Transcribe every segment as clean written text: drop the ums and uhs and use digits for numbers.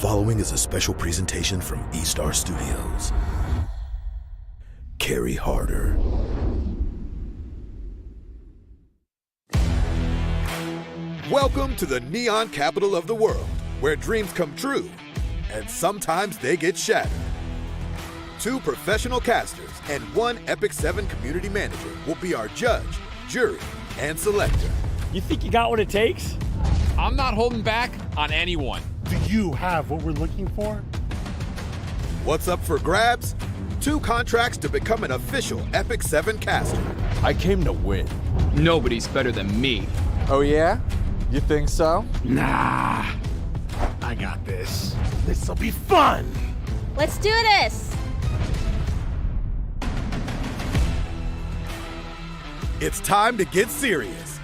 following is a special presentation from E-Star Studios. Carry harder. Welcome to the neon capital of the world, where dreams come true, and sometimes they get shattered. 2 professional casters and 1 EpicSeven community manager will be our judge, jury, and selector. You think you got what it takes? I'm not holding back on anyone. Do you have what we're looking for? What's up for grabs? 2 contracts to become an official EpicSeven caster. I came to win. Nobody's better than me. Oh yeah? You think so? Nah, I got this. This'll be fun. Let's do this. It's time to get serious.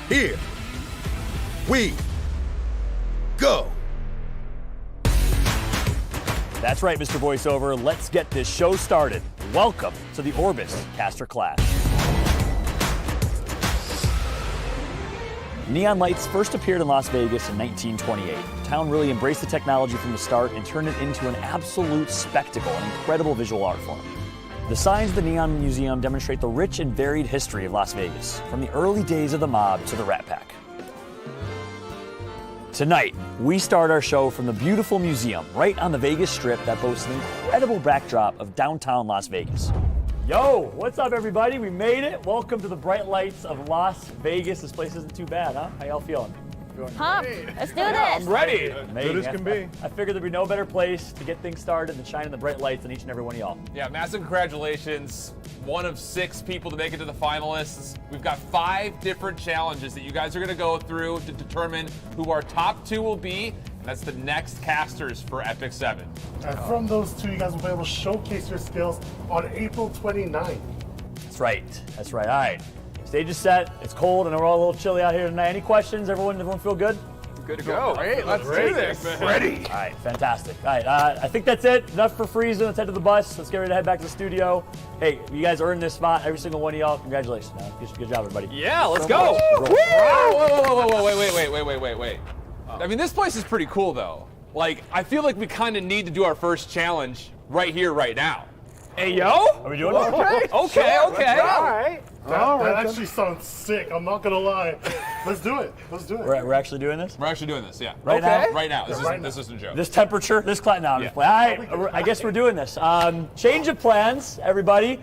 Here we go. That's right, Mr. Voiceover. Let's get this show started. Welcome to the Orbis Caster Clash. Neon lights first appeared in Las Vegas in 1928. The town really embraced the technology from the start and turned it into an absolute spectacle, an incredible visual art form. The signs of the Neon Museum demonstrate the rich and varied history of Las Vegas, from the early days of the mob to the Rat Pack. Tonight, we start our show from the beautiful museum right on the Vegas Strip that boasts an incredible backdrop of downtown Las Vegas. Yo, what's up everybody? We made it. Welcome to the bright lights of Las Vegas. This place isn't too bad, huh? How y'all feeling? Pump. Let's do this. I'm ready. Good as can be. I figured there'd be no better place to get things started than shining the bright lights on each and every one of y'all. Yeah, massive congratulations. 1 of 6 people to make it to the finalists. We've got 5 different challenges that you guys are going to go through to determine who our top 2 will be. And that's the next casters for EpicSeven. And from those 2, you guys will be able to showcase your skills on April 29th. That's right. That's right. All right. Stage is set. It's cold, and we're all a little chilly out here tonight. Any questions? Everyone feel good? Good to go. Great, let's do this. Ready. All right, fantastic. All right, I think that's it. Enough for freezing. Let's head to the bus. Let's get ready to head back to the studio. Hey, you guys earned this spot. Every single one of y'all. Congratulations. Good job, everybody. Yeah, let's go. Wait. I mean, this place is pretty cool, though. Like, I feel like we kind of need to do our first challenge right here, right now. Hey, yo. Are we doing it? Okay. All right. That actually sounds sick. I'm not gonna lie. Let's do it. We're actually doing this? We're actually doing this, yeah. Right now? Right now. Right now. This isn't a joke. This temperature, this climate. No, I'm just playing. All right, I guess we're doing this. Change of plans, everybody.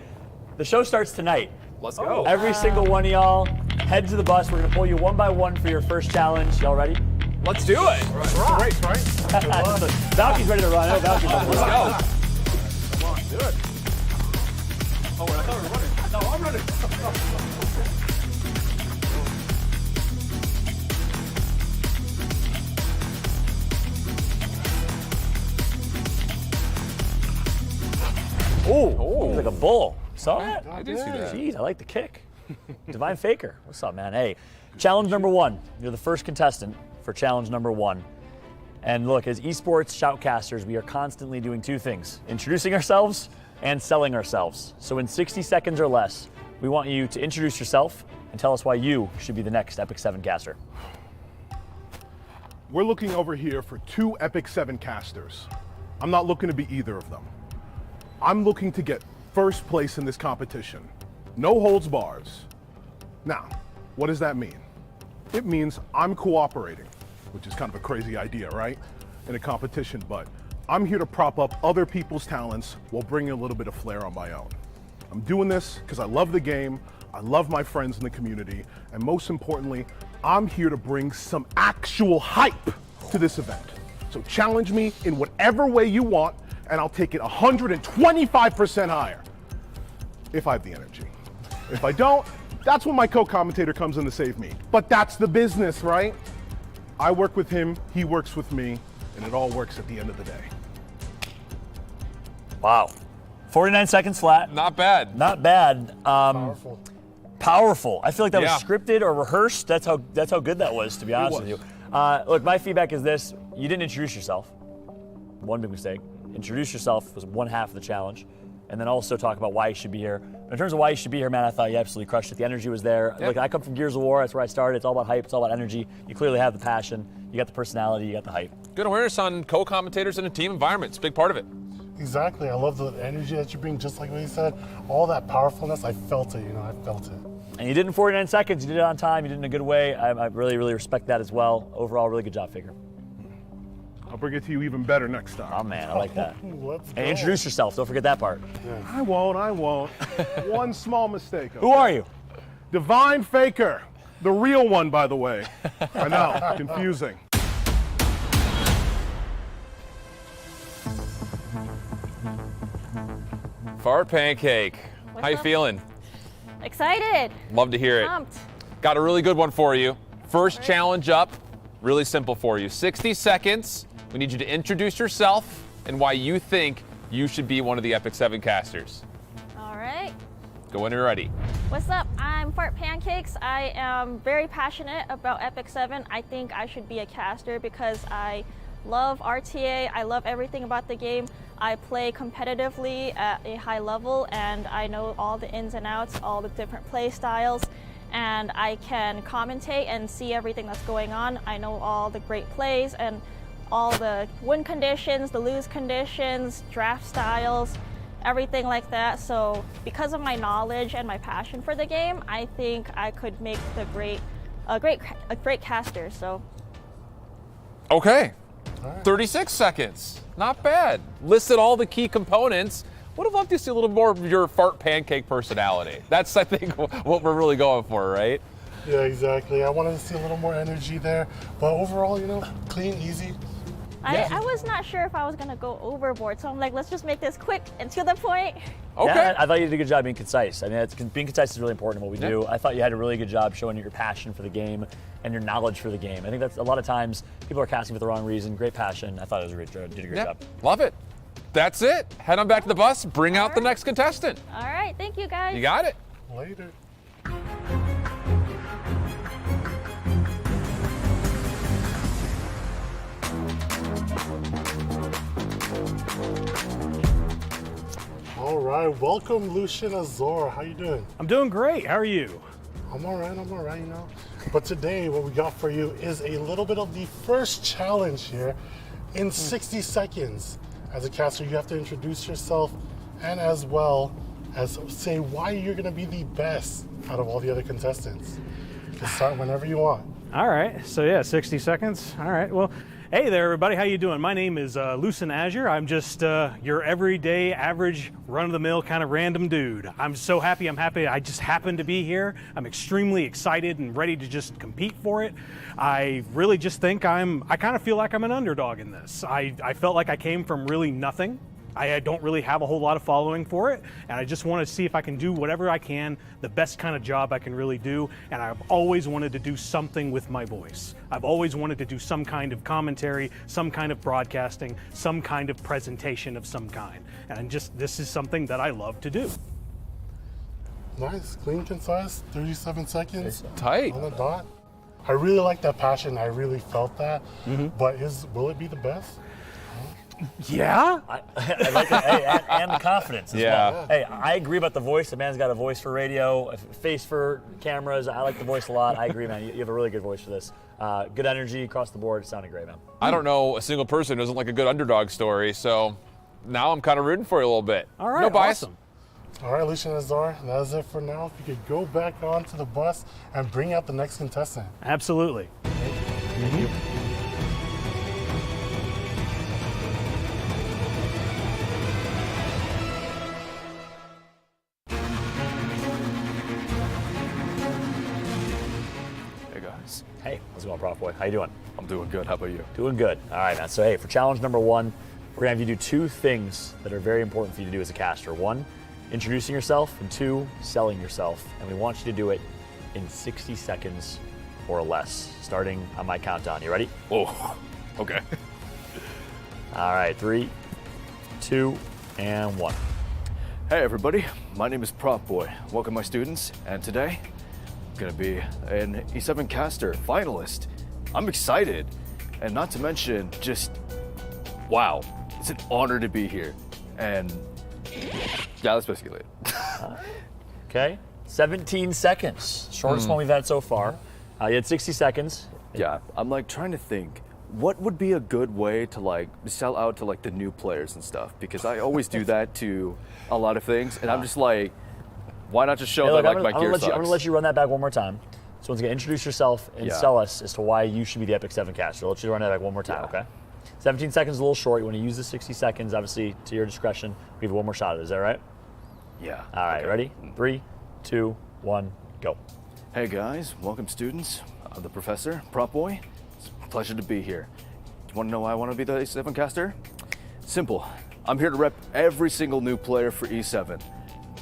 The show starts tonight. Let's go. Every single one of y'all, head to the bus. We're gonna pull you one by one for your first challenge. Y'all ready? Let's do it. It's a race, right? Valky's ready to run. Oh, Valky's ready to run. Let's go. Come on, do it. Oh, I thought we were running. No, I'm running. Oh, he's like a bull. Saw that? I did see that. Jeez, I like the kick. Divine Faker. What's up, man? Hey, challenge number 1. You're the first contestant for challenge number 1. And look, as esports shoutcasters, we are constantly doing 2 things: introducing ourselves and selling ourselves. So in 60 seconds or less, we want you to introduce yourself and tell us why you should be the next EpicSeven caster. We're looking over here for 2 EpicSeven casters. I'm not looking to be either of them. I'm looking to get first place in this competition. No holds bars. Now, what does that mean? It means I'm cooperating, which is kind of a crazy idea, right? In a competition, but I'm here to prop up other people's talents while bringing a little bit of flair on my own. I'm doing this because I love the game, I love my friends in the community, and most importantly, I'm here to bring some actual hype to this event. So challenge me in whatever way you want, and I'll take it 125% higher, if I have the energy. If I don't, that's when my co-commentator comes in to save me. But that's the business, right? I work with him, he works with me, and it all works at the end of the day. Wow. 49 seconds flat. Not bad. Not bad. Powerful. Powerful. I feel like that Yeah. was scripted or rehearsed. That's how good that was, to be honest with you. Look, my feedback is this: you didn't introduce yourself. One big mistake. Introduce yourself was one half of the challenge, and then also talk about why you should be here. But In terms of why you should be here, man, I thought you absolutely crushed it. The energy was there. Look, I come from Gears of War. That's where I started. It's all about hype. It's all about energy. You clearly have the passion. You got the personality. You got the hype. Good awareness on co-commentators in a team environment. It's a big part of it. Exactly. I love the energy that you bring, just like what you said. All that powerfulness, I felt it, I felt it. And you did it in 49 seconds. You did it on time. You did it in a good way. I really, really respect that as well. Overall, really good job, Faker. I'll bring it to you even better next time. Oh, man, I like that. Let's go. And introduce yourself. Don't forget that part. I won't. One small mistake. Okay? Who are you? Divine Faker. The real one, by the way. I know, confusing. Fart Pancake. How you up? feeling? Excited. Love to hear it. Pumped. Got a really good one for you. First challenge up, really simple for you. 60 seconds. We need you to introduce yourself and why you think you should be one of the EpicSeven casters. All right. Go when you're ready. What's up? I'm Fart Pancakes. I am very passionate about EpicSeven. I think I should be a caster because I love RTA. I love everything about the game. I play competitively at a high level and I know all the ins and outs, all the different play styles, and I can commentate and see everything that's going on. I know all the great plays and all the win conditions, the lose conditions, draft styles, everything like that. So because of my knowledge and my passion for the game, I think I could make a great caster. So. Okay. 36 seconds. Not bad. Listed all the key components. Would have loved to see a little more of your Fart Pancake personality. That's, I think, what we're really going for, right? Yeah, exactly. I wanted to see a little more energy there. But overall, clean, easy. I was not sure if I was going to go overboard, so I'm like, let's just make this quick and to the point. Okay. Yeah, I thought you did a good job being concise. I mean, being concise is really important in what we do. I thought you had a really good job showing your passion for the game and your knowledge for the game. I think that's a lot of times people are casting for the wrong reason. Great passion. I thought it was did a great job. Love it. That's it. Head on back to the bus. Bring out the next contestant. All right, thank you guys. You got it. Later. All right, welcome Lucian Azor. How you doing? I'm doing great. How are you? I'm all right, But today what we got for you is a little bit of the first challenge here in 60 seconds. As a caster, you have to introduce yourself and as well as say why you're gonna be the best out of all the other contestants. Just start whenever you want. All right, so yeah, 60 seconds. All right, well, hey there everybody, how you doing? My name is Lucen Azure. I'm just your everyday, average, run-of-the-mill kind of random dude. I'm so happy, I just happen to be here. I'm extremely excited and ready to just compete for it. I really just think I kind of feel like I'm an underdog in this. I felt like I came from really nothing. I don't really have a whole lot of following for it, and I just want to see if I can do whatever I can, the best kind of job I can really do, and I've always wanted to do something with my voice. I've always wanted to do some kind of commentary, some kind of broadcasting, some kind of presentation of some kind, and this is something that I love to do. Nice, clean, concise, 37 seconds. Tight. On the dot. I really like that passion, I really felt that, but will it be the best? Yeah? I like it. Hey, and the confidence as well. Hey, I agree about the voice. The man's got a voice for radio, a face for cameras. I like the voice a lot. I agree, man. You have a really good voice for this. Good energy across the board. It sounded great, man. I don't know a single person who doesn't like a good underdog story, so now I'm kind of rooting for you a little bit. All right, no bias. awesome. All right, Lucian Azar, that is it for now. If you could go back onto the bus and bring out the next contestant. Absolutely. Thank you. Hey, how's it going, Prof Boy? How you doing? I'm doing good. How about you? Doing good. All right, man. So hey, for challenge number 1, we're gonna have you do 2 things that are very important for you to do as a caster. 1, introducing yourself, and 2, selling yourself. And we want you to do it in 60 seconds or less, starting on my countdown. You ready? Oh, okay. All right, 3, 2, and 1. Hey everybody, my name is Prop Boy. Welcome my students, and today I'm gonna be an E7 caster finalist. I'm excited, and not to mention just, wow, it's an honor to be here. And yeah, that's basically it. Okay, 17 seconds. Shortest one we've had so far. You had 60 seconds. Yeah, I'm like trying to think. What would be a good way to like sell out to like the new players and stuff? Because I always do that to a lot of things, and I'm just like, why not just show them like my gear sucks? I'm gonna let you run that back one more time. So once again, introduce yourself and sell us as to why you should be the Epic7 caster. I'll let you run that back one more time, okay? 17 seconds is a little short. You want to use the 60 seconds, obviously, to your discretion. We'll give you one more shot at it. Is that right? Yeah. All right, ready? 3, 2, 1, go. Hey guys, welcome students. I'm the professor, Prop Boy. It's a pleasure to be here. You want to know why I want to be the E7 caster? Simple. I'm here to rep every single new player for E7.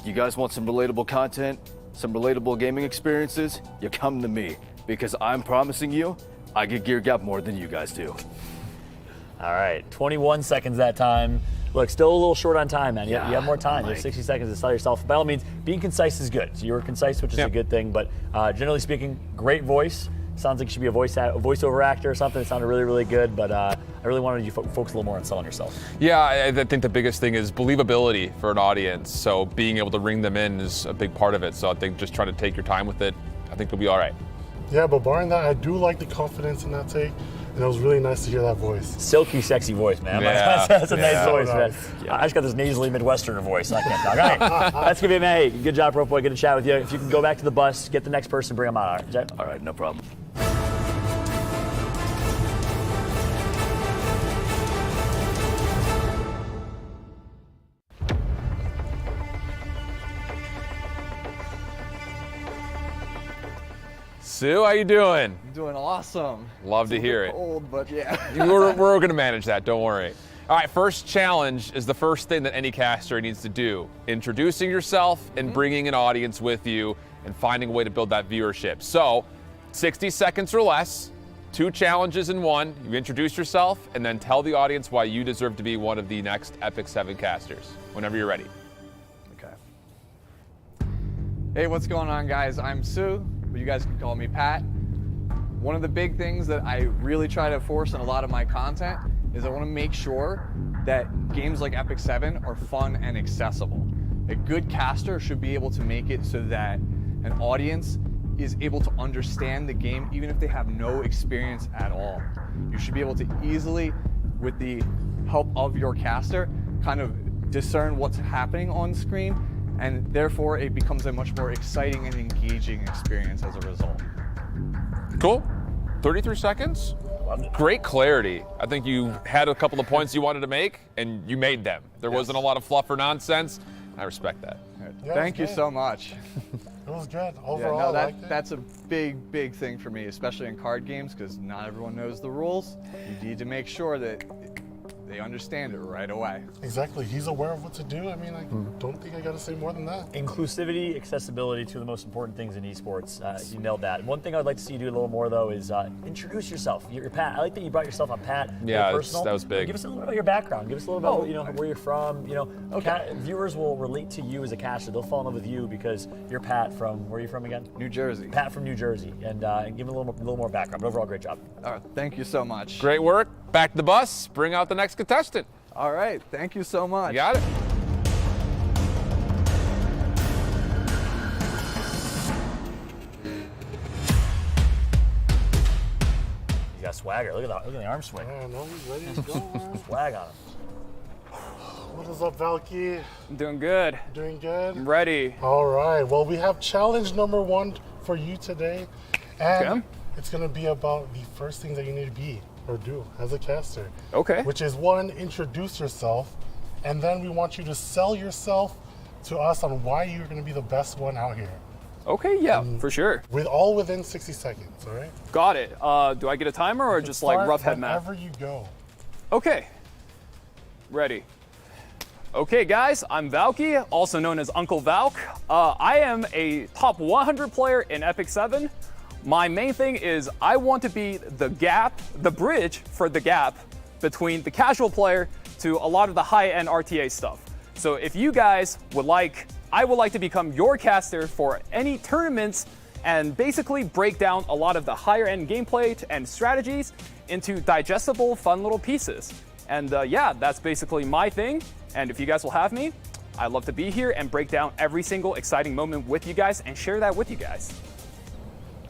You guys want some relatable content, some relatable gaming experiences? You come to me, because I'm promising you, I get gear gap more than you guys do. All right, 21 seconds that time. Look, still a little short on time, man. You have more time. You have 60 seconds to sell yourself. By all means, being concise is good. So you were concise, which is a good thing. But generally speaking, great voice. Sounds like you should be a voiceover actor or something. It sounded really, really good. But I really wanted you to focus a little more on selling yourself. Yeah, I think the biggest thing is believability for an audience. So being able to ring them in is a big part of it. So I think just trying to take your time with it, I think you'll be all right. Yeah, but barring that, I do like the confidence in that take. And it was really nice to hear that voice. Silky, sexy voice, man. Yeah. That's a nice voice, man. Yeah. I just got this nasally Midwesterner voice. I can't talk. All right, let's give it, man. Hey, good job, Rope Boy. Good to chat with you. If you can go back to the bus, get the next person, bring them out. All right, Jack? All right, no problem. Sue, how you doing? Doing awesome. Love to hear it. Cold, but yeah. We're going to manage that, don't worry. All right, first challenge is the first thing that any caster needs to do. Introducing yourself and bringing an audience with you and finding a way to build that viewership. So, 60 seconds or less, 2 challenges in one. You introduce yourself and then tell the audience why you deserve to be one of the next Epic7 casters, whenever you're ready. Okay. Hey, what's going on, guys? I'm Sue, but you guys can call me Pat. One of the big things that I really try to force in a lot of my content is I want to make sure that games like Epic7 are fun and accessible. A good caster should be able to make it so that an audience is able to understand the game even if they have no experience at all. You should be able to easily, with the help of your caster, kind of discern what's happening on screen, and therefore it becomes a much more exciting and engaging experience as a result. Cool. 33 seconds. Great clarity. I think you had a couple of points you wanted to make, and you made them. There wasn't a lot of fluff or nonsense. I respect that. Yeah, Thank you so much. It was good. Overall, Yeah, no, I liked it. that's a big thing for me, especially in card games, because not everyone knows the rules. You need to make sure that they understand it right away. Exactly. He's aware of what to do. I mean, I don't think I got to say more than that. Inclusivity, accessibility, two of the most important things in esports. You nailed that. And one thing I'd like to see you do a little more, though, is introduce yourself. You're Pat. I like that you brought yourself on Pat. Yeah, personal. that was big. Give us a little bit about your background. Give us a little bit about where you're from. Viewers will relate to you as a caster. They'll fall in love with you because you're Pat from, where are you from again? New Jersey. Pat from New Jersey. And give me a little more background. But overall, great job. All right, thank you so much. Great work. Back to the bus. Bring out the next contestant. All right, thank you so much. You got it. He's got swagger. Look at the arm swing. I know he's ready to go, man. Swag on him. What is up, Valky? I'm doing good. Doing good? I'm ready. All right. Well, we have challenge number 1 for you today. And Okay. it's going to be about the first thing that you need to be or do as a caster. Okay. Which is 1, introduce yourself. And then we want you to sell yourself to us on why you're going to be the best one out here. Okay, yeah, for sure. All within 60 seconds, all right? Got it. Do I get a timer or just like Start rough head math? whenever you go. Okay. Ready. Okay, guys, I'm Valky, also known as Uncle Valk. I am a top 100 player in Epic7. My main thing is I want to be the bridge for the gap between the casual player to a lot of the high-end RTA stuff. So if you guys would like, I would like to become your caster for any tournaments and basically break down a lot of the higher-end gameplay and strategies into digestible, fun little pieces. And yeah, that's basically my thing. And if you guys will have me, I love to be here and break down every single exciting moment with you guys and share that with you guys.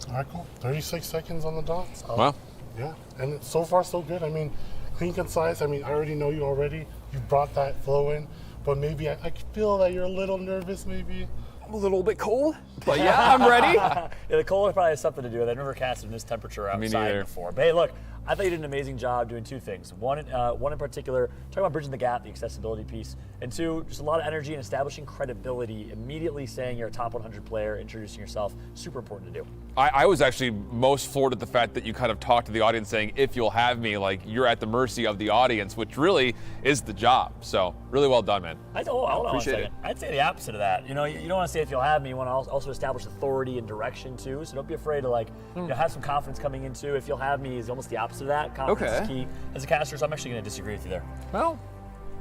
All right, cool. 36 seconds on the dot. Well, Yeah, and so far so good. I mean, clean, concise. I mean, I already know you already. You brought that flow in, but maybe I feel that you're a little nervous maybe. I'm a little bit cold, but yeah, I'm ready. Yeah, the cold probably has something to do with it. I've never casted in this temperature outside neither. before. But hey, look, I thought you did an amazing job doing two things. One in particular, talking about bridging the gap, the accessibility piece, and two, just a lot of energy and establishing credibility, immediately saying you're a top 100 player, introducing yourself, super important to do. I was actually most floored at the fact that you kind of talked to the audience saying, if you'll have me, like you're at the mercy of the audience, which really is the job. So really well done, man. Hold on Appreciate a second. I'd say the opposite of that. You know, you don't want to say if you'll have me, you want to also establish authority and direction too. So don't be afraid to have some confidence coming into. If you'll have me is almost the opposite of that. Confidence is key as a caster, so I'm actually going to disagree with you there. Well,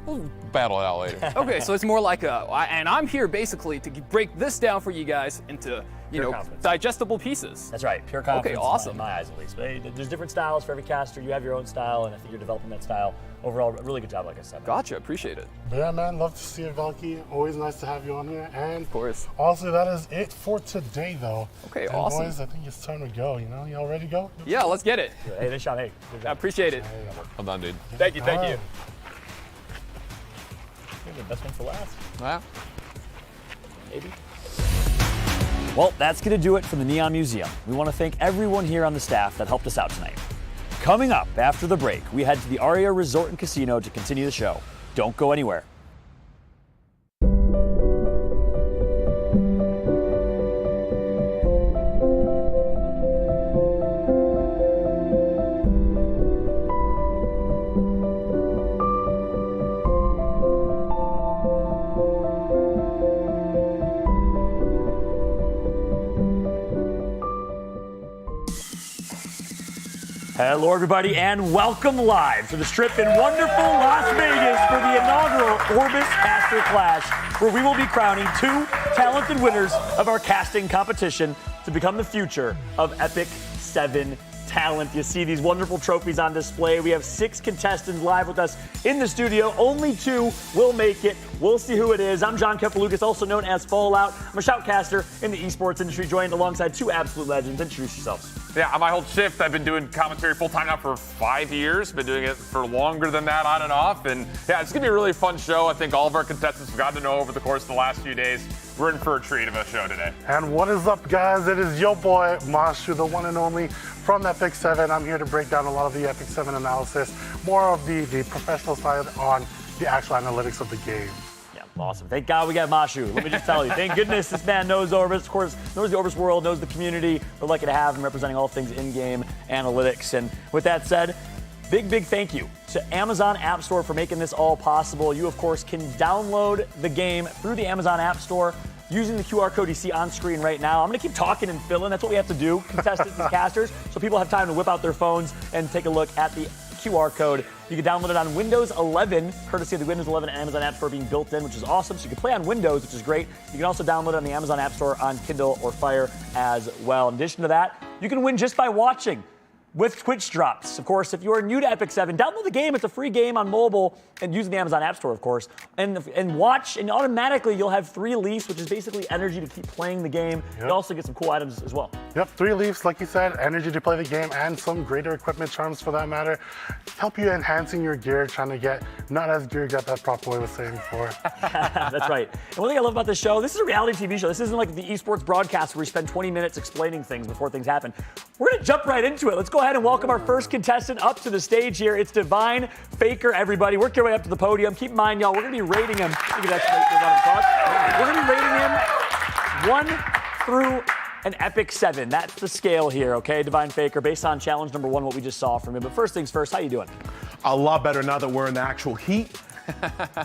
we'll battle it out later. Okay, so it's more like and I'm here basically to break this down for you guys into, confidence. digestible pieces. That's right, pure confidence. Okay, awesome. In my eyes, at least. But hey, there's different styles for every caster. You have your own style, and I think you're developing that style. Overall, really good job, like I said. Gotcha, appreciate it. But yeah, man, love to see you, Valky. Always nice to have you on here. And Of course. also, that is it for today, though. Okay, and awesome. boys, I think it's time to go. Y'all ready to go? Yeah, let's get it. Hey, nice shot. Hey, good I job. appreciate it. Well done, dude. Thank you, thank you. Maybe the best one for last. Yeah. Maybe. Well, that's going to do it from the Neon Museum. We want to thank everyone here on the staff that helped us out tonight. Coming up after the break, we head to the Aria Resort and Casino to continue the show. Don't go anywhere. Hello, everybody, and welcome live to the Strip in wonderful Las Vegas for the inaugural Orbis Caster Clash, where we will be crowning two talented winners of our casting competition to become the future of EpicSeven talent. You see these wonderful trophies on display. We have 6 contestants live with us in the studio. Only 2 will make it. We'll see who it is. I'm John Kefalukas, also known as Fallout. I'm a shoutcaster in the esports industry, joined alongside 2 absolute legends. Introduce yourselves. Yeah, my whole shift, I've been doing commentary full-time now for 5 years. Been doing it for longer than that, on and off. And yeah, it's going to be a really fun show. I think all of our contestants have gotten to know over the course of the last few days. We're in for a treat of a show today. And what is up, guys? It is your boy, Mashu, the one and only from EpicSeven. I'm here to break down a lot of the EpicSeven analysis, more of the professional side on the actual analytics of the game. Yeah, awesome. Thank God we got Mashu. Let me just tell you, thank goodness this man knows Orbis, of course, knows the Orbis world, knows the community. We're lucky to have him representing all things in-game analytics. And with that said, big thank you to Amazon Appstore for making this all possible. You, of course, can download the game through the Amazon Appstore using the QR code you see on screen right now. I'm going to keep talking and filling. That's what we have to do, contestants and casters, so people have time to whip out their phones and take a look at the QR code. You can download it on Windows 11, courtesy of the Windows 11 Amazon App Store being built in, which is awesome. So you can play on Windows, which is great. You can also download it on the Amazon App Store on Kindle or Fire as well. In addition to that, you can win just by watching with Twitch drops. Of course, if you are new to EpicSeven, download the game. It's a free game on mobile and using the Amazon App Store, of course. And watch, and automatically you'll have 3 leaves, which is basically energy to keep playing the game. Yep. You also get some cool items as well. Yep, 3 leaves, like you said, energy to play the game, and some greater equipment charms for that matter. Help you enhancing your gear, trying to get not as geared that Prop Boy was saying before. That's right. And one thing I love about this show, this is a reality TV show. This isn't like the esports broadcast where we spend 20 minutes explaining things before things happen. We're going to jump right into it. Let's go ahead and welcome our first contestant up to the stage here. It's Divine Faker, everybody. Work your way up to the podium. Keep in mind, y'all, we're going to be rating him. We're going to be rating him 1 through an EpicSeven. That's the scale here, okay, Divine Faker, based on challenge number 1, what we just saw from him. But first things first, how you doing? A lot better now that we're in the actual heat.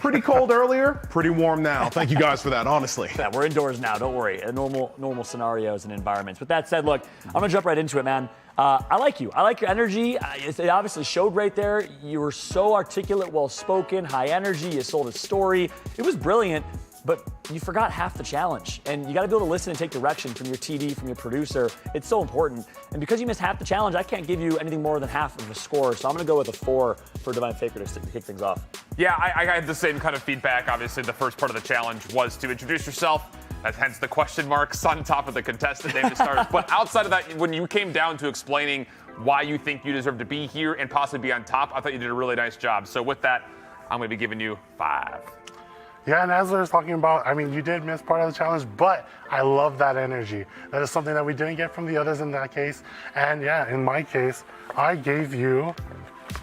Pretty cold earlier, pretty warm now. Thank you guys for that, honestly. Yeah, we're indoors now, don't worry. Normal scenarios and environments. With that said, look, I'm going to jump right into it, man. I like you. I like your energy. It obviously showed right there. You were so articulate, well-spoken, high energy. You sold a story. It was brilliant, but you forgot half the challenge. And you got to be able to listen and take direction from your TD, from your producer. It's so important. And because you missed half the challenge, I can't give you anything more than half of a score. So I'm going to go with a 4 for Divine Faker to kick things off. Yeah, I had the same kind of feedback. Obviously, the first part of the challenge was to introduce yourself. Hence the question marks on top of the contestant name to start. But outside of that, when you came down to explaining why you think you deserve to be here and possibly be on top, I thought you did a really nice job. So with that, I'm going to be giving you 5. Yeah, and as I was talking about, I mean, you did miss part of the challenge, but I love that energy. That is something that we didn't get from the others in that case. And yeah, in my case, I gave you,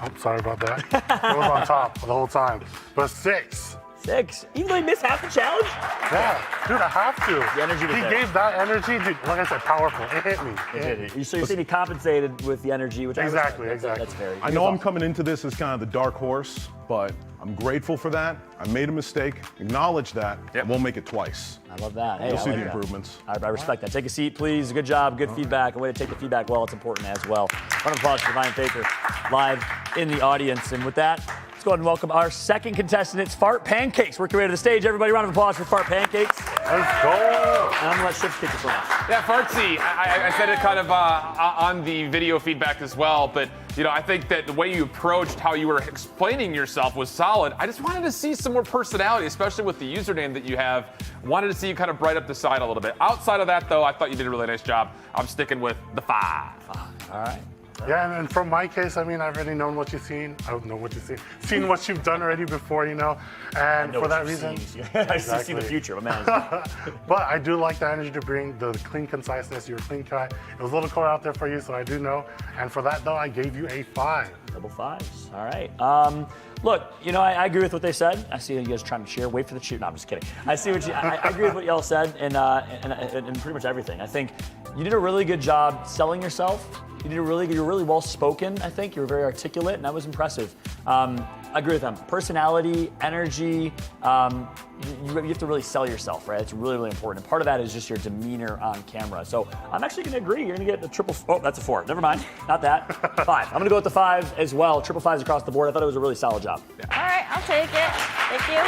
oh, sorry about that. It was on top the whole time, but 6. 6. Even though he missed half the challenge? Yeah, dude, I have to. The energy was he there. gave that energy, dude, like I said, powerful. It hit me. It hit me. So you're saying he compensated with the energy, which Exactly, I respect. exactly. That's very I know I'm coming into this as kind of the dark horse, but I'm grateful for that. I made a mistake, acknowledge that, and we'll make it twice. I love that. Hey, You'll I see like the that. improvements. I respect that. Take a seat, please. Good job, good feedback. A way to take the feedback well, it's important as well. Round of applause for Divine Faker live in the audience. And with that, let's go ahead and welcome our second contestant. It's Fart Pancakes. Work your way to the stage, everybody. Round of applause for Fart Pancakes. Let's go. And I'm gonna let Chips kick this one off. Yeah, Fartsy, I said it kind of on the video feedback as well, but you know, I think that the way you approached how you were explaining yourself was solid. I just wanted to see some more personality, especially with the username that you have. Wanted to see you kind of bright up the side a little bit. Outside of that, though, I thought you did a really nice job. I'm sticking with the 5. All right. Yeah, and from my case, I mean, I've already known what you've seen. I don't know what you've seen what you've done already before, you know. And for that reason, I see the future, man. but I do like the energy to bring the clean conciseness. You're clean cut. It was a little cold out there for you, so I do know. And for that, though, I gave you a 5. Double 5s. All right. Look, you know, I agree with what they said. I see you guys trying to cheer. Wait for the cheer. No, I'm just kidding. I see what I agree with what y'all said and pretty much everything. I think you did a really good job selling yourself. You're really well spoken. I think you were very articulate, and that was impressive. I agree with them. Personality, energy. You have to really sell yourself, right? It's really, really important. And part of that is just your demeanor on camera. So I'm actually going to agree. You're going to get a triple. Oh, that's a 4. Never mind. Not that. 5. I'm going to go with the 5 as well. Triple 5s across the board. I thought it was a really solid job. All right, I'll take it. Thank you.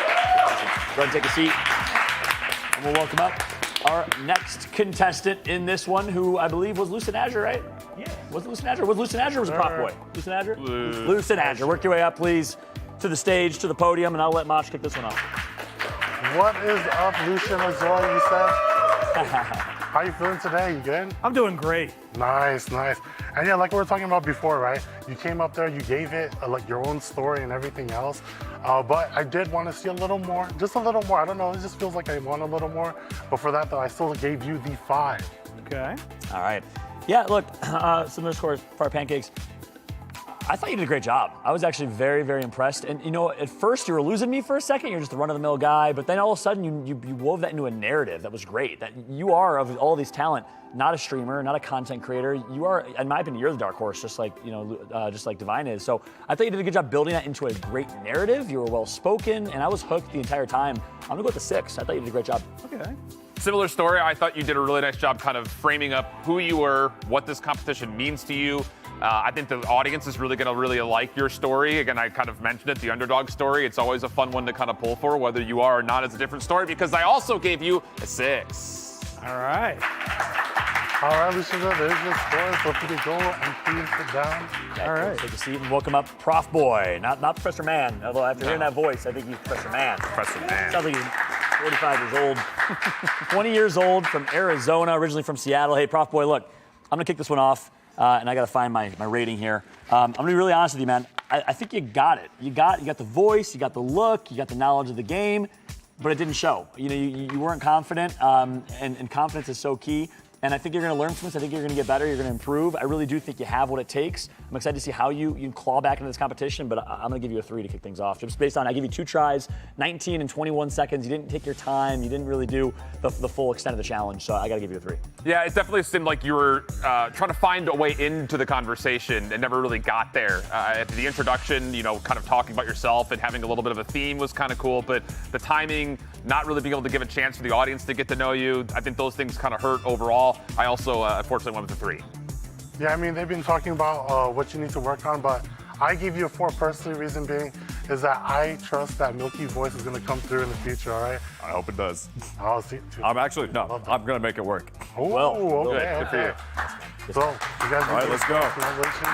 Go ahead and take a seat. And we'll welcome up our next contestant in this one, who I believe was Lucid Azure, right? Yeah. Was it Lucid Azure? Was Lucid Azure or was it Prop Boy? Lucid Azure? Lucid Azure. Work your way up, please, to the stage, to the podium, and I'll let Mosh kick this one off. What is up, Lucian Azor, you said? How you feeling today? You good? I'm doing great. Nice, nice. And yeah, like we were talking about before, right? You came up there, you gave it like your own story and everything else. But I did want to see a little more, just a little more. I don't know, it just feels like I want a little more. But for that, though, I still gave you the 5. Okay. All right. Yeah, look, similar scores for our pancakes. I thought you did a great job. I was actually very, very impressed. And you know, at first you were losing me for a second. You're just a run-of-the-mill guy, but then all of a sudden you wove that into a narrative that was great. That you are, of all these talent, not a streamer, not a content creator. You are, in my opinion, you're the dark horse, just like just like Divine is. So I thought you did a good job building that into a great narrative. You were well-spoken, and I was hooked the entire time. I'm gonna go with the 6. I thought you did a great job. Okay. Similar story. I thought you did a really nice job kind of framing up who you were, what this competition means to you. I think the audience is really going to really like your story. Again, I kind of mentioned it, the underdog story. It's always a fun one to kind of pull for, whether you are or not. It's a different story because I also gave you a 6. All right. All right, Lucian, there's your score. So if you could go and please sit down. All right. Take a seat and welcome up Prof Boy, not Professor Man. Although after hearing that voice, I think he's Professor Man. Professor Man. Sounds like he's 45 years old, 20 years old, from Arizona, originally from Seattle. Hey, Prof Boy, look, I'm gonna kick this one off, and I gotta find my rating here. I'm gonna be really honest with you, man. I think you got it. You got the voice, you got the look, you got the knowledge of the game, but it didn't show. You know, you weren't confident, and confidence is so key. And I think you're going to learn from this. I think you're going to get better. You're going to improve. I really do think you have what it takes. I'm excited to see how you claw back into this competition, but I'm going to give you a 3 to kick things off. Just based on, I give you 2 tries, 19 and 21 seconds. You didn't take your time. You didn't really do the full extent of the challenge, so I got to give you a 3. Yeah, it definitely seemed like you were trying to find a way into the conversation and never really got there. At the introduction, you know, kind of talking about yourself and having a little bit of a theme was kind of cool, but the timing, not really being able to give a chance for the audience to get to know you, I think those things kind of hurt overall. I also, unfortunately, went with a 3. Yeah, I mean, they've been talking about what you need to work on, but I give you a 4 personally. Reason being is that I trust that Milky voice is going to come through in the future, all right? I hope it does. I'll see. I'm actually, no, I'm going to make it work. Oh, Well, okay, good for okay. So, you guys All right, let's go. Congratulations.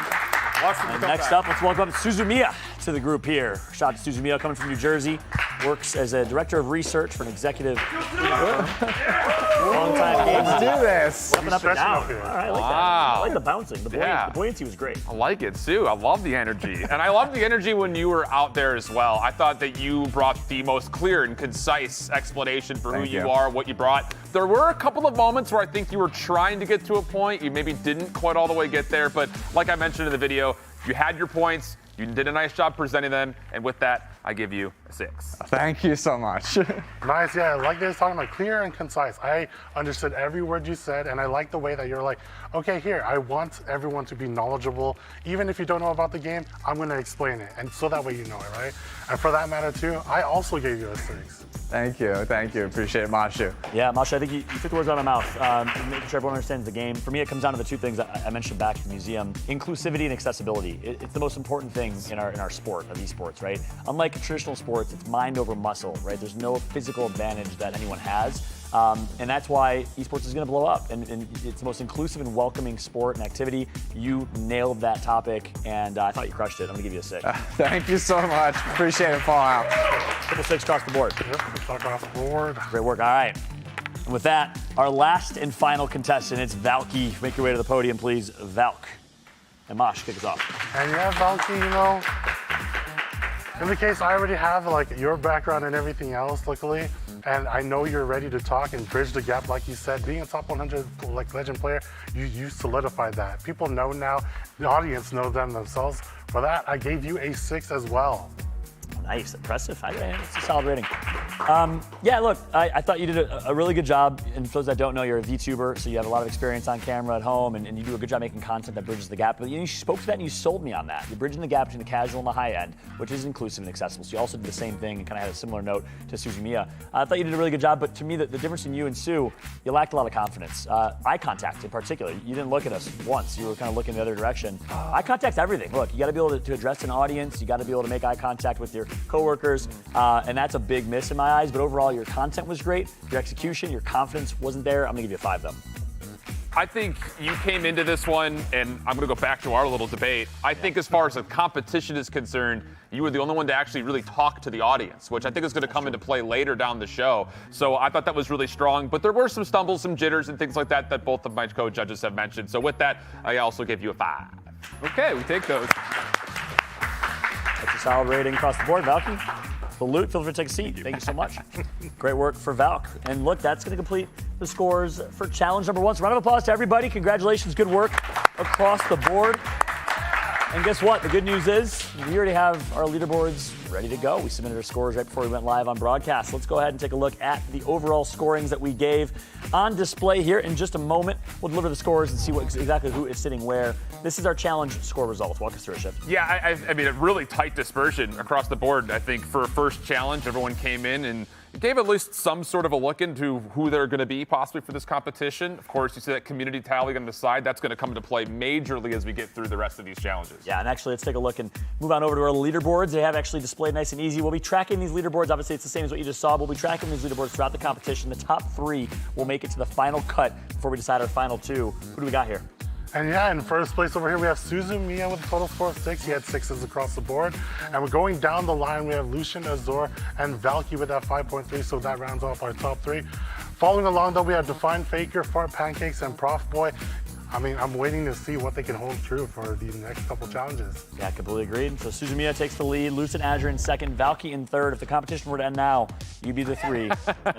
Watch them And come next back. up, let's welcome up Suzumiya to the group here. Shout out to Suzumiya, coming from New Jersey. Works as a director of research for an executive long time game. Let's do this. Up and up and down. All right, I like that. I like the bouncing. The buoyancy was great. I like it, Sue. I love the energy. And I love the energy when you were out there as well. I thought that you brought the most clear and concise explanation for who you are, what you brought. There were a couple of moments where I think you were trying to get to a point. You maybe didn't quite all the way get there. But like I mentioned in the video, you had your points. You did a nice job presenting them. And with that, I give you a 6. Thank you so much. Nice, yeah, like they was talking about, clear and concise. I understood every word you said, and I like the way that you're like, okay, here, I want everyone to be knowledgeable. Even if you don't know about the game, I'm gonna explain it, and so that way you know it, right? And for that matter too, I also gave you a 6. Thank you, appreciate it, Mashu. Yeah, Mashu, I think you took the words out of my mouth. Making sure everyone understands the game. For me, it comes down to the two things I mentioned back at the museum: inclusivity and accessibility. It's the most important thing in our sport of esports, right? Unlike traditional sports, it's mind over muscle, right? There's no physical advantage that anyone has. And that's why esports is going to blow up. And it's the most inclusive and welcoming sport and activity. You nailed that topic, and I thought you crushed it. I'm going to give you a 6. Thank you so much. Appreciate it, Fallout. Triple 6 across the board. Across the board. Great work. All right. And with that, our last and final contestant, it's Valky. Make your way to the podium, please. Valk. And Mosh, kick us off. And yeah, Valky, you know, in the case I already have like your background and everything else, luckily, and I know you're ready to talk and bridge the gap, like you said. Being a top 100 like legend player, you solidified that. People know now, the audience knows them themselves. For that, I gave you a 6 as well. Nice, impressive. It's a solid rating. Yeah, look, I thought you did a really good job. And for those that don't know, you're a VTuber, so you have a lot of experience on camera at home, and you do a good job making content that bridges the gap. But you spoke to that and you sold me on that. You're bridging the gap between the casual and the high end, which is inclusive and accessible. So you also did the same thing and kind of had a similar note to Suzumiya. I thought you did a really good job, but to me, the difference in you and Sue, you lacked a lot of confidence. Eye contact in particular. You didn't look at us once. You were kind of looking the other direction. Eye contact's everything. Look, you got to be able to address an audience. You got to be able to make eye contact with your coworkers, and that's a big miss in my eyes. But overall, your content was great. Your execution, your confidence wasn't there. I'm gonna give you a 5 though. I think you came into this one, and I'm going to go back to our little debate. I think as far as the competition is concerned, you were the only one to actually really talk to the audience, which I think is going to come into play later down the show. So I thought that was really strong, but there were some stumbles, some jitters, and things like that that both of my co-judges have mentioned. So with that, I also give you a 5. Okay, we take those. That's a solid rating across the board, Valky. Salute, feel free to take a seat. Thank you so much. Great work for Valk. And look, that's going to complete the scores for challenge number 1. So round of applause to everybody. Congratulations, good work across the board. And guess what? The good news is we already have our leaderboards ready to go. We submitted our scores right before we went live on broadcast. Let's go ahead and take a look at the overall scorings that we gave on display here in just a moment. We'll deliver the scores and see exactly who is sitting where. This is our challenge score results. Walk us through it, Shift. Yeah, I mean, a really tight dispersion across the board. I think for a first challenge, everyone came in and gave at least some sort of a look into who they're going to be possibly for this competition. Of course, you see that community tally on the side. That's going to come into play majorly as we get through the rest of these challenges. Yeah, and actually, let's take a look and move on over to our leaderboards. They have actually displayed nice and easy. We'll be tracking these leaderboards. Obviously, it's the same as what you just saw. We'll be tracking these leaderboards throughout the competition. The top 3 will make it to the final cut before we decide our final 2. Who do we got here? And yeah, in first place over here, we have Suzumiya with a total score of 6. He had 6s across the board. And we're going down the line, we have Lucian, Azor, and Valky with that 5.3, so that rounds off our top 3. Following along, though, we have Defined Faker, Fart Pancakes, and Prof Boy. I mean, I'm waiting to see what they can hold true for the next couple challenges. Yeah, completely agreed. So Suzumiya takes the lead, Lucid Azure in second, Valky in third. If the competition were to end now, you'd be the 3 in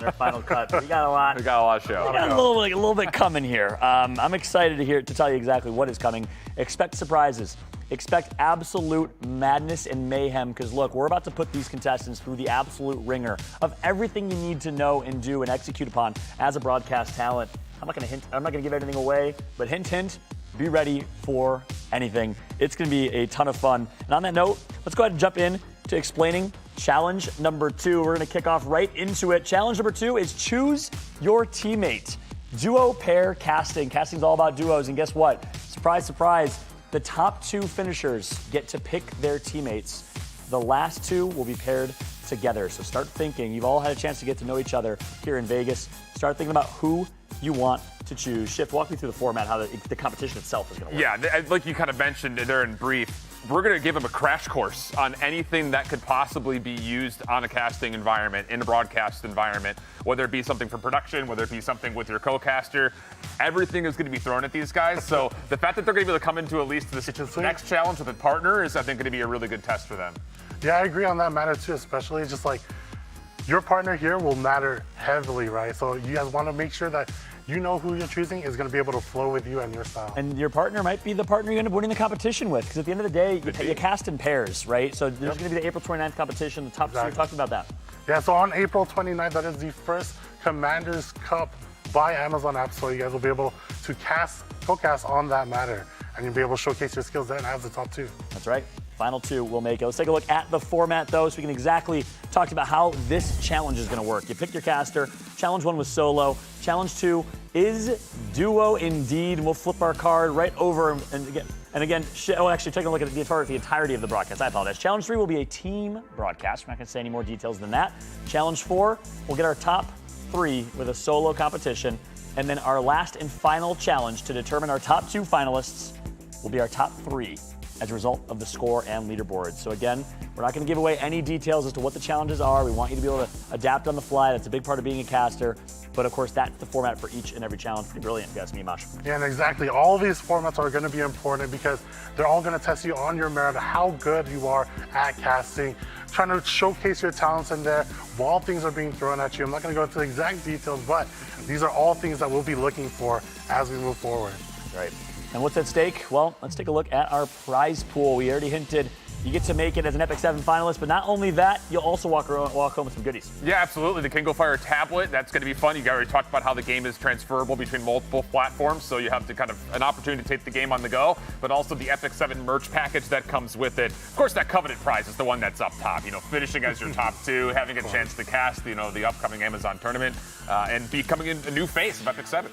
our final cut. We got a lot. We got a lot of show. We got a little bit coming here. I'm excited to tell you exactly what is coming. Expect surprises. Expect absolute madness and mayhem, because look, we're about to put these contestants through the absolute ringer of everything you need to know and do and execute upon as a broadcast talent. I'm not going to give anything away, but hint, hint, be ready for anything. It's going to be a ton of fun. And on that note, let's go ahead and jump in to explaining challenge number 2. We're going to kick off right into it. Challenge number 2 is choose your teammate. Duo pair casting. Casting's all about duos, and guess what? Surprise, surprise. The top 2 finishers get to pick their teammates. The last 2 will be paired together. So start thinking. You've all had a chance to get to know each other here in Vegas. Start thinking about who you want to choose. Shift, walk me through the format, how the competition itself is going to work. Yeah, like you kind of mentioned there in brief, we're going to give them a crash course on anything that could possibly be used on a casting environment, in a broadcast environment, whether it be something for production, whether it be something with your co-caster. Everything is going to be thrown at these guys. So the fact that they're going to be able to come into at least this next challenge with a partner is, I think, going to be a really good test for them. Yeah, I agree on that matter too, especially just like your partner here will matter heavily, right? So you guys want to make sure that you know who you're choosing is going to be able to flow with you and your style. And your partner might be the partner you end up winning the competition with, because at the end of the day, you cast in pairs, right? So there's going to be the April 29th competition, the top two. You're talking about that. Yeah, so on April 29th, that is the first Commanders Cup by Amazon Appstore. You guys will be able to co-cast on that matter, and you'll be able to showcase your skills then as the top two. That's right. Final two will make it. Let's take a look at the format, though, so we can exactly talk about how this challenge is going to work. You pick your caster. Challenge 1 was solo. Challenge 2 is duo indeed. We'll flip our card right over and again, actually taking a look at the entirety of the broadcast. I apologize. Challenge 3 will be a team broadcast. We're not going to say any more details than that. Challenge 4, we'll get our top 3 with a solo competition. And then our last and final challenge to determine our top 2 finalists will be our top 3 as a result of the score and leaderboard. So again, we're not going to give away any details as to what the challenges are. We want you to be able to adapt on the fly. That's a big part of being a caster. But of course, that's the format for each and every challenge. Pretty brilliant, if you ask me, Mosh. Yeah, and exactly. All of these formats are going to be important because they're all going to test you on your merit, how good you are at casting, trying to showcase your talents in there while things are being thrown at you. I'm not going to go into the exact details, but these are all things that we'll be looking for as we move forward. Right. And what's at stake? Well, let's take a look at our prize pool. We already hinted you get to make it as an EpicSeven finalist, but not only that, you'll also walk home with some goodies. Yeah, absolutely. The Kingo Fire tablet, that's going to be fun. You already talked about how the game is transferable between multiple platforms, so you have to kind of an opportunity to take the game on the go, but also the EpicSeven merch package that comes with it. Of course, that coveted prize is the one that's up top. You know, finishing as your top 2, having a chance to cast, you know, the upcoming Amazon tournament, and becoming a new face of EpicSeven.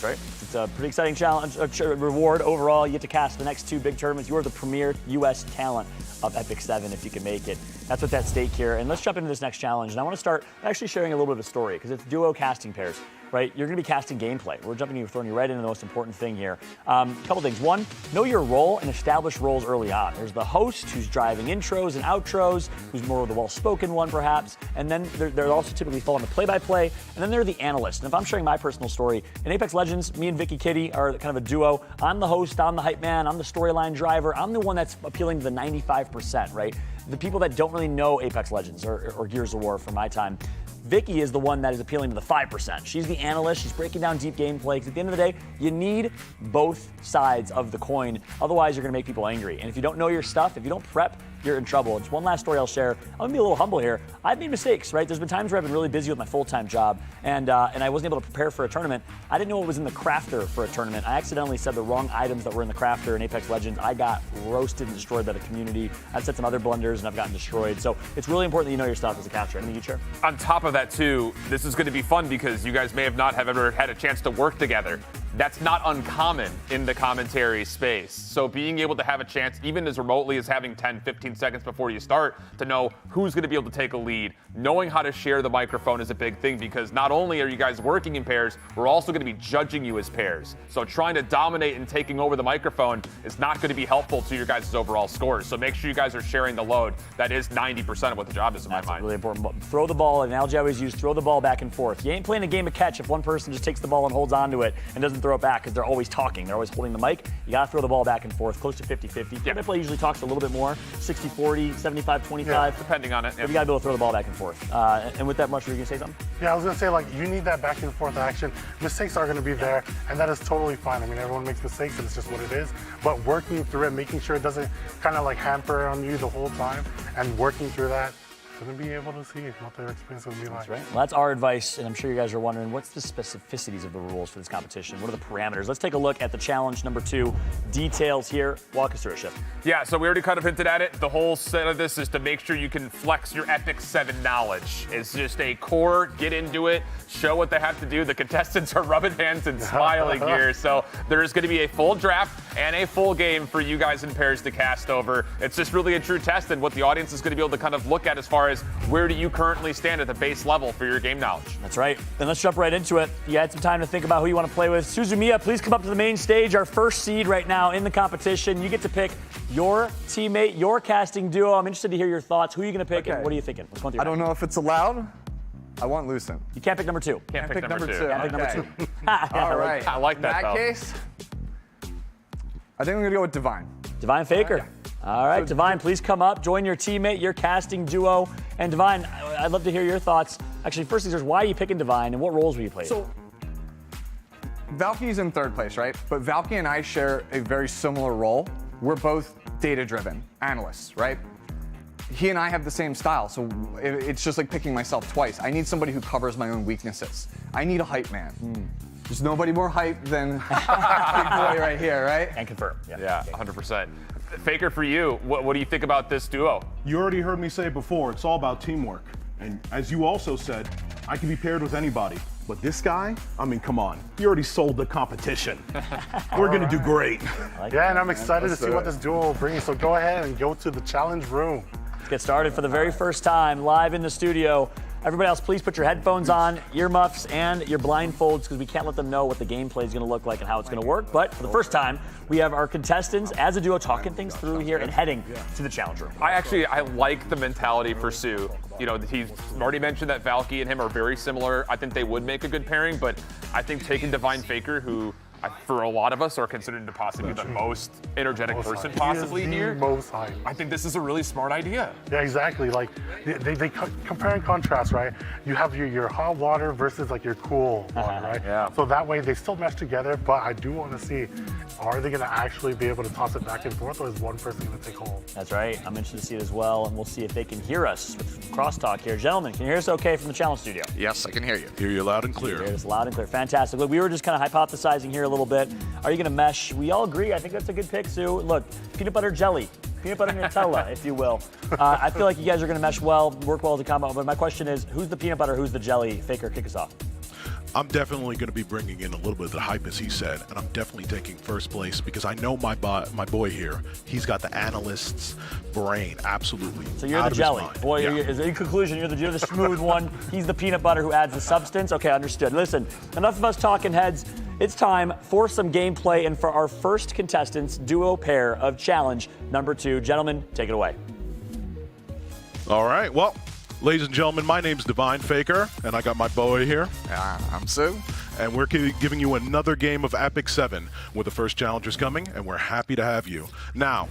Right. It's a pretty exciting challenge, reward overall. You get to cast the next 2 big tournaments. You are the premier U.S. talent of EpicSeven if you can make it. That's what's at stake here. And let's jump into this next challenge. And I want to start by actually sharing a little bit of a story because it's duo casting pairs, right? You're going to be casting gameplay. We're throwing you right into the most important thing here. A couple things. One, know your role and establish roles early on. There's the host who's driving intros and outros, who's more of the well-spoken one perhaps. And then they're also typically fall in the play-by-play. And then they're the analyst. And if I'm sharing my personal story, in Apex Legends, me and Vicky Kitty are kind of a duo. I'm the host, I'm the hype man, I'm the storyline driver. I'm the one that's appealing to the 95%, right? The people that don't really know Apex Legends or Gears of War from my time. Vicky is the one that is appealing to the 5%. She's the analyst. She's breaking down deep gameplay. Because at the end of the day, you need both sides of the coin. Otherwise, you're going to make people angry. And if you don't know your stuff, if you don't prep, you're in trouble. Just one last story I'll share. I'm going to be a little humble here. I've made mistakes, right? There's been times where I've been really busy with my full-time job, and I wasn't able to prepare for a tournament. I didn't know what was in the crafter for a tournament. I accidentally said the wrong items that were in the crafter in Apex Legends. I got roasted and destroyed by the community. I've said some other blunders, and I've gotten destroyed. So it's really important that you know your stuff as a caster. Anything you share? On top of that, too, this is going to be fun because you guys may have not ever had a chance to work together. That's not uncommon in the commentary space. So being able to have a chance, even as remotely as having 10, 15 seconds before you start, to know who's going to be able to take a lead, knowing how to share the microphone is a big thing because not only are you guys working in pairs, we're also going to be judging you as pairs. So trying to dominate and taking over the microphone is not going to be helpful to your guys' overall scores. So make sure you guys are sharing the load. That is 90% of what the job is in my mind. That's really important. Throw the ball, an analogy I always use, throw the ball back and forth. You ain't playing a game of catch if one person just takes the ball and holds onto it and doesn't throw it back because they're always talking. They're always holding the mic. You got to throw the ball back and forth, close to 50-50. Play-by-play usually talks a little bit more, 60-40, 75-25. Yeah, depending on it. But you got to be able to throw the ball back and forth. And with that much, were you going to say something? Yeah, I was going to say, like, you need that back and forth action. Mistakes are going to be there, and that is totally fine. I mean, everyone makes mistakes, and it's just what it is. But working through it, making sure it doesn't kind of like hamper on you the whole time, and working through that, going to be able to see what their experience will be like. That's right. Well, that's our advice, and I'm sure you guys are wondering, what's the specificities of the rules for this competition? What are the parameters? Let's take a look at the challenge number 2. Details here. Walk us through it, Chef. Yeah, so we already kind of hinted at it. The whole set of this is to make sure you can flex your EpicSeven knowledge. It's just a core, get into it, show what they have to do. The contestants are rubbing hands and smiling here. So there is going to be a full draft and a full game for you guys in pairs to cast over. It's just really a true test and what the audience is going to be able to kind of look at as far far as where do you currently stand at the base level for your game knowledge. That's right. Then let's jump right into it. You had some time to think about who you want to play with. Suzumiya, please come up to the main stage. Our first seed right now in the competition. You get to pick your teammate, your casting duo. I'm interested to hear your thoughts. Who are you going to pick, and what are you thinking? What's going through your I don't head? know if it's allowed. I want Lucent. You can't pick number 2. Can't pick number 2. Can't pick number Okay. 2. All right. I like that, In that case, I think I'm going to go with Divine. Divine Faker. All right, Divine, please come up, join your teammate, your casting duo. And Divine, I'd love to hear your thoughts. Actually, first things first, why are you picking Divine, and what roles will you play? So, Valky's in third place, right? But Valky and I share a very similar role. We're both data-driven analysts, right? He and I have the same style, so it's just like picking myself twice. I need somebody who covers my own weaknesses. I need a hype man. There's nobody more hype than Big Boy right here, right? And confirm. Yeah, 100%. Faker, for you, what do you think about this duo? You already heard me say before, it's all about teamwork. And as you also said, I can be paired with anybody. But this guy, I mean, come on. You already sold the competition. We're going to do great. Yeah, and I'm excited to see what this duo will bring. So go ahead and go to the challenge room. Let's get started for the very first time live in the studio. Everybody else, please put your headphones on, earmuffs, and your blindfolds, because we can't let them know what the gameplay is going to look like and how it's going to work. But for the first time, we have our contestants as a duo talking things through here and heading to the challenge room. I like the mentality for Sue. You know, he's already mentioned that Valky and him are very similar. I think they would make a good pairing, but I think taking Divine Faker, who for a lot of us are considered to possibly be the most energetic person possibly here. Most hype. I think this is a really smart idea. Yeah, exactly. Like they compare and contrast, right? You have your hot water versus like your cool water, right? Yeah. So that way they still mesh together. But I do want to see, are they going to actually be able to toss it back and forth, or is one person going to take hold? That's right. I'm interested to see it as well, and we'll see if they can hear us with crosstalk here. Gentlemen, can you hear us okay from the challenge studio? Yes, I can hear you. Hear you loud and clear. Hear us loud and clear. Fantastic. Look, we were just kind of hypothesizing here a little bit. Are you going to mesh? We all agree. I think that's a good pick, Sue. Look, peanut butter jelly. Peanut butter Nutella, if you will. I feel like you guys are going to mesh well, work well as a combo. But my question is, who's the peanut butter, who's the jelly? Faker, kick us off. I'm definitely going to be bringing in a little bit of the hype, as he said, and I'm definitely taking first place because I know my boy here. He's got the analyst's brain, absolutely. So you're the jelly. Boy, yeah. in conclusion, you're the smooth one. He's the peanut butter who adds the substance. Okay, understood. Listen, enough of us talking heads. It's time for some gameplay and for our first contestants duo pair of challenge number 2. Gentlemen, take it away. All right, well, ladies and gentlemen, my name's Divine Faker, and I got my boy here. I'm Sue. And we're giving you another game of EpicSeven with the first challengers coming, and we're happy to have you. Now,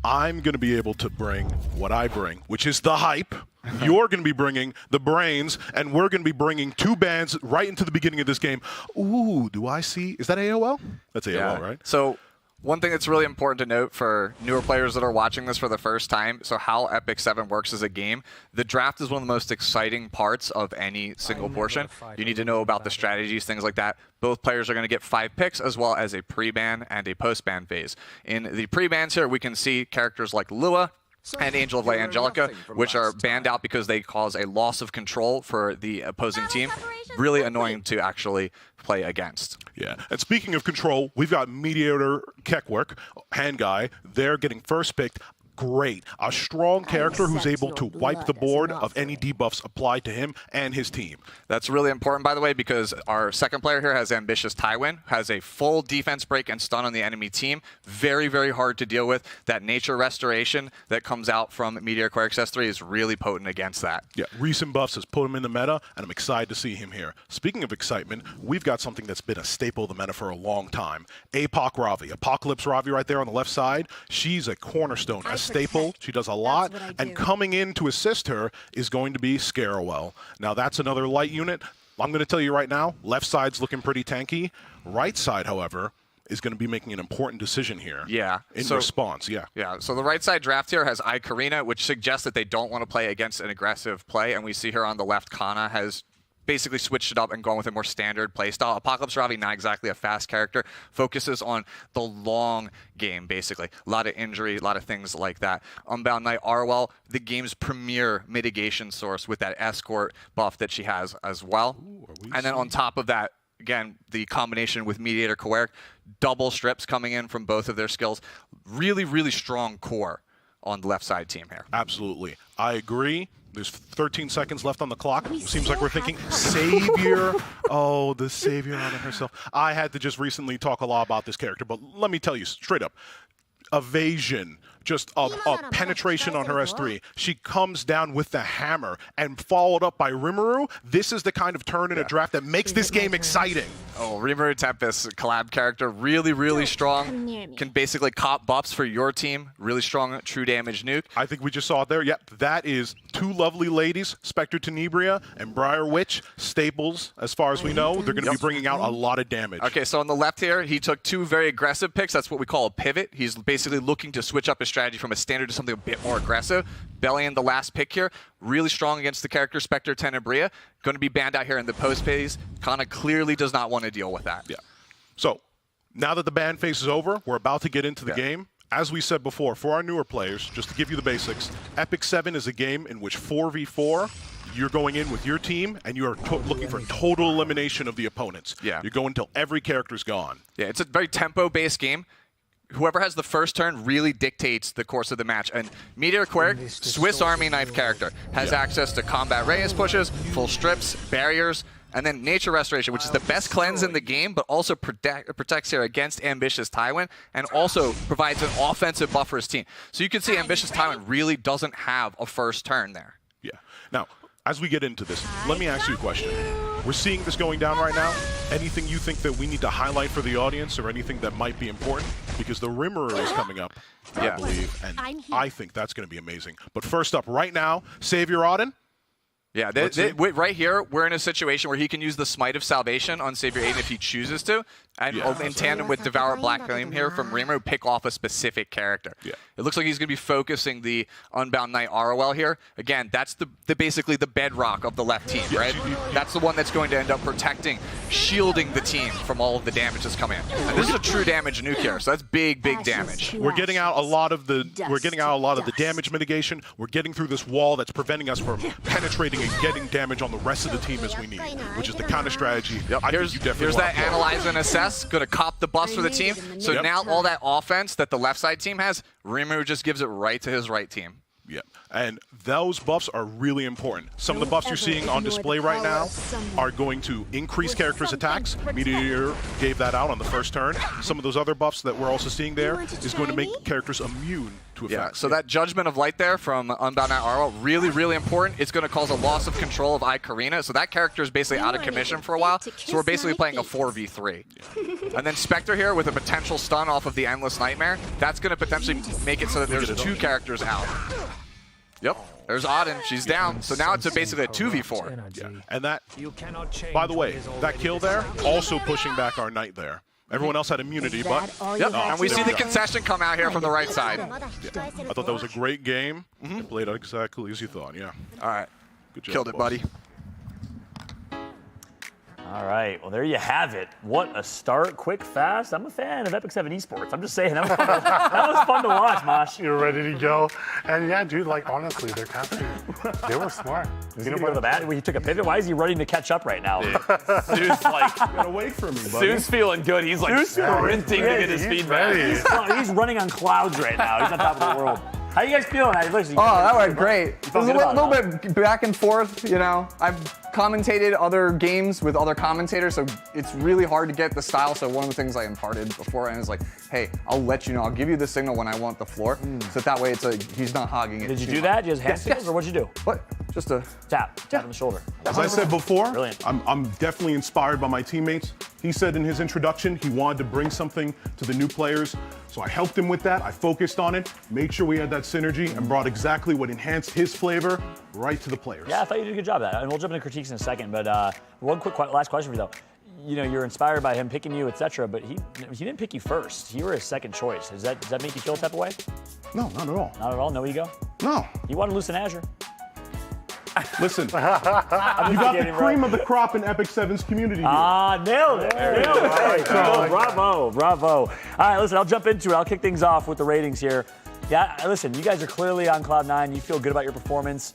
I'm going to be able to bring what I bring, which is the hype. You're going to be bringing the brains, and we're going to be bringing 2 bands right into the beginning of this game. Ooh, do I see? Is that AOL? That's AOL, right? So one thing that's really important to note for newer players that are watching this for the first time, so how EpicSeven works as a game, the draft is one of the most exciting parts of any single portion. You need to know about the strategies, things like that. Both players are going to get 5 picks, as well as a pre-ban and a post-ban phase. In the pre-bans here, we can see characters like Lua and Angel of Light Angelica, which are banned out because they cause a loss of control for the opposing team. Really annoying to actually play against. Yeah, and speaking of control, we've got Mediator Kekwork, Hand Guy. They're getting first picked. Great. A strong character who's able to wipe the board of any debuffs applied to him and his team. That's really important, by the way, because our second player here has Ambitious Tywin, has a full defense break and stun on the enemy team. Very, very hard to deal with. That nature restoration that comes out from Meteor Querix S3 is really potent against that. Yeah, recent buffs has put him in the meta, and I'm excited to see him here. Speaking of excitement, we've got something that's been a staple of the meta for a long time. Apoc Ravi. Apocalypse Ravi right there on the left side. She's a cornerstone, a staple. She does a lot, and coming in to assist her is going to be Scarowell. Now that's another light unit. I'm going to tell you right now, left side's looking pretty tanky. Right side, however, is going to be making an important decision here. Yeah. In response, yeah. Yeah, so the right side draft here has Ikarina, which suggests that they don't want to play against an aggressive play, and we see her on the left, Kana has basically switched it up and gone with a more standard playstyle. Apocalypse Ravi, not exactly a fast character, focuses on the long game, basically. A lot of injury, a lot of things like that. Unbound Knight Arwell, the game's premier mitigation source with that escort buff that she has as well. Ooh, and then on top of that, again, the combination with Mediator Querix, double strips coming in from both of their skills. Really, really strong core on the left side team here. Absolutely. I agree. There's 13 seconds left on the clock. It seems like we're thinking Savior. Oh, the Savior on herself. I had to just recently talk a lot about this character, but let me tell you straight up. Evasion, just a penetration on her S3. She comes down with the hammer and followed up by Rimuru. This is the kind of turn in a draft that makes this game exciting. Oh, Rimuru Tempest, collab character, really strong. Can basically cop buffs for your team. Really strong true damage nuke. I think we just saw it there. Yep, that is two lovely ladies, Spectre Tenebria and Briar Witch, staples as far as we know. They're going to be bringing out a lot of damage. Okay, so on the left here, he took two very aggressive picks. That's what we call a pivot. He's basically looking to switch up his strategy from a standard to something a bit more aggressive. Belly in the last pick here, really strong against the character Spectre Tenebria. Going to be banned out here in the post phase. Kana clearly does not want to deal with that. Yeah. So now that the ban phase is over, we're about to get into the game. As we said before, for our newer players, just to give you the basics, EpicSeven is a game in which 4v4, you're going in with your team and you are looking for total elimination of the opponents. Yeah. You're going until every character's gone. Yeah, it's a very tempo-based game. Whoever has the first turn really dictates the course of the match. And Meteor Quirk, Swiss Army knife character, has access to combat Reyes pushes, full strips, barriers, and then Nature Restoration, which is the best cleanse in the game, but also protects here against Ambitious Tywin, and also provides an offensive buff for his team. So you can see Ambitious Tywin really doesn't have a first turn there. Yeah. Now, as we get into this, let me ask you a question. We're seeing this going down right now. Anything you think that we need to highlight for the audience or anything that might be important? Because the Rimuru is coming up, I believe, and I think that's going to be amazing. But first up right now, Savior Auden. Yeah, right here, we're in a situation where he can use the Smite of Salvation on Savior Aiden if he chooses to, and in tandem with Devour Black Flame here from Rimuru, pick off a specific character. Yeah. It looks like he's going to be focusing the Unbound Knight ROL here. Again, that's basically the bedrock of the left team, right? That's the one that's going to end up protecting, shielding the team from all of the damage that's coming in. And this is a true damage nuke here, so that's big damage. We're getting out a lot of the damage mitigation. We're getting through this wall that's preventing us from penetrating and getting damage on the rest of the team as we need, which is the kind of strategy I think you definitely Here's want that Analyze and Assess, going to cop the buffs for the team. So now all that offense that the left side team has, Rimuru just gives it right to his right team. Yeah, and those buffs are really important. Some of the buffs you're seeing on display right now are going to increase characters' attacks. Meteor gave that out on the first turn. Some of those other buffs that we're also seeing there is going to make characters immune to effects. Yeah, so that Judgment of Light there from Unbound Knight RL, really important. It's going to cause a loss of control of Ikarina, so that character is basically out of commission for a while. So we're basically playing a 4v3. Yeah. And then Spectre here with a potential stun off of the Endless Nightmare. That's going to potentially make it so that there's two characters out. Yep, there's Auden. She's down. So now it's basically a 2v4. Yeah. And that, by the way, that kill there, also pushing back our Knight there. Everyone else had immunity, but... Yep, and we see the concession come out here from the right side. Yeah. I thought that was a great game. It played out exactly as you thought, yeah. All right. Good job, Killed it, buddy. All right, well, there you have it. What a start, quick, fast. I'm a fan of EpicSeven Esports. I'm just saying, that was fun to watch, Mosh. You're ready to go. And yeah, dude, like, honestly, their casters, they were smart. He's going to play the bat. He took a pivot. Why is he running to catch up right now? Dude's like, Gotta wait for me, buddy. Sue's feeling good. He's like sprinting to get his feet back. He's running on clouds right now. He's on top of the world. How you guys feeling? That went great. It was a little bit back and forth, you know. I've commentated other games with other commentators, so it's really hard to get the style. So one of the things I imparted beforehand is like, hey, I'll let you know. I'll give you the signal when I want the floor, so that way he's not hogging it. Did you do that? Did you have hand signals, or what'd you do? What? Just a tap on the shoulder. As I said before, Brilliant. I'm definitely inspired by my teammates. He said in his introduction he wanted to bring something to the new players, so I helped him with that. I focused on it, made sure we had that synergy, and brought exactly what enhanced his flavor right to the players. Yeah, I thought you did a good job of that. And we'll jump into critiques in a second, but one quick last question for you, though. You know, you're inspired by him picking you, etc., but he didn't pick you first. You were his second choice. Does that make you feel a type of way? No, not at all. Not at all? No ego? No. You wanted Lucent Azure. Listen, you got the cream of the crop in EpicSeven's community here. Nailed it. Nailed it. Hey, bravo. All right, listen, I'll jump into it. I'll kick things off with the ratings here. Yeah, listen, you guys are clearly on cloud 9. You feel good about your performance.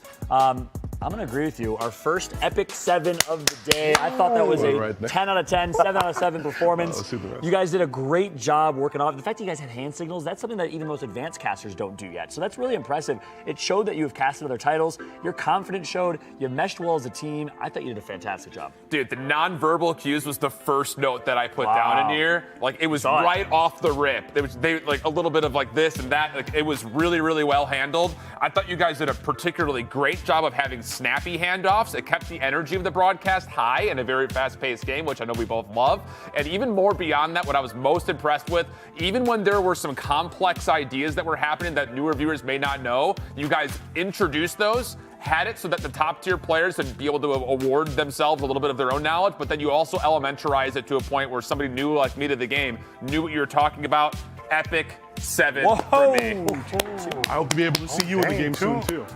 I'm going to agree with you. Our first EpicSeven of the day. I thought that was a 10 out of 10, 7 out of 7 performance. You guys did a great job working off. The fact that you guys had hand signals, that's something that even most advanced casters don't do yet. So that's really impressive. It showed that you have casted other titles. Your confidence showed. You meshed well as a team. I thought you did a fantastic job. Dude, the non-verbal cues was the first note that I put down in here. Like, it was right off the rip. They like a little bit of like this and that. Like, it was really, really well handled. I thought you guys did a particularly great job of having snappy handoffs. It kept the energy of the broadcast high in a very fast-paced game, which I know we both love. And even more beyond that, what I was most impressed with, even when there were some complex ideas that were happening that newer viewers may not know, you guys introduced those, had it so that the top tier players would be able to award themselves a little bit of their own knowledge, but then you also elementarized it to a point where somebody new like me to the game knew what you were talking about. EpicSeven for me. I hope to be able to see you in the game soon, too.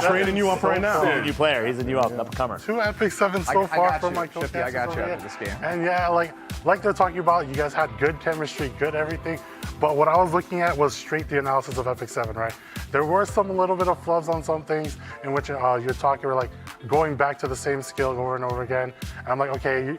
Training you up right now. He's a new player. He's a new up-and-comer. 2 EpicSeven so far from my Shippy, I got you after this game. And yeah, like they're talking about, you guys had good chemistry, good everything. But what I was looking at was straight the analysis of EpicSeven, right? There were some little bit of flubs on some things in which you're talking, like going back to the same skill over and over again. And I'm like, okay,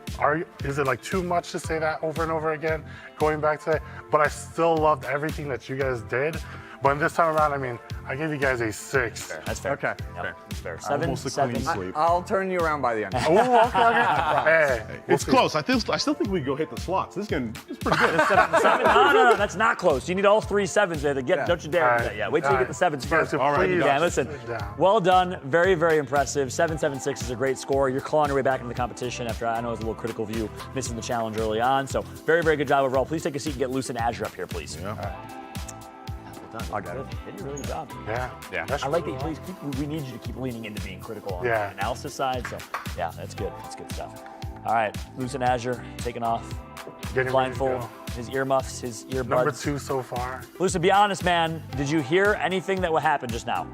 is it like too much to say that over and over again, going back to it? But I still loved everything that you guys did. But this time around, I mean, I gave you guys a 6. That's fair. Okay. Yep, that's fair. Almost a clean 7. sweep. I'll turn you around by the end. Oh, okay. Hey, It's close. I still think we can go hit the slots. It's pretty good. 7. No, that's not close. You need all 3 sevens there to get. Don't you dare do that yet. Wait till you get the 7s first. All right. Yeah, listen. Well done. Very, very impressive. 7.76 is a great score. You're clawing your way back into the competition after I know it was a little critical view, missing the challenge early on. So very, very good job overall. Please take a seat and get Loose and Azure up here, please. Yeah. I got it. You did a really good job. Yeah. I like that. Please we need you to keep leaning into being critical on the analysis side. So yeah, that's good. That's good stuff. All right, Loose and Azure taking off. Blindfold, his earmuffs, his earbuds. Number 2 so far. Lucy, be honest, man. Did you hear anything that would happen just now?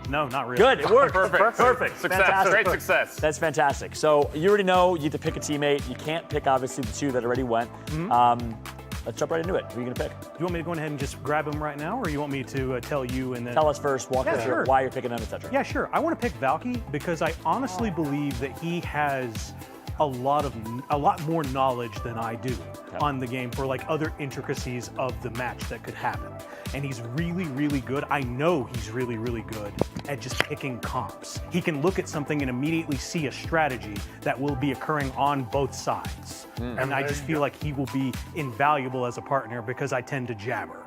No, not really. Good, it worked. Perfect. Success. Fantastic. Great success. That's fantastic. So you already know you have to pick a teammate. You can't pick, obviously, the 2 that already went. Let's jump right into it. Who are you going to pick? Do you want me to go ahead and just grab him right now, or you want me to tell you and then... Tell us first, walk us through why you're picking him, etc. Yeah, sure. I want to pick Valky because I honestly believe that he has a lot more knowledge than I do on the game for like other intricacies of the match that could happen. And he's really, really good. I know he's really, really good at just picking comps. He can look at something and immediately see a strategy that will be occurring on both sides. And I just feel like he will be invaluable as a partner because I tend to jabber.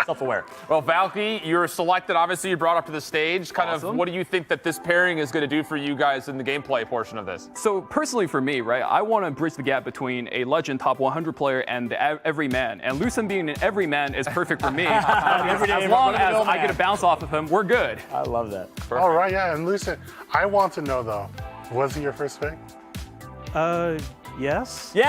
Self-aware. Well, Valky, you're selected. Obviously, you brought up to the stage. Kind of, what do you think that this pairing is going to do for you guys in the gameplay portion of this? So personally for me, right, I want to bridge the gap between a legend top 100 player and the everyman. And Lucen being an everyman is perfect for me. As long as I get a bounce off of him, we're good. I love that. All right, yeah. And Lucen, I want to know though, was he your first pick? Yes. Okay.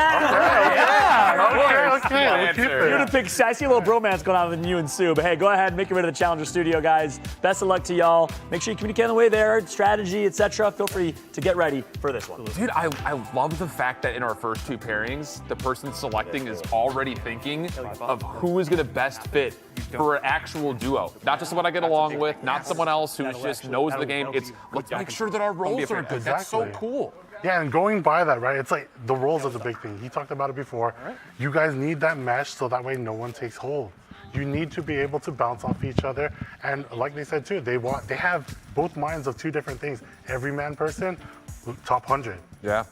You're the pick. I see a little bromance going on with you and Sue, but hey, go ahead, make your way to the Challenger studio, guys. Best of luck to y'all. Make sure you communicate on the way there, strategy, etc. Feel free to get ready for this one. Dude, I love the fact that in our first 2 pairings, the person selecting is already thinking of who is going to best fit for an actual duo. Not just someone I get along with, not someone else who just knows the game. It's let's make sure that our roles are good. That's so cool. Yeah, and going by that, right, it's like the roles are the big thing. He talked about it before. You guys need that mesh so that way no one takes hold. You need to be able to bounce off each other. And like they said too, they have both minds of 2 different things. Every man person, top 100. Yeah.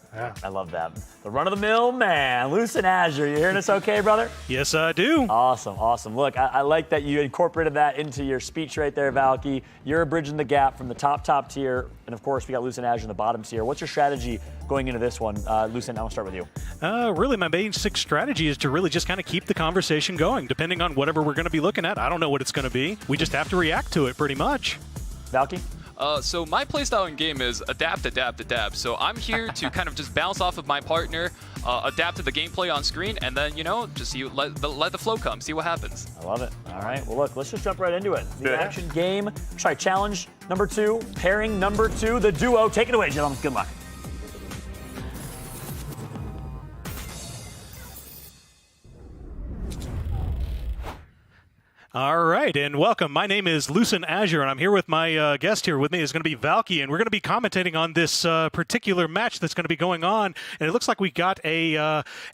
I love that. The run-of-the-mill man, Loose and Azure. You hearing us okay, brother? Yes, I do. Awesome. Look, I like that you incorporated that into your speech right there, Valky. You're bridging the gap from the top tier, and of course, we got Loose and Azure in the bottom tier. What's your strategy going into this one? Lucen, I want to start with you. Really, my basic strategy is to really just kind of keep the conversation going, depending on whatever we're going to be looking at. I don't know what it's going to be. We just have to react to it, pretty much. Valky? So my playstyle in game is adapt. So I'm here to kind of just bounce off of my partner, adapt to the gameplay on screen, and then, just let the flow come, see what happens. I love it. All right. Well, look, let's just jump right into it. The action game. Challenge number 2, pairing number 2, the duo. Take it away, gentlemen. Good luck. All right, and welcome. My name is Lucen Azure, and I'm here with my guest here with me is going to be Valky, and we're going to be commentating on this particular match that's going to be going on. And it looks like we got a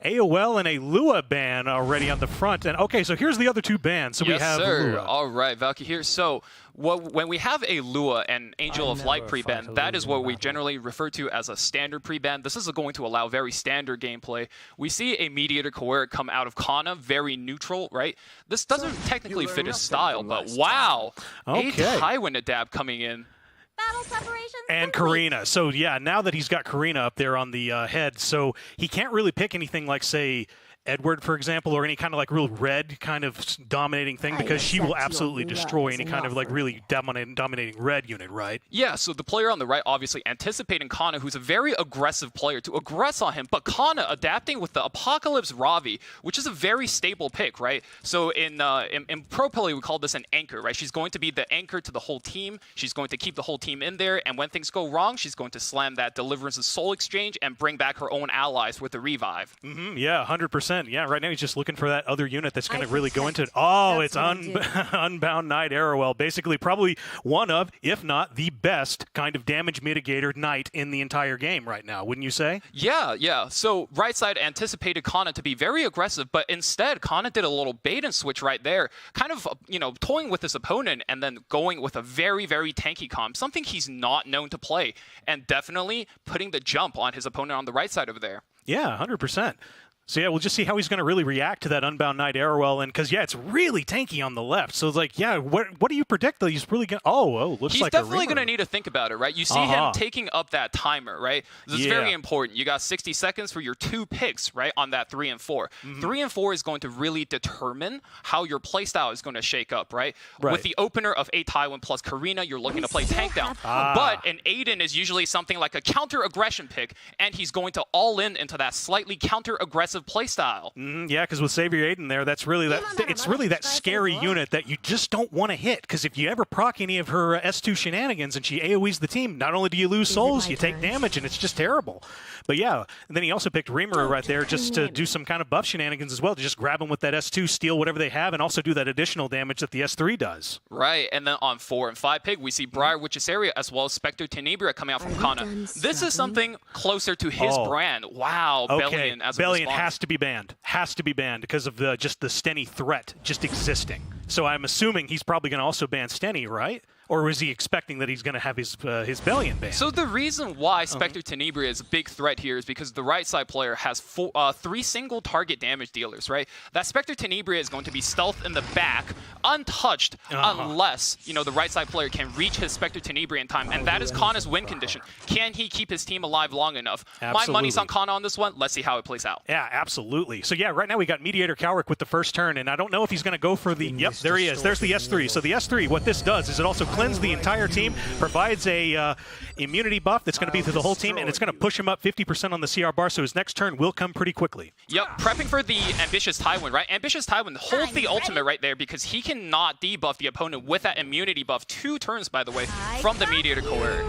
AOL and a Lua ban already on the front. And okay, so here's the other two bans. So yes, we have sir. Lua. All right, Valky here. So when we have a Lua and Angel of Light pre-ban, that is what we generally refer to as a standard pre-ban. This is going to allow very standard gameplay. We see a Mediator Courier come out of Kana, very neutral, right? This doesn't technically fit his style, but wow. Okay. A Tywin adapt coming in. Battle separation. And Karina. So yeah, now that he's got Karina up there on the head, so he can't really pick anything like, say, Edward, for example, or any kind of like real red kind of dominating thing, because she will absolutely destroy any kind of like really dominating red unit, right? Yeah, so the player on the right obviously anticipating Kana, who's a very aggressive player, to aggress on him, but Kana adapting with the Apocalypse Ravi, which is a very stable pick, right? So in Pro Play, we call this an anchor, right? She's going to be the anchor to the whole team. She's going to keep the whole team in there, and when things go wrong, she's going to slam that Deliverance of Soul exchange and bring back her own allies with the revive. Yeah, 100%. Yeah, right now he's just looking for that other unit that's going to really go into it. Oh, it's Unbound Knight Arrowell. Basically, probably one of, if not the best kind of damage mitigator knight in the entire game right now, wouldn't you say? Yeah. So right side anticipated Kana to be very aggressive, but instead Kana did a little bait and switch right there, kind of, toying with his opponent and then going with a very, very tanky comp, something he's not known to play, and definitely putting the jump on his opponent on the right side over there. Yeah, 100%. So yeah, we'll just see how he's going to really react to that Unbound Knight Arrowell, and because it's really tanky on the left. So it's like, yeah, what do you predict though? He's really going. Looks he's like definitely going to need to think about it, right? You see him taking up that timer, right? This is very important. You got 60 seconds for your two picks, right, on that 3 and 4. 3 and 4 is going to really determine how your playstyle is going to shake up, right? With the opener of a Tywin plus Karina, you're looking to play tank down. But an Aiden is usually something like a counter aggression pick, and he's going to all in into that slightly counter aggressive playstyle. Yeah, because with Savior Aiden there, that's really that. It's really that scary unit that you just don't want to hit. Because if you ever proc any of her S2 shenanigans and she AOE's the team, not only do you lose souls, you take damage, and it's just terrible. But yeah, and then he also picked Reamer right there just to do some kind of buff shenanigans as well, to just grab him with that S2, steal whatever they have, and also do that additional damage that the S3 does. Right, and then on 4 and 5 pick, we see Briar Witch's Area as well as Spectre Tenebria coming out from Kana. This is something closer to his brand. Wow, okay. Bellion as a Bellion response. has to be banned. Has to be banned because of just the Stenny threat just existing. So I'm assuming he's probably going to also ban Stenny, right? Or was he expecting that he's going to have his Bellion banned? So the reason why Spectre Tenebria is a big threat here is because the right side player has 3 single target damage dealers, right? That Spectre Tenebria is going to be stealth in the back, untouched, unless, the right side player can reach his Spectre Tenebria in time, and that is Kana's win condition. Can he keep his team alive long enough? Absolutely. My money's on Kana on this one. Let's see how it plays out. Yeah, absolutely. So yeah, right now we got Mediator Cowrick with the first turn, and I don't know if he's going to go for the... Yep, there he is. There's the S3. So the S3, what this does is it also cleanses the entire team, provides a immunity buff that's going to be through the whole team, and it's going to push him up 50% on the CR bar, so his next turn will come pretty quickly. Yep, prepping for the Ambitious Tywin, right? Ambitious Tywin holds the ultimate right there because he cannot debuff the opponent with that immunity buff 2 turns, by the way, from the Mediator Courier.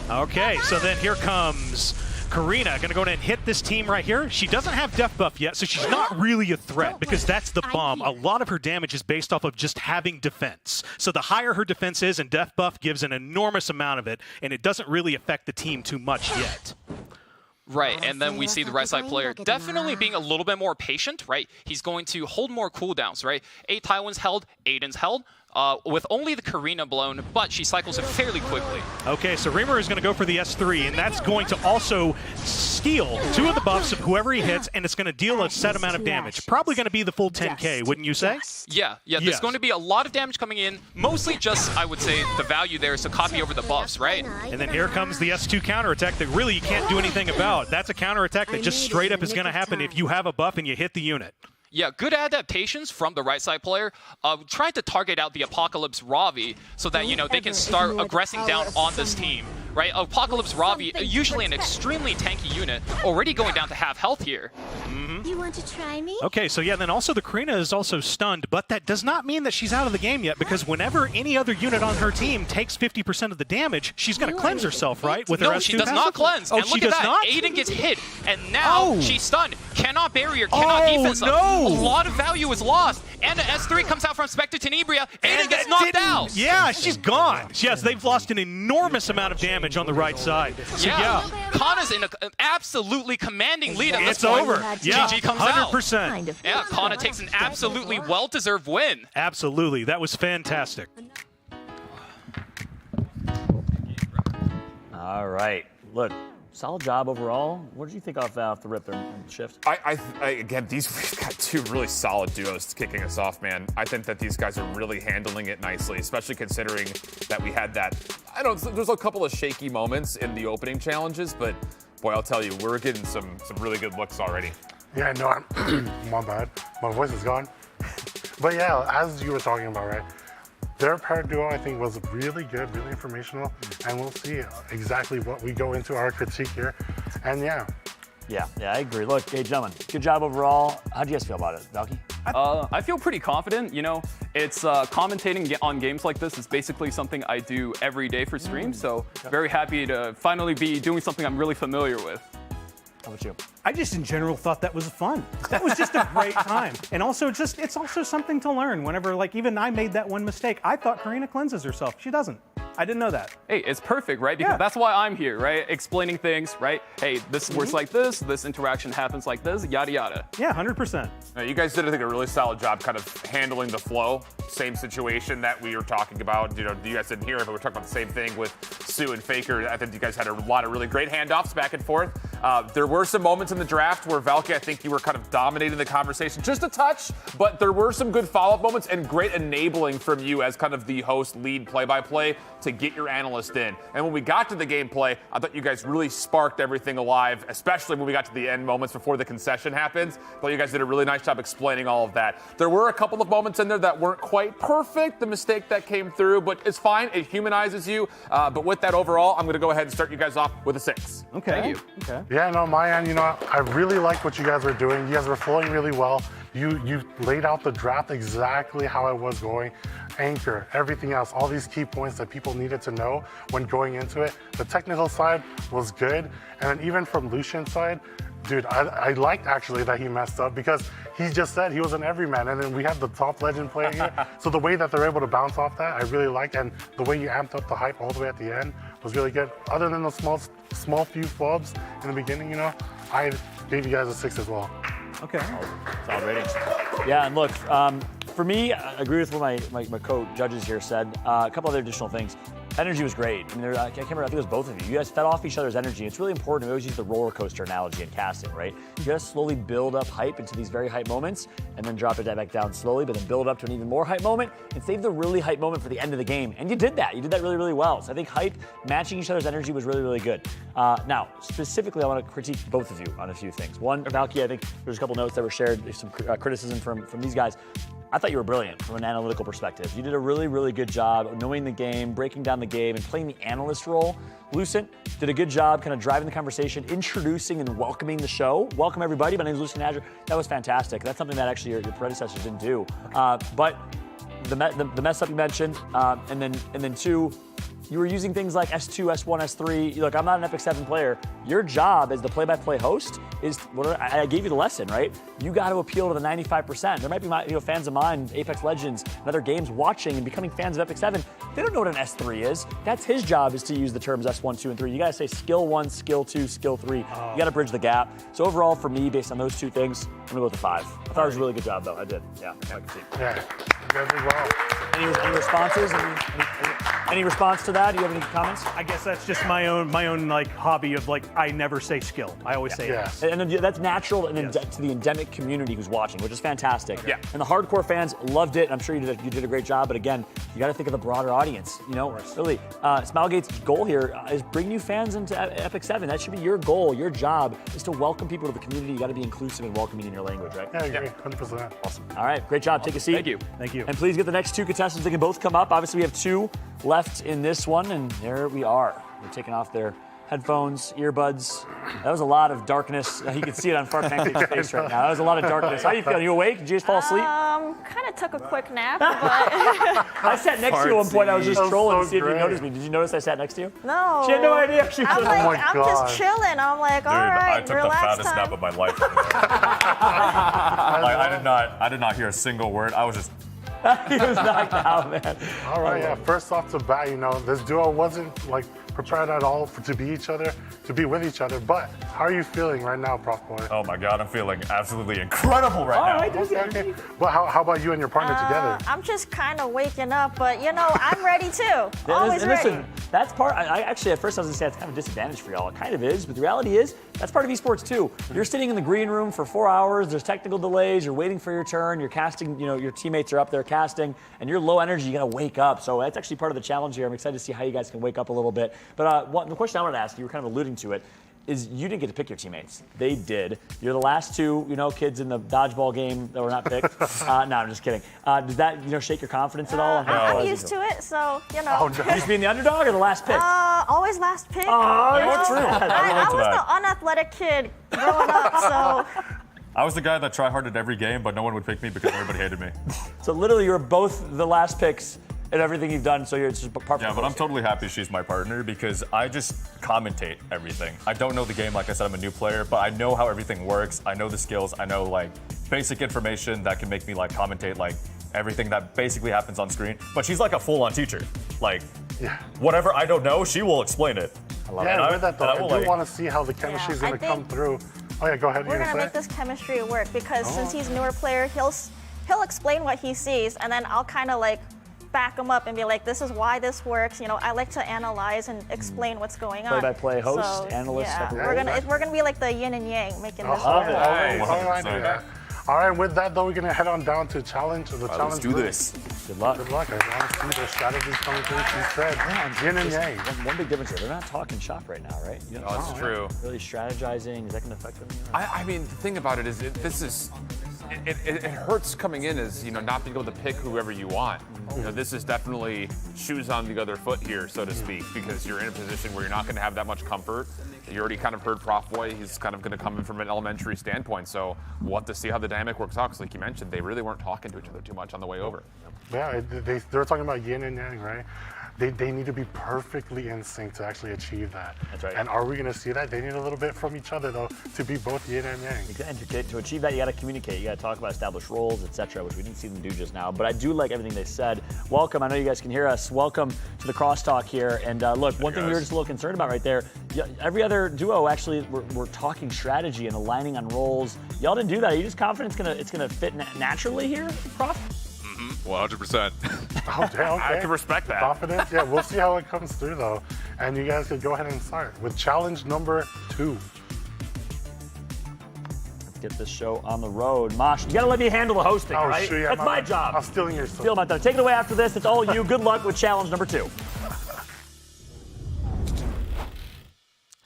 Okay, so then here comes Karina, going to go ahead and hit this team right here. She doesn't have death buff yet, so she's not really a threat because that's the bomb. A lot of her damage is based off of just having defense. So the higher her defense is, and death buff gives an enormous amount of it, and it doesn't really affect the team too much yet. Right, and then we see the right side player definitely being a little bit more patient, right? He's going to hold more cooldowns, right? 8 Tywin's held, Aiden's held. With only the Karina blown, but she cycles it fairly quickly. Okay, so Reamer is going to go for the S3, and that's going to also steal 2 of the buffs of whoever he hits, and it's going to deal a set amount of damage. Probably going to be the full 10k, wouldn't you say? Yeah, there's going to be a lot of damage coming in, mostly just, I would say, the value there is to copy over the buffs, right? And then here comes the S2 counterattack that really you can't do anything about. That's a counterattack that just straight up is going to happen if you have a buff and you hit the unit. Yeah, good adaptations from the right side player. Trying to target out the Apocalypse Ravi so that, they can start aggressing down on this team. right? Apocalypse Ravi, usually an extremely tanky unit, already going down to half health here. You want to try me? Okay, so yeah, then also the Karina is also stunned, but that does not mean that she's out of the game yet, because whenever any other unit on her team takes 50% of the damage, she's going to cleanse herself, right? With her No, S2 she does passive? not cleanse. Oh, And she look at does that. not? Aiden gets hit, and now she's stunned. Cannot barrier, cannot defense. No. A lot of value is lost. And an S3 comes out from Spectre Tenebria. Aiden gets knocked out. Yeah, she's gone. Yes, they've lost an enormous amount of damage on the right side. So, yeah. Kana's in an absolutely commanding lead at this It's point. over. Yeah, GG comes out. 100%. Yeah, Kana takes an absolutely well-deserved win. Absolutely. That was fantastic. All right. Look, solid job overall. What did you think off the rip there and shift? Again, we've got two really solid duos kicking us off, man. I think that these guys are really handling it nicely, especially considering that we had that. I don't. There's a couple of shaky moments in the opening challenges, but boy, I'll tell you, we're getting some really good looks already. Yeah, no, my bad. My voice is gone. But yeah, as you were talking about, right? Their pair duo, I think, was really good, really informational, and we'll see exactly what we go into our critique here. And yeah. Yeah, I agree. Look, hey, gentlemen, good job overall. How do you guys feel about it, Valky? I feel pretty confident. You know, it's commentating on games like this is basically something I do every day for stream. So very happy to finally be doing something I'm really familiar with. How about you? I just in general thought that was fun. That was just a great time. And also it's also something to learn whenever, like, even I made that one mistake. I thought Karina cleanses herself. She doesn't. I didn't know that. Hey, it's perfect, right? Because that's why I'm here, right? Explaining things, right? Hey, this works like this interaction happens like this, yada yada. Yeah, 100%. You guys did, I think, a really solid job kind of handling the flow. Same situation that we were talking about. You know, you guys didn't hear it, but we're talking about the same thing with Sue and Faker. I think you guys had a lot of really great handoffs back and forth. There were some moments in the draft where, Valky, I think you were kind of dominating the conversation just a touch, but there were some good follow-up moments and great enabling from you as kind of the host, lead play-by-play to get your analyst in. And when we got to the gameplay, I thought you guys really sparked everything alive, especially when we got to the end moments before the concession happens. I thought you guys did a really nice job explaining all of that. There were a couple of moments in there that weren't quite perfect, the mistake that came through, but it's fine. It humanizes you. But with that overall, I'm going to go ahead and start you guys off with a 6. Okay. Thank you. Okay. Yeah, no, my end, you know, I really liked what you guys were doing. You guys were flowing really well. You laid out the draft exactly how it was going. Anchor, everything else, all these key points that people needed to know when going into it. The technical side was good. And then even from Lucian's side, dude, I liked actually that he messed up because he just said he was an everyman. And then we had the top legend player here. So the way that they're able to bounce off that, I really liked. And the way you amped up the hype all the way at the end was really good. Other than the small few flubs in the beginning, you know, I gave you guys a 6 as well. Okay. Solid rating. Yeah, and look, for me, I agree with what my co-judges here said. A couple other additional things. Energy was great. I mean, I can't remember, I think it was both of you. You guys fed off each other's energy. It's really important. We always use the roller coaster analogy in casting, right? You gotta slowly build up hype into these very hype moments and then drop it back down slowly, but then build up to an even more hype moment and save the really hype moment for the end of the game. And you did that. You did that really, really well. So I think hype, matching each other's energy was really, really good. Now, specifically, I want to critique both of you on a few things. One, Valky, I think there's a couple notes that were shared, there's some criticism from these guys. I thought you were brilliant from an analytical perspective. You did a really, really good job of knowing the game, breaking down the game, and playing the analyst role. Lucent did a good job kind of driving the conversation, introducing and welcoming the show. Welcome, everybody. My name is Lucent Azure. That was fantastic. That's something that actually your predecessors didn't do. But the mess up you mentioned, and then 2, you were using things like S2, S1, S3. Look, I'm not an EpicSeven player. Your job as the play-by-play host is, I gave you the lesson, right? You got to appeal to the 95%. There might be fans of mine, Apex Legends, and other games watching and becoming fans of EpicSeven. They don't know what an S3 is. That's his job, is to use the terms S1, 2, and 3. You got to say skill 1, skill 2, skill 3. You got to bridge the gap. So overall, for me, based on those 2 things, I'm going to go with a 5. I thought it was a really good job, though. I did. Yeah, I can see. Yeah, you guys did well. Any responses? Any response to that? Do you have any comments? I guess that's just my own like hobby of like, I never say skill. I always say yes. And that's natural and to the endemic community who's watching, which is fantastic. Yeah. And the hardcore fans loved it. I'm sure you did a great job. But again, you got to think of the broader audience. You know, really, Smilegate's goal here is bring new fans into EpicSeven. That should be your goal. Your job is to welcome people to the community. You got to be inclusive and welcoming in your language, right? Yeah, I agree. 100%. Awesome. All right, great job. Take a seat. Thank you. Thank you. And please get the next 2 contestants. They can both come up. Obviously, we have 2 left in this one, and there we are. They're taking off their headphones, earbuds. That was a lot of darkness. You can see it on Fart Pancake's face right now. That was a lot of darkness. How you feeling? You awake? Did you just fall asleep? Kind of took a quick nap, but I sat next to you at one point. I was just trolling to see if you noticed me. Did you notice I sat next to you? no. She had no idea. She was I'm like, my I'm God. just chilling. I'm like, all right, I took the relax fattest time. nap of my life. I did not hear a single word. I was just. He was knocked out, man. All right, yeah. First off the bat, this duo wasn't like prepared at all to be each other, to be with each other. But how are you feeling right now, Prof Boy? Oh my God, I'm feeling absolutely incredible right now. Okay. But how about you and your partner together? I'm just kind of waking up, but I'm ready too. Always ready. Listen, that's part. I actually at first I was gonna say it's kind of a disadvantage for y'all. It kind of is, but the reality is that's part of esports too. You're sitting in the green room for 4 hours. There's technical delays. You're waiting for your turn. You're casting. Your teammates are up there casting, and you're low energy. You gotta wake up. So that's actually part of the challenge here. I'm excited to see how you guys can wake up a little bit. But the question I wanted to ask you were kind of alluding to it. Is you didn't get to pick your teammates. They did. You're the last two, kids in the dodgeball game that were not picked. No, I'm just kidding. Does that, shake your confidence at all? I'm used to it, so Just being the underdog or the last pick? Always last pick. That's true. I was the unathletic kid growing up, so. I was the guy that try-harded every game, but no one would pick me because everybody hated me. So literally, you're both the last picks in everything you've done, so you're just part. Yeah, but I'm totally happy she's my partner because I just commentate everything. I don't know the game, like I said, I'm a new player, but I know how everything works. I know the skills. I know basic information that can make me commentate everything that basically happens on screen. But she's like a full-on teacher. Whatever I don't know, she will explain it. I love it. With that though, I do want to see how the chemistry is going to come through. Oh yeah, go ahead. We're going to make this chemistry work because since he's a newer player, he'll explain what he sees, and then I'll kind of back him up and be like, this is why this works. I like to analyze and explain what's going on. Play-by-play host, analyst. Yeah, we're gonna be like the yin and yang, making this work. Right. All right, with that though, we're gonna head on down to challenge. Let's do this. Good luck. Good luck. I want to see their strategies coming through. She said, yin and yang. One big difference here, they're not talking shop right now, right? That's true. Really strategizing. Is that gonna affect them? I mean, the thing about it is, it hurts coming in as not being able to pick whoever you want. This is definitely shoes on the other foot here, so to speak, because you're in a position where you're not going to have that much comfort. You already kind of heard Prof Boy. He's kind of going to come in from an elementary standpoint, so we'll have to see how the dynamic works out. Because like you mentioned, they really weren't talking to each other too much on the way over. Yeah, they were talking about yin and yang, right? They need to be perfectly in sync to actually achieve that. That's right. And are we going to see that? They need a little bit from each other, though, to be both yin and yang. And to achieve that, you got to communicate. You got to talk about established roles, etc., which we didn't see them do just now. But I do like everything they said. Welcome. I know you guys can hear us. Welcome to the crosstalk here. And look, one thing we were just a little concerned about right there. Every other duo actually we're talking strategy and aligning on roles. Y'all didn't do that. Are you just confident it's gonna fit naturally here, Prof? 100%. Oh, damn, okay. I can respect that. Confident? Yeah, we'll see how it comes through, though. And you guys can go ahead and start with challenge number 2. Let's get this show on the road. Mosh, you got to let me handle the hosting, right? Sure, yeah, that's my job. I'm stealing your stuff. Steal my thunder. Take it away after this. It's all you. Good luck with challenge number 2.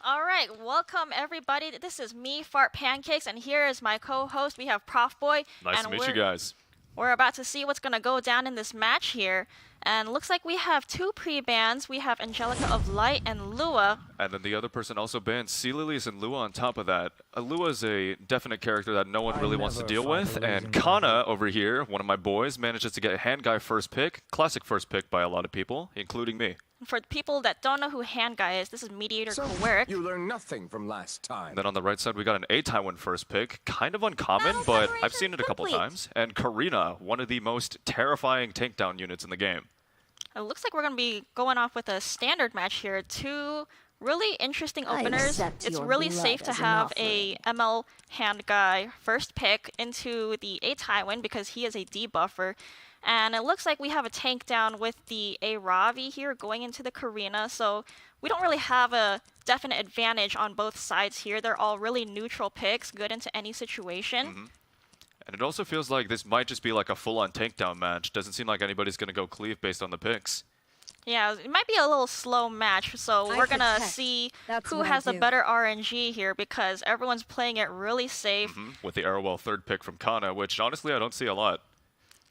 All right, welcome everybody. This is me, Fart Pancakes, and here is my co-host. We have Prof Boy. Nice to meet you guys. We're about to see what's going to go down in this match here. And looks like we have 2 pre-bans. We have Angelica of Light and Lua. And then the other person also banned Sea Lilies and Lua on top of that. Lua is a definite character that no one really wants to deal with. And Kana over here, one of my boys, manages to get Hand Guy first pick. Classic first pick by a lot of people, including me. For people that don't know who Hand Guy is, this is Mediator Kowarik. You learned nothing from last time. And then on the right side, we got an A-Taiwan first pick. Kind of uncommon, but I've seen it a couple times. And Karina, one of the most terrifying takedown units in the game. It looks like we're going to be going off with a standard match here. 2 really interesting openers. It's really safe to have a ML Hand Guy first pick into the A-Taiwan because he is a debuffer. And it looks like we have a tank down with the A-Ravi here going into the Karina. So we don't really have a definite advantage on both sides here. They're all really neutral picks, good into any situation. Mm-hmm. And it also feels like this might just be like a full-on takedown match. Doesn't seem like anybody's going to go cleave based on the picks. Yeah, it might be a little slow match, so we're going to see who has the better RNG here because everyone's playing it really safe. With the Arrowwell third pick from Kana, which honestly I don't see a lot.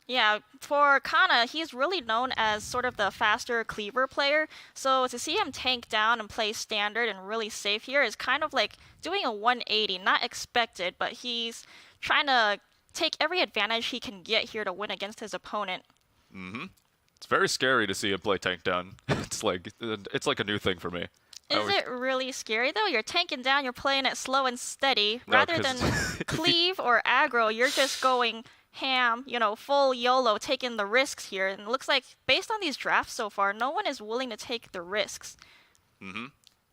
Yeah, for Kana, he's really known as sort of the faster cleaver player. So to see him tank down and play standard and really safe here is kind of like doing a 180. Not expected, but he's trying to take every advantage he can get here to win against his opponent. Mm-hmm. It's very scary to see him play tank down. It's like a new thing for me. Is it really scary though? You're tanking down, you're playing it slow and steady. Rather than cleave or aggro, you're just going ham, full YOLO, taking the risks here. And it looks like, based on these drafts so far, no one is willing to take the risks. Mm-hmm.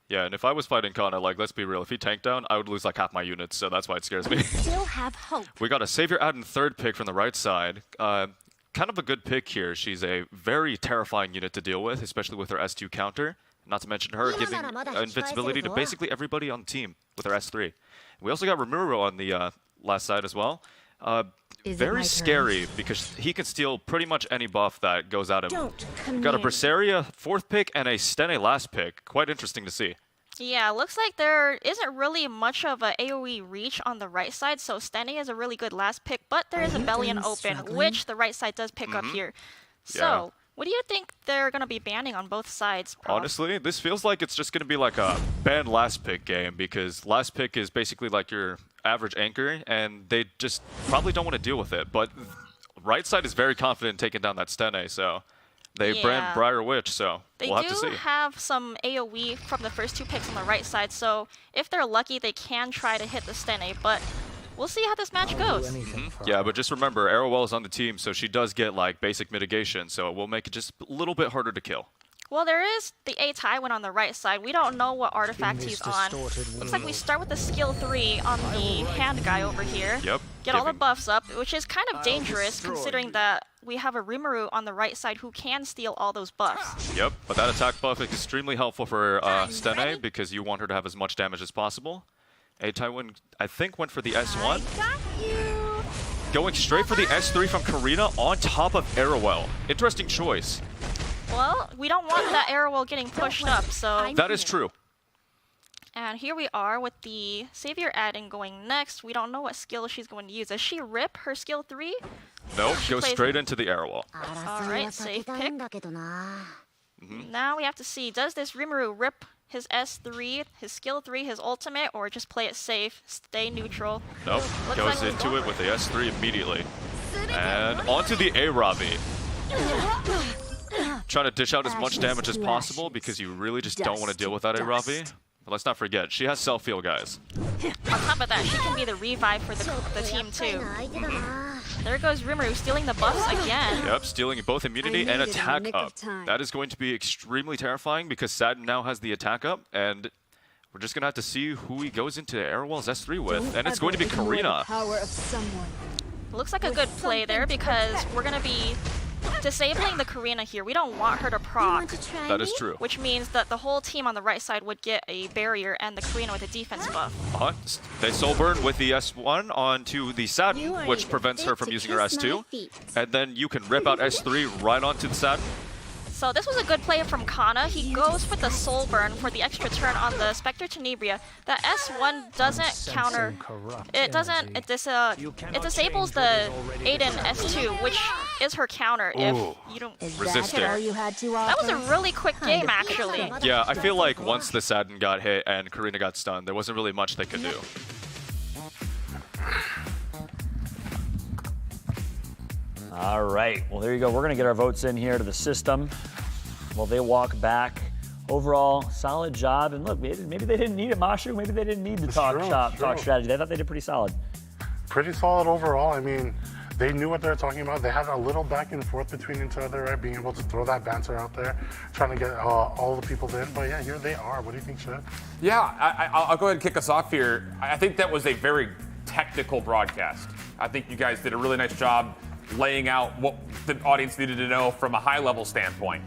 Yeah, and if I was fighting Kana, let's be real, if he tanked down, I would lose half my units, so that's why it scares me. Still have hope. We got a Savior out in third pick from the right side. Kind of a good pick here. She's a very terrifying unit to deal with, especially with her S2 counter. Not to mention her giving invincibility to basically everybody on the team with her S3. We also got Rimuru on the last side as well. Very scary because he can steal pretty much any buff that goes at him. Got a Berseria fourth pick and a Stene last pick. Quite interesting to see. Yeah, looks like there isn't really much of a AoE reach on the right side, so Stene is a really good last pick, but there is a Bellion open, which the right side does pick up here. So, what do you think they're going to be banning on both sides, Prof? Honestly, this feels like it's just going to be like a ban last pick game, because last pick is basically like your average anchor, and they just probably don't want to deal with it. But right side is very confident in taking down that Stene, so they brand Briar Witch, so we'll have to see. They do have some AoE from the first two picks on the right side, so if they're lucky, they can try to hit the Stene, but we'll see how this match goes. Yeah, but just remember, Arrowwell is on the team, so she does get basic mitigation, so it will make it just a little bit harder to kill. Well, there is the A Tywin on the right side. We don't know what artifact he's on. Looks like we start with the skill 3 on the hand guy over here. Yep. Get all the buffs up, which is kind of dangerous considering that we have a Rimuru on the right side who can steal all those buffs. Yep, but that attack buff is extremely helpful for Stene because you want her to have as much damage as possible. A Tywin, I think, went for the S1. Going straight for the S3 from Karina on top of Arrowwell. Interesting choice. Well, we don't want that Arrowwell getting pushed up, so... That is true. And here we are with the Savior add-in going next. We don't know what skill she's going to use. Does she rip her skill 3? Nope, goes straight into the Arrowwell. Alright, safe pick. Now we have to see, does this Rimuru rip his S3, his skill 3, his ultimate, or just play it safe, stay neutral? Nope, goes into it with the S3 immediately. And onto the A-Ravi. Trying to dish out as much damage as possible because you really just don't want to deal with that A-Ravi. But let's not forget, she has self-heal, guys. On top of that, she can be the revive for the team too. There goes Rimuru stealing the buffs again. Yep, stealing both immunity and attack up. That is going to be extremely terrifying because Saturn now has the attack up, and we're just going to have to see who he goes into Arrowwell's S3 with, and it's going to be Karina. Looks like a good play there because we're going to be disabling the Karina here. We don't want her to proc. That is true. Which means that the whole team on the right side would get a barrier and the Karina with a defense buff. They soul burn with the S1 onto the Saturn, which prevents her from using her S2. And then you can rip out S3 right onto the Saturn. So this was a good play from Kana. He goes with the soul burn for the extra turn on the Spectre Tenebria. The S1 doesn't counter. It doesn't. It disables the Aiden S2, which is her counter if you don't resist it. That was a really quick game, actually. Yeah, I feel like once the Saturn got hit and Karina got stunned, there wasn't really much they could do. All right, well, there you go. We're going to get our votes in here to the system while they walk back. Overall, solid job. And look, maybe they didn't need it, Mashu. Maybe they didn't need the talk strategy. They thought they did pretty solid. Pretty solid overall. I mean, they knew what they were talking about. They had a little back and forth between each other, right? Being able to throw that banter out there, trying to get all the people in. But yeah, here they are. What do you think, Shiv? Yeah, I'll go ahead and kick us off here. I think that was a very technical broadcast. I think you guys did a really nice job laying out what the audience needed to know from a high-level standpoint.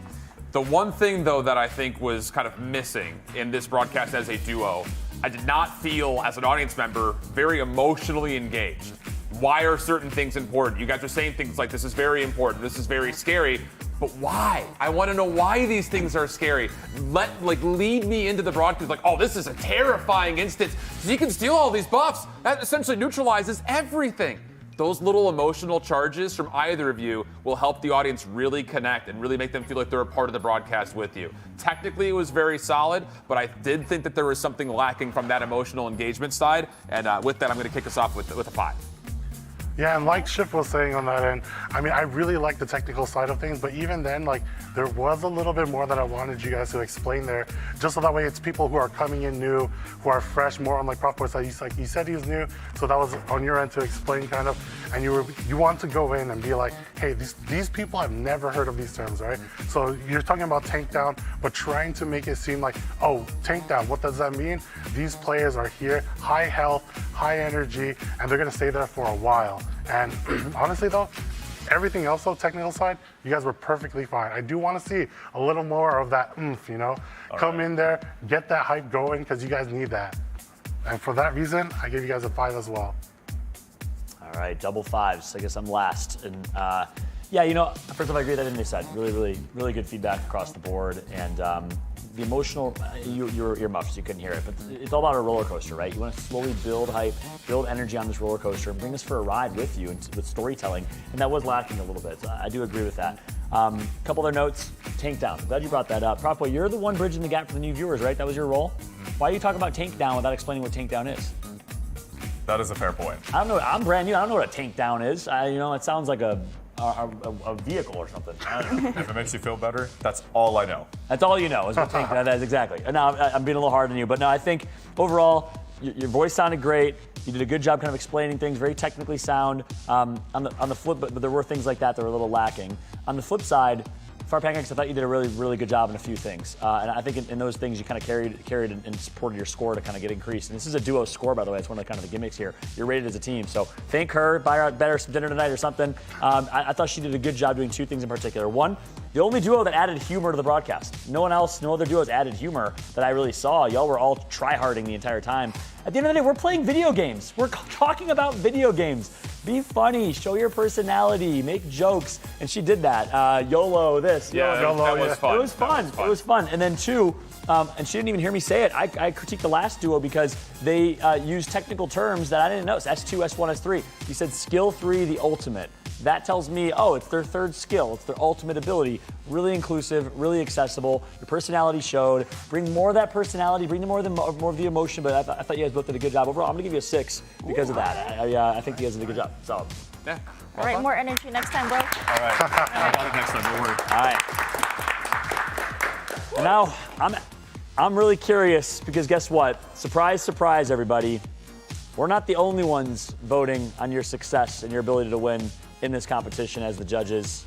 The one thing, though, that I think was kind of missing in this broadcast as a duo, I did not feel, as an audience member, very emotionally engaged. Why are certain things important? You guys are saying things like, this is very important, this is very scary, but why? I want to know why these things are scary. Lead me into the broadcast, oh, this is a terrifying instance. You can steal all these buffs. That essentially neutralizes everything. those little emotional charges from either of you will help the audience really connect and really make them feel like they're a part of the broadcast with you. Technically, it was very solid, but I did think that there was something lacking from that emotional engagement side. And with that, I'm going to kick us off with a 5. Yeah, and like Shift was saying on that end, I mean, I really like the technical side of things, but even then, like, there was a little bit more that I wanted you guys to explain there, just so that way it's people who are coming in new, who are fresh, more on like Prop Boy's side. Like you said he was new, so that was on your end to explain kind of, and you want to go in and be like, hey, these people have never heard of these terms, right? So you're talking about tank down, but trying to make it seem like, oh, tank down, what does that mean? These players are here, high health, high energy, and they're gonna stay there for a while. And honestly though, everything else though, technical side, you guys were perfectly fine. I do want to see a little more of that oomph, you know? Come in there, get that hype going, because you guys need that. And for that reason, I give you guys a 5 as well. All right, double 5s. I guess I'm last. And yeah, you know, first off, I agree with everything they said. Really good feedback across the board. And the emotional, you're muffled, so you couldn't hear it, but it's all about a roller coaster, right? You want to slowly build hype, build energy on this roller coaster, and bring us for a ride with you and with storytelling. And that was lacking a little bit. So I do agree with that. Couple other notes, tank down. I'm glad you brought that up. Prop Boy, you're the one bridging the gap for the new viewers, right? That was your role. Why are you talking about tank down without explaining what tank down is? That is a fair point. I don't know. I'm brand new. I don't know what a tank down is. You know, it sounds like a vehicle or something. I don't know. If it makes you feel better, that's all I know. That's all you know is what tank down is, exactly. And now I'm being a little hard on you, but no, I think overall your voice sounded great. You did a good job kind of explaining things, very technically sound. On the flip, but there were things like that were a little lacking. On the flip side, Far Pancakes, I thought you did a really good job in a few things. And I think in those things you kind of carried and supported your score to kind of get increased. And this is a duo score, by the way. It's one of the kind of the gimmicks here. You're rated as a team. So thank her, buy her better some dinner tonight or something. I thought she did a good job doing 2 things in particular. One, the only duo that added humor to the broadcast. No other duos added humor that I really saw. Y'all were all try-harding the entire time. At the end of the day, we're playing video games. We're talking about video games. Be funny, show your personality, make jokes, and she did that. YOLO this, yeah, YOLO. That was fun. It was fun. It was fun. And then 2, and she didn't even hear me say it. I critiqued the last duo because they used technical terms that I didn't know. It's S2, S1, S3. You said skill 3, the ultimate. That tells me, oh, it's their third skill. It's their ultimate ability. Really inclusive, really accessible. Your personality showed. Bring more of that personality. Bring more of the emotion. But I thought you guys both did a good job. Overall, I'm going to give you a 6 because of that. I think you guys did a good job. So. Yeah. All right, more energy next time, bro. All right. Next time, don't worry. All right. And now I'm really curious because guess what? Surprise, surprise, everybody. We're not the only ones voting on your success and your ability to win in this competition as the judges.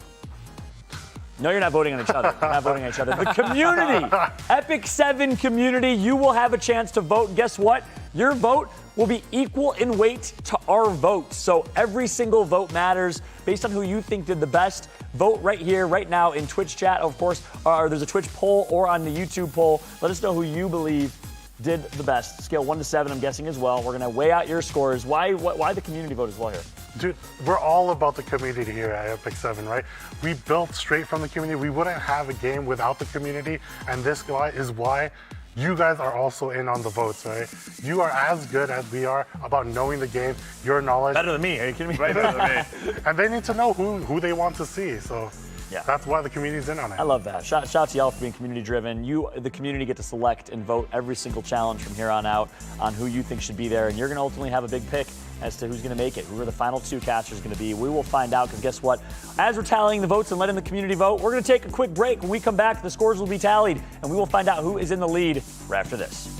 No, you're not voting on each other. You're not voting on each other. The community, EpicSeven community, you will have a chance to vote. Guess what? Your vote will be equal in weight to our vote. So every single vote matters based on who you think did the best. Vote right here, right now in Twitch chat, of course, or there's a Twitch poll or on the YouTube poll. Let us know who you believe did the best. Scale 1 to 7, I'm guessing as well. We're gonna weigh out your scores. Why the community vote as well here? Dude, we're all about the community here at EpicSeven, right? We built straight from the community. We wouldn't have a game without the community, and this guy is why you guys are also in on the votes, right? You are as good as we are about knowing the game, your knowledge. Better than me, are you kidding me? Right, better than me. And they need to know who they want to see, so. Yeah. That's why the community's in on it. I love that. Shout to y'all for being community driven. You, the community, get to select and vote every single challenge from here on out on who you think should be there. And you're going to ultimately have a big pick as to who's going to make it, who are the final 2 casters going to be. We will find out because guess what? As we're tallying the votes and letting the community vote, we're going to take a quick break. When we come back, the scores will be tallied and we will find out who is in the lead right after this.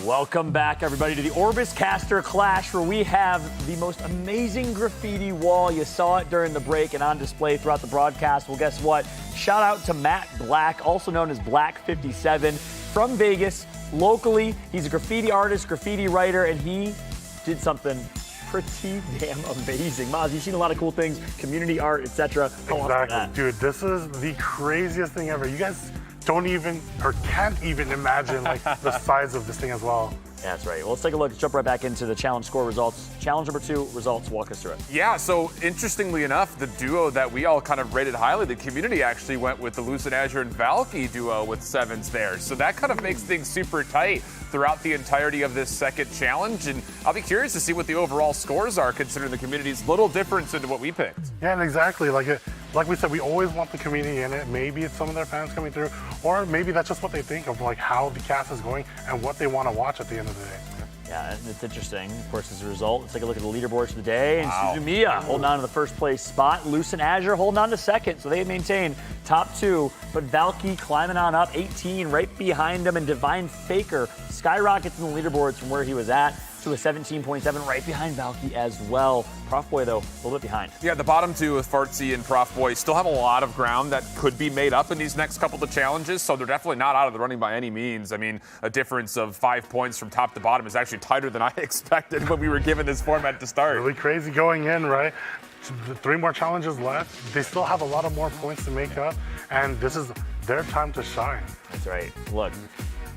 Welcome back, everybody, to the Orbis Caster Clash, where we have the most amazing graffiti wall. You saw it during the break and on display throughout the broadcast. Well, guess what? Shout out to Matt Black, also known as Black57, from Vegas. Locally, he's a graffiti artist, graffiti writer, and he did something pretty damn amazing. Maz, you've seen a lot of cool things, community art, etc. Exactly, dude. This is the craziest thing ever. You guys don't even or can't even imagine like the size of this thing as well. Yeah, that's right. Well, let's take a look. Let's jump right back into the challenge score results. Challenge number 2 results. Walk us through it. Yeah, so interestingly enough, the duo that we all kind of rated highly, the community actually went with the Lucid Azure and Valky duo with 7s there. So that kind of makes things super tight throughout the entirety of this second challenge. And I'll be curious to see what the overall scores are, considering the community's little difference into what we picked. Yeah, and exactly. Like we said, we always want the community in it. Maybe it's some of their fans coming through, or maybe that's just what they think of, like how the cast is going and what they want to watch at the end of the day. Yeah, it's interesting. Of course, as a result, let's take a look at the leaderboards for the day. And Suzumiya holding on to the first place spot. Lucid Azure holding on to second, so they maintain top 2. But Valky climbing on up, 18 right behind them, and Divine Faker skyrockets in the leaderboards from where he was at to a 17.7 right behind Valky as well. Prof Boy, though, a little bit behind. Yeah, the bottom 2 with Fartsy and Prof Boy still have a lot of ground that could be made up in these next couple of challenges, so they're definitely not out of the running by any means. I mean, a difference of 5 points from top to bottom is actually tighter than I expected when we were given this format to start. Really crazy going in, right? 3 more challenges left. They still have a lot of more points to make up, and this is their time to shine. That's right. Look.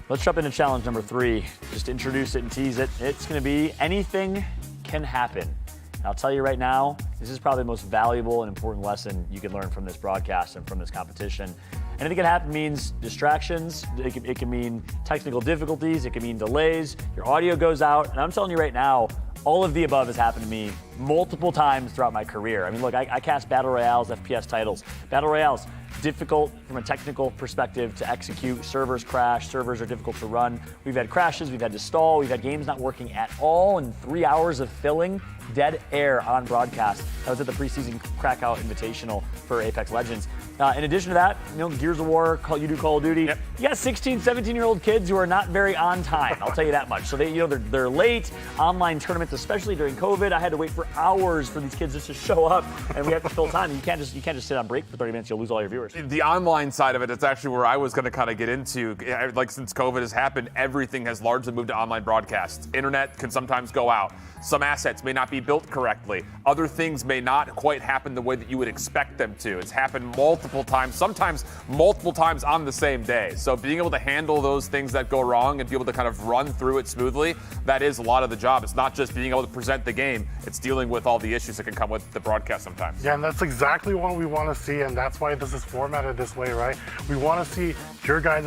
Let's jump into challenge number 3. Just introduce it and tease it. It's going to be anything can happen. And I'll tell you right now, this is probably the most valuable and important lesson you can learn from this broadcast and from this competition. Anything can happen means distractions. It can mean technical difficulties. It can mean delays. Your audio goes out. And I'm telling you right now, all of the above has happened to me multiple times throughout my career. I mean, look, I cast Battle Royales, FPS titles. Battle Royales, difficult from a technical perspective to execute. Servers crash, servers are difficult to run. We've had crashes, we've had to stall, we've had games not working at all, and 3 hours of filling dead air on broadcast. That was at the preseason Krakow Invitational for Apex Legends. In addition to that, Gears of War, you do Call of Duty. Yep. You got 16, 17-year-old kids who are not very on time. I'll tell you that much. So they're late. Online tournaments, especially during COVID, I had to wait for hours for these kids just to show up, and we have to fill time. You can't just sit on break for 30 minutes. You'll lose all your viewers. The online side of it, it's actually where I was going to kind of get into. Like, since COVID has happened, everything has largely moved to online broadcasts. Internet can sometimes go out. Some assets may not be built correctly. Other things may not quite happen the way that you would expect them to. It's happened multiple times, sometimes multiple times on the same day. So being able to handle those things that go wrong and be able to kind of run through it smoothly, that is a lot of the job. It's not just being able to present the game, it's dealing with all the issues that can come with the broadcast sometimes. Yeah, and that's exactly what we want to see, and that's why this is formatted this way, right? We want to see your guys'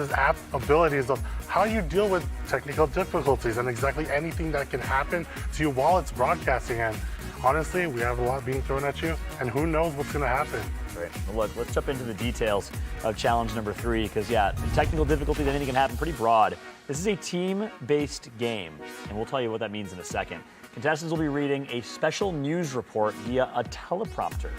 abilities of how you deal with technical difficulties and exactly anything that can happen to you while it's broadcasting. And honestly, we have a lot being thrown at you, and who knows what's going to happen. Right. Well, look, let's jump into the details of challenge number 3, because, yeah, technical difficulties, anything can happen, pretty broad. This is a team-based game, and we'll tell you what that means in a second. Contestants will be reading a special news report via a teleprompter,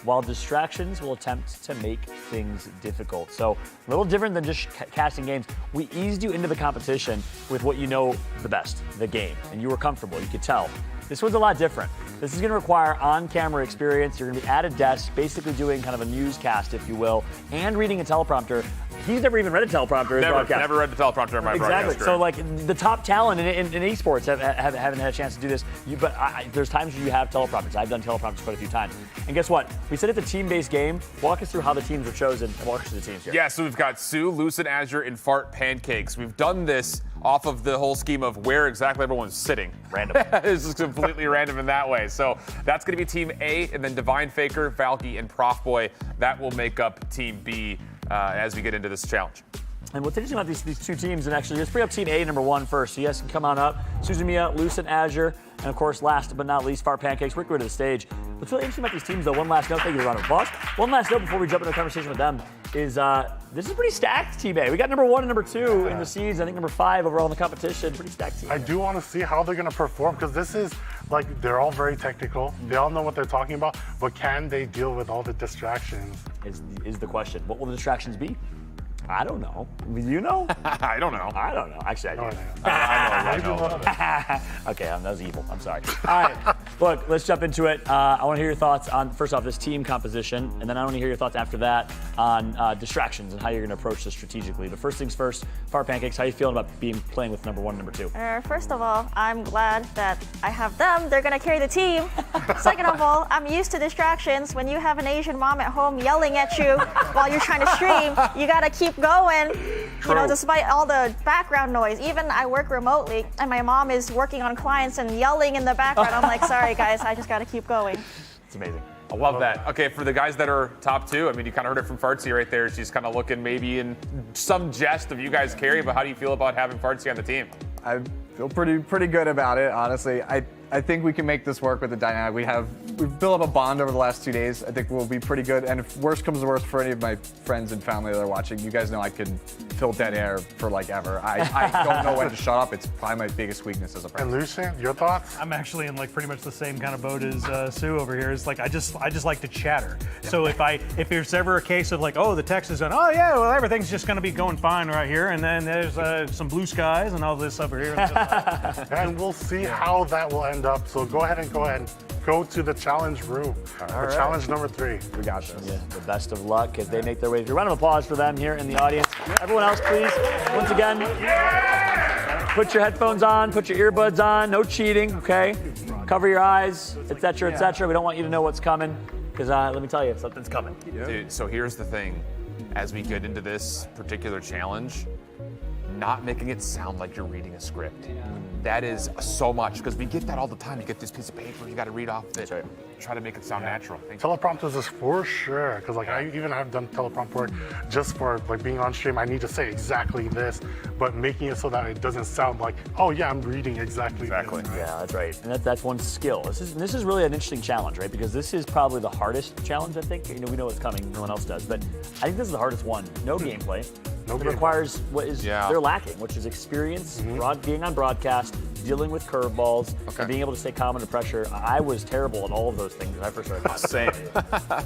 while distractions will attempt to make things difficult. So a little different than just casting games. We eased you into the competition with what you know the best, the game, and you were comfortable, you could tell. This one's a lot different. This is gonna require on-camera experience. You're gonna be at a desk, basically doing kind of a newscast, if you will, and reading a teleprompter. He's never even read a teleprompter in broadcast. Never read the teleprompter in my broadcast. Exactly. So, like, the top talent in esports haven't had a chance to do this. But there's times where you have teleprompters. I've done teleprompters quite a few times. And guess what? We said it's a team-based game. Walk us through how the teams are chosen and walk us through the teams here. Yeah, so we've got Sue, Lucid Azure, and Fart Pancakes. We've done this off of the whole scheme of where exactly everyone's sitting. Random. It's just completely random in that way. So that's going to be Team A, and then Divine Faker, Valky, and Prof Boy. That will make up Team B as we get into this challenge. And what's interesting about these two teams, and actually, let's bring up Team A number 1 first. So you guys can come on up. Suzumiya, Lucid Azure, and of course, last but not least, Fart Pancakes. Work your way to the stage. What's really interesting about these teams, though, one last note, thank you, a round of applause. One last note before we jump into a conversation with them is this is a pretty stacked Team A. We got number 1 and number 2 in the seeds. I think number 5 overall in the competition. Pretty stacked team. I do want to see how they're going to perform, because this is like, they're all very technical. They all know what they're talking about, but can they deal with all the distractions? Is the question. What will the distractions be? I don't know. You know? I don't know. I don't know. Actually, I do. I know. Okay, that was evil. I'm sorry. All right, look, let's jump into it. I want to hear your thoughts on, first off, this team composition, and then I want to hear your thoughts after that on distractions and how you're going to approach this strategically. But first things first, Fart Pancakes, how are you feeling about playing with number 1 and number 2? First of all, I'm glad that I have them. They're going to carry the team. Second of all, I'm used to distractions. When you have an Asian mom at home yelling at you while you're trying to stream, you got to keep going, you know, despite all the background noise. Even I work remotely, and my mom is working on clients and yelling in the background. I'm like, sorry, guys, I just got to keep going. It's amazing. I love that. Okay, for the guys that are top 2, I mean, you kind of heard it from Fartsy right there. She's kind of looking maybe in some jest of you guys carry, but how do you feel about having Fartsy on the team? I feel pretty good about it, honestly. I think we can make this work with the dynamic. We've built up a bond over the last 2 days. I think we'll be pretty good. And if worst comes to worst for any of my friends and family that are watching, you guys know I can fill dead air for like ever. I don't know when to shut up. It's probably my biggest weakness as a person. And Lucian, your thoughts? I'm actually in like pretty much the same kind of boat as Sue over here. It's like I just like to chatter. So if there's ever a case of like, oh, the text is on, oh yeah, well everything's just going to be going fine right here, and then there's some blue skies and all this over here. And we'll see how that will end up. So go ahead and go to the challenge room for challenge number 3. We got this. Yeah, the best of luck as they make their way through. Round of applause for them here in the audience. Everyone else, please, once again, put your headphones on, put your earbuds on, no cheating, okay? Cover your eyes, etc., etc. We don't want you to know what's coming, because let me tell you, something's coming. Dude, so here's the thing. As we get into this particular challenge, not making it sound like you're reading a script. That is so much, because we get that all the time. You get this piece of paper, you got to read off of it. Right. Try to make it sound natural. Teleprompters is for sure, because like I've done teleprompter work just for like being on stream. I need to say exactly this, but making it so that it doesn't sound like, oh yeah, I'm reading exactly. This, right? Yeah, that's right. And that's one skill. This is really an interesting challenge, right? Because this is probably the hardest challenge. I think we know what's coming. No one else does, but I think this is the hardest one. No gameplay. It requires what is they're lacking, which is experience, being on broadcast, dealing with curveballs, and being able to stay calm under pressure. I was terrible at all of those things when I first started. Same.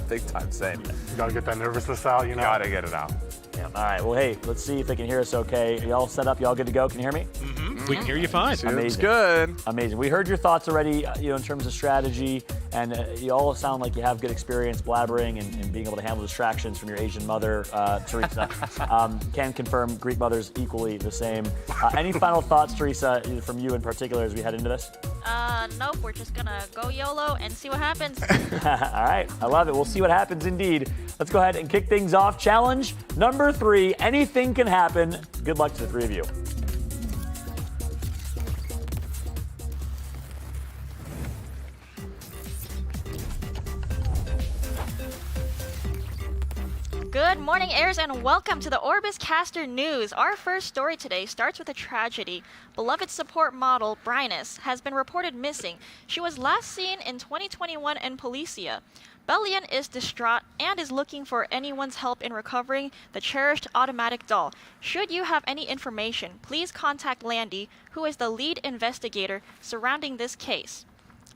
Big time, same. You gotta get that nervousness out, you know? Gotta get it out. Yeah. All right, well, hey, let's see if they can hear us okay. Y'all set up? Y'all good to go? Can you hear me? We can hear you fine. Amazing. Good. Amazing. We heard your thoughts already, in terms of strategy, and you all sound like you have good experience blabbering and being able to handle distractions from your Asian mother, Teresa. Can confirm Greek mother's equally the same. Any final thoughts, Teresa, from you in particular as we head into this? Nope, we're just gonna go YOLO and see what happens. All right, I love it. We'll see what happens indeed. Let's go ahead and kick things off. Challenge number 3, anything can happen. Good luck to the 3 of you. Good morning, Airs, and welcome to the Orbis Caster News. Our first story today starts with a tragedy. Beloved support model, Brynus, has been reported missing. She was last seen in 2021 in Policia. Bellion is distraught and is looking for anyone's help in recovering the cherished automatic doll. Should you have any information, please contact Landy, who is the lead investigator surrounding this case.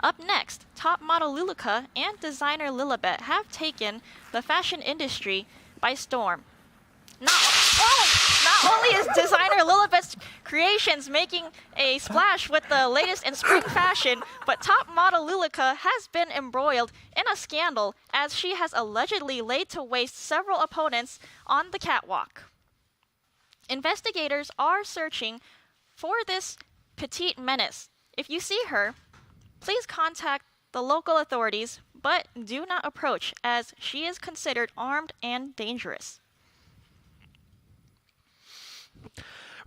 Up next, top model Luluka and designer Lilibet have taken the fashion industry by storm. Not only is designer Lilibet's creations making a splash with the latest in spring fashion, but top model Luluka has been embroiled in a scandal as she has allegedly laid to waste several opponents on the catwalk. Investigators are searching for this petite menace. If you see her, please contact the local authorities, but do not approach as she is considered armed and dangerous.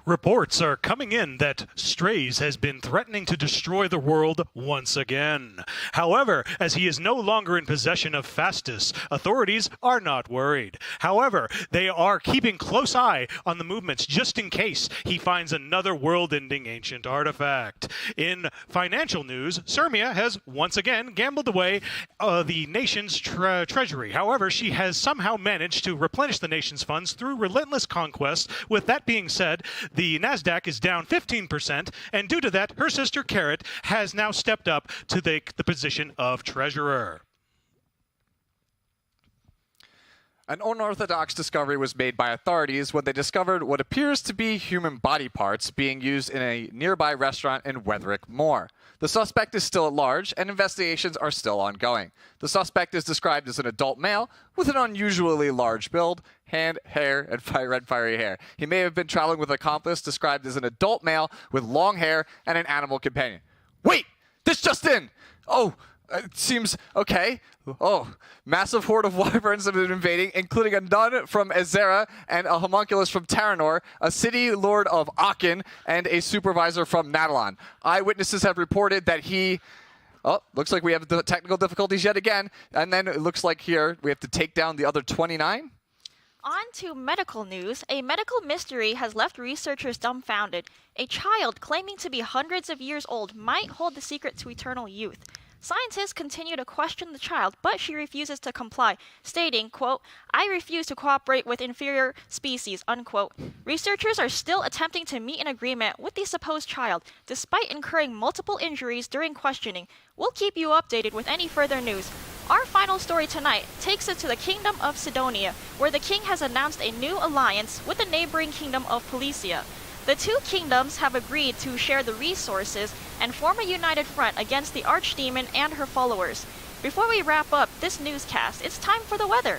Reports are coming in that Strays has been threatening to destroy the world once again. However, as he is no longer in possession of Fastus, authorities are not worried. However, they are keeping close eye on the movements just in case he finds another world-ending ancient artifact. In financial news, Sirmia has once again gambled away the nation's treasury. However, she has somehow managed to replenish the nation's funds through relentless conquest. With that being said, the NASDAQ is down 15%, and due to that, her sister Carrot has now stepped up to the position of treasurer. An unorthodox discovery was made by authorities when they discovered what appears to be human body parts being used in a nearby restaurant in Wetherick Moor. The suspect is still at large, and investigations are still ongoing. The suspect is described as an adult male with an unusually large build, hand, hair, and red fiery hair. He may have been traveling with an accomplice described as an adult male with long hair and an animal companion. Wait! This just in! Oh, it seems okay. Oh, massive horde of wyverns have been invading, including a nun from Ezera and a homunculus from Taranor, a city lord of Aachen, and a supervisor from Nadalon. Eyewitnesses have reported that he... Oh, looks like we have the technical difficulties yet again. And then it looks like here we have to take down the other 29. On to medical news. A medical mystery has left researchers dumbfounded. A child claiming to be hundreds of years old might hold the secret to eternal youth. Scientists continue to question the child, but she refuses to comply, stating, quote, "I refuse to cooperate with inferior species," unquote. Researchers are still attempting to meet an agreement with the supposed child, despite incurring multiple injuries during questioning. We'll keep you updated with any further news. Our final story tonight takes us to the Kingdom of Sidonia, where the king has announced a new alliance with the neighboring Kingdom of Policia. The two kingdoms have agreed to share the resources and form a united front against the Archdemon and her followers. Before we wrap up this newscast, it's time for the weather.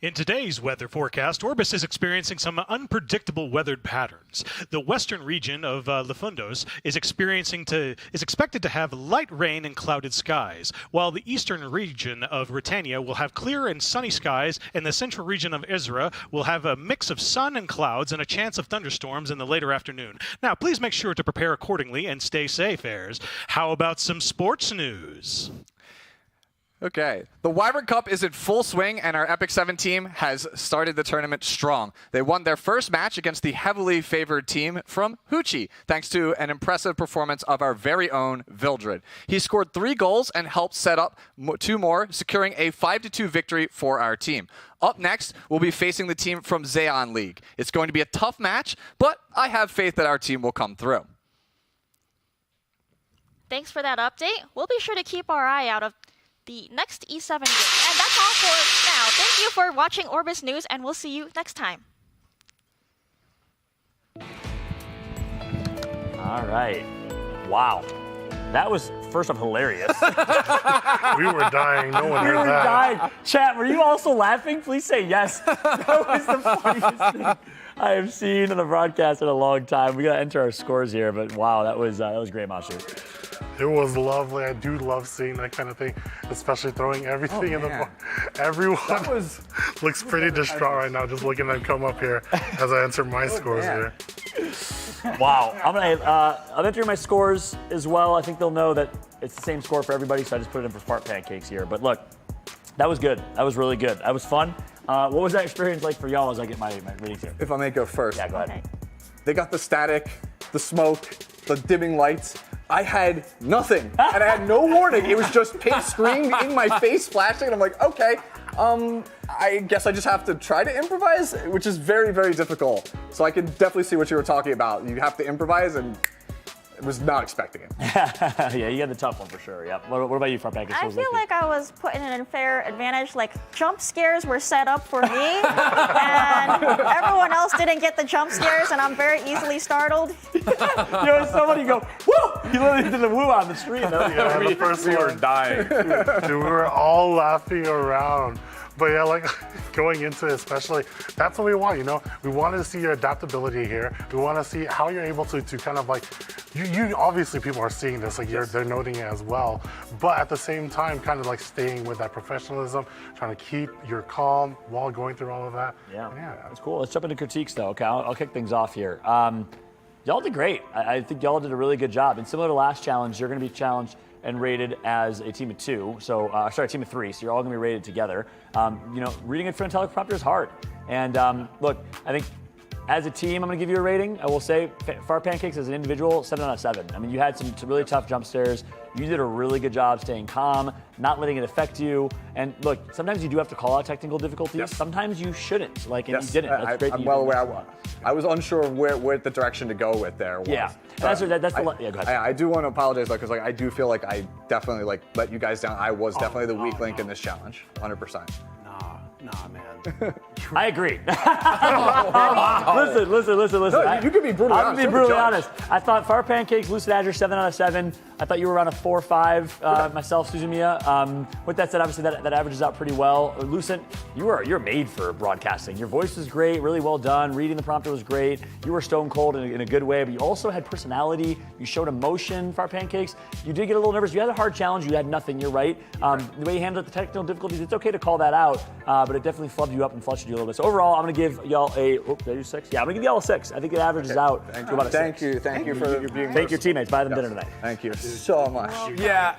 In today's weather forecast, Orbis is experiencing some unpredictable weather patterns. The western region of Lefundos is expected to have light rain and clouded skies, while the eastern region of Britannia will have clear and sunny skies, and the central region of Ezra will have a mix of sun and clouds and a chance of thunderstorms in the later afternoon. Now, please make sure to prepare accordingly and stay safe, heirs. How about some sports news? Okay, the Wyvern Cup is in full swing, and our EpicSeven team has started the tournament strong. They won their first match against the heavily favored team from Hoochie, thanks to an impressive performance of our very own Vildred. He scored 3 goals and helped set up 2 more, securing a 5-2 victory for our team. Up next, we'll be facing the team from Xeon League. It's going to be a tough match, but I have faith that our team will come through. Thanks for that update. We'll be sure to keep our eye out of the next E7 game. And that's all for now. Thank you for watching Orbis News, and we'll see you next time. All right. Wow. That was, first off, hilarious. We were dying. No one heard that. We were dying. Chat, were you also laughing? Please say yes. That was the funniest thing I have seen in the broadcast in a long time. We got to enter our scores here, but wow, that was great, Mashu. It was lovely. I do love seeing that kind of thing, especially throwing everything in the bar. Everyone looks pretty distraught right now, just looking at them come up here as I enter my scores here. Wow. I'm entering my scores as well. I think they'll know that it's the same score for everybody, so I just put it in for fart pancakes here. But look, that was good. That was really good. That was fun. What was that experience like for y'all as I get my ratings here? If I may go first. Yeah, go ahead. Okay. They got the static, the smoke, the dimming lights. I had nothing, and I had no warning. It was just pink screen in my face flashing, and I'm like, okay, I guess I just have to try to improvise, which is very, very difficult. So I can definitely see what you were talking about. You have to improvise, and I was not expecting it. Yeah, you had the tough one for sure. Yeah. What about you, Fart Pancakes? I feel like I was put in an unfair advantage. Like, jump scares were set up for me, and everyone else didn't get the jump scares, and I'm very easily startled. You know, somebody go, woo! You literally did the woo on the street. Yeah, the first we were dying. Dude, we were all laughing around. But yeah, like going into it especially, that's what we want, you know? We want to see your adaptability here. We want to see how you're able to kind of like, you obviously people are seeing this, like they're noting it as well. But at the same time, kind of like staying with that professionalism, trying to keep your calm while going through all of that. Yeah, that's cool. Let's jump into critiques though. Okay, I'll kick things off here. Y'all did great. I think y'all did a really good job. And similar to last challenge, you're going to be challenged and rated as a team of 2. So, sorry, a team of 3. So you're all going to be rated together. You know, reading it from a teleprompter is hard. And look, I think as a team, I'm going to give you a rating. I will say, Fart Pancakes as an individual, 7 out of 7. I mean, you had some really tough jump scares. You did a really good job staying calm, not letting it affect you. And look, sometimes you do have to call out technical difficulties. Yes. Sometimes you shouldn't. Like, and Yes, you didn't. That's great. I'm well aware. I was unsure of where the direction to go with there was. Yeah, that's the yeah, go ahead. I do want to apologize though, because I do feel like I definitely let you guys down. I was definitely the weak link in this challenge, 100%. Nah, man. I agree. Listen. No, you can be brutally honest. I'm going to be brutally honest. I thought Far Pancakes, Lucid Azure, 7 out of 7. I thought you were around a 4 or 5 myself, Suzumiya. With that said, obviously that averages out pretty well. Lucid, you're made for broadcasting. Your voice was great, really well done. Reading the prompter was great. You were stone cold in a good way, but you also had personality. You showed emotion, Far Pancakes. You did get a little nervous. You had a hard challenge. You had nothing. You're right. The way you handled the technical difficulties, it's okay to call that out, but it definitely flubbed you up and flushed you a little bit. So overall, I'm going to give y'all a, did I do 6? Yeah, I'm going to give y'all a 6. I think it averages out to about a 6. Thank you for being Thank your teammates. Buy them dinner tonight. Thank you so much. Yeah,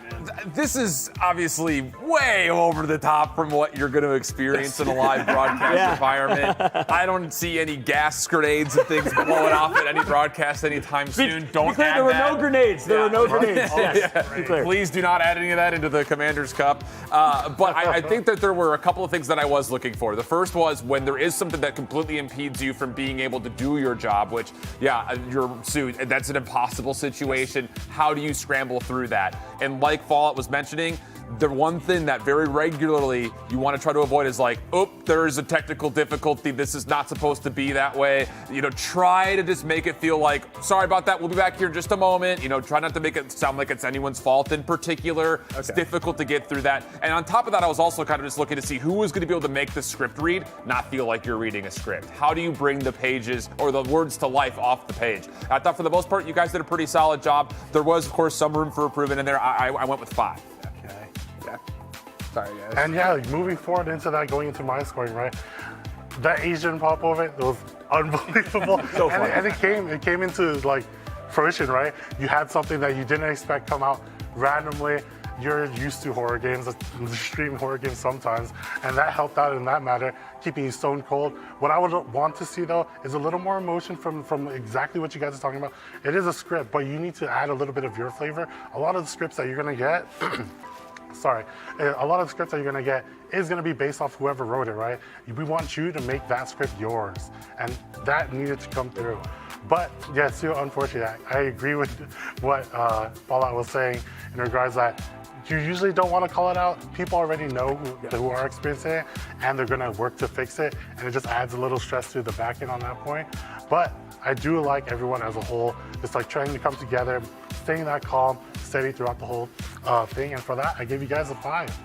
this is obviously way over the top from what you're going to experience in a live broadcast environment. I don't see any gas grenades and things blowing off at any broadcast anytime soon. Don't add there were that. no grenades. There were no grenades. Yes. Please do not add any of that into the Commander's Cup. But I think that there were a couple of things that I was looking for. The first was when there is something that completely impedes you from being able to do your job, which, you're sued. That's an impossible situation. How do you scramble through that? And like Fallout was mentioning, the one thing that very regularly you want to try to avoid is like, there's a technical difficulty. This is not supposed to be that way. Try to just make it feel like, sorry about that. We'll be back here in just a moment. Try not to make it sound like it's anyone's fault in particular. Okay. It's difficult to get through that. And on top of that, I was also kind of just looking to see who was going to be able to make the script read, not feel like you're reading a script. How do you bring the pages or the words to life off the page? I thought for the most part, you guys did a pretty solid job. There was, of course, some room for improvement in there. I went with 5. Sorry, guys. And moving forward into that, going into my scoring, right? That Asian pop of it was unbelievable. So funny. And it came into like fruition, right? You had something that you didn't expect come out randomly. You're used to horror games, extreme horror games sometimes, and that helped out in that matter, keeping you stone cold. What I would want to see though is a little more emotion from exactly what you guys are talking about. It is a script, but you need to add a little bit of your flavor. A lot of the scripts that you're gonna get a lot of the scripts that you're going to get is going to be based off whoever wrote it, right? We want you to make that script yours, and that needed to come through. But yeah, too, unfortunately, I agree with what Fallout was saying in regards that you usually don't want to call it out. People already know who are experiencing it, and they're going to work to fix it, and it just adds a little stress to the back end on that point. But I do like everyone as a whole, just like trying to come together, staying that calm, steady throughout the whole thing, and for that, I gave you guys a 5.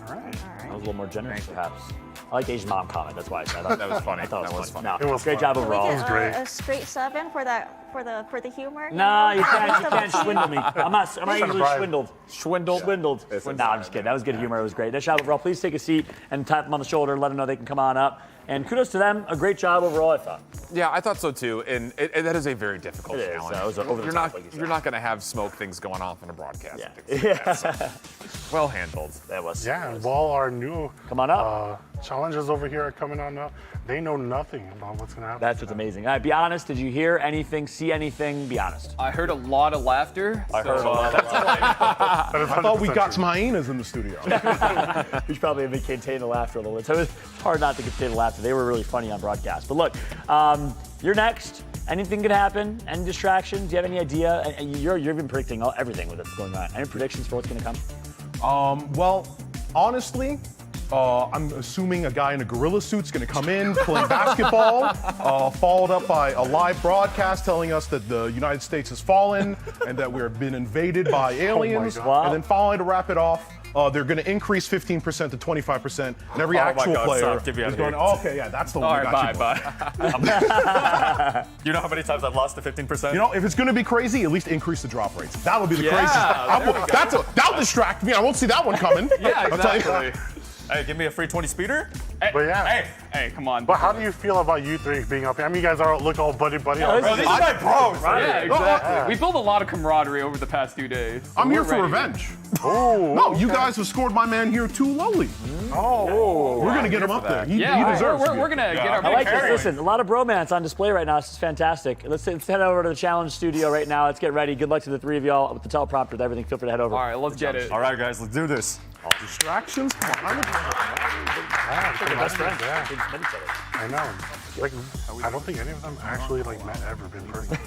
All right. That was a little more generous, perhaps. I like the Asian mom comment. That's why I said that. That was funny. I thought it was funny. No, It was great fun. job overall. It was great. A straight 7 for the humor. No, you can't swindle me. I'm not usually bribe. swindled. Swindled. No, I'm just kidding. That was good humor. It was great. Nice job overall. Please take a seat and tap them on the shoulder. Let them know they can come on up. And kudos to them. A great job overall, I thought. Yeah, I thought so too. And that is a very difficult It is. challenge. That was over the top, like you said. You're not going to have smoke things going off in a broadcast. Yeah. So, well handled. That was. Yeah, and while our new Come on up. challenges over here are coming on up, they know nothing about what's going to happen. That's what's amazing. All right, be honest. Did you hear anything, see anything? Be honest. I heard a lot of laughter. I heard a lot. I thought we got some hyenas in the studio. We should probably have contained the laughter a little bit. So it's hard not to contain the laughter. They were really funny on broadcast. But look, you're next. Anything could happen. Any distractions? Do you have any idea? You've been predicting everything with what's going on. Any predictions for what's going to come? Well, honestly, I'm assuming a guy in a gorilla suit's going to come in, play basketball, followed up by a live broadcast telling us that the United States has fallen and that we've been invaded by aliens. God. And then finally, to wrap it off, they're going to increase 15% to 25%, and every actual player is going, okay, yeah, that's the one. All right, bye. You know how many times I've lost to 15%? You know, if it's going to be crazy, at least increase the drop rates. That would be the Yeah, craziest. That'll distract me. I won't see that one coming. Yeah, exactly. Hey, give me a free 20 speeder? But yeah. Hey, come on. But how do you feel about you three being up here? I mean, you guys look all buddy. Yeah, Bro, these are my bros. Yeah, Right? exactly. Yeah. We built a lot of camaraderie over the past 2 days. So I'm here we're for ready. revenge. Oh, No, you guys have scored my man here too lowly. We're going to get him up there. He deserves to we're be. going to get our I like big this. carry. Listen, a lot of bromance on display right now. This is fantastic. Let's head over to the challenge studio right now. Let's get ready. Good luck to the three of y'all with the teleprompter with everything. Feel free to head over. All right, let's get it. All right, guys, let's do this. Distractions? Come on. Best friends. I know. Like, I don't think any of them actually like met ever in person.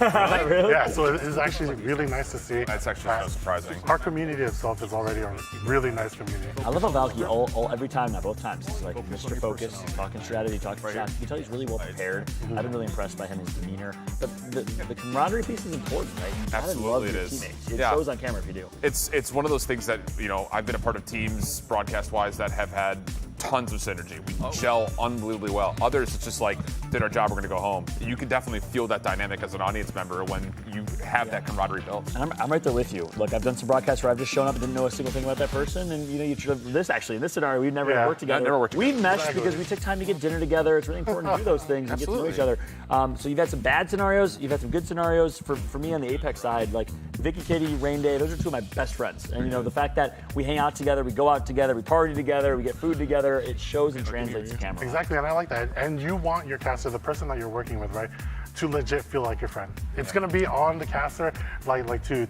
Really? Yeah, so it's actually really nice to see. That's actually so surprising. Our community itself is already a really nice community. I love how Valky every time now, both times, he's like Mr. Focus, talking strategy, talking shots. You can tell he's really well prepared. I've been really impressed by him, his demeanor. But the camaraderie piece is important, right? Absolutely, it is. Teammates. It shows on camera if you do. It's one of those things that, you know, I've been a part of teams broadcast-wise that have had tons of synergy. We gel unbelievably well. Others, it's just like, did our job, we're gonna go home. You can definitely feel that dynamic as an audience member when you have that camaraderie built. And I'm right there with you. Look, I've done some broadcasts where I've just shown up and didn't know a single thing about that person, and you know, you should have in this scenario, we've never worked together. We meshed because we took time to get dinner together. It's really important to do those things and get to know each other. So you've had some bad scenarios, you've had some good scenarios. For me on the Apex side, like Vicky, Kitty, Rain Day, those are two of my best friends. And you know, the fact that we hang out together, we go out together, we party together, we get food together, it shows and translates to camera. Exactly, and I like that. And you want your caster, the person that you're working with, right, to legit feel like your friend. It's gonna be on the caster, like to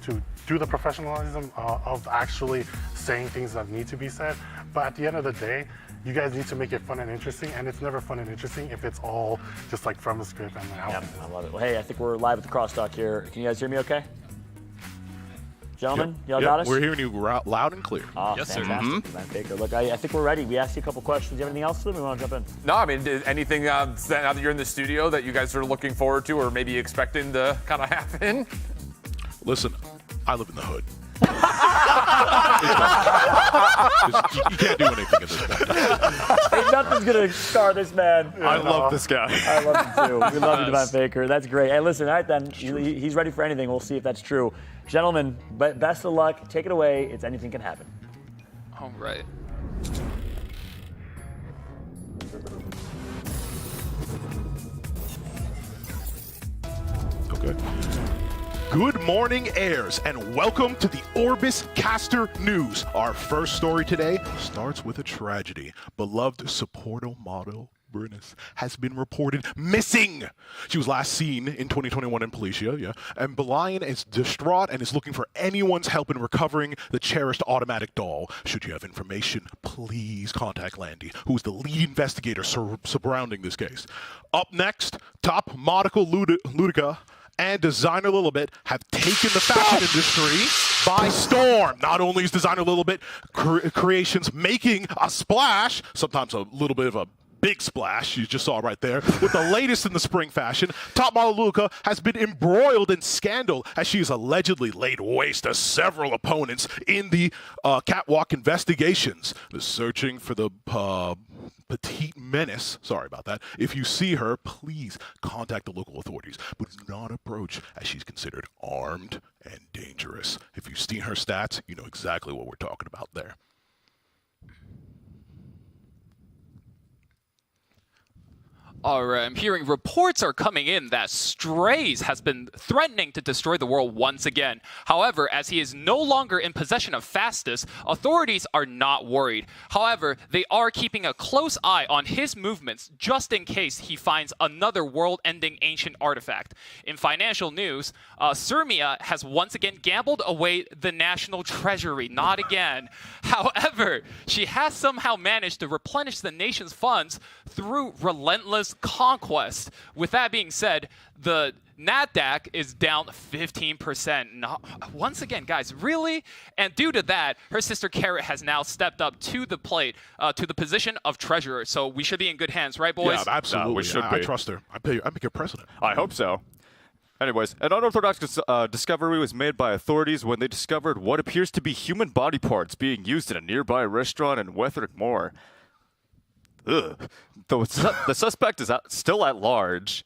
do the professionalism of actually saying things that need to be said. But at the end of the day, you guys need to make it fun and interesting, and it's never fun and interesting if it's all just like from the script and how. Yep, I love it. Well, hey, I think we're live at the crosstalk here. Can you guys hear me okay? Gentlemen, y'all got us? We're hearing you loud and clear. Oh, Yes, sir. fantastic. Van Baker. Look, I think we're ready. We asked you a couple questions. Do you have anything else to them? We want to jump in? No, I mean, anything now that you're in the studio that you guys are looking forward to or maybe expecting to kind of happen? Listen, I live in the hood. You can't do anything at this point. Ain't nothing's going to scar this man. I love this guy. I love him too. We love you, Divine Faker. That's great. Hey, listen, all right then. He's ready for anything. We'll see if that's true. Gentlemen, best of luck. Take it away. It's anything can happen. All right. Okay. Good morning, heirs, and welcome to the Orbis Caster News. Our first story today starts with a tragedy. Beloved Supporto model Brunus has been reported missing. She was last seen in 2021 in Policia, and Belian is distraught and is looking for anyone's help in recovering the cherished automatic doll. Should you have information, please contact Landy, who is the lead investigator surrounding this case. Up next, top Modical Ludica and designer Lilibit have taken the fashion industry by storm. Not only is designer Lilibit creations making a splash, sometimes a little bit of a big splash, you just saw right there, with the latest in the spring fashion, top model Luca has been embroiled in scandal as she has allegedly laid waste to several opponents in the catwalk investigations. The searching for the petite menace, sorry about that. If you see her, please contact the local authorities, but do not approach as she's considered armed and dangerous. If you've seen her stats, you know exactly what we're talking about there. All right, I'm hearing reports are coming in that Strays has been threatening to destroy the world once again. However, as he is no longer in possession of Fastus, authorities are not worried. However, they are keeping a close eye on his movements just in case he finds another world-ending ancient artifact. In financial news, Sirmia has once again gambled away the national treasury. Not again. However, she has somehow managed to replenish the nation's funds through relentless conquest. With that being said, the NASDAQ is down 15%. Once again, guys, really? And due to that, her sister Carrot has now stepped up to the plate, to the position of treasurer. So we should be in good hands, right, boys? Yeah, absolutely. We should be. I trust her. I make her president. I hope so. Anyways, an unorthodox discovery was made by authorities when they discovered what appears to be human body parts being used in a nearby restaurant in Wetherick Moor. Ugh. The suspect is still at large.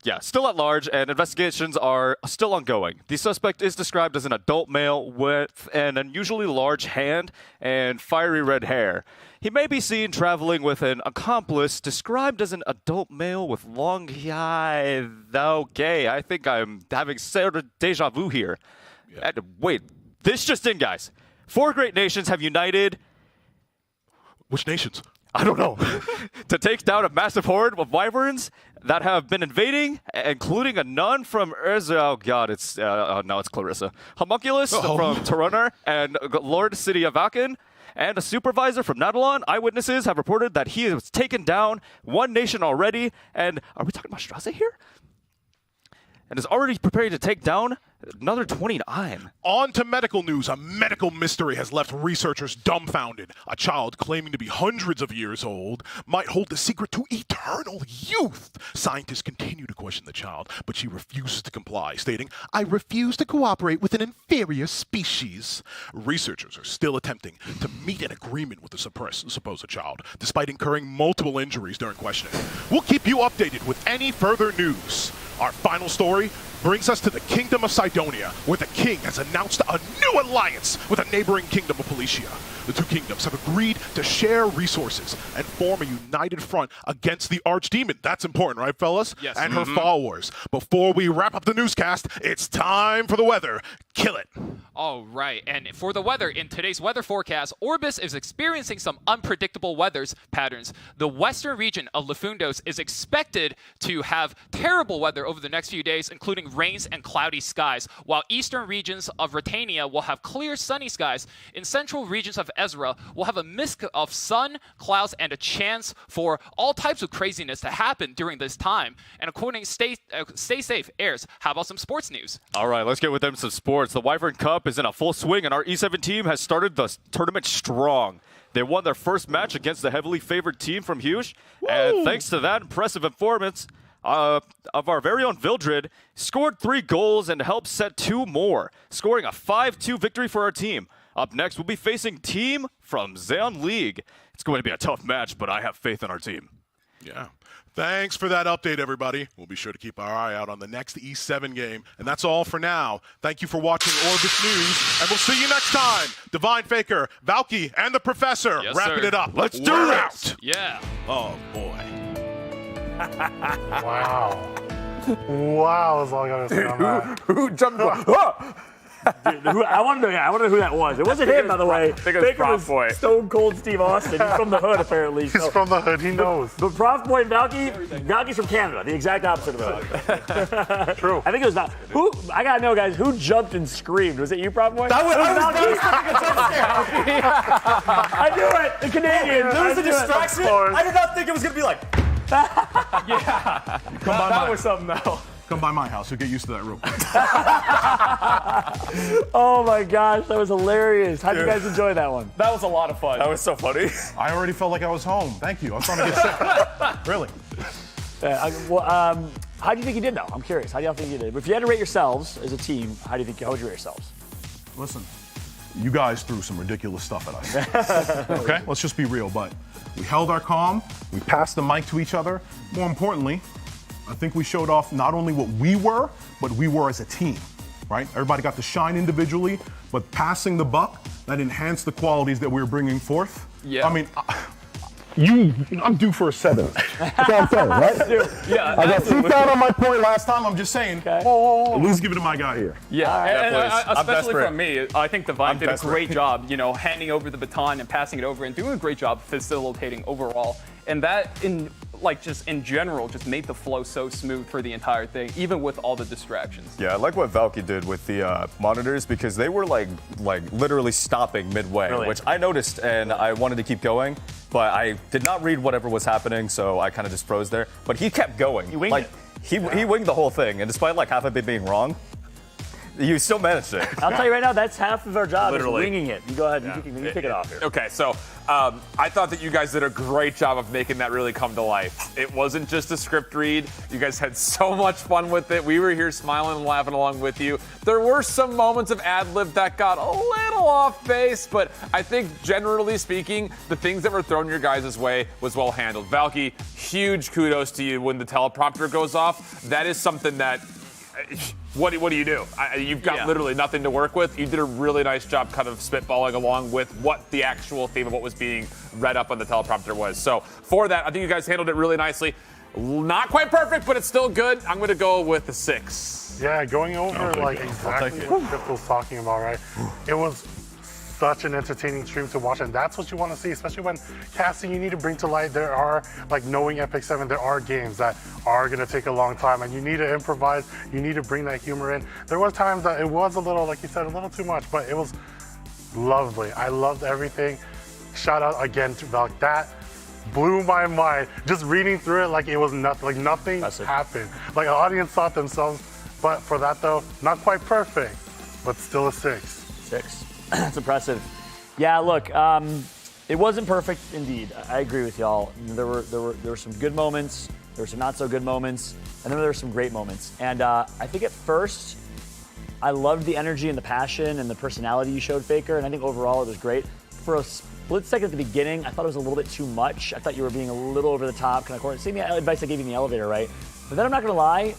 Yeah, still at large, and investigations are still ongoing. The suspect is described as an adult male with an unusually large hand and fiery red hair. He may be seen traveling with an accomplice described as an adult male with long hair. Okay, I think I'm having sort of deja vu here. Yeah. Wait, this just in, guys. 4 great nations have united. Which nations? I don't know. To take down a massive horde of wyverns that have been invading, including a nun from oh god, it's no, it's Clarissa. Homunculus from Torunar and Lord City of Akin, And a supervisor from Nadalon, eyewitnesses have reported that he has taken down one nation already. And are we talking about Strasse here? And is already preparing to take down another 29. On to medical news. A medical mystery has left researchers dumbfounded. A child claiming to be hundreds of years old might hold the secret to eternal youth. Scientists continue to question the child, but she refuses to comply, stating, "I refuse to cooperate with an inferior species." Researchers are still attempting to meet an agreement with the supposed child, despite incurring multiple injuries during questioning. We'll keep you updated with any further news. Our final story brings us to the Kingdom of Cydonia, where the king has announced a new alliance with a neighboring kingdom of Policia. The two kingdoms have agreed to share resources and form a united front against the Archdemon. That's important, right, fellas? Yes. And her followers. Before we wrap up the newscast, it's time for the weather. Kill it. All right, and for the weather, in today's weather forecast, Orbis is experiencing some unpredictable weather patterns. The western region of Lafundos is expected to have terrible weather over the next few days, including rains and cloudy skies, while eastern regions of Retania will have clear, sunny skies. In central regions of Ezra, we'll have a mix of sun, clouds, and a chance for all types of craziness to happen during this time. And according to Stay Safe Airs, how about some sports news? All right, let's get with them some sports. The Wyvern Cup is in a full swing, and our E7 team has started the tournament strong. They won their first match against the heavily favored team from Hughes, and thanks to that impressive performance of our very own Vildred, scored 3 goals and helped set 2 more, scoring a 5-2 victory for our team. Up next, we'll be facing team from Xeon League. It's going to be a tough match, but I have faith in our team. Yeah. Thanks for that update, everybody. We'll be sure to keep our eye out on the next E7 game. And that's all for now. Thank you for watching Orbis News, and we'll see you next time. Divine Faker, Valky, and the Professor wrapping it up. Let's do We're it. out. Yeah. Oh, boy. Wow. Wow, that's all I gotta say on that. Who jumped? Dude, I want to know who that was. It wasn't him, by the way. I think it was Prof Boy. Stone Cold Steve Austin. He's from the hood, apparently. He's from the hood, he knows. But Prof Boy and Valky's from Canada, the exact opposite of the hood. True. I think it was not. Who? I gotta know, guys. Who jumped and screamed? Was it you, Prof Boy? I was I knew it. The Canadian. There was a distraction. I did not think it was gonna be like. Come by That was something else. Come by my house. You'll get used to that real quick. Oh my gosh, that was hilarious. How'd you guys enjoy that one? That was a lot of fun. That was so funny. I already felt like I was home. Thank you. I was trying to get sick. Really. How do you think you did, though? I'm curious. How do y'all think you did? If you had to rate yourselves as a team, how would you rate yourselves? Listen, you guys threw some ridiculous stuff at us. Okay? Let's just be real, but we held our calm. We passed the mic to each other. More importantly, I think we showed off not only what we were, but we were as a team, right? Everybody got to shine individually, but passing the buck, that enhanced the qualities that we were bringing forth. Yeah. I mean, I'm due for a 7. That's what I'm saying, right? Yeah, I got absolutely. 2 out on my point last time. I'm just saying, at least give it to my guy here. Yeah, and especially desperate. from me, I think Divine did a great job, handing over the baton and passing it over and doing a great job facilitating overall. And that, in general, just made the flow so smooth for the entire thing, even with all the distractions. Yeah, I like what Valky did with the monitors because they were like literally stopping midway, Really? which I noticed and I wanted to keep going, but I did not read whatever was happening, so I kind of just froze there. But he kept going. He winged it. He winged the whole thing, and despite half of it being wrong, you still managed it. I'll tell you right now, that's half of our job, Literally. is winging it. You go ahead, you kick it off here. Okay, so I thought that you guys did a great job of making that really come to life. It wasn't just a script read. You guys had so much fun with it. We were here smiling and laughing along with you. There were some moments of ad-lib that got a little off base, but I think generally speaking, the things that were thrown your guys' way was well handled. Valky, huge kudos to you when the teleprompter goes off. That is something that... What do you do? You've got literally nothing to work with. You did a really nice job kind of spitballing along with what the actual theme of what was being read up on the teleprompter was. So for that, I think you guys handled it really nicely. Not quite perfect, but it's still good. I'm going to go with a 6. Yeah, going over exactly what Chip was talking about, right? It was such an entertaining stream to watch, and that's what you want to see, especially when casting you need to bring to light. There are, knowing EpicSeven, there are games that are going to take a long time, and you need to improvise, you need to bring that humor in. There were times that it was a little, like you said, a little too much, but it was lovely. I loved everything. shout out again to Valk. That blew my mind. Just reading through it like it was nothing, like nothing happened. Like the audience thought themselves, but for that though, not quite perfect, but still a 6. 6. That's impressive. Yeah, look, it wasn't perfect indeed. I agree with y'all. There were some good moments, there were some not so good moments, and then there were some great moments. And I think at first, I loved the energy and the passion and the personality you showed, Faker, and I think overall it was great. For a split second at the beginning, I thought it was a little bit too much. I thought you were being a little over the top, kind of same advice I gave you in the elevator, right? But then I'm not gonna lie,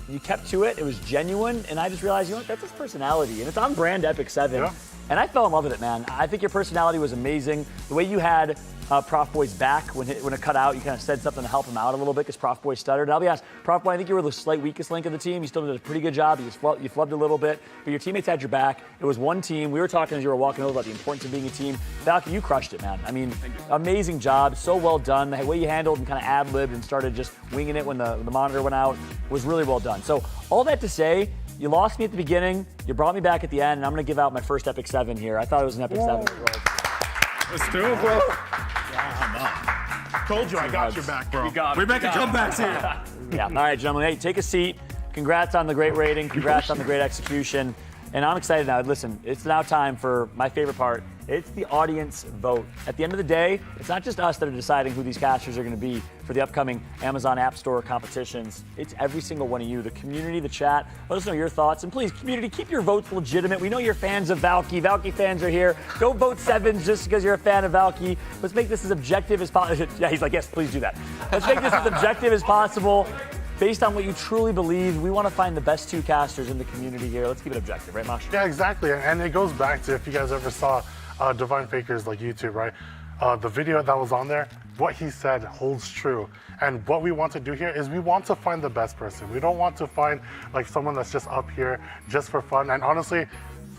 you kept to it, it was genuine, and I just realized, you know what, that's his personality, and it's on brand EpicSeven. Yeah. And I fell in love with it, man. I think your personality was amazing. The way you had Prof Boy's back when it cut out, you kind of said something to help him out a little bit because Prof Boy stuttered. And I'll be honest, Prof Boy, I think you were the slight weakest link of the team. You still did a pretty good job. You flubbed a little bit, but your teammates had your back. It was one team. We were talking as you were walking over about the importance of being a team. Valky, you crushed it, man. I mean, amazing job. So well done. The way you handled and kind of ad-libbed and started just winging it when the monitor went out was really well done. So all that to say, you lost me at the beginning, you brought me back at the end, and I'm going to give out my first EpicSeven here. I thought it was an EpicSeven. Let's do it, bro. Told you I got your back, bro. We're making comebacks here. Yeah. All right, gentlemen. Hey, take a seat. Congrats on the great rating. Congrats on the great execution. And I'm excited now. Listen, it's now time for my favorite part. It's the audience vote. At the end of the day, it's not just us that are deciding who these casters are going to be for the upcoming Amazon Appstore competitions. It's every single one of you, the community, the chat. Let us know your thoughts. And please, community, keep your votes legitimate. We know you're fans of Valky. Valky fans are here. Don't vote 7s just because you're a fan of Valky. Let's make this as objective as possible. Yeah, he's like, yes, please do that. Let's make this as objective as possible. Based on what you truly believe, we want to find the best 2 casters in the community here. Let's keep it objective, right, Mosh? Yeah, exactly. And it goes back to if you guys ever saw Divine Faker's like YouTube, right? The video that was on there, what he said holds true. And what we want to do here is we want to find the best person. We don't want to find like someone that's just up here just for fun. And honestly,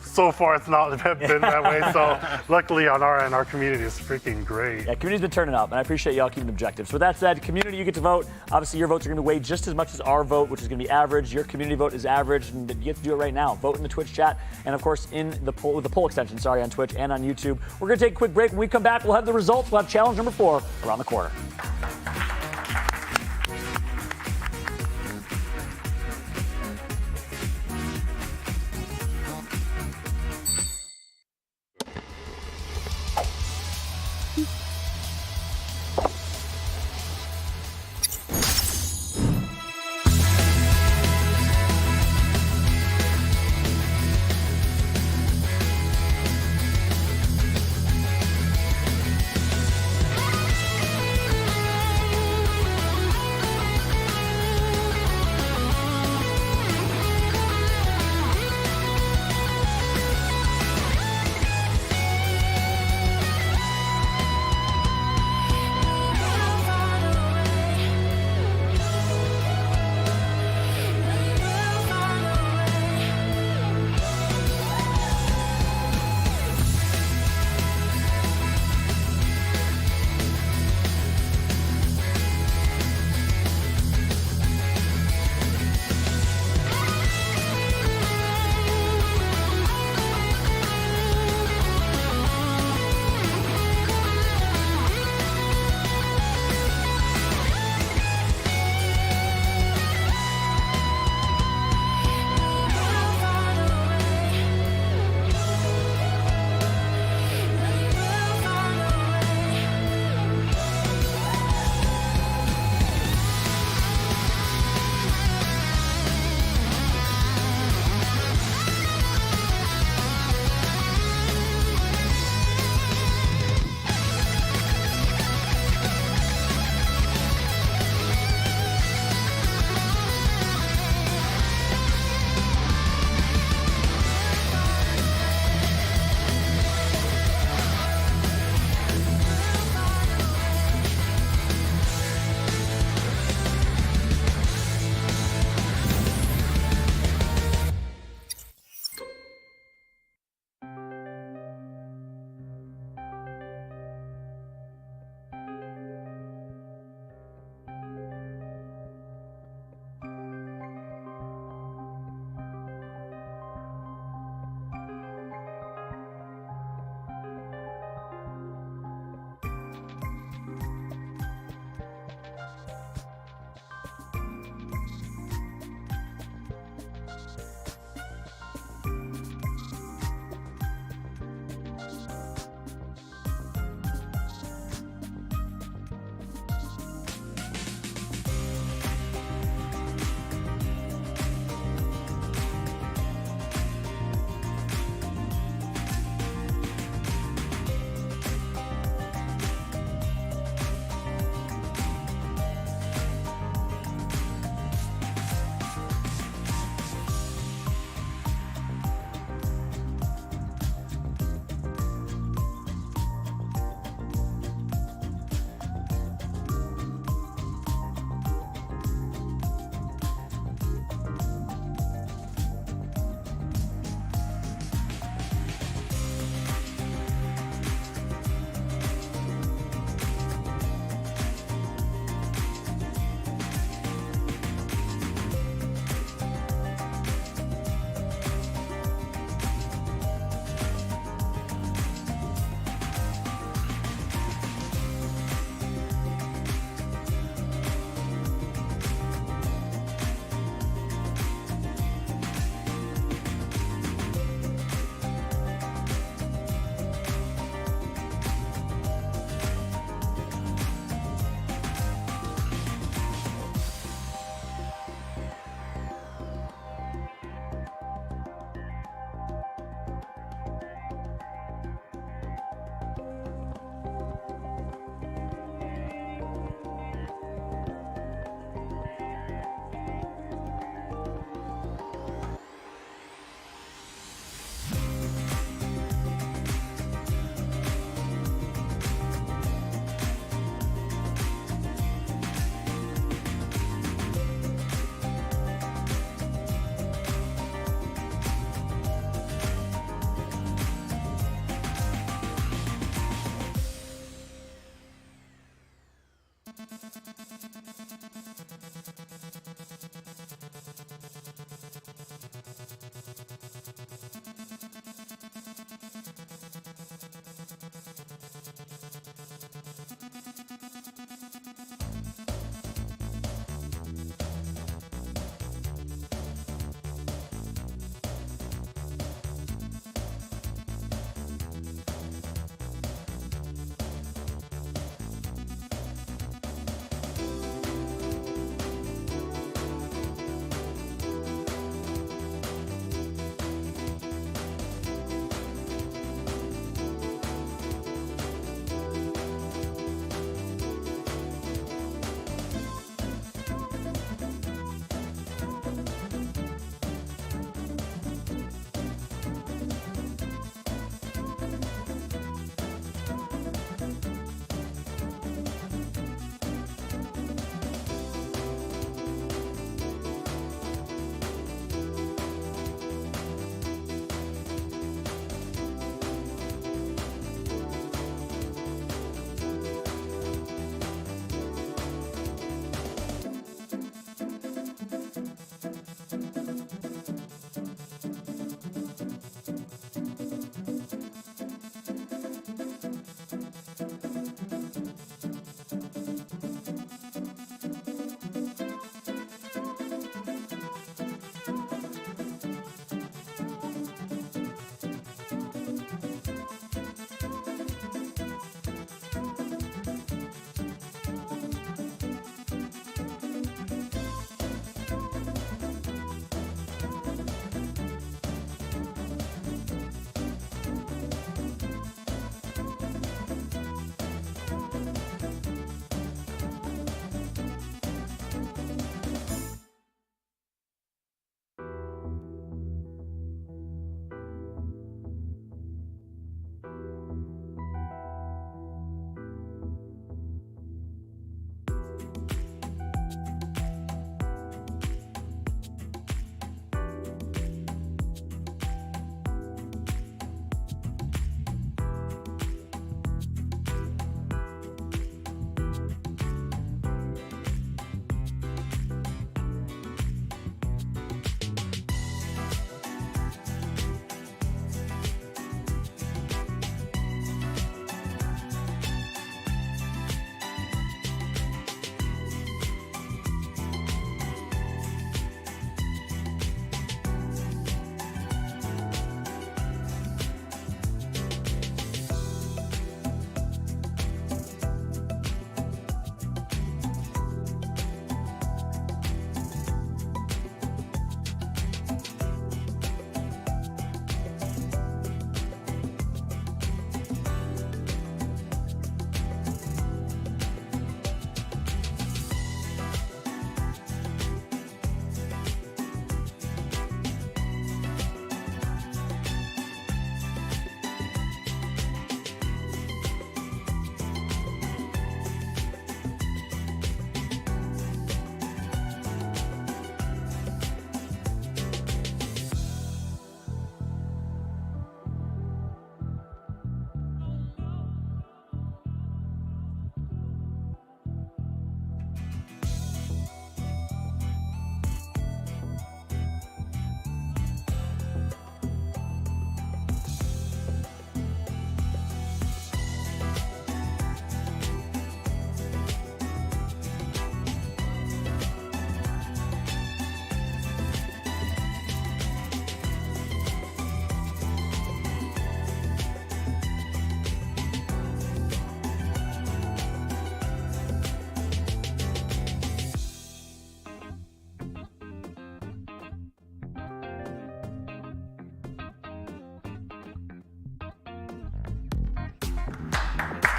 so far it's not been that way. So luckily on our end, our community is freaking great. Yeah, community's been turning up, and I appreciate y'all keeping objective. So with that said, community, you get to vote. Obviously, your votes are going to weigh just as much as our vote, which is going to be average. Your community vote is average, and you get to do it right now. Vote in the Twitch chat, and of course in the poll extension, on Twitch and on YouTube. We're going to take a quick break. When we come back, we'll have the results. We'll have challenge number 4 around the corner.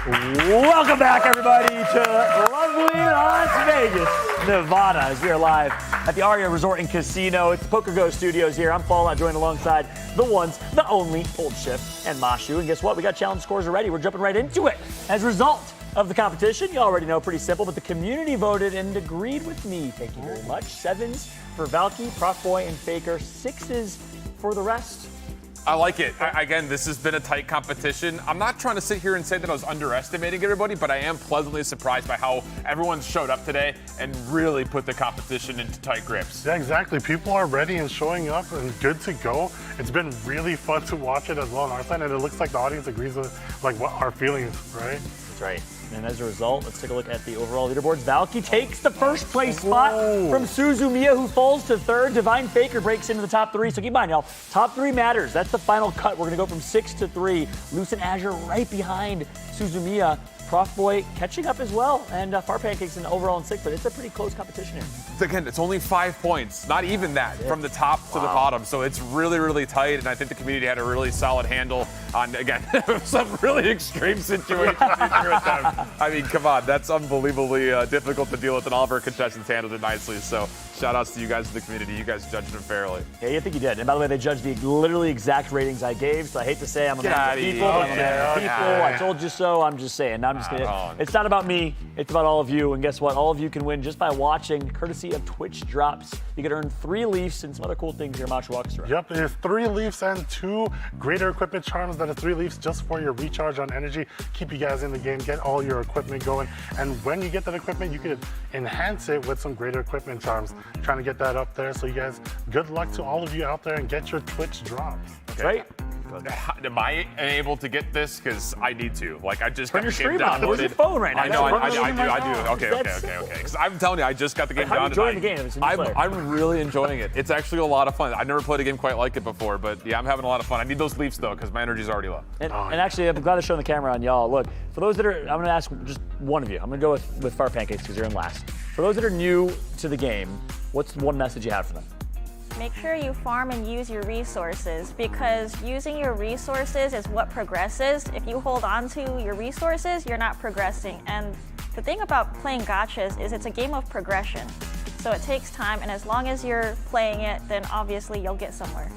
Welcome back, everybody, to lovely Las Vegas, Nevada, as we are live at the Aria Resort and Casino. It's Poker Go Studios here. I'm Paul, joined alongside the ones, the only, Old Shift and Mashu. And guess what? We got challenge scores already. We're jumping right into it. As a result of the competition, you already know, pretty simple, but the community voted and agreed with me. Thank you very much. 7s for Valky, Prof Boy, and Faker. 6s for the rest. I like it. Again, this has been a tight competition. I'm not trying to sit here and say that I was underestimating everybody, but I am pleasantly surprised by how everyone showed up today and really put the competition into tight grips. Yeah, exactly. People are ready and showing up and good to go. It's been really fun to watch it as well on our side, and it looks like the audience agrees with like what our feelings, right? That's right. And as a result, let's take a look at the overall leaderboards. Valky takes the first place spot from Suzumiya, who falls to third. Divine Faker breaks into the top 3. So keep in mind, y'all, top 3 matters. That's the final cut. We're going to go from 6 to 3. Lucent Azure right behind Suzumiya. Prof Boy catching up as well. And Far Pancakes in overall in 6th, but it's a pretty close competition here. Again, it's only 5 points, not even that, from the top to the bottom. So it's really, really tight, and I think the community had a really solid handle on, again, some really extreme situations we threw at them. I mean, come on, that's unbelievably difficult to deal with, and all of our contestants handled it nicely. So shout outs to you guys in the community. You guys judged them fairly. Yeah, I think you did. And by the way, they judged the literally exact ratings I gave, so I hate to say I'm a man of the people, but I'm a man of the people. I told you so. I'm just saying. Now I'm just kidding. It's not about me. It's about all of you. And guess what? All of you can win just by watching, courtesy of Twitch Drops. You can earn 3 leafs and some other cool things here. Machu walks around. Yep, there's 3 leafs and 2 greater equipment charms. That is 3 leafs just for your recharge on energy. Keep you guys in the game. Get all your equipment going. And when you get that equipment, you can enhance it with some greater equipment charms. Trying to get that up there. So you guys, good luck to all of you out there and get your Twitch drops. That's right. Am I able to get this? Because I need to. Like, I just got the game downloaded. Where's your phone right now? I know, I do. Okay. Because I'm telling you, I just got the game downloaded. How are you enjoying the game? It's a new player. I'm really enjoying it. It's actually a lot of fun. I've never played a game quite like it before, but yeah, I'm having a lot of fun. I need those leafs, though, because my energy's already low. And actually, I'm glad to show the camera on y'all. Look, for those that are, I'm going to ask just one of you. I'm going to go with Far Pancakes because you're in last. For those that are new to the game, what's one message you have for them? Make sure you farm and use your resources, because using your resources is what progresses. If you hold on to your resources, you're not progressing. And the thing about playing gachas is it's a game of progression. So it takes time, and as long as you're playing it, then obviously you'll get somewhere.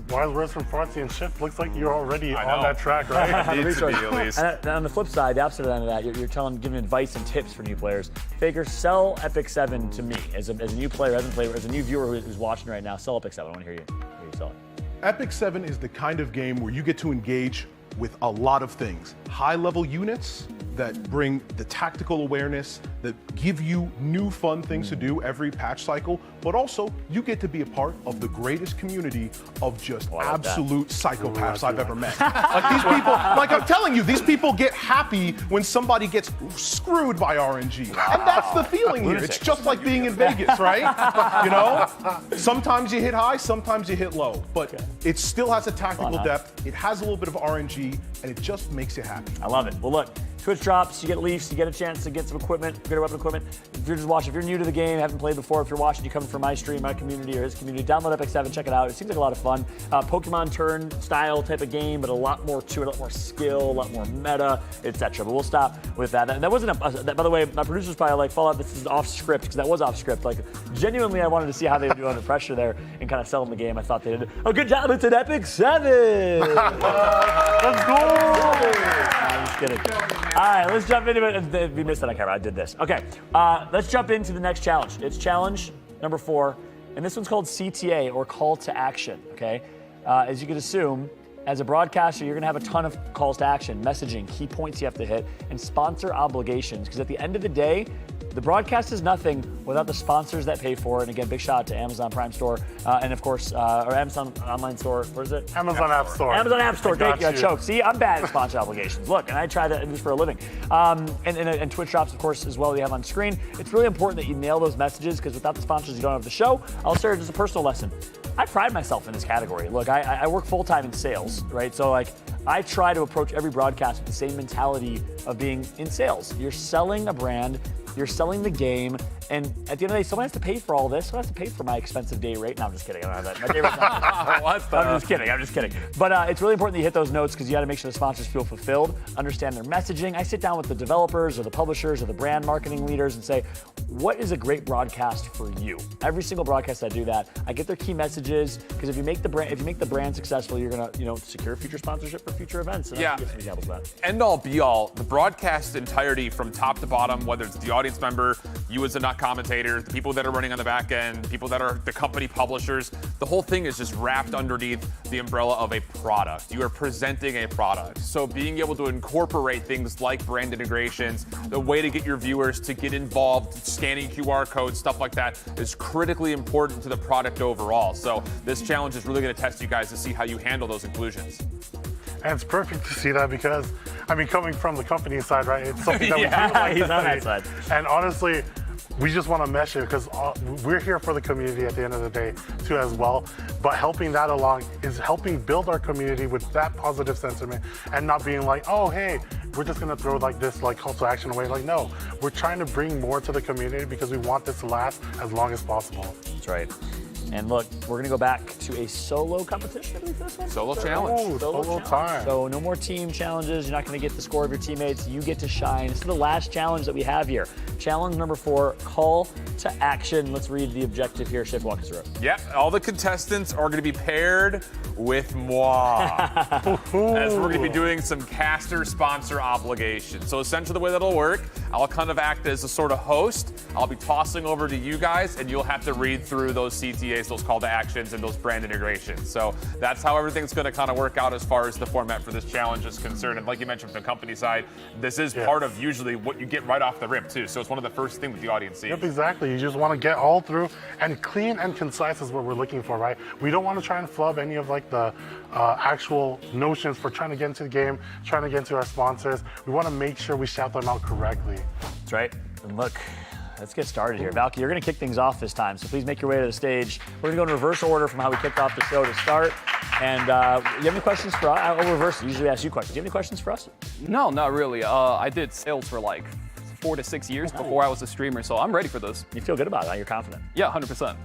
Wise words from Fartsy and Shift. Looks like you're already on that track, right? I need to be, at least. And on the flip side, the opposite end of that, you're giving advice and tips for new players. Faker, sell EpicSeven to me as a new player, as a new viewer who's watching right now. Sell EpicSeven. I want to hear you sell it. EpicSeven is the kind of game where you get to engage with a lot of things. High-level units that bring the tactical awareness, that give you new fun things to do every patch cycle, but also you get to be a part of the greatest community of just absolute psychopaths I've ever met. Like these people, like I'm telling you, these people get happy when somebody gets screwed by RNG. And that's the feeling here. It's just like being in Vegas, right? You know? Sometimes you hit high, sometimes you hit low, but it still has a tactical depth, it has a little bit of RNG, and it just makes you happy. I love it. Well, look, Twitch drops, you get leafs, you get a chance to get some equipment, greater weapon equipment. If you're just watching, if you're new to the game, haven't played before, if you're watching, you come from my stream, my community, or his community, download EpicSeven, check it out. It seems like a lot of fun. Pokemon turn style type of game, but a lot more to it, a lot more skill, a lot more meta, etc. But we'll stop with that. That wasn't by the way, my producer's probably like, Fallout, this is off script, because that was off script. Like, genuinely, I wanted to see how they would do under pressure there and kind of sell them the game. I thought they did a good job. It's an EpicSeven. Let's go. I'm just kidding. All right, let's jump into it. We missed that on camera. I did this. Okay, let's jump into the next challenge. It's challenge number 4, and this one's called CTA, or Call to Action, okay? As you can assume, as a broadcaster, you're gonna have a ton of calls to action, messaging, key points you have to hit, and sponsor obligations, because at the end of the day, the broadcast is nothing without the sponsors that pay for it. And again, big shout out to Amazon Prime Store and of course, or Amazon Online Store. What is it? Amazon App Store. Amazon App Store. Thank you. I choked. See, I'm bad at sponsor obligations. Look, and I try to do this for a living. And Twitch drops, of course, as well. We have on screen. It's really important that you nail those messages, because without the sponsors, you don't have the show. I'll share just a personal lesson. I pride myself in this category. Look, I work full time in sales, right? So like, I try to approach every broadcast with the same mentality of being in sales. You're selling a brand You're selling the game, and at the end of the day, someone has to pay for all this. Someone has to pay for my expensive day rate. No, I'm just kidding. I don't have that. My day rate's not I'm just kidding. But it's really important that you hit those notes because you got to make sure the sponsors feel fulfilled, understand their messaging. I sit down with the developers or the publishers or the brand marketing leaders and say, what is a great broadcast for you? Every single broadcast I do that. I get their key messages because if you make the brand successful, you're gonna secure future sponsorship for future events. And I can give some examples of that. End all be all, the broadcast entirety from top to bottom, whether it's the audience member, you as a not commentator, the people that are running on the back end, the people that are the company publishers, the whole thing is just wrapped underneath the umbrella of a product. You are presenting a product. So being able to incorporate things like brand integrations, the way to get your viewers to get involved, scanning QR codes, stuff like that is critically important to the product overall. So this challenge is really going to test you guys to see how you handle those inclusions. And it's perfect to see that because, coming from the company side, right, it's something that we do like he's to on see. that side. And honestly, we just want to mesh it because we're here for the community at the end of the day too as well. But helping that along is helping build our community with that positive sentiment and not being like, oh, hey, we're just going to throw this call to action away. Like, no, we're trying to bring more to the community because we want this to last as long as possible. That's right. And look, we're going to go back to a solo competition, I believe this one? Solo challenge. Oh, solo time. So no more team challenges. You're not going to get the score of your teammates. You get to shine. This is the last challenge that we have here. Challenge number 4, call to action. Let's read the objective here. Shiv, walk us through it. Yep, all the contestants are going to be paired with moi. As we're going to be doing some caster sponsor obligations. So essentially the way that'll work, I'll kind of act as a sort of host. I'll be tossing over to you guys, and you'll have to read through those CTAs, those call to actions, and those brand integrations. So that's how everything's going to kind of work out as far as the format for this challenge is concerned. And like you mentioned from the company side, this is part of usually what you get right off the rip too. So it's one of the first things that the audience sees. Yep, exactly. You just want to get all through, and clean and concise is what we're looking for, right? We don't want to try and flub any of the actual notions for trying to get into the game, trying to get into our sponsors. We want to make sure we shout them out correctly. That's right. And look, let's get started here. Valky, you're going to kick things off this time, so please make your way to the stage. We're going to go in reverse order from how we kicked off the show to start. And you have any questions for us? I'll reverse it. Usually ask you questions. Do you have any questions for us? No, not really. I did sales for like 4 to 6 years before I was a streamer, so I'm ready for this. You feel good about it, huh? You're confident? Yeah, 100%.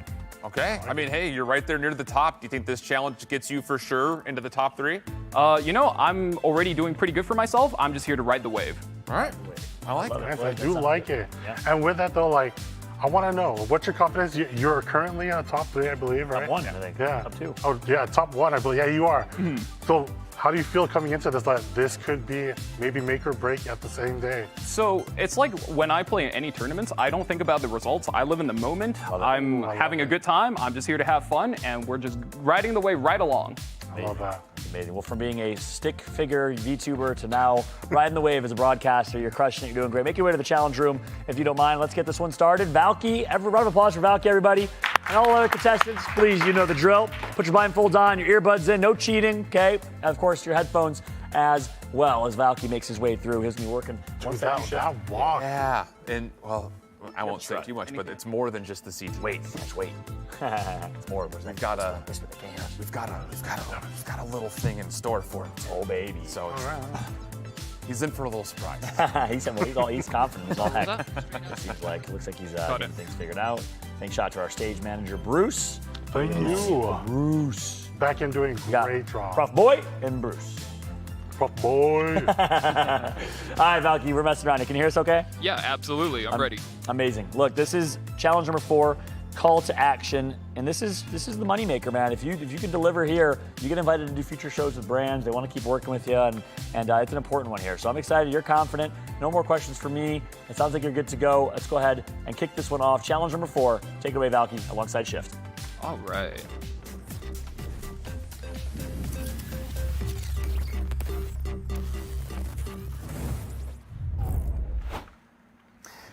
Okay. Hey, you're right there near the top. Do you think this challenge gets you for sure into the top 3? I'm already doing pretty good for myself. I'm just here to ride the wave. All right. I like it. Yes, I do like it. Yeah. And with that though, I want to know, what's your confidence? You're currently a top 3, I believe, right? Top 1, I think. Yeah. Top 2. Oh, yeah, top 1, I believe. Yeah, you are. Mm-hmm. So how do you feel coming into this? Like, this could be maybe make or break at the same day. So it's like when I play in any tournaments, I don't think about the results. I live in the moment. I'm having a good time. I'm just here to have fun, and we're just riding the wave right along. I love that. Amazing. Well, from being a stick figure VTuber to now riding the wave as a broadcaster, you're crushing it. You're doing great. Make your way to the challenge room if you don't mind. Let's get this one started. Valky, round of applause for Valky, everybody. And all other contestants, please, you know the drill. Put your blindfolds on, your earbuds in, no cheating, okay? And of course, your headphones as well as Valky makes his way through. He's going to be working. That walk. Yeah. And, well, I won't say too much, but it's more than just the CT. Wait. It's more. We've got a little thing in store for him. Oh, baby. So he's in for a little surprise. he's confident. He's all heck. It looks like he's getting things figured out. Thanks shot to our stage manager, Bruce. Thank you. Bruce. Back in doing great job. Prof Boy and Bruce. Prof Boy. All right, Valky, we're messing around. Can you hear us okay? Yeah, absolutely. I'm ready. Amazing. Look, this is challenge number 4, call to action. And this is the moneymaker, man. If you can deliver here, you get invited to do future shows with brands. They want to keep working with you, and it's an important one here. So I'm excited. You're confident. No more questions for me. It sounds like you're good to go. Let's go ahead and kick this one off. Challenge number 4. Take it away, Valky, alongside Shift. All right.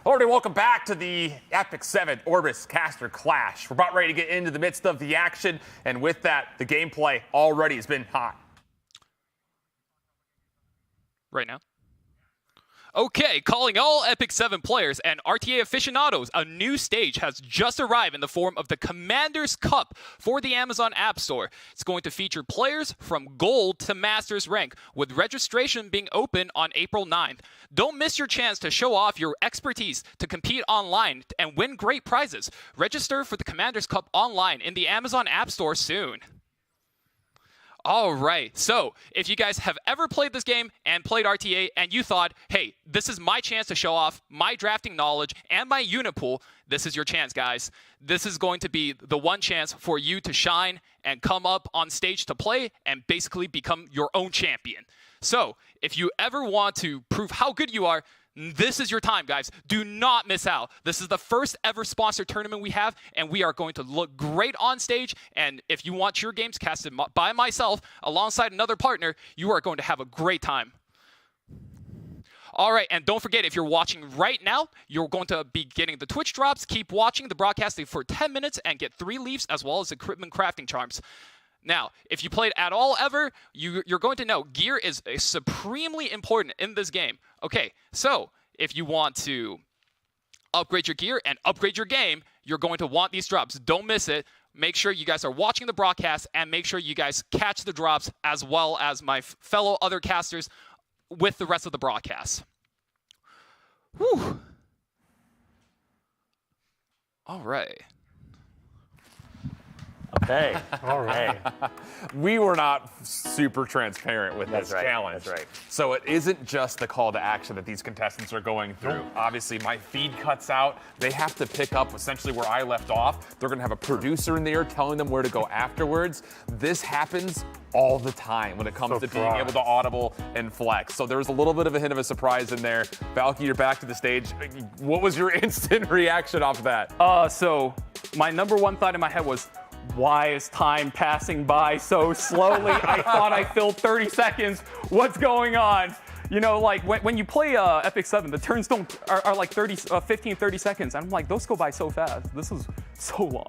Hello, everybody. Welcome back to the EpicSeven Orbis Caster Clash. We're about ready to get into the midst of the action, and with that, the gameplay already has been hot. Right now? Okay, calling all EpicSeven players and RTA aficionados, a new stage has just arrived in the form of the Commander's Cup for the Amazon Appstore. It's going to feature players from Gold to Masters rank, with registration being open on April 9th. Don't miss your chance to show off your expertise, to compete online, and win great prizes. Register for the Commander's Cup online in the Amazon Appstore soon. All right, so if you guys have ever played this game and played RTA and you thought, hey, this is my chance to show off my drafting knowledge and my unit pool, this is your chance, guys. This is going to be the one chance for you to shine and come up on stage to play and basically become your own champion. So if you ever want to prove how good you are, this is your time, guys. Do not miss out. This is the first ever sponsored tournament we have, and we are going to look great on stage. And if you want your games casted by myself alongside another partner, you are going to have a great time. All right, and don't forget, if you're watching right now, you're going to be getting the Twitch drops. Keep watching the broadcasting for 10 minutes and get 3 leaves as well as equipment crafting charms. Now, if you played at all ever, you're going to know gear is supremely important in this game. Okay, so if you want to upgrade your gear and upgrade your game, you're going to want these drops. Don't miss it. Make sure you guys are watching the broadcast and make sure you guys catch the drops as well as my fellow other casters with the rest of the broadcast. Whew. All right. Okay. All right. We were not super transparent with this challenge. That's right. So it isn't just the call to action that these contestants are going through. Obviously, my feed cuts out. They have to pick up essentially where I left off. They're going to have a producer in there telling them where to go afterwards. This happens all the time when it comes to being able to audible and flex. So there's a little bit of a hint of a surprise in there. Valky, you're back to the stage. What was your instant reaction off that? So my number one thought in my head was, why is time passing by so slowly? I thought I filled 30 seconds. What's going on? You know, like when you play EpicSeven, the turns are like 15, 30 seconds. I'm like, those go by so fast. This is so long.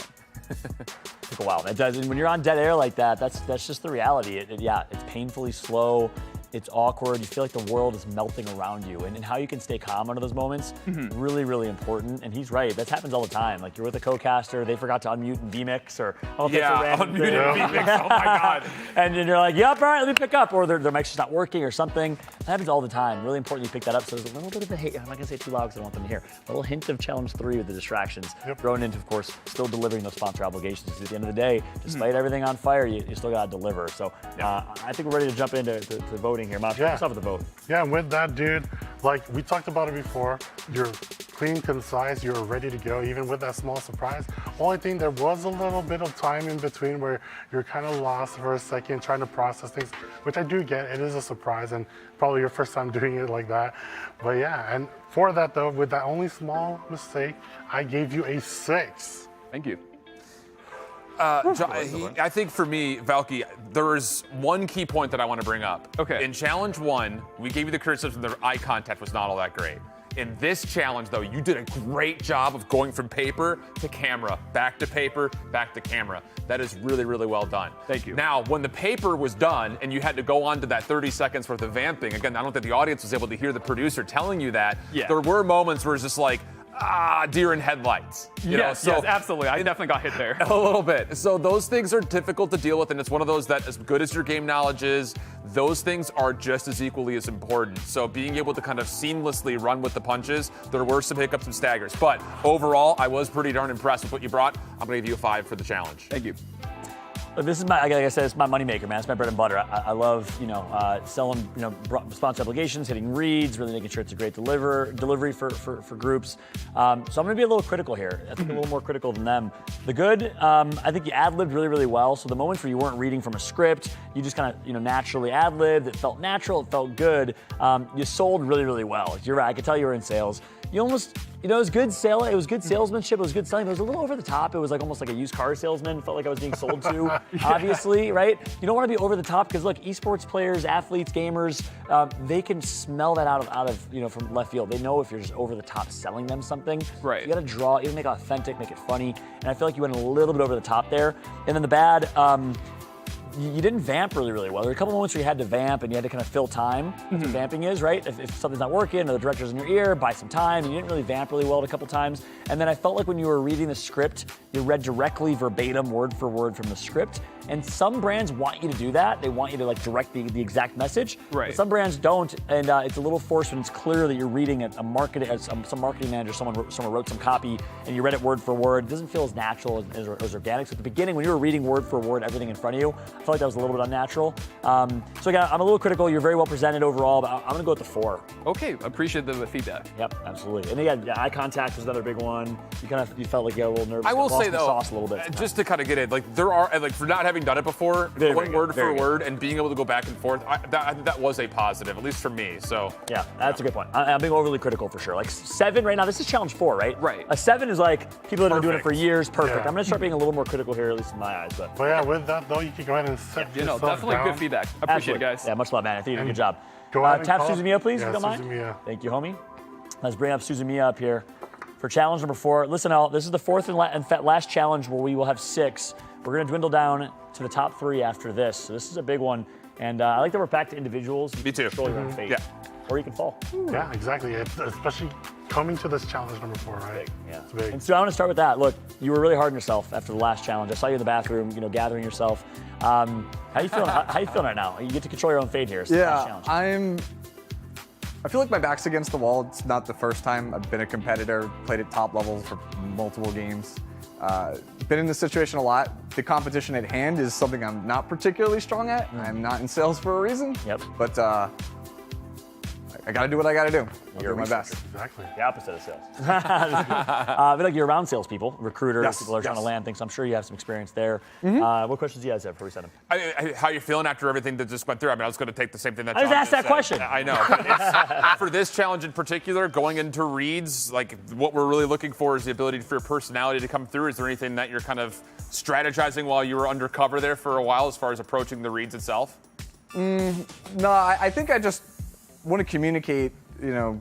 Took a while. That does. And when you're on dead air like that, that's just the reality. It's painfully slow. It's awkward. You feel like the world is melting around you. And how you can stay calm under those moments, really, really important. And he's right. That happens all the time. Like you're with a co-caster, they forgot to unmute in vMix or unmute in vMix. Oh my God. And then you're like, yep, all right, let me pick up. Or their mic's just not working or something. That happens all the time. Really important you pick that up. So there's a little bit of a hint. I'm not going to say too loud because I don't want them to hear. A little hint of challenge 3 with the distractions. Thrown into, of course, still delivering those sponsor obligations. Because at the end of the day, despite everything on fire, you still got to deliver. So I think we're ready to jump into voting here. Mosh, let's start with the vote. Yeah, and with that, dude, like we talked about it before, you're clean, concise, you're ready to go, even with that small surprise. Only thing, there was a little bit of time in between where you're kind of lost for a second trying to process things, which I do get. It is a surprise and probably your first time doing it like that. But yeah, and for that though, with that only small mistake, I gave you a 6. Thank you. I think for me, Valky, there's one key point that I want to bring up. Okay. In challenge 1, we gave you the criticism that the eye contact was not all that great. In this challenge, though, you did a great job of going from paper to camera, back to paper, back to camera. That is really, really well done. Thank you. Now, when the paper was done and you had to go on to that 30 seconds worth of vamping, again, I don't think the audience was able to hear the producer telling you that. Yeah. There were moments where it's just like, deer in headlights. Yes, absolutely. I definitely got hit there. A little bit. So those things are difficult to deal with, and it's one of those that as good as your game knowledge is, those things are just as equally as important. So being able to kind of seamlessly run with the punches, there were some hiccups and staggers. But overall, I was pretty darn impressed with what you brought. I'm going to give you a 5 for the challenge. Thank you. Look, this is like I said, it's my moneymaker, man. It's my bread and butter. I love, selling, sponsor obligations, hitting reads, really making sure it's a great delivery for groups. So I'm going to be a little critical here. I think a little more critical than them. The good, I think you ad-libbed really, really well. So the moments where you weren't reading from a script, you just kind of, naturally ad-libbed. It felt natural. It felt good. You sold really, really well. You're right. I could tell you were in sales. You almost, it was good it was good salesmanship, it was good selling, but it was a little over the top. It was like almost like a used car salesman, felt like I was being sold to, obviously, right? You don't want to be over the top because look, esports players, athletes, gamers, they can smell that out of from left field. They know if you're just over the top selling them something. Right. You got to draw, even make it authentic, make it funny, and I feel like you went a little bit over the top there. And then the bad, you didn't vamp really well. There were a couple moments where you had to vamp and you had to kind of fill time. That's what vamping is, right? If something's not working or the director's in your ear, buy some time. And you didn't really vamp really well a couple times. And then I felt like when you were reading the script, you read directly verbatim, word for word from the script. And some brands want you to do that. They want you to like direct the exact message. Right. But some brands don't, and it's a little forced when it's clear that you're reading some marketing manager, someone wrote some copy, and you read it word for word. It doesn't feel as natural as organic. So at the beginning, when you were reading word for word everything in front of you, I felt like that was a little bit unnatural. So again, I'm a little critical. You're very well presented overall, but I'm gonna go with the 4. Okay, appreciate the feedback. Yep, absolutely. And again, eye contact was another big one. You felt like you got a little nervous. I will lost say the though, sauce a little bit. just to kind of get it, like there are like for not having done it before, going word for word and being able to go back and forth, I think that was a positive, at least for me. So yeah, that's a good point. I'm being overly critical for sure. Like 7 right now, this is challenge 4, right? Right. A 7 is like people that have been doing it for years, perfect. Yeah. I'm gonna start being a little more critical here, at least in my eyes. But yeah, with that though, you can go ahead and set yourself definitely down. good feedback. I appreciate it, guys. Yeah, much love, man. I think you did a good job. Go ahead and tap call- Suzumiya, please, yeah, if you don't mind. Suzumiya. Thank you, homie. Let's bring up Suzumiya up here for challenge number 4. Listen, Al, this is the 4th and last challenge where we will have 6. We're gonna dwindle down to the top 3 after this. So this is a big one. And I like that we're back to individuals. Me too. Control your own fate. Yeah. Or you can fall. Yeah, exactly. Especially coming to this challenge number 4, right? Yeah. It's big. And so I want to start with that. Look, you were really hard on yourself after the last challenge. I saw you in the bathroom, gathering yourself. How you feeling? How you feeling right now? You get to control your own fate here. It's the last challenge. I feel like my back's against the wall. It's not the first time I've been a competitor, played at top levels for multiple games. Been in this situation a lot. The competition at hand is something I'm not particularly strong at. I'm not in sales for a reason. Yep. But I gotta do what I gotta do. I'll do my best. Exactly. The opposite of sales. I feel like you're around salespeople, recruiters, Yes, people that are trying to yes. land things. I'm sure you have some experience there. What questions do you guys have before we send them? how you feeling after everything that just went through? I mean, I was going to take the same thing that I just John asked that said. question. I know. But it's, for this challenge in particular, going into reads, like what we're really looking for is the ability for your personality to come through. Is there anything that you're kind of strategizing while you were undercover there for a while as far as approaching the reads itself? No, I think I just want to communicate, I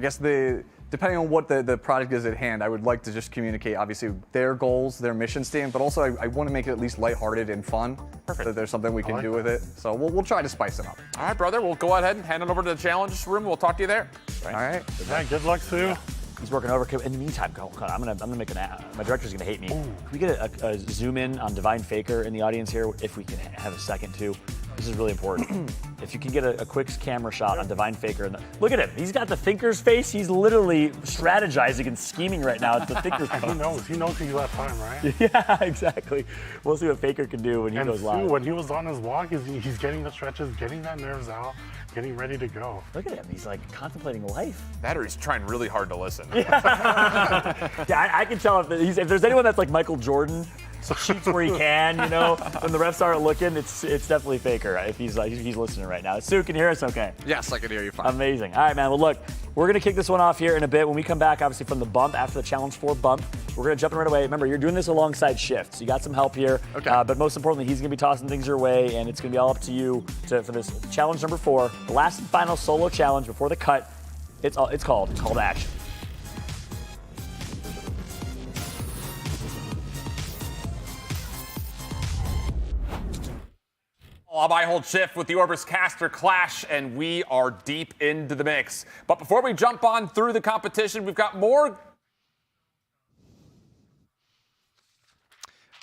guess depending on what the product is at hand, I would like to just communicate, obviously, their goals, their mission statement, but also I want to make it at least lighthearted and fun. Perfect. So there's something we can do with it. So we'll try to spice it up. All right, brother. We'll go ahead and hand it over to the challenge room. We'll talk to you there. All right. Yeah, good luck, Sue. He's working over. In the meantime, I'm gonna make an ad. My director's gonna hate me. Can we get a zoom in on Divine Faker in the audience here, if we can have a second too? This is really important. If you can get a quick camera shot on Divine Faker. Look at him. He's got the thinker's face. He's literally strategizing and scheming right now. It's the thinker's face. He knows he's at time, right? Yeah, exactly. We'll see what Faker can do when he goes live. When he was on his walk, he's getting the stretches, getting that nerves out, getting ready to go. Look at him. He's like contemplating life. That or he's trying really hard to listen. Yeah, I can tell if there's anyone that's like Michael Jordan, shoots where he can, when the refs aren't looking, it's definitely Faker if he's listening right now. Sue, can you hear us okay? Yes, I can hear you fine. Amazing. All right, man. Well, look, we're going to kick this one off here in a bit. When we come back, obviously, from the bump, after the Challenge 4 bump, we're going to jump in right away. Remember, you're doing this alongside Shift, so you got some help here. Okay. But most importantly, he's going to be tossing things your way, and it's going to be all up to you for this Challenge number 4, the last and final solo challenge before the cut. It's called Call to Action. I hold shift with the Orbis caster clash, and we are deep into the mix. But before we jump on through the competition, we've got more.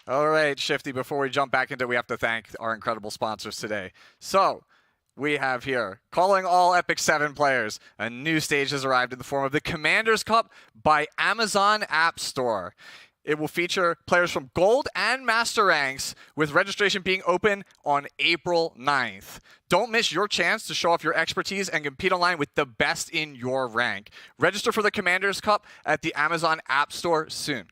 All right, Shifty, before we jump back into it, we have to thank our incredible sponsors today. So, we have here, calling all EpicSeven players, a new stage has arrived in the form of the Commander's Cup by Amazon Appstore. It will feature players from Gold and Master ranks, with registration being open on April 9th. Don't miss your chance to show off your expertise and compete online with the best in your rank. Register for the Commander's Cup at the Amazon App Store soon.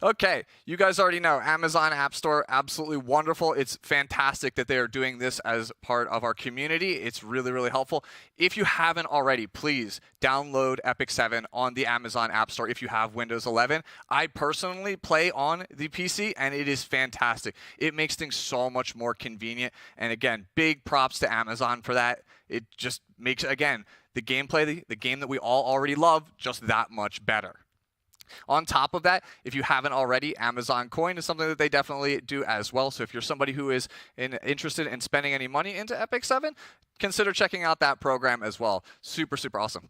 Okay, you guys already know Amazon App Store, absolutely wonderful. It's fantastic that they are doing this as part of our community. It's really, really helpful. If you haven't already, please download EpicSeven on the Amazon App Store if you have Windows 11. I personally play on the PC, and it is fantastic. It makes things so much more convenient. And again, big props to Amazon for that. It just makes, again, the gameplay, the game that we all already love, just that much better. On top of that, if you haven't already, Amazon Coin is something that they definitely do as well. So if you're somebody who is interested in spending any money into EpicSeven, consider checking out that program as well. Super, super awesome.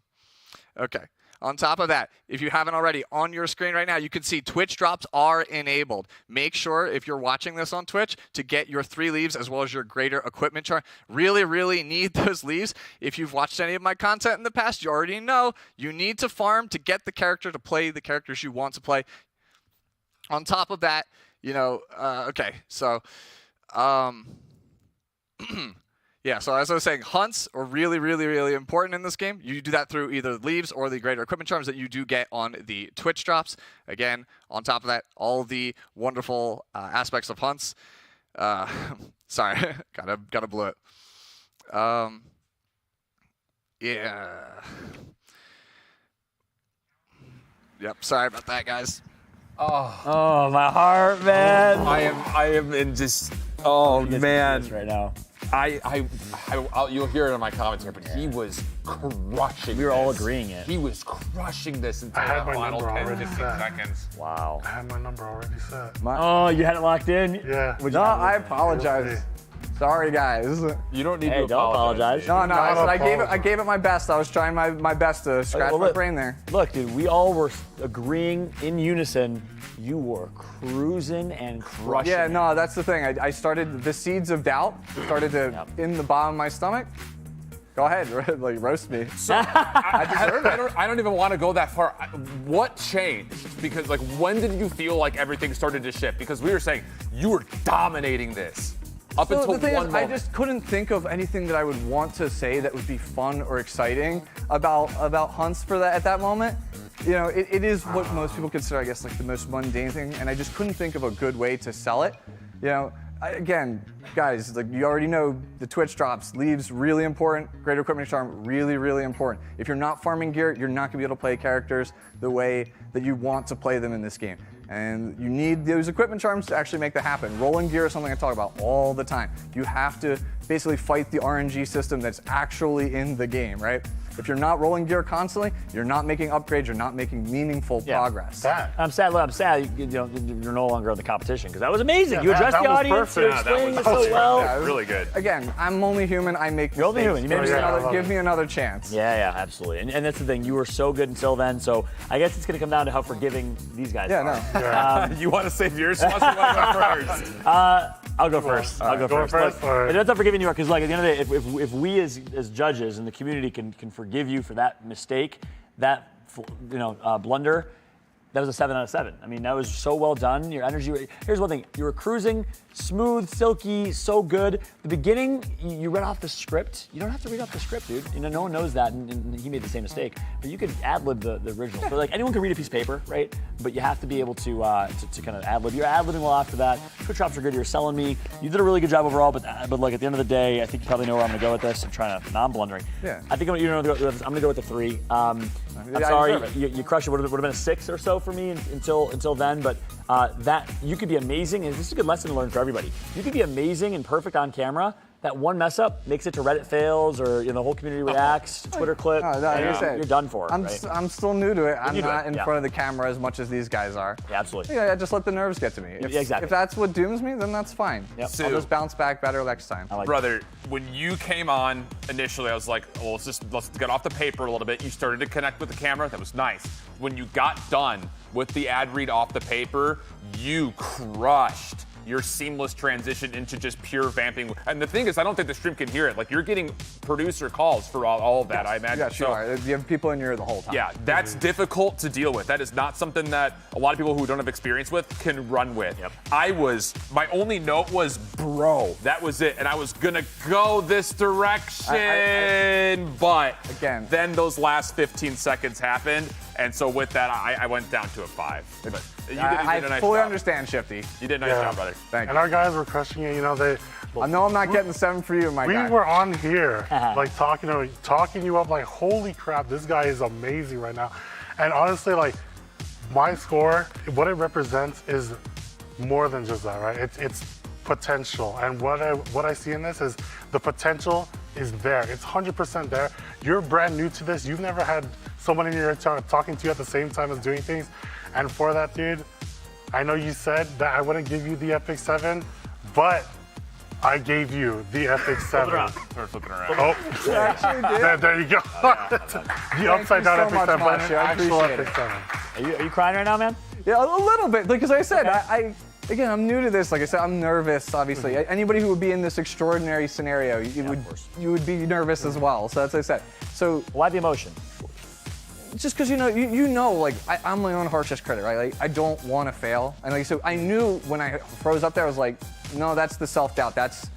Okay. On top of that, if you haven't already, on your screen right now, you can see Twitch drops are enabled. Make sure, if you're watching this on Twitch, to get your 3 leaves as well as your greater equipment chart. Really, really need those leaves. If you've watched any of my content in the past, you already know you need to farm to get the character to play the characters you want to play. On top of that, you know, okay, so... yeah, so as I was saying, hunts are really, really, really important in this game. You do that through either leaves or the greater equipment charms that you do get on the Twitch drops. Again, on top of that, all the wonderful aspects of hunts. Sorry, gotta blow it. Yeah. Yep, sorry about that, guys. Oh, my heart, man. I am in just, oh man. Right now. You'll hear it in my commentary, but he was crushing. We were all agreeing it. He was crushing this until I had the my final number 10, already 15 set. seconds. Wow. I had my number already set. Oh, you had it locked in? Yeah. What'd you No, have? I apologize. Sorry, guys. You don't need Hey, to don't apologize. No, I said apologize. I gave it my best. I was trying my best to scratch my brain there. Look, dude, we all were agreeing in unison. You were cruising and crushing. Yeah, no, that's the thing. I started, the seeds of doubt started to in the bottom of my stomach. Go ahead, like roast me. So, I don't even want to go that far. What changed? Because like, when did you feel like everything started to shift? Because we were saying you were dominating this up So until the thing one is, moment. I just couldn't think of anything that I would want to say that would be fun or exciting about hunts for that at that moment. You know, it is what most people consider, I guess, like the most mundane thing, and I just couldn't think of a good way to sell it. You know, again, guys, like you already know, the Twitch drops, leaves, really important. Greater equipment charm, really, really important. If you're not farming gear, you're not gonna be able to play characters the way that you want to play them in this game. And you need those equipment charms to actually make that happen. Rolling gear is something I talk about all the time. You have to basically fight the RNG system that's actually in the game, right? If you're not rolling gear constantly, you're not making upgrades, you're not making meaningful progress. I'm sad you know, you're no longer in the competition, because that was amazing. Yeah, you addressed that the was audience, you perfect. explained it so well. Yeah, it was really good. Again, I'm only human, I make You're only mistakes. human. You made Give me another chance. Yeah, absolutely. And that's the thing. You were so good until then. So I guess it's going to come down to how forgiving these guys are. No. You want to save yours? Wants to go first. I'll go first. I'll go first. first, Look, all right. it depends how forgiving you are, because like at the end of the day, if we as judges and the community can forgive you for that mistake, that blunder, that was a 7 out of 7. I mean, that was so well done. Your energy. Here's one thing: you were cruising, smooth, silky, so good. The beginning, you read off the script. You don't have to read off the script, dude. You know, no one knows that, and he made the same mistake. But you could ad-lib the original. So like anyone can read a piece of paper, right? But you have to be able to kind of ad-lib. You're ad-libbing well after that. Twitch drops are good. You're selling me. You did a really good job overall. But like at the end of the day, I think you probably know where I'm going to go with this. I'm trying to. No, I'm blundering. Yeah. I think I'm going to go with the 3. I'm sorry, you crushed it. Would have been a 6 or so for me until then. But that you could be amazing, and this is a good lesson to learn for everybody. You could be amazing and perfect on camera. That one mess up makes it to Reddit fails, or the whole community reacts, Twitter clip. You're done for. Right? I'm still new to it. I'm New to not it, in front of the camera as much as these guys are. Yeah, absolutely. Yeah, I just let the nerves get to me. Exactly. If that's what dooms me, then that's fine. Yep. I'll just bounce back better next time. Brother, when you came on initially, I was like, well, let's get off the paper a little bit. You started to connect with the camera. That was nice. When you got done with the ad read off the paper, you crushed your seamless transition into just pure vamping. And the thing is, I don't think the stream can hear it. Like, you're getting producer calls for all of that, I imagine. Yeah, sure. You have people in your ear the whole time. Yeah, that's difficult to deal with. That is not something that a lot of people who don't have experience with can run with. Yep. My only note was, bro. That was it. And I was going to go this direction. But again, then those last 15 seconds happened. And so with that, I went down to a 5. But you did a nice fully job. understand, Shifty. You did a nice job, brother. Thank you. And our guys were crushing it. I know I'm not getting the 7 for you, my guy. We were on here, like talking you up, like, holy crap, this guy is amazing right now. And honestly, like, my score, what it represents is more than just that, right? It's potential. And what I see in this is the potential is there. It's 100% there. You're brand new to this. You've never had someone in your ear talking to you at the same time as doing things. And for that, dude, I know you said that I wouldn't give you the EpicSeven, but I gave you the EpicSeven. Flip it around. Oh, actually did. there you go. The upside down so much, EpicSeven, but Machi. I actual appreciate it. EpicSeven. Are you crying right now, man? Yeah, a little bit. Like, as I said, again, I'm new to this. Like I said, I'm nervous, obviously. Anybody who would be in this extraordinary scenario, you would be nervous as well. So that's what I said. So why the emotion? Just because you know, like I'm my own harshest critic, right? Like I don't want to fail, and like so I knew when I froze up there, I was like, no, that's the self-doubt, that's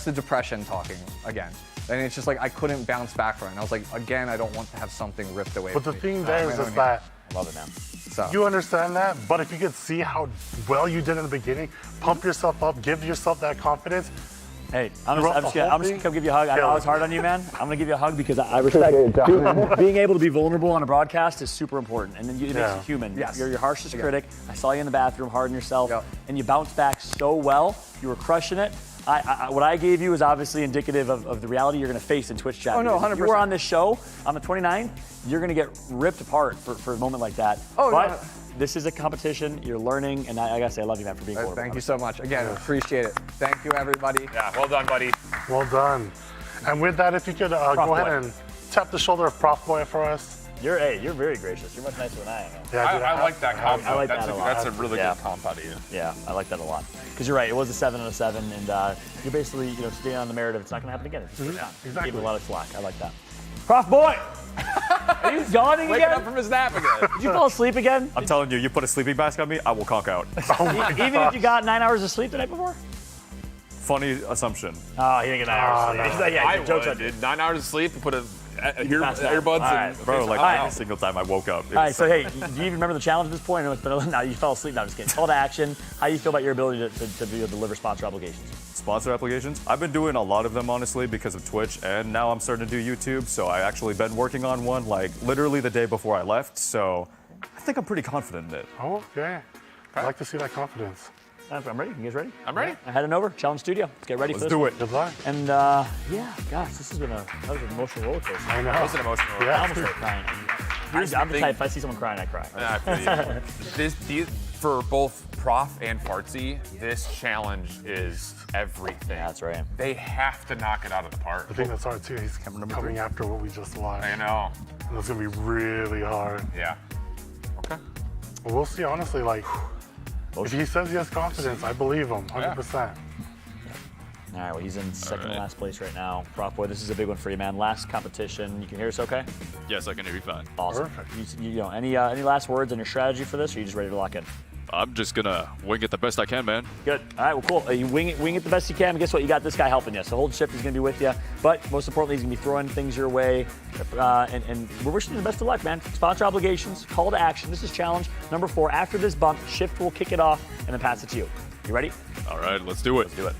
the depression talking again, and it's just like I couldn't bounce back from it. And I was like, again, I don't want to have something ripped away. But the from thing me. there is that love it, man. So you understand that, but if you could see how well you did in the beginning, pump yourself up, give yourself that confidence. Hey, I'm just gonna come give you a hug. I know I was hard on you, man. I'm gonna give you a hug because I respect being able to be vulnerable on a broadcast is super important, and then it makes you human. Yes. You're your harshest critic. I saw you in the bathroom, hard on yourself, and you bounced back so well. You were crushing it. What I gave you is obviously indicative of the reality you're gonna face in Twitch chat. Oh no, 100%. If you were on this show on the 29th, you're gonna get ripped apart for a moment like that. Oh, but no. this is a competition. You're learning, and I gotta say, I love you, man, for being vulnerable. Thank you so much. Again, appreciate it. Thank you, everybody. Yeah, well done, buddy. Well done. And with that, if you could go ahead and tap the shoulder of Prof Boy for us. You're very gracious. You're much nicer than I am. Yeah, dude, I like that comp. I like that a lot. That's a really good comp out of you. Yeah, I like that a lot. Because you're right, it was a 7 out of 7, and you're basically, staying on the merit of it's not going to happen again. It's just exactly. Gave a lot of slack. I like that. Prof Boy! Are you yawning Waking again? up from his nap again. Did you fall asleep again? I'm telling you, you put a sleeping mask on me, I will conk out. Even if you got 9 hours of sleep the night before? Funny assumption. Oh, he didn't get 9 hours of sleep. I would, dude. 9 hours of sleep and put earbuds right, in. Bro, like every single time I woke up. All right, so hey, do you even remember the challenge at this point? I know it's been a little, no, you fell asleep. No, I'm just kidding. Call to action. How do you feel about your ability to be able to deliver sponsor obligations? Sponsor applications? I've been doing a lot of them, honestly, because of Twitch, and now I'm starting to do YouTube, so I actually been working on one, like, literally the day before I left, so I think I'm pretty confident in it. Oh, okay. I'd like to see that confidence. I'm ready. You guys ready? I'm ready. I'm heading over. Challenge Studio. Let's get ready for this. Let's do it. Good luck. And yeah, gosh, this has been that was an emotional roller coaster. I know. That was an emotional. Yeah. I almost started crying. I'm the type, if I see someone crying, I cry. I feel you. For both Prof and Fartsy, this challenge is everything. Yeah, that's right. They have to knock it out of the park. I think that's hard too. He's coming after what we just watched. I know. And it's gonna be really hard. Yeah. Okay. Well, we'll see. Honestly, like, if he says he has confidence, I believe him, 100%. All right, well, he's in second to last place right now. Prof Boy, this is a big one for you, man. Last competition. You can hear us okay? Yes, I can hear you fine. Awesome. Perfect. Any last words on your strategy for this, or are you just ready to lock in? I'm just gonna wing it the best I can, man. Good. All right, well, cool. You wing it the best you can. But guess what? You got this guy helping you. So hold shift. He's going to be with you. But most importantly, he's going to be throwing things your way. And we're wishing you the best of luck, man. Sponsor obligations, call to action. This is challenge number 4. After this bump, shift will kick it off and then pass it to you. You ready? All right, let's do it. Let's do it.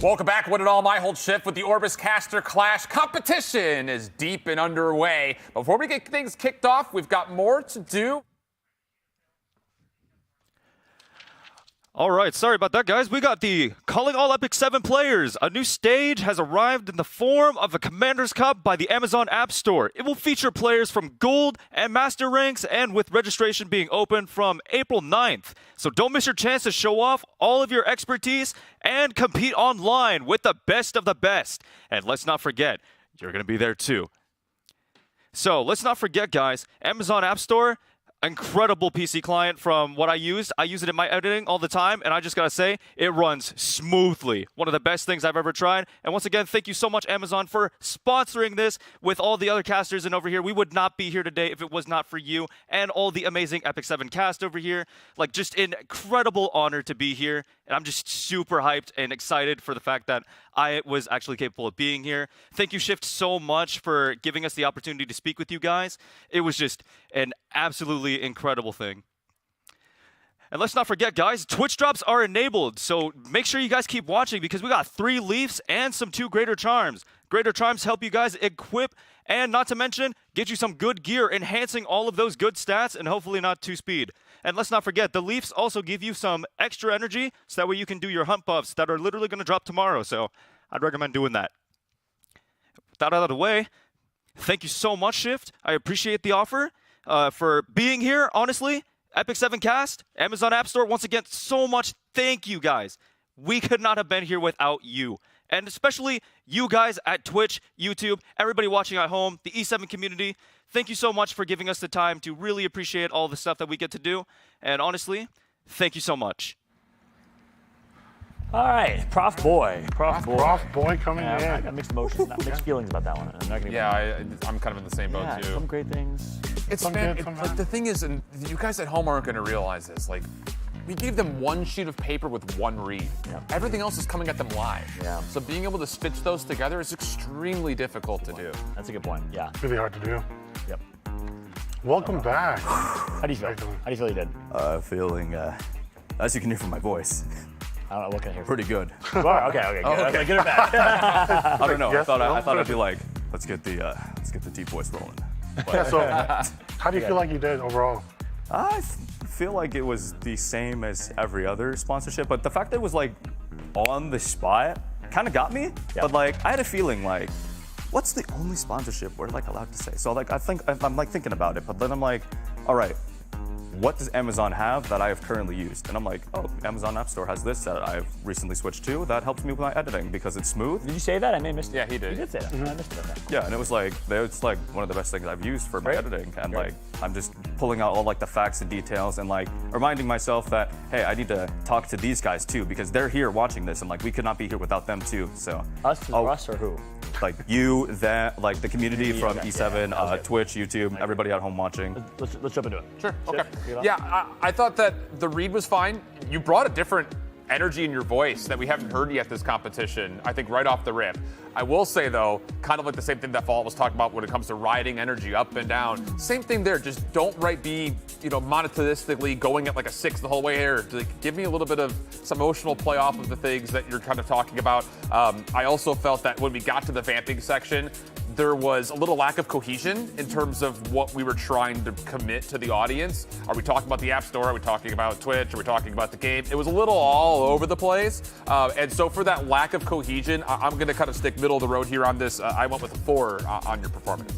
Welcome back. What did all my hold shift with the Orbis Caster Clash competition is deep and underway. Before we get things kicked off, we've got more to do. All right, sorry about that, guys. We got the Calling All EpicSeven players. A new stage has arrived in the form of a Commander's Cup by the Amazon Appstore. It will feature players from Gold and Master ranks, and with registration being open from April 9th. So don't miss your chance to show off all of your expertise and compete online with the best of the best. And let's not forget, you're going to be there too. So let's not forget, guys, Amazon Appstore, incredible PC client from what I used. I use it in my editing all the time, and I just gotta say, it runs smoothly. One of the best things I've ever tried. And once again, thank you so much, Amazon, for sponsoring this with all the other casters in over here. We would not be here today if it was not for you and all the amazing EpicSeven cast over here. Like, just an incredible honor to be here. And I'm just super hyped and excited for the fact that I was actually capable of being here. Thank you, Shift, so much for giving us the opportunity to speak with you guys. It was just an absolutely incredible thing. And let's not forget, guys, Twitch drops are enabled. So make sure you guys keep watching because we got 3 Leafs and some 2 Greater Charms. Greater Charms help you guys equip and, not to mention, get you some good gear, enhancing all of those good stats and hopefully not 2 speed. And let's not forget, the Leafs also give you some extra energy so that way you can do your hunt buffs that are literally going to drop tomorrow. So I'd recommend doing that. With that out of the way, thank you so much, Shift. I appreciate the offer for being here, honestly. EpicSeven Cast, Amazon Appstore, once again, so much thank you, guys. We could not have been here without you. And especially you guys at Twitch, YouTube, everybody watching at home, the E7 community. Thank you so much for giving us the time to really appreciate all the stuff that we get to do. And honestly, thank you so much. All right, Prof Boy. Prof Boy coming in. I got mixed emotions, mixed feelings about that one. I'm not gonna I'm kind of in the same boat too. Some great things. It's like the thing is, and you guys at home aren't going to realize this. Like, we gave them one sheet of paper with one read. Everything else is coming at them live. So being able to stitch those together is extremely difficult to do. That's a good point. Yeah. Really hard to do. Yep. Welcome back. How do you feel? How do you feel you did? Feeling, as you can hear from my voice, I don't know what can I hear. pretty good. You are? Okay, good. Okay, good or bad? I don't know. I thought I'd be like, let's get the deep voice rolling. Yeah, so how do you feel like you did overall? I feel like it was the same as every other sponsorship, but the fact that it was like on the spot kind of got me. But like I had a feeling like, what's the only sponsorship we're like allowed to say? So like I'm like thinking about it, but then I'm like, all right, what does Amazon have that I have currently used? And I'm like, oh, Amazon Appstore has this that I've recently switched to that helps me with my editing because it's smooth. Did you say that? I may have missed it. Yeah, he did. You did say that. I missed it. Yeah, and it's like one of the best things I've used for my editing, and like I'm just pulling out all like the facts and details and like reminding myself that hey, I need to talk to these guys too because they're here watching this, and like we could not be here without them too. So us or who? Like you, that like the community from E7, Twitch, YouTube, everybody at home watching. Let's jump into it. Sure. Okay. Yeah, I thought that the read was fine. You brought a different energy in your voice that we haven't heard yet this competition, I think right off the rip. I will say though, kind of like the same thing that Fallout was talking about when it comes to riding energy up and down. Same thing there, just don't be, monotheistically going at like a 6 the whole way here. Like, give me a little bit of some emotional play off of the things that you're kind of talking about. I also felt that when we got to the vamping section, there was a little lack of cohesion in terms of what we were trying to commit to the audience. Are we talking about the App Store? Are we talking about Twitch? Are we talking about the game? It was a little all over the place. And so for that lack of cohesion, I'm going to kind of stick middle of the road here on this. I went with a 4 on your performance.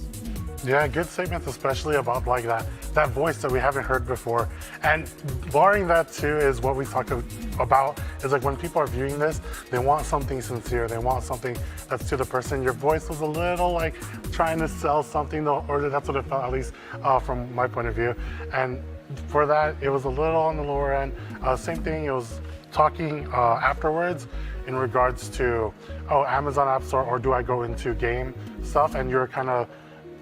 Yeah, good statements, especially about like that voice that we haven't heard before. And barring that too is what we talked about is like when people are viewing this, they want something sincere. They want something that's to the person. Your voice was a little like trying to sell something, or that's what it felt, at least from my point of view. And for that, it was a little on the lower end. Same thing, it was talking afterwards in regards to, Amazon App Store, or do I go into game stuff? And you're kind of,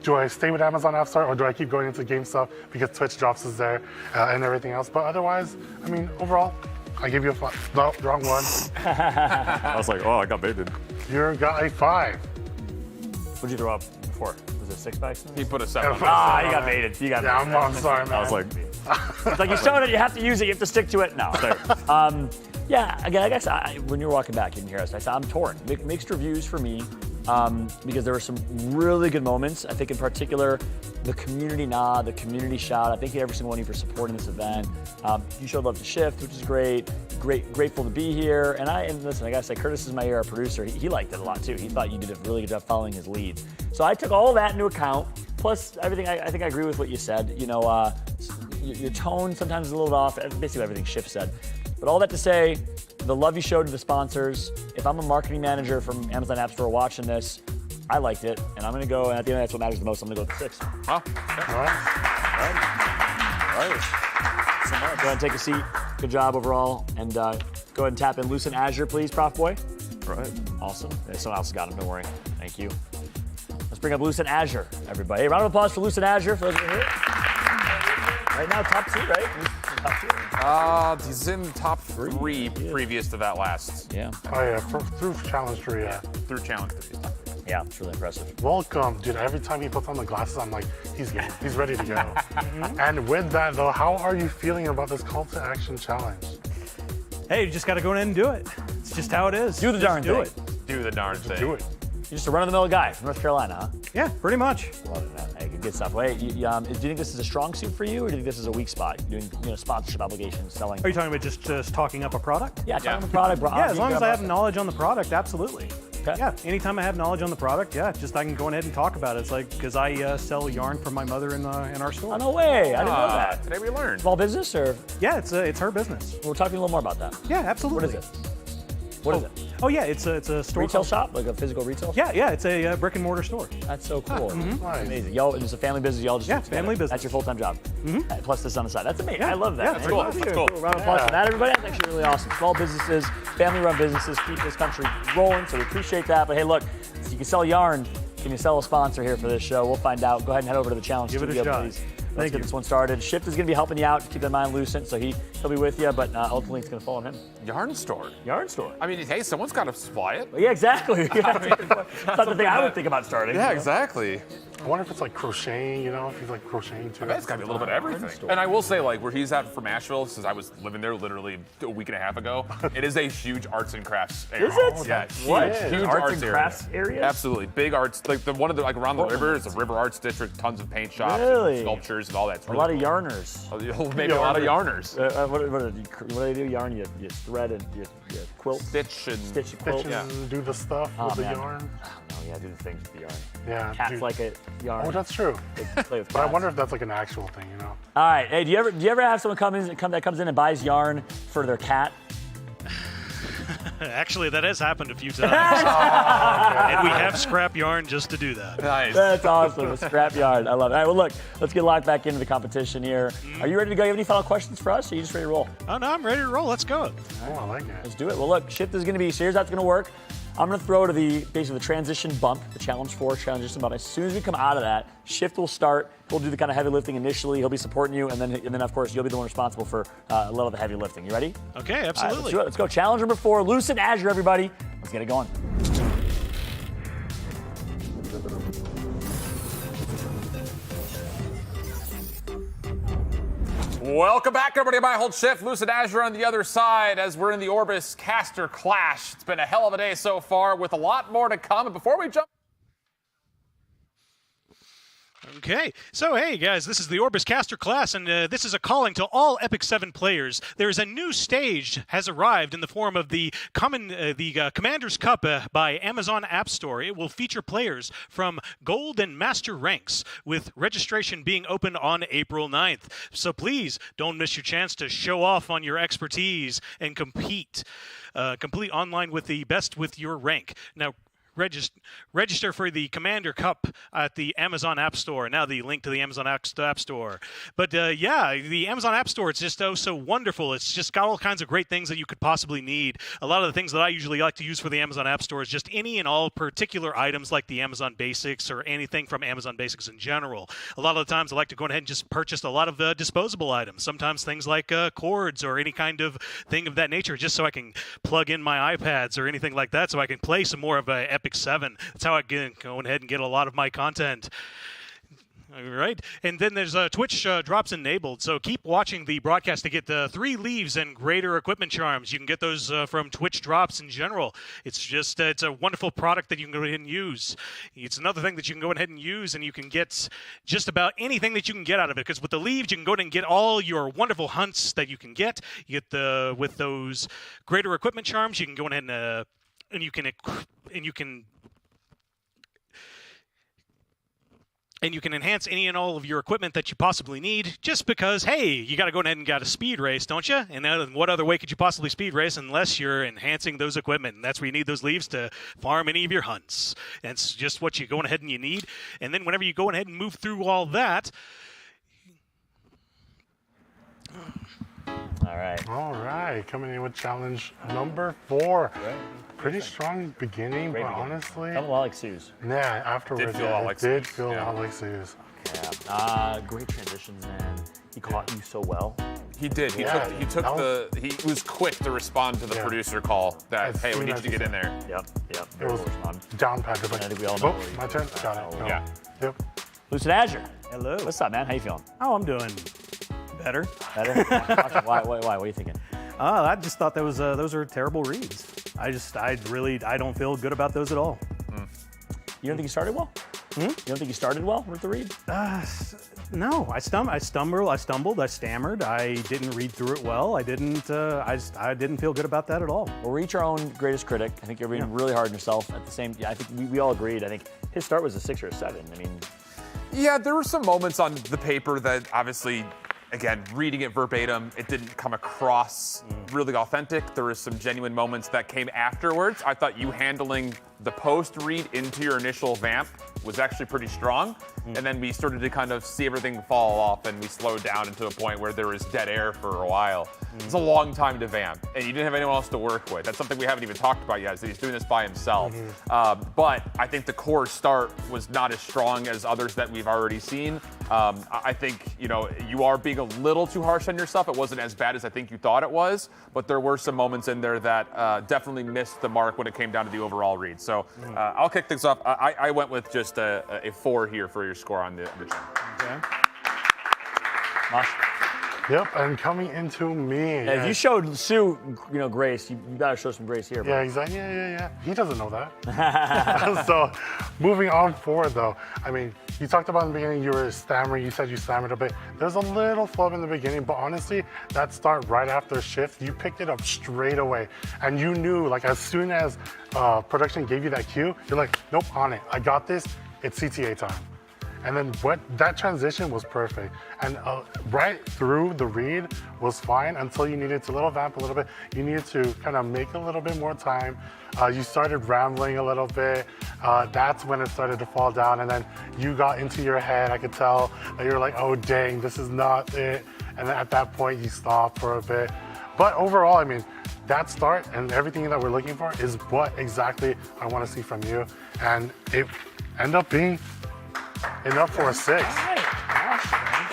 do I stay with Amazon App Store or do I keep going into game stuff because Twitch drops is there and everything else? But otherwise, I mean, overall, I give you a 5. No, wrong one. I was like, oh, I got baited. You got a 5. What'd you throw up before? Was it 6 packs? He put a 7. You got baited. You got baited. I'm sorry, man. I was like, it's like you showed it, you have to use it, you have to stick to it. No. Yeah, again, I guess when you were walking back, you didn't hear us. I said I'm torn. Mixed reviews for me. Because there were some really good moments. I think in particular, the community nod, the community shout. I thank you every single one of you for supporting this event. You showed love to Shift, which is great. Grateful to be here. And listen, I gotta say, Curtis is my producer. He liked it a lot too. He thought you did a really good job following his lead. So I took all that into account. Plus everything, I think I agree with what you said. Your tone sometimes is a little off. Basically everything Shift said. But all that to say, the love you showed to the sponsors. If I'm a marketing manager from Amazon App Store watching this, I liked it, and I'm going to go, and at the end, that's what matters the most. I'm going to go with 6. Oh, okay. All right. So go ahead and take a seat. Good job overall, and go ahead and tap in Lucent Azure, please, Prof Boy. All right. Awesome. Someone else got him. Don't worry. Thank you. Let's bring up Lucent Azure, everybody. Hey, round of applause for Lucent Azure for those who are here. Right now, top 2, right? Top 2. He's in the top 3 previous to that last. Yeah. Oh yeah, through challenge 3, yeah. Through challenge 3. Yeah, it's really impressive. Welcome, dude. Every time he puts on the glasses, I'm like, he's game. He's ready to go. And with that though, how are you feeling about this call to action challenge? Hey, you just got to go in and do it. It's just how it is. Do the darn thing. Do the darn thing. Do it. You're just a run-of-the-mill guy from North Carolina, huh? Yeah, pretty much. Love it, man. Hey, good stuff. Wait, do you think this is a strong suit for you, or do you think this is a weak spot? You're doing sponsorship obligations, selling. Are you talking about just talking up a product? Yeah, talking up a product. Yeah, as long as I have knowledge on the product, absolutely. Okay. Yeah, anytime I have knowledge on the product, just I can go ahead and talk about it. It's like, because I sell yarn for my mother in our store. Oh, no way. I didn't know that. Today we learned. Small business or? Yeah, it's her business. We'll talk to you a little more about that. Yeah, absolutely. What is it? What is it? Oh yeah, it's a store. Retail shop, like a physical retail shop? Yeah, it's a brick and mortar store. That's so cool. Nice. Amazing. Y'all, it's a family business. Y'all just Yeah, do it together. family business. That's your full-time job. Plus this on the side. That's amazing. Yeah. I love that. Yeah, man. that's cool. That's cool. Round of applause for that, everybody. That's actually really awesome. Small businesses, family-run businesses keep this country rolling, so we appreciate that. But hey, look, if you can sell yarn, can you sell a sponsor here for this show? We'll find out. Go ahead and head over to the challenge Give it a studio, shot. please. Let's get this one started. Shift is going to be helping you out. Keep that mind lucent, so he'll be with you, but ultimately it's going to fall on him. Yarn store. Yarn store. I mean, hey, someone's got to supply it. Yeah, exactly. That's not the thing I would think about starting. Yeah, exactly. I wonder if it's like crocheting, you know, if he's like crocheting too. I bet it's got to be a little bit of everything. And I will say, like, where he's at from Asheville, since I was living there literally a week and a half ago, it is a huge arts and crafts area. Is it? Yeah, What? huge Arts and area. crafts area? Absolutely. Big arts, like the one of the, like around the river is a river arts district, tons of paint shops, Really? and sculptures and all that. It's A really lot of cool. yarners. Maybe a lot of yarners. What do they do? Yarn, you thread and you quilt? Stitch and quilt. Stitch and do the stuff with the man. yarn. Oh, yeah, do the things with the yarn. Yeah. Cats dude. like a yarn. Oh, that's true. They play with But I cats. wonder if that's like an actual thing, you know? All right. Hey, do you ever have someone that comes in and buys yarn for their cat? Actually, that has happened a few times. And we have scrap yarn just to do that. Nice. That's awesome. Scrap yarn. I love it. All right, well, look, let's get locked back into the competition here. Are you ready to go? You have any final questions for us, or are you just ready to roll? Oh, no, I'm ready to roll. Let's go. Oh, I like it. Let's do it. Well, look, shift is going to be, so here's how it's going to work. I'm going to throw to basically the transition bump, the challenge 4 transition bump. As soon as we come out of that, shift will start. He'll do the kind of heavy lifting initially. He'll be supporting you, and then of course, you'll be the one responsible for a lot of the heavy lifting. You ready? Okay, All right, absolutely. let's do it. Let's go. Challenge number 4, Lucid Azure, everybody. Let's get it going. Welcome back, everybody. My hold shift. Lucid Azure on the other side as we're in the Orbis caster clash. It's been a hell of a day so far with a lot more to come. And before we jump. Okay, so hey guys, this is the Orbis caster class, and this is a calling to all EpicSeven players. There's a new stage has arrived in the form of the Commander's Cup by Amazon Appstore. It will feature players from Gold and Master ranks, with registration being open on April 9th. So please don't miss your chance to show off on your expertise and compete online with the best with your rank. Now, register for the Commander Cup at the Amazon App Store. Now the link to the Amazon App Store. But yeah, the Amazon App Store, it's just so wonderful. It's just got all kinds of great things that you could possibly need. A lot of the things that I usually like to use for the Amazon App Store is just any and all particular items like the Amazon Basics or anything from Amazon Basics in general. A lot of the times I like to go ahead and just purchase a lot of disposable items. Sometimes things like cords or any kind of thing of that nature, just so I can plug in my iPads or anything like that, so I can play some more of EpicSeven. That's how I can go ahead and get a lot of my content. All right, and then there's Twitch drops enabled, so keep watching the broadcast to get the 3 leaves and greater equipment charms. You can get those from Twitch drops in general. It's just it's a wonderful product that you can go ahead and use. It's another thing that you can go ahead and use, and you can get just about anything that you can get out of it. Because with the leaves, you can go ahead and get all your wonderful hunts that you can get. You get with those greater equipment charms, you can go ahead and you can enhance any and all of your equipment that you possibly need, just because, hey, you got to go ahead and got a speed race, don't you? And what other way could you possibly speed race unless you're enhancing those equipment? And that's where you need those leaves to farm any of your hunts. That's just what you go ahead and you need. And then whenever you go ahead and move through all that... All right. Coming in with challenge number 4. Right. Pretty strong beginning, but honestly. Felt a lot like Sue's. Yeah, afterwards, Did feel a lot like did Sue's. feel a lot like Sue's. Yeah. Great transitions, man. He caught you so well. He did. He was quick to respond to the producer call that, hey, we need you to get in there. Yep. It was down pat. I think we all know. My turn. Got it. No. Yeah. Yep. Lucid Azure. Hello. What's up, man? How you feeling? Oh, I'm doing better. Better? Why? What are you thinking? I just thought that was those are terrible reads. I don't feel good about those at all. You don't think you started well? You don't think you started well with the read? No, I stumbled, I stammered, I didn't read through it well, I didn't feel good about that at all. Well, we're each our own greatest critic. I think you're being really hard on yourself. At the same, I think we all agreed. I think his start was a 6 or a 7. I mean, yeah, there were some moments on the paper that obviously, again, reading it verbatim, it didn't come across really authentic. There were some genuine moments that came afterwards. I thought you handling the post read into your initial vamp was actually pretty strong. And then we started to kind of see everything fall off, and we slowed down into a point where there was dead air for a while. It's a long time to vamp, and you didn't have anyone else to work with. That's something we haven't even talked about yet, is that he's doing this by himself. But I think the core start was not as strong as others that we've already seen. I think, you are being a little too harsh on yourself. It wasn't as bad as I think you thought it was, but there were some moments in there that definitely missed the mark when it came down to the overall read. So I'll kick things off. I went with just a 4 here for your score on the channel. Okay. Yep, and coming into me. if you showed Sue, grace, you gotta show some grace here. Bro. Yeah, exactly. Yeah. He doesn't know that. So, moving on forward, though. I mean, you talked about in the beginning you were stammering. You said you stammered a bit. There's a little flub in the beginning, but honestly, that start right after shift, you picked it up straight away, and you knew, like, as soon as production gave you that cue, you're like, nope, on it. I got this. It's CTA time. And then that transition was perfect. And right through the read was fine until you needed to little vamp a little bit. You needed to kind of make a little bit more time. You started rambling a little bit. That's when it started to fall down. And then you got into your head. I could tell that you were like, oh, dang, this is not it. And then at that point, you stopped for a bit. But overall, I mean, that start and everything that we're looking for is what exactly I want to see from you. And it ended up being enough for a 6.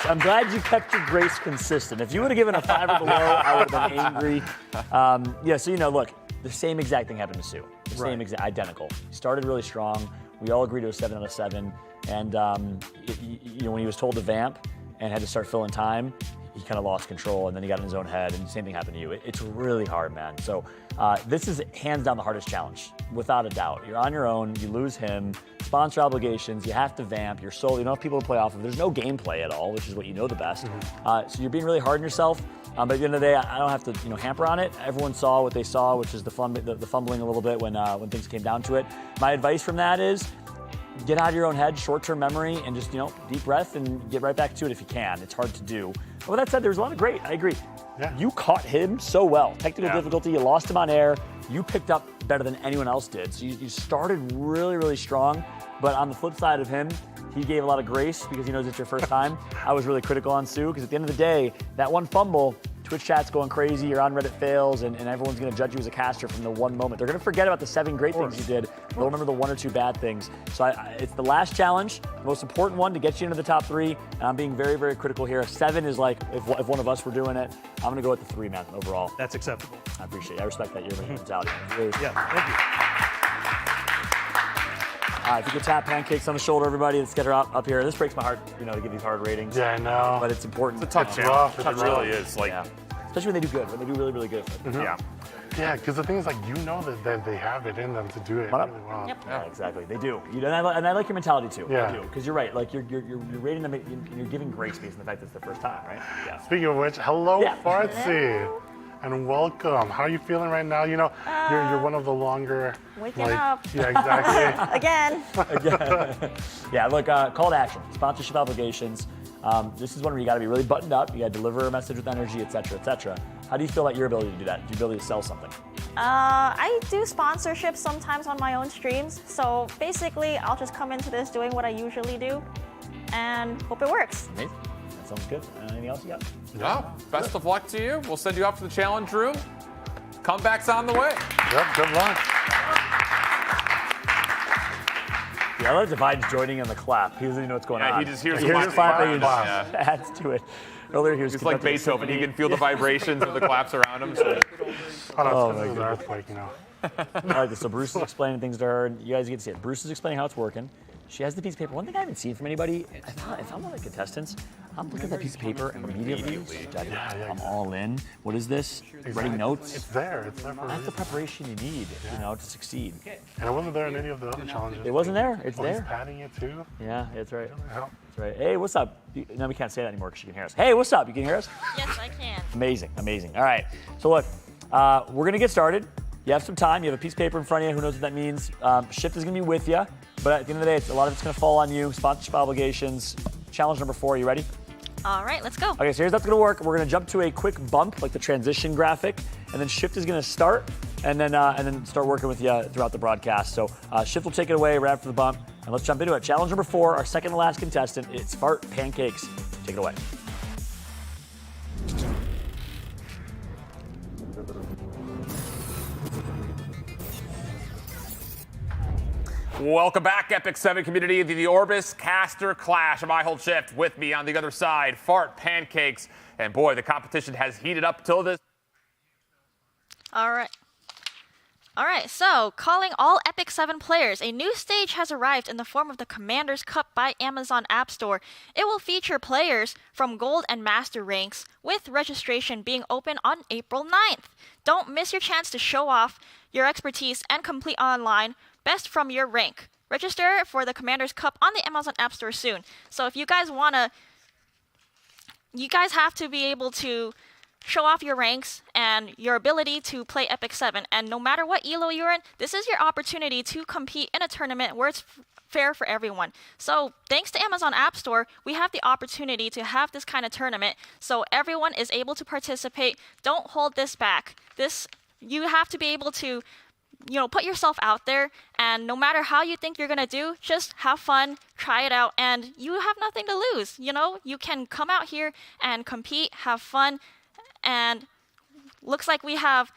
I'm glad you kept your grace consistent. If you would have given a 5 or below, I would have been angry. So look, the same exact thing happened to Sue. The same exact, identical. He started really strong. We all agreed to a 7 out of 7. And when he was told to vamp and had to start filling time, he kind of lost control, and then he got in his own head, and the same thing happened to you. It's really hard, man. So this is hands down the hardest challenge, without a doubt. You're on your own, you lose him, sponsor obligations, you have to vamp, you're solo, you don't have people to play off of, there's no gameplay at all, which is what you know the best. So you're being really hard on yourself, but at the end of the day, I don't have to hamper on it. Everyone saw what they saw, which is the fumbling a little bit when things came down to it. My advice from that is, get out of your own head, short-term memory, and just, deep breath and get right back to it if you can. It's hard to do. But with that said, there's a lot of great. I agree. Yeah. You caught him so well. Technical difficulty, you lost him on air. You picked up better than anyone else did. So you started really, really strong. But on the flip side of him, he gave a lot of grace because he knows it's your first time. I was really critical on Sue because at the end of the day, that one fumble, Twitch chat's going crazy, you're on Reddit fails, and everyone's going to judge you as a caster from the one moment. They're going to forget about the 7 great things you did. They'll remember the 1 or 2 bad things. So it's the last challenge, the most important one to get you into the top 3, and I'm being very, very critical here. 7 is like, if one of us were doing it, I'm going to go with the 3, man, overall. That's acceptable. I appreciate it. I respect that. Your mentality. Yeah, thank you. If you could tap Pancakes on the shoulder, everybody, let's get her up here. This breaks my heart, to give these hard ratings. Yeah, I know. But it's important. It's a tough challenge. It really is. Especially when they do good, when they do really, really good. Yeah, because the thing is, that they have it in them to do it really well. Yep. Yeah, exactly. They do. And I like your mentality too. Yeah. I do. Because you're right. Like you're rating them. You're giving grace based on the fact that it's their first time, right? Yeah. Speaking of which, hello, Fartsy, and welcome. How are you feeling right now? You're one of the longer. Waking up. Yeah, exactly. Again. Yeah. Look, call to action. Sponsorship obligations. This is one where you got to be really buttoned up. You got to deliver a message with energy, et cetera, et cetera. How do you feel about your ability to do that? Your ability to sell something? I do sponsorships sometimes on my own streams. So basically, I'll just come into this doing what I usually do and hope it works. Amazing. That sounds good. Anything else you got? No. Best of luck to you. We'll send you up to the challenge room. Comeback's on the way. Yep, good luck. Yeah, I love Divine's joining in the clap. He doesn't even know what's going on. He just hears the clap and adds to it. Earlier he was He's like Beethoven. He can feel the vibrations of the claps around him. So. Oh, this is an earthquake, All right, so Bruce is explaining things to her. You guys get to see it. Bruce is explaining how it's working. She has the piece of paper. One thing I haven't seen from anybody, I found one of the contestants, I'm looking at that piece of paper immediately. I'm all in. What is this? Writing notes? It's there. It's there for That's the preparation you need, to succeed. And it wasn't there in any of the other challenges. It wasn't there. It's there. He's padding it too. Yeah, that's right. That's right. Hey, what's up? No, we can't say that anymore because you can hear us. Hey, what's up? You can hear us? Yes, I can. Amazing, amazing. All right. So look, we're gonna get started. You have some time. You have a piece of paper in front of you. Who knows what that means? Shift is gonna be with you, but at the end of the day, a lot of it's gonna fall on you. Sponsorship obligations. Challenge number 4. You ready? All right, let's go. Okay, so here's how it's gonna work. We're gonna jump to a quick bump, like the transition graphic, and then Shift is gonna start, and then start working with you throughout the broadcast. So Shift will take it away right after the bump, and let's jump into it. Challenge number 4, our second to last contestant. It's Fart Pancakes. Take it away. Welcome back, EpicSeven community, the Orbis caster clash of I Hold Shift. With me on the other side, Fart Pancakes. And boy, the competition has heated up till this. All right. All right, so calling all EpicSeven players, a new stage has arrived in the form of the Commander's Cup by Amazon Appstore. It will feature players from Gold and Master ranks, with registration being open on April 9th. Don't miss your chance to show off your expertise and complete online best from your rank. Register for the Commander's Cup on the Amazon Appstore soon. So if you guys have to be able to show off your ranks and your ability to play EpicSeven. And no matter what elo you're in, this is your opportunity to compete in a tournament where it's fair for everyone. So thanks to Amazon Appstore, we have the opportunity to have this kind of tournament so everyone is able to participate. Don't hold this back. You have to be able to put yourself out there, and no matter how you think you're going to do, just have fun, try it out, and you have nothing to lose. You can come out here and compete, have fun, and looks like we have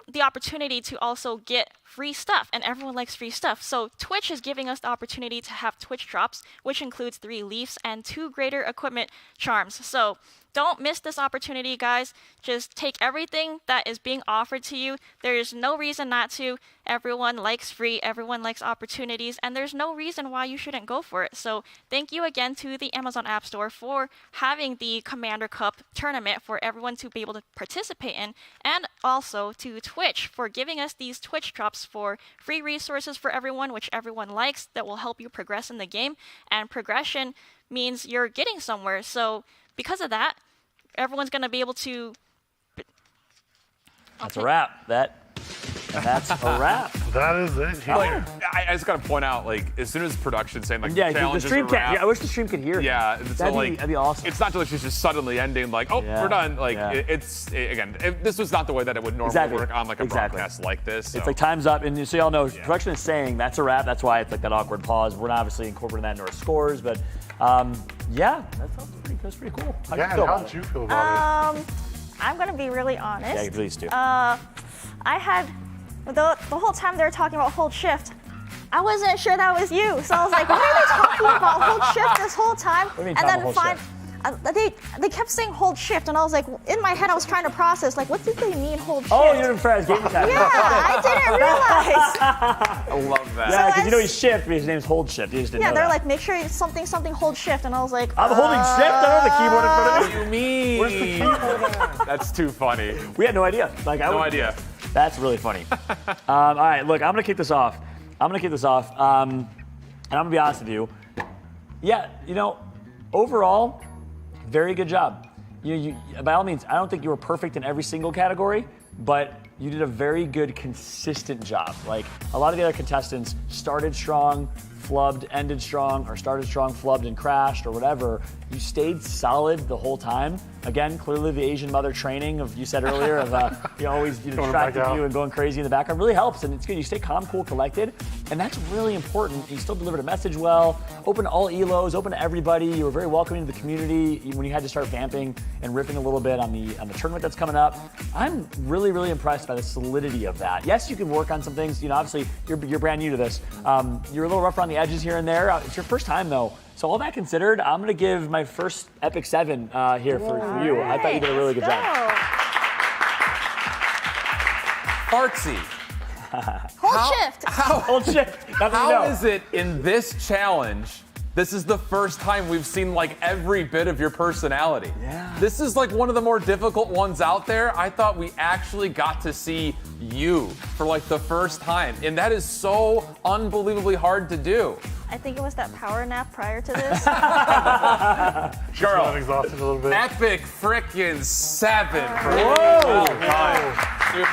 the opportunity to also get free stuff, and everyone likes free stuff. So Twitch is giving us the opportunity to have Twitch drops, which includes 3 leafs and 2 greater equipment charms. So don't miss this opportunity, guys. Just take everything that is being offered to you. There is no reason not to. Everyone likes free, everyone likes opportunities, and there's no reason why you shouldn't go for it. So thank you again to the Amazon Appstore for having the Commander Cup tournament for everyone to be able to participate in, and also to Twitch for giving us these Twitch drops for free resources for everyone, which everyone likes, that will help you progress in the game. And progression means you're getting somewhere. So because of that, everyone's going to be able to... That's a wrap. That's a wrap. That is it. I just got to point out, as soon as production saying, the challenges stream are wrapped, I wish the stream could hear. Yeah, that'd be awesome. It's not just suddenly ending, we're done. This was not the way that it would normally work on a broadcast like this. So. It's time's up, and so y'all know, production is saying that's a wrap. That's why it's that awkward pause. We're not obviously incorporating that into our scores, but that's pretty cool. How did you feel about it? I'm going to be really honest. Yeah, please do. I had, the whole time they were talking about Hold Shift, I wasn't sure that was you. So I was like, what are they talking about? Hold Shift this whole time? What do you mean, and then Hold Shift? They kept saying Hold Shift, and I was like, in my head, I was trying to process, what did they mean Hold Shift? Oh, you're in France. Game time. Yeah, I didn't realize. I love that. Yeah, because he's Shift, but his name's Hold Shift. You just didn't know they're that. like, make sure something Hold Shift, and I was like, I'm holding Shift. I don't have the keyboard in front of me. What do you mean? Where's the keyboard? That's too funny. We had no idea. No idea. That's really funny. All right, look, I'm gonna kick this off. And I'm gonna be honest with you. Yeah, overall, very good job. You, by all means, I don't think you were perfect in every single category, but you did a very good, consistent job. A lot of the other contestants started strong, flubbed, ended strong, or started strong, flubbed, and crashed, or whatever. You stayed solid the whole time. Again, clearly the Asian mother training of, you said earlier, of always distracting you and going crazy in the background really helps, and it's good. You stay calm, cool, collected, and that's really important. You still delivered a message well, open to all elos, open to everybody. You were very welcoming to the community when you had to start vamping and riffing a little bit on the tournament that's coming up. I'm really, really impressed by the solidity of that. Yes, you can work on some things. Obviously, you're brand new to this. You're a little rough around the edges here and there. It's your first time, though. So all that considered, I'm going to give my first EpicSeven here for you. I thought you did a really good job. Fartsy. Hold Shift. Hold Shift. How is it in this challenge This is the first time we've seen like every bit of your personality. Yeah. This is like one of the more difficult ones out there. I thought we actually got to see you for like the first time. And that is so unbelievably hard to do. I think it was that power nap prior to this. Girl, Got exhausted a little bit. epic frickin' 7. Whoa!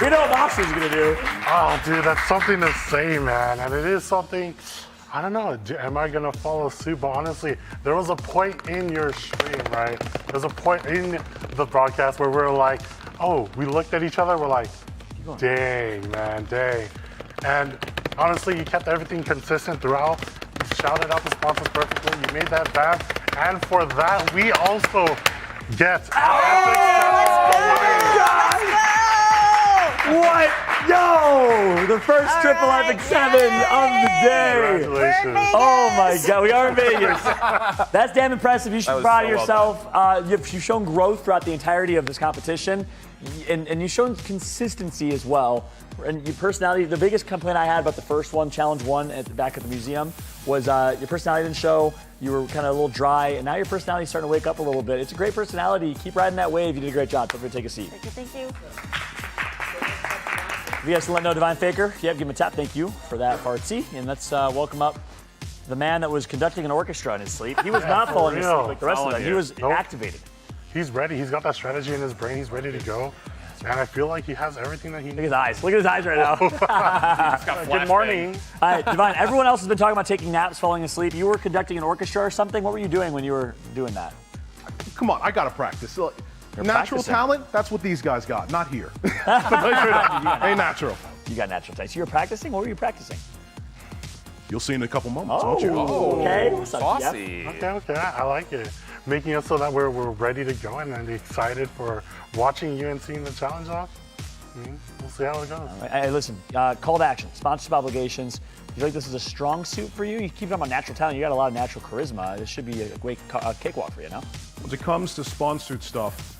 We know what Monster's gonna do. Oh, dude, that's something to say, man. And it is something, I don't know, am I gonna follow suit? But honestly, there was a point in your stream, right? There's a point in the broadcast where we're like, oh, we looked at each other, we're like, dang, man, dang. And honestly, you kept everything consistent throughout. You shouted out the sponsors perfectly. You made that bad. And for that, we also get What? Yo! The first triple EpicSeven of the day. Congratulations. Oh my God, we are in Vegas. That's damn impressive. You should be proud of yourself. You've shown growth throughout the entirety of this competition, and you've shown consistency as well. And your personality, the biggest complaint I had about the first one, challenge one back at the museum, was your personality didn't show. You were kind of a little dry, and now your personality's starting to wake up a little bit. It's a great personality. Keep riding that wave. You did a great job. Feel free to take a seat. Thank you. If you guys can let know Divine Faker, give him a tap. Thank you for that, Fartsy. And let's welcome up the man that was conducting an orchestra in his sleep. He was not falling asleep like the rest of them. He was activated. He's ready. He's got that strategy in his brain. He's ready to go. And I feel like he has everything that he needs. Look at his eyes. Look at his eyes right now. Good morning. All right, Divine, everyone else has been talking about taking naps, falling asleep. You were conducting an orchestra or something. What were you doing when you were doing that? Come on, I gotta practice. Look, natural practicing. talent, that's what these guys got, not here. Ain't natural. You got natural talent. So you were practicing? What were you practicing? You'll see in a couple moments, Oh, won't you? okay. What's up, Saucy. Jeff? Okay, I like it. Making it so that we're ready to go and excited for watching you and seeing the challenge off. We'll see how it goes. Hey, listen, call to action, sponsorship obligations. You feel like this is a strong suit for you? You keep it up on natural talent. You got a lot of natural charisma. This should be a great cakewalk for you, no? When it comes to sponsored stuff,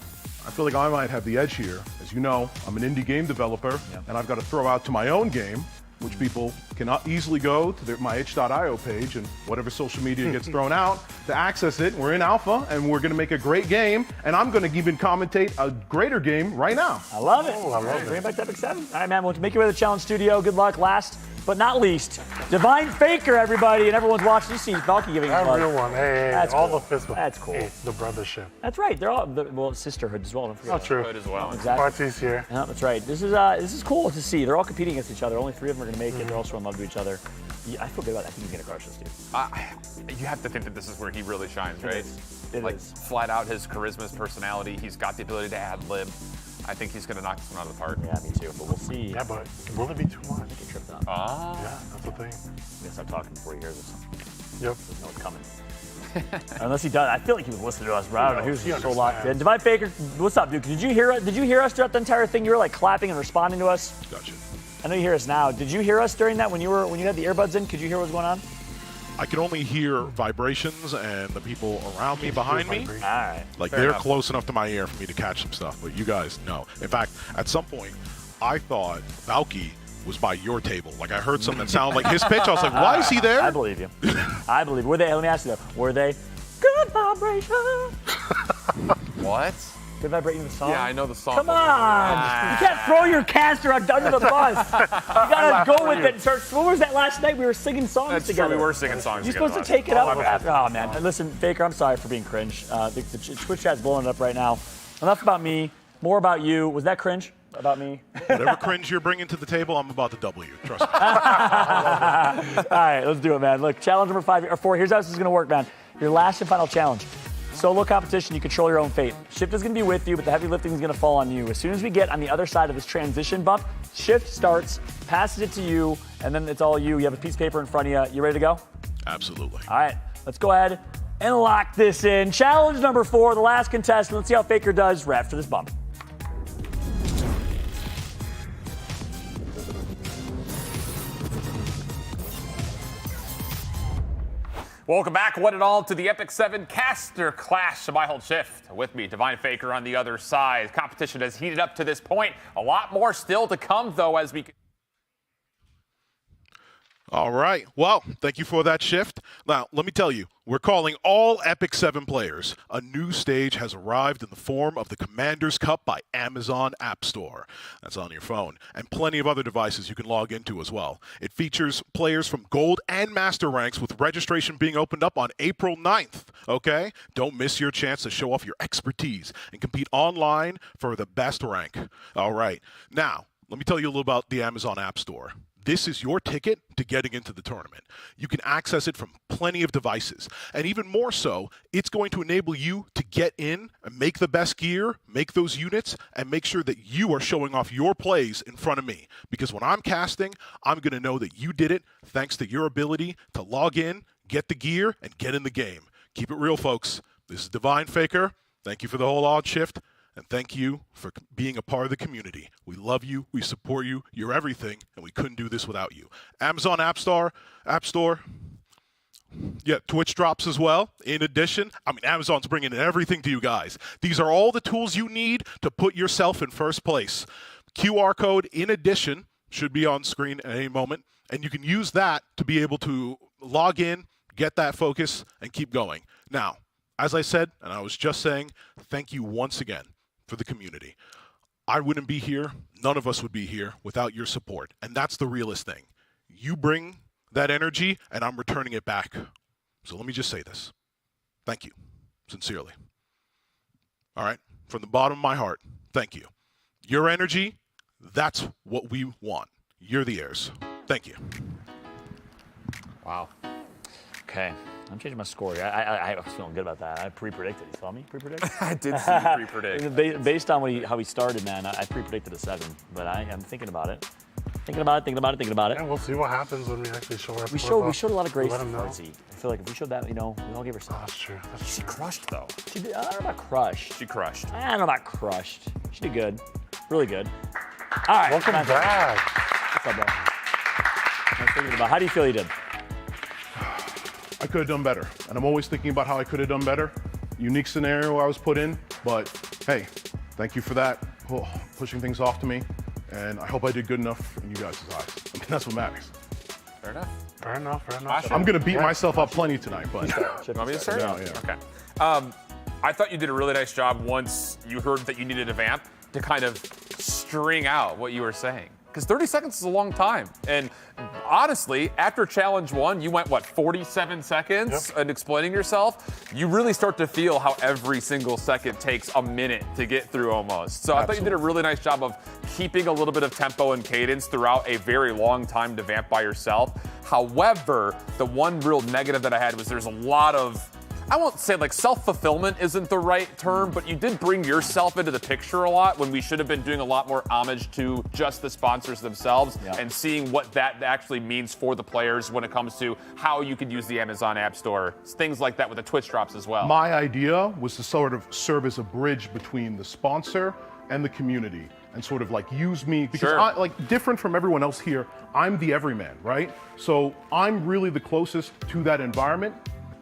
I feel like I might have the edge here. As you know, I'm an indie game developer, and I've got to throw out to my own game, which people can easily go to my itch.io page and whatever social media gets thrown out to access it. We're in alpha, and we're going to make a great game, and I'm going to even commentate a greater game right now. I love it. Oh, I love it. Bring it back to EpicSeven. All right, man, we'll make your way to the challenge studio. Good luck. Last but not least, Divine Faker, everybody, and everyone's watching. You see Valky giving him love. Everyone, hey, That's all cool. the fist bump. That's cool. Hey, the brothership. That's right. They're all well, sisterhood as well. Don't forget Not true. Good as well. Exactly. Party's here. Yeah, that's right. This is cool to see. They're all competing against each other. Only 3 of them are going to make it. They're all showing love to each other. Yeah, I feel good about that. I think he's going to crush this dude. You have to think that this is where he really shines, right? It like is. flat out his charisma, his personality. He's got the ability to ad lib. I think he's going to knock this one out of the park. Yeah, me too. But we'll see. Yeah, but will it be too much? I think he tripped up. Yeah, that's the thing. I'm going to stop talking before he hears us. Yep. Doesn't know what's coming. Unless he does. I feel like he was listening to us, bro. I don't know. He was He so locked in. understands. Divine Faker, what's up, dude? Did you hear us throughout the entire thing? You were like clapping and responding to us. Gotcha. I know you hear us now. Did you hear us during that when you had the earbuds in? Could you hear what was going on? I can only hear vibrations and the people around me behind me. All right. Like Fair they're enough. close enough to my ear for me to catch some stuff, but you guys know. In fact, at some point, I thought Valky was by your table. Like I heard something that sounded like his pitch. I was like, why is he there? I believe you. I believe. Were they? Let me ask you though. Were they good vibration? What? Good vibration the song. Yeah, I know the song. Come on! You can't throw your caster under the bus. You gotta go with it and start. What was that last night? We were singing songs That's together. true. We were singing songs You're together supposed to last take it night. up Oh, my bad. after. Oh man! Listen, Faker, I'm sorry for being cringe. The Twitch chat's blowing it up right now. Enough about me. More about you. Was that cringe about me? Whatever cringe you're bringing to the table, I'm about to double you. Trust me. All right, let's do it, man. Look, challenge number 5 or 4. Here's how this is gonna work, man. Your last and final challenge. Solo competition, you control your own fate. Shift is going to be with you, but the heavy lifting is going to fall on you. As soon as we get on the other side of this transition bump, Shift starts, passes it to you, and then it's all you. You have a piece of paper in front of you. You ready to go? Absolutely. All right, let's go ahead and lock this in. Challenge number 4, the last contestant. Let's see how Faker does right after this bump. Welcome back, one and all, to the EpicSeven Caster Clash. I hold Shift. With me, Divine Faker on the other side. Competition has heated up to this point. A lot more still to come, though, as we... All right. Well, thank you for that shift. Now, let me tell you, we're calling all EpicSeven players. A new stage has arrived in the form of the Commander's Cup by Amazon Appstore. That's on your phone, and plenty of other devices you can log into as well. It features players from Gold and Master ranks with registration being opened up on April 9th, okay? Don't miss your chance to show off your expertise and compete online for the best rank. All right. Now, let me tell you a little about the Amazon App Store. This is your ticket to getting into the tournament. You can access it from plenty of devices. And even more so, it's going to enable you to get in and make the best gear, make those units, and make sure that you are showing off your plays in front of me. Because when I'm casting, I'm going to know that you did it thanks to your ability to log in, get the gear, and get in the game. Keep it real, folks. This is Divine Faker. Thank you for the whole odd shift. And thank you for being a part of the community. We love you. We support you. You're everything, and we couldn't do this without you. Amazon App Store. Yeah, Twitch drops as well. In addition, Amazon's bringing in everything to you guys. These are all the tools you need to put yourself in first place. QR code, in addition, should be on screen at any moment, and you can use that to be able to log in, get that focus, and keep going. Now, as I said, and I was just saying, thank you once again for the community. I wouldn't be here, none of us would be here without your support. And that's the realest thing. You bring that energy, and I'm returning it back. So let me just say this. Thank you, sincerely. All right, from the bottom of my heart, thank you. Your energy, that's what we want. You're the heirs. Thank you. Wow. Okay. I'm changing my score. I was feeling good about that. I pre-predicted. You saw me pre-predict? I did see you pre-predict. Based on how he started, man, I pre-predicted a 7. But I am thinking about it. Thinking about it. Yeah, we'll see what happens when we actually show our We showed a lot of grace Let to him know. Farsi. I feel like if we showed that, we all gave her some. That's true. She crushed, though. She did, I don't know about crushed. She crushed. I don't know about crushed. She did good. Really good. All right. Welcome back. What's up, bro? I was thinking about, how do you feel you did? I could have done better, and I'm always thinking about how I could have done better. Unique scenario I was put in, but hey, thank you for that, pushing things off to me, and I hope I did good enough in you guys' eyes. I mean, that's what matters. Fair enough. Fair enough. I'm gonna beat myself up plenty tonight, but You want me to start? Yeah. Okay. I thought you did a really nice job once you heard that you needed a vamp to kind of string out what you were saying. Because 30 seconds is a long time. And honestly, after challenge 1, you went, 47 seconds in explaining yourself? You really start to feel how every single second takes a minute to get through almost. So I thought you did a really nice job of keeping a little bit of tempo and cadence throughout a very long time to vamp by yourself. However, the one real negative that I had was there's a lot of, I won't say self-fulfillment isn't the right term, but you did bring yourself into the picture a lot when we should have been doing a lot more homage to just the sponsors themselves and seeing what that actually means for the players when it comes to how you could use the Amazon App Store. Things like that with the Twitch drops as well. My idea was to sort of serve as a bridge between the sponsor and the community and sort of use me because I, different from everyone else here, I'm the everyman, right? So I'm really the closest to that environment.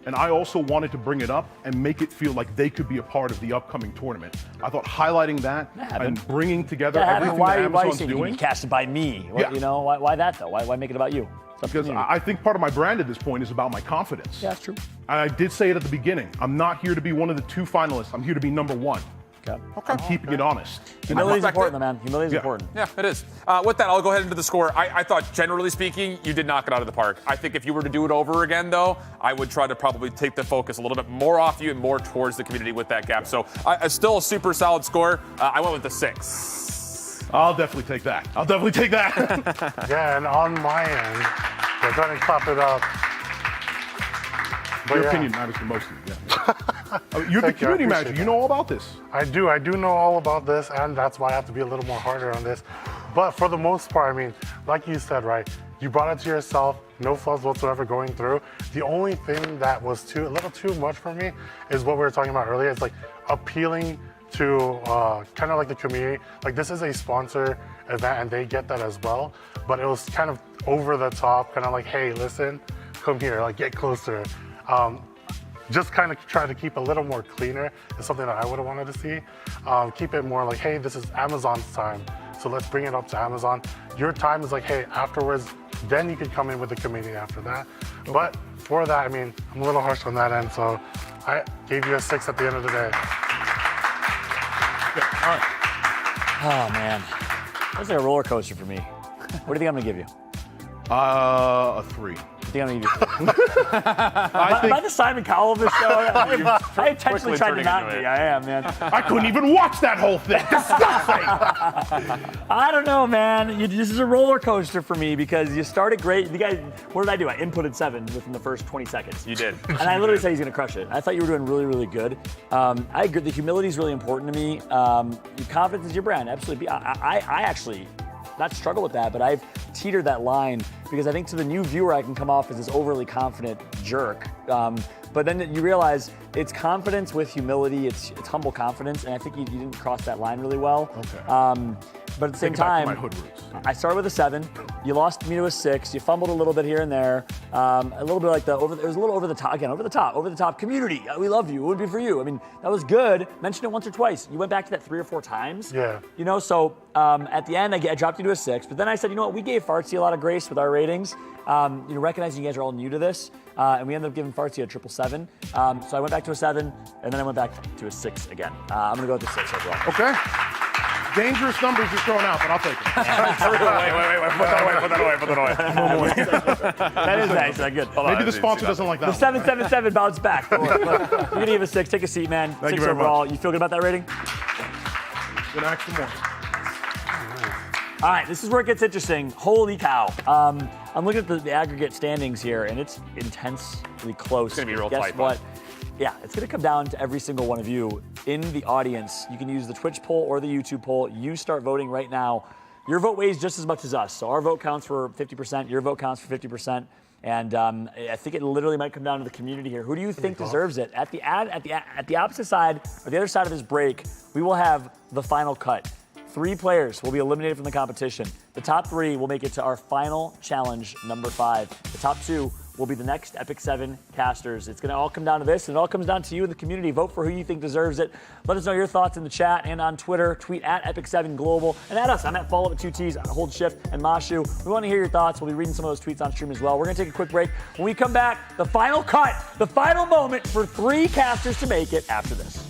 And I also wanted to bring it up and make it feel like they could be a part of the upcoming tournament. I thought highlighting that and bringing together everything that Amazon's doing. Why you casted by me? Yeah. Why that though? Why make it about you? Because I think part of my brand at this point is about my confidence. Yeah, that's true. And I did say it at the beginning. I'm not here to be one of the 2 finalists. I'm here to be number 1. Okay. I'm keeping it honest. Humility is important, man. Humility is important. Yeah, it is. With that, I'll go ahead into the score. I thought, generally speaking, you did knock it out of the park. I think if you were to do it over again, though, I would try to probably take the focus a little bit more off you and more towards the community with that gap. So, still a super solid score. I went with the 6. I'll definitely take that. Yeah, and on my end, we're going to clap it up. Your opinion matters the most to me, You're the community manager. You know all about this. I do know all about this, and that's why I have to be a little more harder on this. But for the most part, like you said, right, you brought it to yourself, no flaws whatsoever going through. The only thing that was a little too much for me is what we were talking about earlier. It's appealing to kind of the community. This is a sponsor event, and they get that as well. But it was kind of over the top, kind of hey, listen, come here, get closer. Just kind of try to keep a little more cleaner is something that I would have wanted to see. Keep it more hey, this is Amazon's time, so let's bring it up to Amazon. Your time is hey, afterwards, Then you could come in with the committee after that. But for that, I mean, I'm a little harsh on that end, so I gave you a 6 at the end of the day. All right. Oh, man. That's like a roller coaster for me. What do you think I'm going to give you? A 3. I think I'm going to give you Am I the Simon Cowell of this show? I intentionally tried to not be. I am, man. I couldn't even watch that whole thing. I don't know, man. This is a roller coaster for me because you started great. You guys, what did I do? I inputted 7 within the first 20 seconds. You did. And I literally said he's going to crush it. I thought you were doing really, really good. I agree. The humility is really important to me. Your confidence is your brand. Absolutely. I actually not struggle with that, but I've teetered that line because I think to the new viewer I can come off as this overly confident jerk. But then you realize it's confidence with humility. It's humble confidence, and I think you didn't cross that line really well. Okay. But at the same time, my hood roots. I started with a 7. You lost me to a 6. You fumbled a little bit here and there. A little bit like it was a little over the top. Again, over the top. Community, we love you. It would be for you. I mean, that was good. Mentioned it once or twice. You went back to that 3 or 4 times. Yeah. You know, so at the end, I dropped you to a 6. But then I said, you know what? We gave Fartsy a lot of grace with our ratings. Recognizing you guys are all new to this, and we ended up giving Fartsy a 777. So I went back to a 7, and then I went back to a 6 again. I'm gonna go with the 6 overall. Okay. Dangerous numbers you're throwing out, but I'll take it. Wait. Put that away. That is nice. Good. Maybe the sponsor doesn't like that. The 777 bounced back. Look, you're gonna give a 6. Take a seat, man. Thank 6 you very overall. much. You feel good about that rating? Gonna ask for more. All right, this is where it gets interesting. Holy cow. I'm looking at the aggregate standings here, and it's intensely close. It's going to be real Guess tight. what? Yeah, it's going to come down to every single one of you in the audience. You can use the Twitch poll or the YouTube poll. You start voting right now. Your vote weighs just as much as us. So our vote counts for 50%. Your vote counts for 50%. And I think it literally might come down to the community here. Who do you think deserves it? At the opposite side, or the other side of this break, we will have the final cut. 3 players will be eliminated from the competition. The top 3 will make it to our final challenge, number 5. The top 2 will be the next EpicSeven casters. It's going to all come down to this, and it all comes down to you in the community. Vote for who you think deserves it. Let us know your thoughts in the chat and on Twitter. Tweet at EpicSeven Global, and at us. I'm at Follow Up with 2 T's, Hold Shift, and Mashu. We want to hear your thoughts. We'll be reading some of those tweets on stream as well. We're going to take a quick break. When we come back, the final cut, the final moment for 3 casters to make it after this.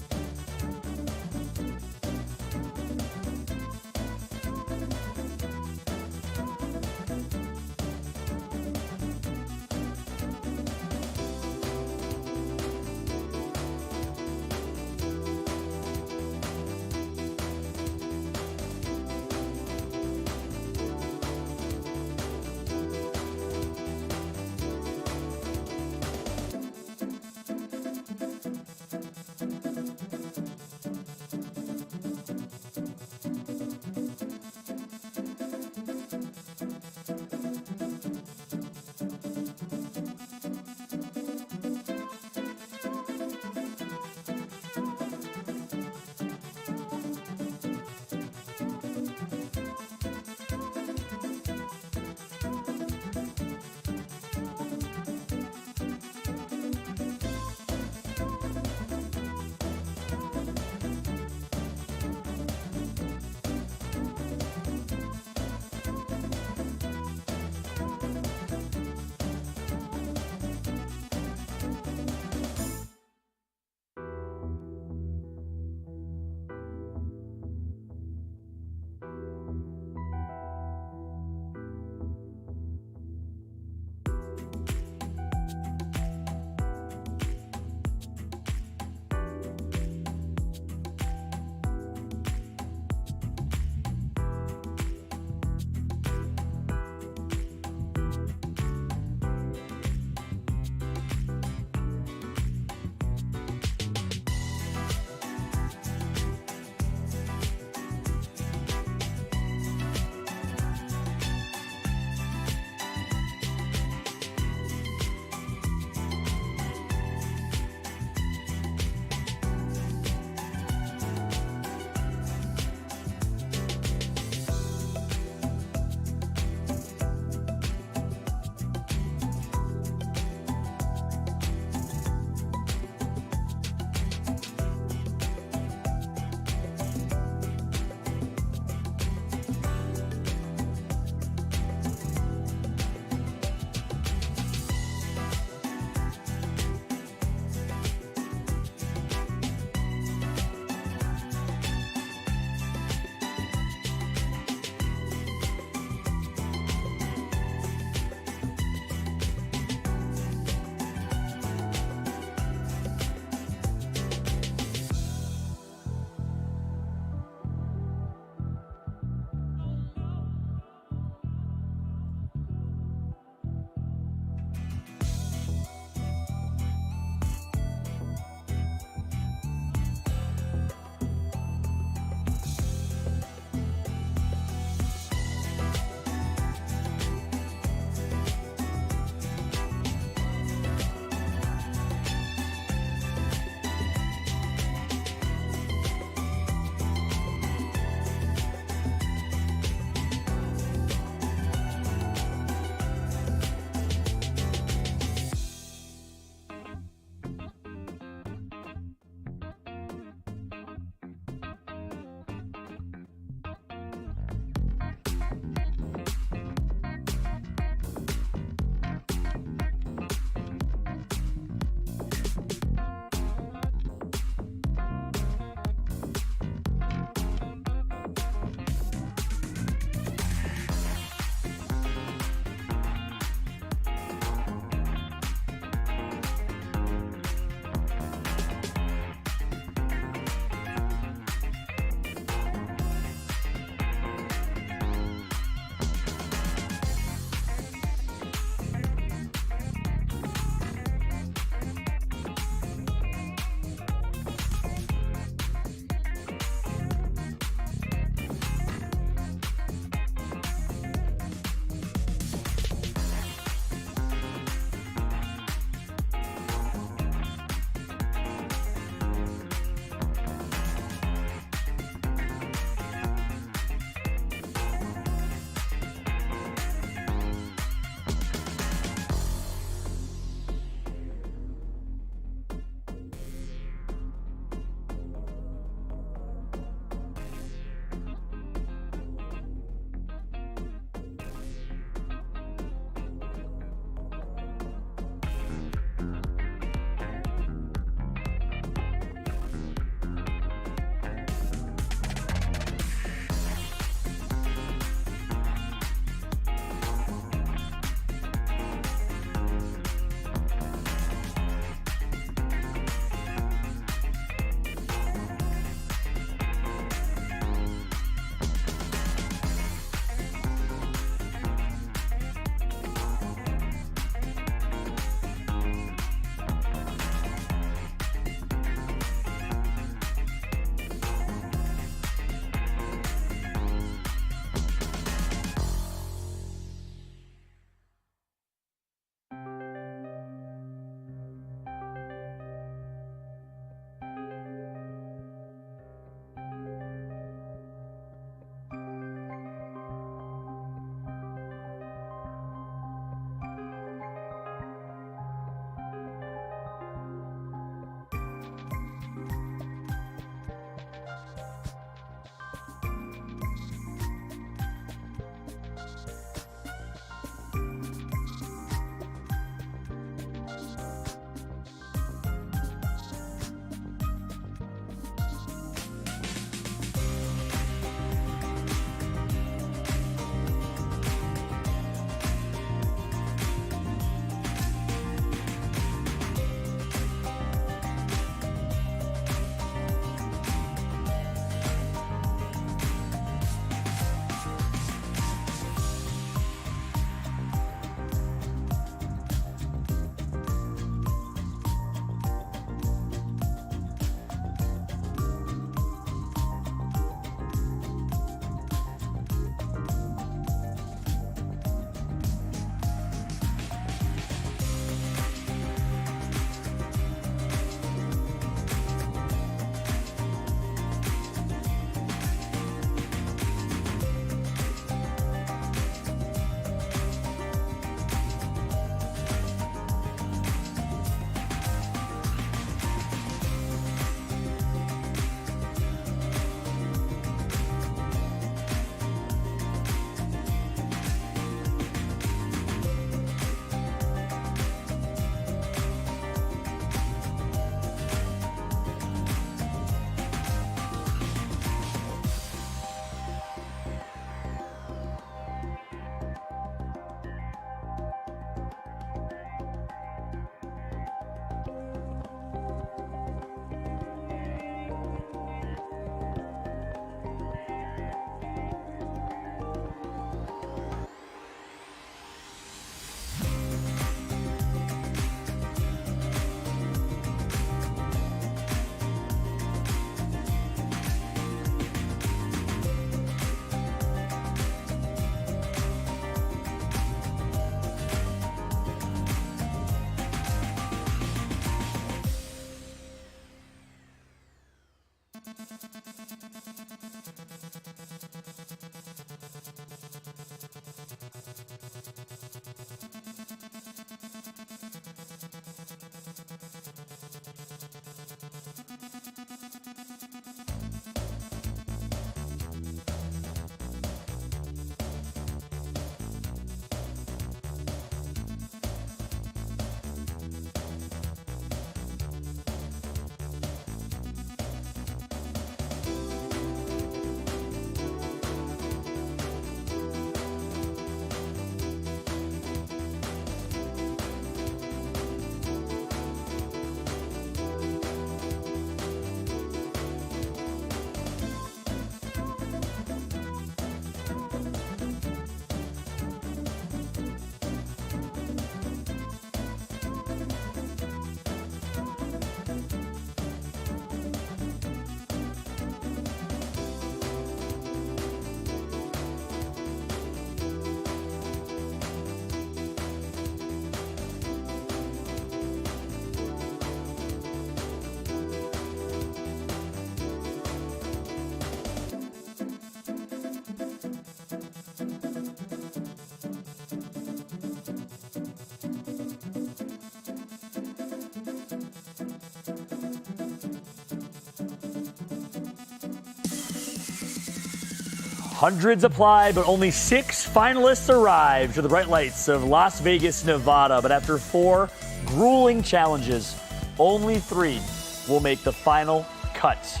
Hundreds applied, but only 6 finalists arrived to the bright lights of Las Vegas, Nevada. But after 4 grueling challenges, only 3 will make the final cut.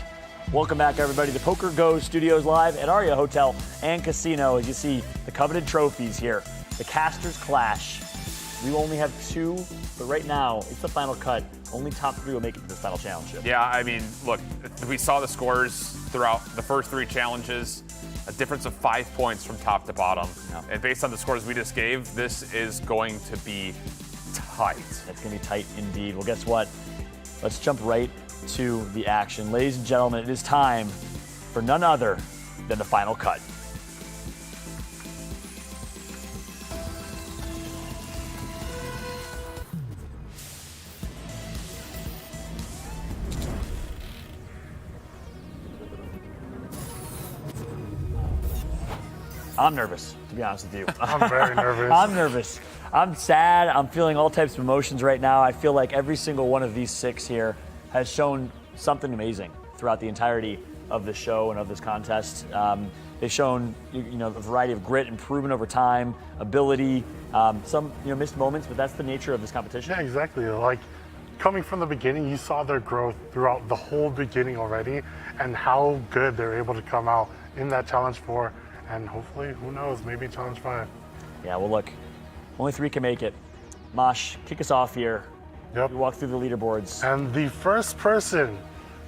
Welcome back, everybody, to Poker Go Studios live at Aria Hotel and Casino. As you see, the coveted trophies here. The Casters Clash. We will only have 2, but right now, it's the final cut. Only top 3 will make it to this final challenge. Yeah, I mean, look, we saw the scores throughout the first 3 challenges. A difference of 5 points from top to bottom. Yeah. And based on the scores we just gave, this is going to be tight. It's going to be tight indeed. Well, guess what? Let's jump right to the action. Ladies and gentlemen, it is time for none other than the final cut. I'm nervous, to be honest with you. I'm very nervous. I'm nervous. I'm sad. I'm feeling all types of emotions right now. I feel like every single one of these 6 here has shown something amazing throughout the entirety of the show and of this contest. They've shown a variety of grit, improvement over time, ability, some missed moments, but that's the nature of this competition. Yeah, exactly. Like coming from the beginning, you saw their growth throughout the whole beginning already, and how good they're able to come out in that challenge 4. And hopefully, who knows, maybe challenge 5. Yeah, well, look, only 3 can make it. Mosh, kick us off here. Yep. We walk through the leaderboards. And the first person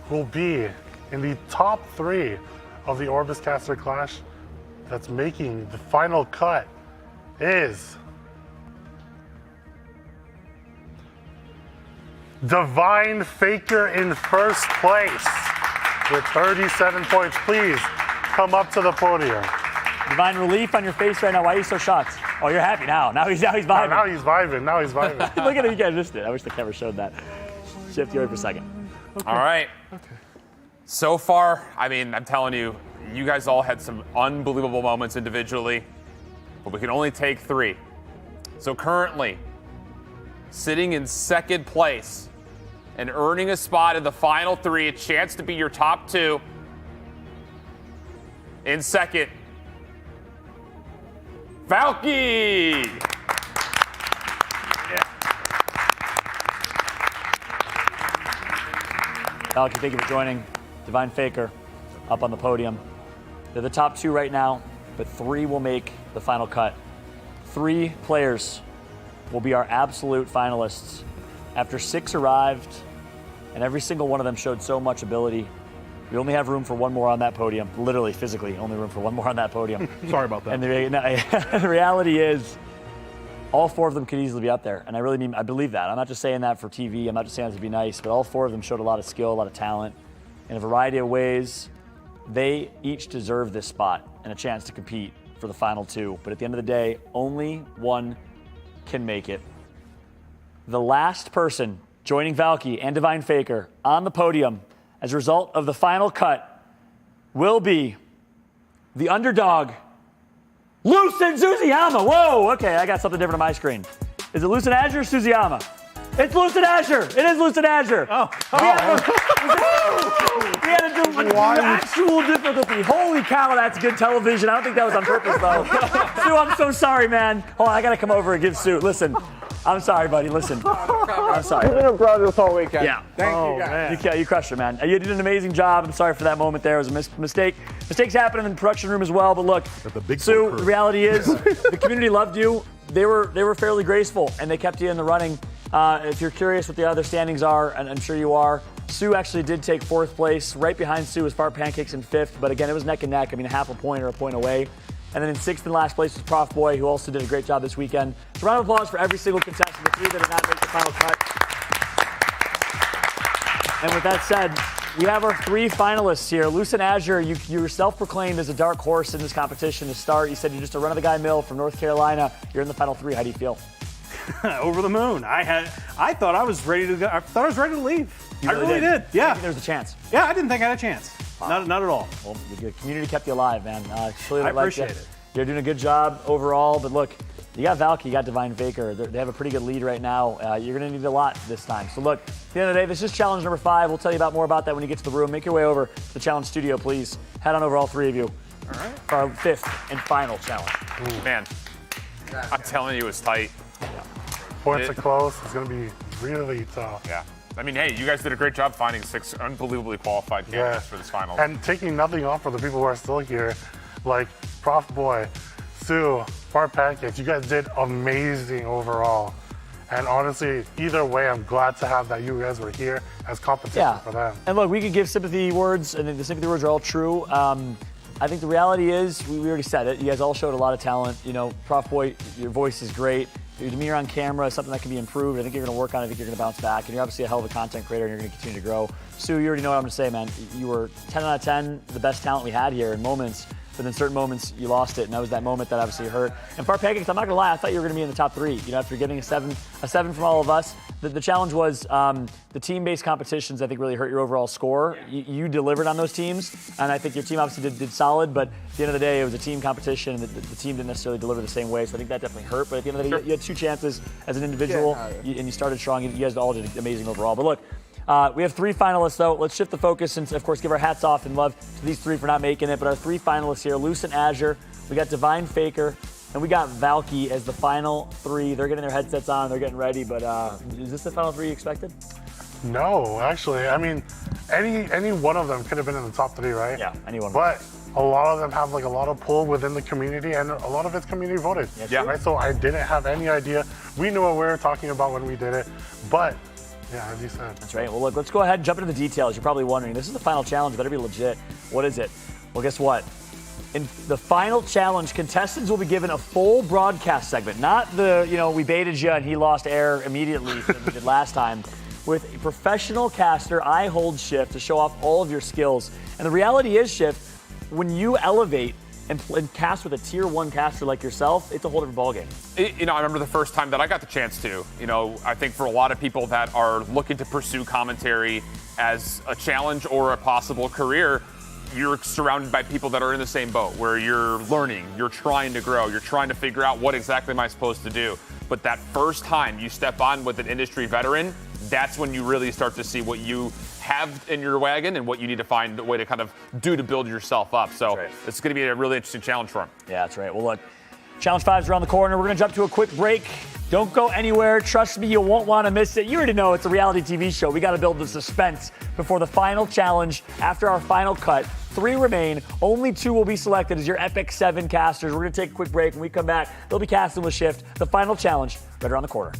who will be in the top 3 of the Orbis Caster Clash that's making the final cut is Divine Faker in first place with 37 points. Please come up to the podium. Divine relief on your face right now. Why are you so shocked? Oh, you're happy now. Now he's vibing. Now he's vibing. Look at him. You guys missed it. I wish the camera showed that. Shift you over for a second. Okay. All right. Okay. So far, I mean, I'm telling you, you guys all had some unbelievable moments individually, but we can only take 3. So currently, sitting in second place and earning a spot in the final 3, a chance to be your top 2. In second, Valky! Valky, thank you for joining. Divine Faker up on the podium. They're the top 2 right now, but 3 will make the final cut. 3 players will be our absolute finalists. After 6 arrived, and every single one of them showed so much ability, we only have room for 1 more on that podium. Literally, physically, only room for 1 more on that podium. Sorry about that. And the reality is, all 4 of them could easily be up there. And I believe that. I'm not just saying that for TV. I'm not just saying that to be nice. But all 4 of them showed a lot of skill, a lot of talent. In a variety of ways, they each deserve this spot and a chance to compete for the final 2. But at the end of the day, only 1 can make it. The last person joining Valky and Divine Faker on the podium as a result of the final cut will be the underdog, Lucen Suziyama. Whoa, okay, I got something different on my screen. Is it Lucen Azure or Suziyama? It's Lucen Azure. It is Lucen Azure. We had to do actual difficulty. Holy cow, that's good television. I don't think that was on purpose, though. Sue, I'm so sorry, man. Hold on, I got to come over and give Sue. Listen, I'm sorry, buddy. Listen. I'm sorry. You've been a brother this whole weekend. Yeah. Thank you, guys. You crushed it, man. You did an amazing job. I'm sorry for that moment there. It was a mistake. Mistakes happen in the production room as well, but look, Sue, the reality is the community loved you. They were fairly graceful, and they kept you in the running. If you're curious what the other standings are, and I'm sure you are, Sue actually did take 4th place. Right behind Sue was Fart Pancakes in 5th, but again, it was neck and neck. I mean, half a point or a point away. And then in 6th and last place was Prof Boy, who also did a great job this weekend. So round of applause for every single contestant, the 3 that did not make the final cut. And with that said, we have our 3 finalists here. Lucen Azure, you were self-proclaimed as a dark horse in this competition to start. You said you're just a run-of-the-guy mill from North Carolina. You're in the final 3. How do you feel? Over the moon. I thought I was ready to go. I thought I was ready to leave. You I really did. Yeah. I think there was a chance. Yeah, I didn't think I had a chance. Wow. Not at all. Well, the community kept you alive, man. Clearly I appreciate it. You're doing a good job overall, but look, you got Valky, you got Divine Faker. They have a pretty good lead right now. You're going to need a lot this time. So look, at the end of the day, this is challenge number 5. We'll tell you about more about that when you get to the room. Make your way over to the challenge studio, please. Head on over, all 3 of you. All right. For our 5th and final challenge. Man, I'm telling you, it was tight. Points are close. It's going to be really tough. Yeah. I mean, hey, you guys did a great job finding 6 unbelievably qualified candidates for this final. And taking nothing off for the people who are still here, like Prof Boy, Sue, Fart Pancakes, you guys did amazing overall. And honestly, either way, I'm glad to have that you guys were here as competition for them. And look, we could give sympathy words, and the sympathy words are all true. I think the reality is, we already said it, you guys all showed a lot of talent. You know, Prof Boy, your voice is great. Your demeanor on camera is something that can be improved. I think you're going to work on it. I think you're going to bounce back. And you're obviously a hell of a content creator, and you're going to continue to grow. Sue, you already know what I'm going to say, man. You were 10 out of 10, the best talent we had here in moments. But in certain moments, you lost it, and that was that moment that obviously hurt. And Fart Pancakes, I'm not gonna lie, I thought you were gonna be in the top 3. You know, after getting a 7 from all of us. The challenge was the team-based competitions, I think, really hurt your overall score. You delivered on those teams, and I think your team obviously did solid, but at the end of the day, it was a team competition, and the team didn't necessarily deliver the same way, so I think that definitely hurt. But at the end of the day, you had 2 chances as an individual, and you started strong. You guys all did amazing overall. But look, we have 3 finalists, though. Let's shift the focus and, of course, give our hats off and love to these 3 for not making it. But our 3 finalists here, Lucen Azure, we got Divine Faker, and we got Valky as the final 3. They're getting their headsets on, they're getting ready, but is this the final 3 you expected? No, actually. I mean, any one of them could have been in the top 3, right? Yeah, any one of them. But a lot of them have like a lot of pull within the community, and a lot of it's community voted. Yeah. Right? So I didn't have any idea. We knew what we were talking about when we did it, but yeah, as you said. That's right. Well, look, let's go ahead and jump into the details. You're probably wondering, this is the final challenge, better be legit. What is it? Well, guess what? In the final challenge, contestants will be given a full broadcast segment, not the, we baited you and he lost air immediately that we did last time. With a professional caster, I hold Shift to show off all of your skills. And the reality is, Shift, when you elevate and cast with a tier 1 caster like yourself, it's a whole different ballgame. I remember the first time that I got the chance to. I think for a lot of people that are looking to pursue commentary as a challenge or a possible career, you're surrounded by people that are in the same boat, where you're learning, you're trying to grow, you're trying to figure out what exactly am I supposed to do. But that first time you step on with an industry veteran, that's when you really start to see what you have in your wagon and what you need to find a way to kind of do to build yourself up. So it's going to be a really interesting challenge for him. Yeah, that's right. Well, look, Challenge 5 is around the corner. We're going to jump to a quick break. Don't go anywhere. Trust me, you won't want to miss it. You already know it's a reality TV show. We got to build the suspense before the final challenge. After our final cut, 3 remain. Only 2 will be selected as your EpicSeven casters. We're going to take a quick break. When we come back, they'll be casting with Shift. The final challenge right around the corner.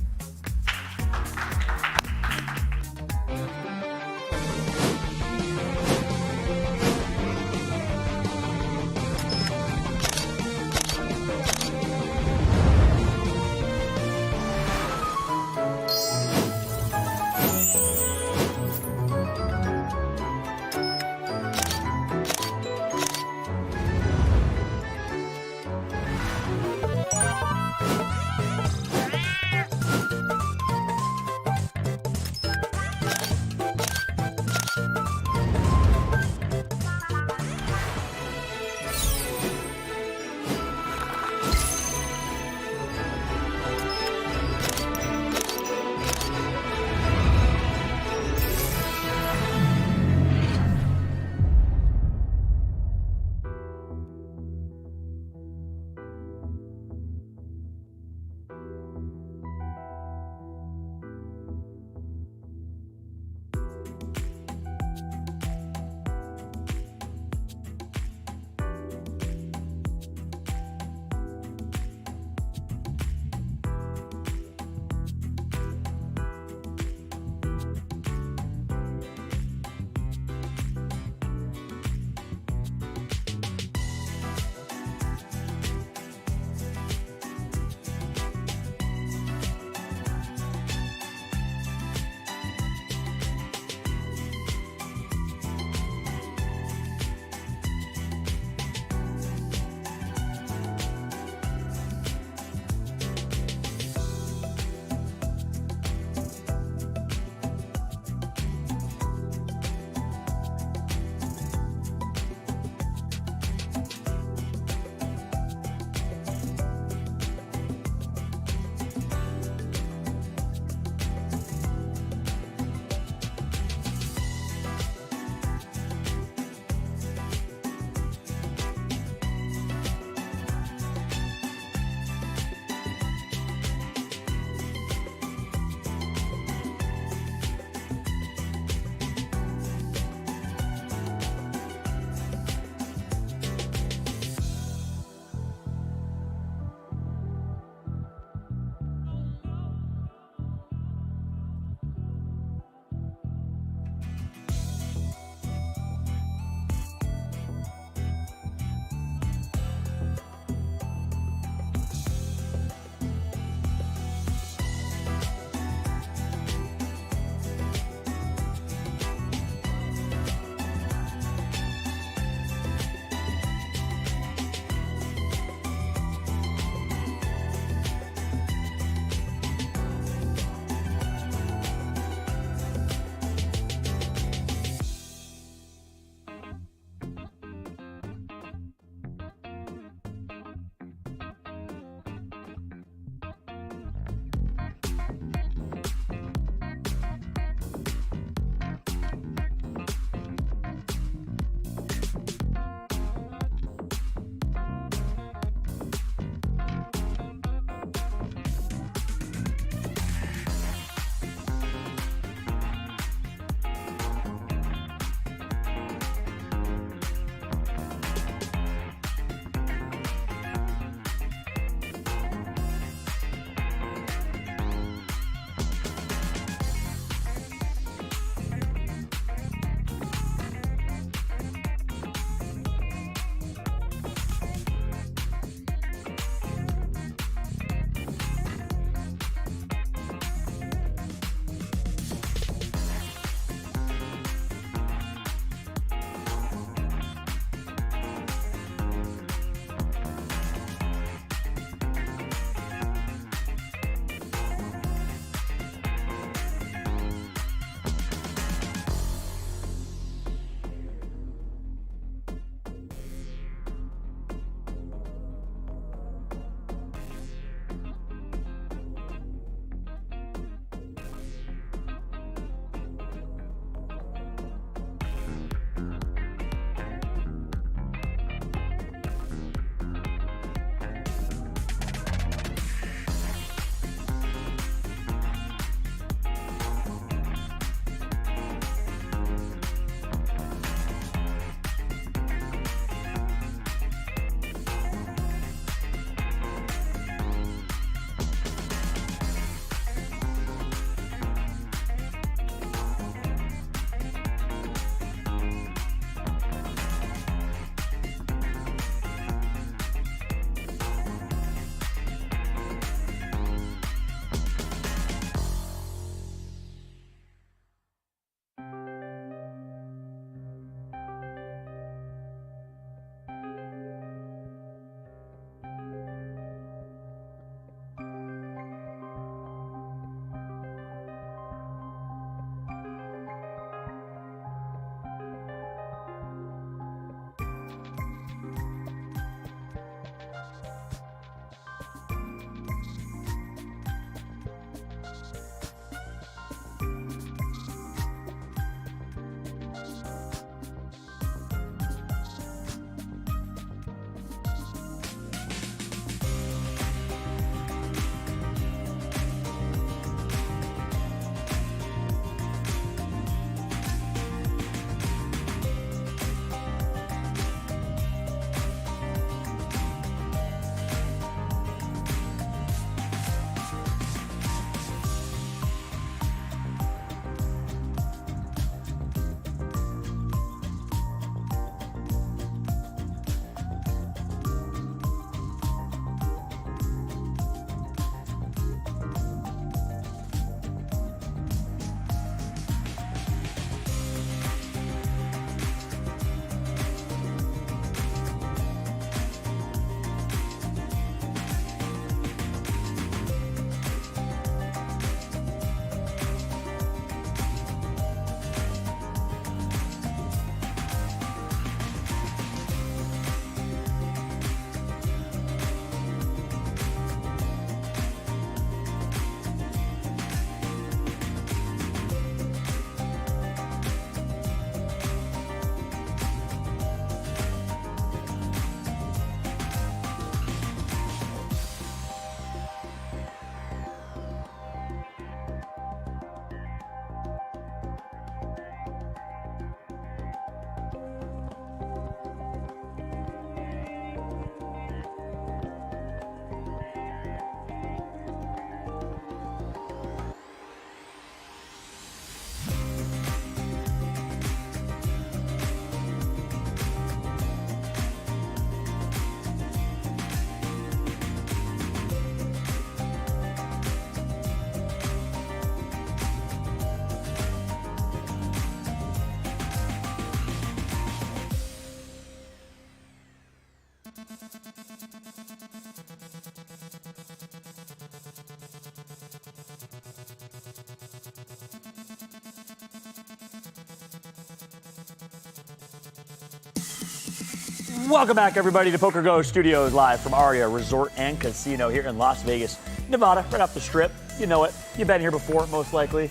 Welcome back, everybody, to Poker Go Studios, live from Aria Resort and Casino here in Las Vegas, Nevada, right off the Strip. You know it. You've been here before, most likely.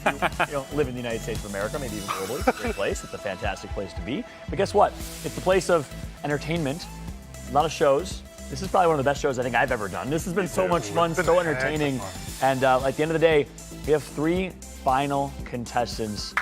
You live in the United States of America, maybe even globally. It's a great place. It's a fantastic place to be. But guess what? It's the place of entertainment, a lot of shows. This is probably one of the best shows I think I've ever done. This has been so much fun, so entertaining. And at the end of the day, we have 3 final contestants.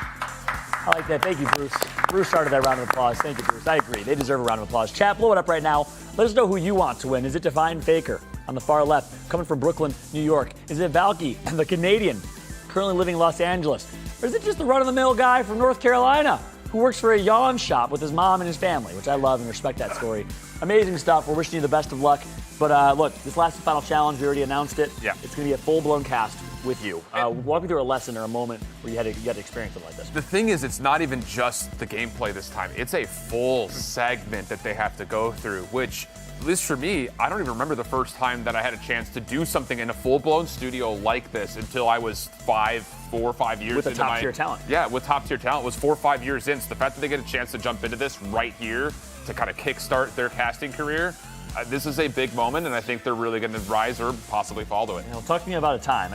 I like that. Thank you, Bruce. Bruce started that round of applause. Thank you, Bruce. I agree. They deserve a round of applause. Chat, blow it up right now. Let us know who you want to win. Is it Divine Faker on the far left, coming from Brooklyn, New York? Is it Valky, the Canadian, currently living in Los Angeles? Or is it just the run-of-the-mill guy from North Carolina who works for a yawn shop with his mom and his family, which I love and respect that story. Amazing stuff. We're wishing you the best of luck. But look, this last and final challenge, we already announced it. Yeah. It's going to be a full-blown cast with you. Walk me through a lesson or a moment where you had to experience something like this. The thing is, it's not even just the gameplay this time. It's a full segment that they have to go through, which, at least for me, I don't even remember the first time that I had a chance to do something in a full-blown studio like this until I was 4 or 5 years with into a top-tier talent. Yeah, with top-tier talent. It was 4 or 5 years in. So the fact that they get a chance to jump into this right here to kind of kickstart their casting career, this is a big moment, and I think they're really going to rise or possibly fall to it. Talk to me about a time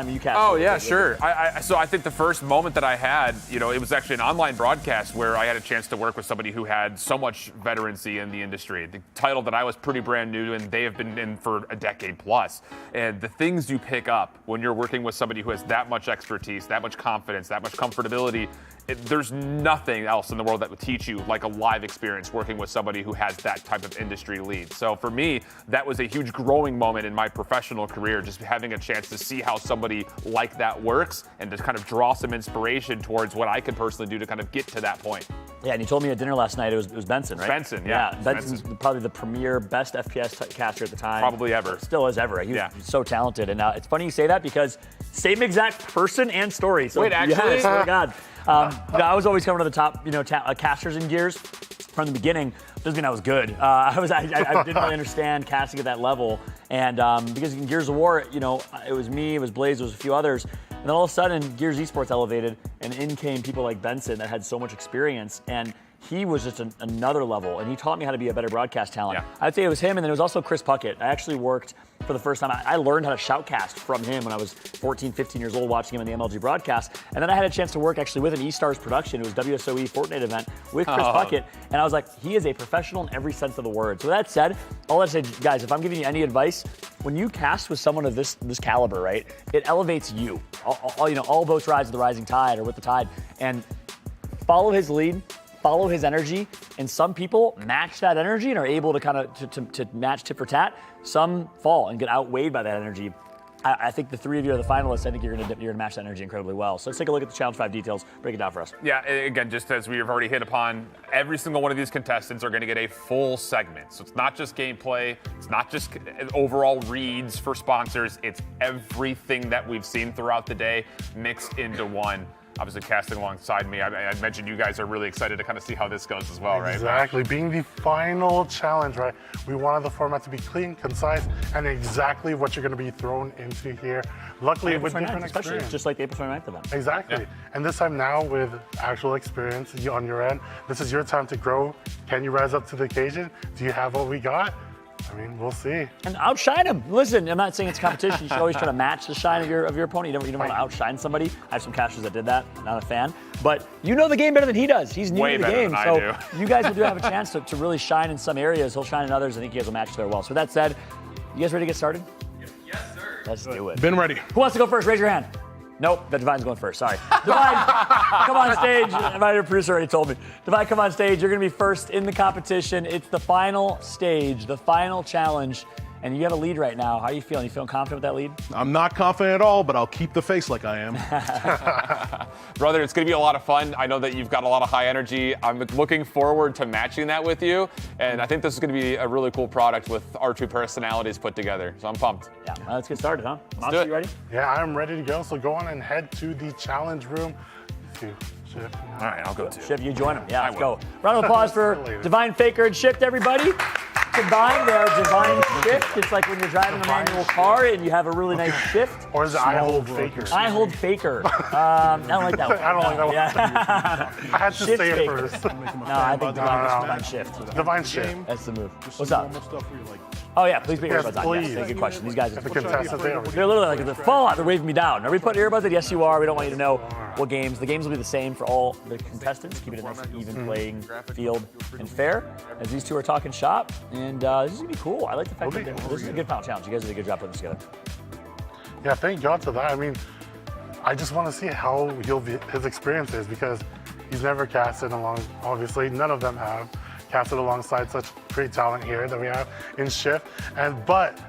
you cast. Oh, yeah, sure. So I think the first moment that I had, it was actually an online broadcast where I had a chance to work with somebody who had so much veterancy in the industry. The title that I was pretty brand new, and they have been in for a decade plus. And the things you pick up when you're working with somebody who has that much expertise, that much confidence, that much comfortability, there's nothing else in the world that would teach you like a live experience working with somebody who has that type of industry lead. So for me, that was a huge growing moment in my professional career, just having a chance to see how somebody like that works and to kind of draw some inspiration towards what I could personally do to kind of get to that point. Yeah, and you told me at dinner last night it was Benson, right? Benson, yeah. Benson's probably the premier best FPS caster at the time. Probably ever. Still is ever. He was so talented. And it's funny you say that because same exact person and story. So, wait, actually? Yeah, I swear to God. I was always coming to the top, casters in Gears from the beginning. Doesn't mean I was good. I didn't really understand casting at that level. And because in Gears of War, it was me, it was Blaze, there was a few others. And then all of a sudden, Gears Esports elevated, and in came people like Benson that had so much experience. And he was just another level, and he taught me how to be a better broadcast talent. Yeah. I'd say it was him, and then it was also Chris Puckett. I actually worked for the first time. I learned how to shoutcast from him when I was 14, 15 years old, watching him in the MLG broadcast. And then I had a chance to work actually with an eStars production. It was WSOE Fortnite event with Chris Puckett. And I was like, he is a professional in every sense of the word. So that said, all I say, guys, if I'm giving you any advice, when you cast with someone of this caliber, right, it elevates you. All boats rise with the rising tide or with the tide. And follow his lead. Follow his energy, and some people match that energy and are able to kind of to match tit for tat. Some fall and get outweighed by that energy. I think the 3 of you are the finalists. I think you're gonna match that energy incredibly well. So let's take a look at the Challenge 5 details. Break it down for us. Yeah, again, just as we've already hit upon, every single one of these contestants are going to get a full segment. So it's not just gameplay, it's not just overall reads for sponsors, it's everything that we've seen throughout the day mixed into one. Obviously casting alongside me. I mentioned you guys are really excited to kind of see how this goes as well, right? Exactly. Being the final challenge, right? We wanted the format to be clean, concise, and exactly what you're going to be thrown into here. Luckily, with different experience. Just like the April 29th event. Exactly. Yeah. And this time now with actual experience on your end, this is your time to grow. Can you rise up to the occasion? Do you have what we got? I mean, we'll see. And outshine him. Listen, I'm not saying it's competition. You should always try to match the shine of your opponent. You don't want to outshine somebody. I have some casters that did that. Not a fan. But you know the game better than he does. He's new to the game. So you guys will have a chance to really shine in some areas. He'll shine in others. I think you guys will match there well. So with that said, you guys ready to get started? Yes, sir. Let's do it. Been ready. Who wants to go first? Raise your hand. Nope, the Divine's going first. Sorry. Divine, come on stage. My producer already told me. Divine, come on stage. You're going to be first in the competition. It's the final stage, the final challenge, and you have a lead right now. How are you feeling? You feeling confident with that lead? I'm not confident at all, but I'll keep the face like I am. Brother, it's going to be a lot of fun. I know that you've got a lot of high energy. I'm looking forward to matching that with you, and I think this is going to be a really cool product with our two personalities put together, so I'm pumped. Yeah, well, let's get started, huh? Monster, you ready? Yeah, I'm ready to go, so go on and head to the challenge room. All right, I'll go too. Shift, you join him. Yeah, let's go. Round of applause for Divine Faker and Shift, everybody. combined there, divine shift. It's like when you're driving a manual car and you have a really nice shift. Or is it I hold faker? I hold faker. I don't like that one. I don't like that one. Yeah. I had to Shift say it faker. first. No, I think divine shift. Divine shift. That's the move. What's up? Oh yeah, please put your earbuds on. Yes, good question. These guys are they're literally like the fallout. They're waving me down. Are we putting earbuds in? Yes, you are. We don't want you to know what games. The games will be the same for all the contestants. Keep it a nice, even playing field and fair. As these two are talking shop, and this is gonna be cool. I like the fact that this is a good final challenge. You guys did a good job putting this together. Yeah, thank God for that. I mean, I just want to see how his experience is because he's never casted along. Obviously, none of them have casted alongside such great talent here that we have in Shift. But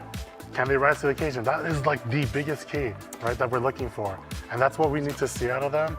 can they rise to the occasion? That is like the biggest key, right, that we're looking for. And that's what we need to see out of them.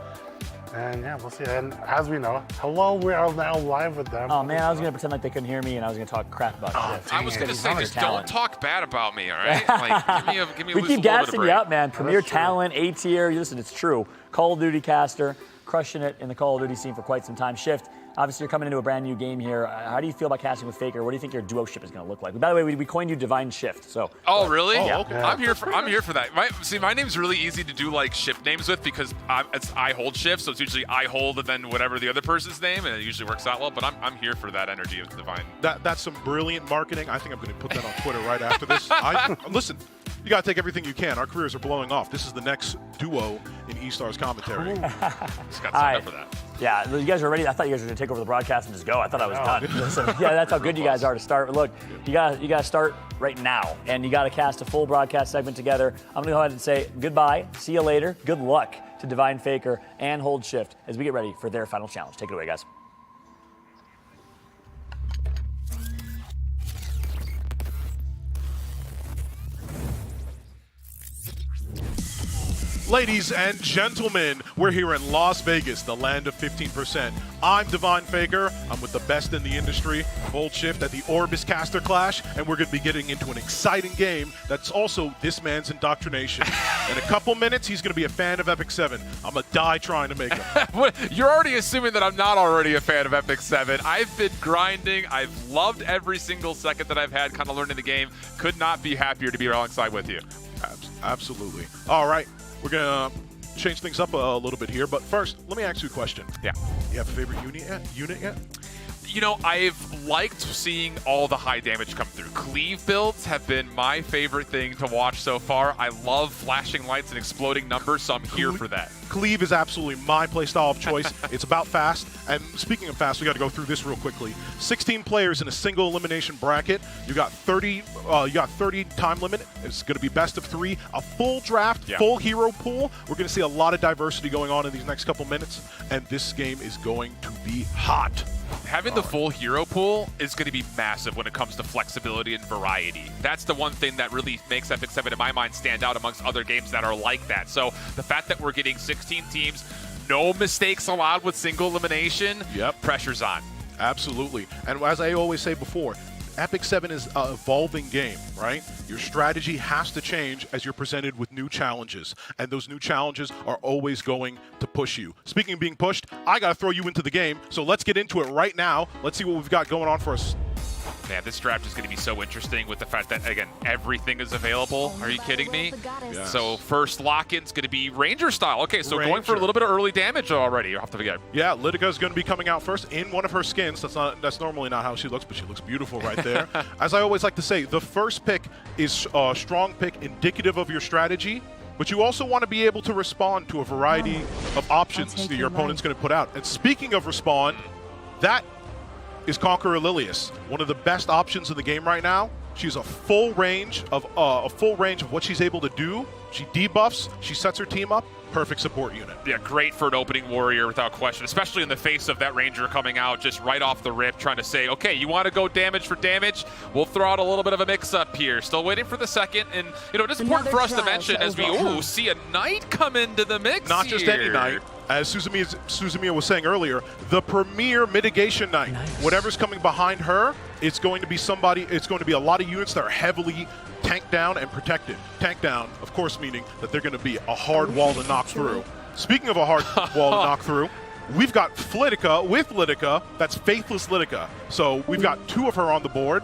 And yeah, we'll see. And as we know, hello, we are now live with them. Oh man, I was gonna pretend like they couldn't hear me, and I was gonna talk crap about Shift. I was gonna say, just don't talk bad about me, all right? Like, give me we keep gassing you up, man. Premier talent, A tier. Listen, it's true. Call of Duty caster, crushing it in the Call of Duty scene for quite some time. Shift. Obviously, you're coming into a brand new game here. How do you feel about casting with Faker? What do you think your duo ship is going to look like? By the way, we coined you Divine Shift. So. Oh, really? Yeah. Okay. I'm here for that. My name's really easy to do like ship names with because it's I hold shift, so it's usually I hold and then whatever the other person's name, and it usually works out well. But I'm here for that energy of Divine. That's some brilliant marketing. I think I'm going to put that on Twitter right after this. Listen, you got to take everything you can. Our careers are blowing off. This is the next duo in E-Star's commentary. Just got signed up for that. Yeah, you guys are ready. I thought you guys were going to take over the broadcast and just go. I thought I was done. Listen, yeah, that's how good you guys are to start. But look, you got to start right now, and you got to cast a full broadcast segment together. I'm going to go ahead and say goodbye. See you later. Good luck to Divine Faker and Hold Shift as we get ready for their final challenge. Take it away, guys. Ladies and gentlemen, we're here in Las Vegas, the land of 15%. I'm Divine Faker. I'm with the best in the industry, Hold Shift at the Orbis Caster Clash, and we're going to be getting into an exciting game that's also this man's indoctrination. In a couple minutes, he's going to be a fan of EpicSeven. I'm going to die trying to make him. You're already assuming that I'm not already a fan of EpicSeven. I've been grinding. I've loved every single second that I've had kind of learning the game. Could not be happier to be alongside with you. Absolutely. All right. We're going to change things up a little bit here, but first, let me ask you a question. Yeah. You have a favorite unit yet? You know, I've liked seeing all the high damage come through. Cleave builds have been my favorite thing to watch so far. I love flashing lights and exploding numbers, so I'm here for that. Cleave is absolutely my playstyle of choice. It's about fast. And speaking of fast, we got to go through this real quickly. 16 players in a single elimination bracket. You got 30 time limit. It's going to be best of 3. A full draft, full hero pool. We're going to see a lot of diversity going on in these next couple minutes, and this game is going to be hot. Having the full hero pool is going to be massive when it comes to flexibility and variety. That's the one thing that really makes EpicSeven, in my mind, stand out amongst other games that are like that. So the fact that we're getting 16 teams, no mistakes allowed with single elimination, pressure's on. Absolutely. And as I always say before, EpicSeven is an evolving game, right? Your strategy has to change as you're presented with new challenges, and those new challenges are always going to push you. Speaking of being pushed, I got to throw you into the game, so let's get into it right now. Let's see what we've got going on for us. Man, this draft is going to be so interesting with the fact that, again, everything is available. Are you kidding me? Yes. So first lock-in's going to be Ranger style. Okay, so going for a little bit of early damage already. You'll have to forget. Yeah, Lydica's going to be coming out first in one of her skins. That's normally not how she looks, but she looks beautiful right there. As I always like to say, the first pick is a strong pick indicative of your strategy, but you also want to be able to respond to a variety of options that your opponent's going to put out. And speaking of respond, that is Conqueror Lilius, one of the best options in the game right now. She's a full range of what she's able to do. She debuffs, she sets her team up. Perfect support unit. Yeah, great for an opening warrior without question, especially in the face of that Ranger coming out just right off the rip, trying to say, okay, you want to go damage for damage? We'll throw out a little bit of a mix-up here. Still waiting for the second, and it's important for us to mention as we see a knight come into the mix. Not just any knight. As Suzumiya was saying earlier, the premier mitigation knight. Nice. Whatever's coming behind her, it's going to be a lot of units that are heavily tanked down and protected. Tanked down, of course, meaning that they're going to be a hard wall to knock through. Speaking of a hard wall to knock through, we've got Flitica with Lydica. That's Faithless Lydica. So we've got 2 of her on the board.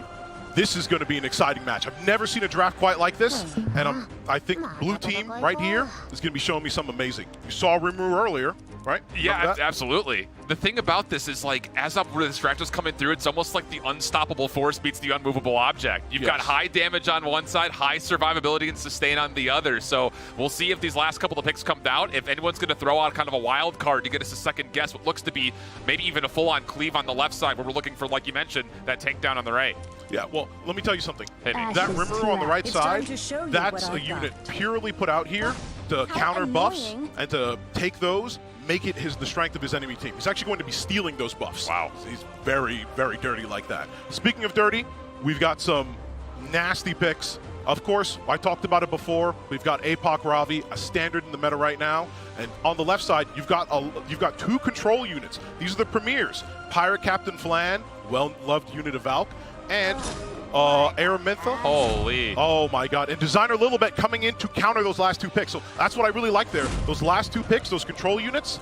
This is going to be an exciting match. I've never seen a draft quite like this, and I think blue team right here is going to be showing me something amazing. You saw Rimuru earlier, right? Yeah, absolutely. The thing about this is, like, as this draft is coming through, it's almost like the unstoppable force beats the unmovable object. You've got high damage on one side, high survivability and sustain on the other. So we'll see if these last couple of picks come out. If anyone's going to throw out kind of a wild card to get us a second guess, what looks to be maybe even a full-on cleave on the left side, where we're looking for, like you mentioned, that tank down on the right. Yeah, well, let me tell you something. That Rimuru on the right side, that's a unit purely put out here to counter buffs and to take those, make it the strength of his enemy team. He's actually going to be stealing those buffs. Wow. He's very, very dirty like that. Speaking of dirty, we've got some nasty picks. Of course, I talked about it before. We've got APOC Ravi, a standard in the meta right now. And on the left side, you've got 2 control units. These are the premiers. Pirate Captain Flan, well-loved unit of Valk, and Araminta. Holy. Oh my god. And Designer Lilibet coming in to counter those last 2 picks. So that's what I really like there. Those last 2 picks, those control units,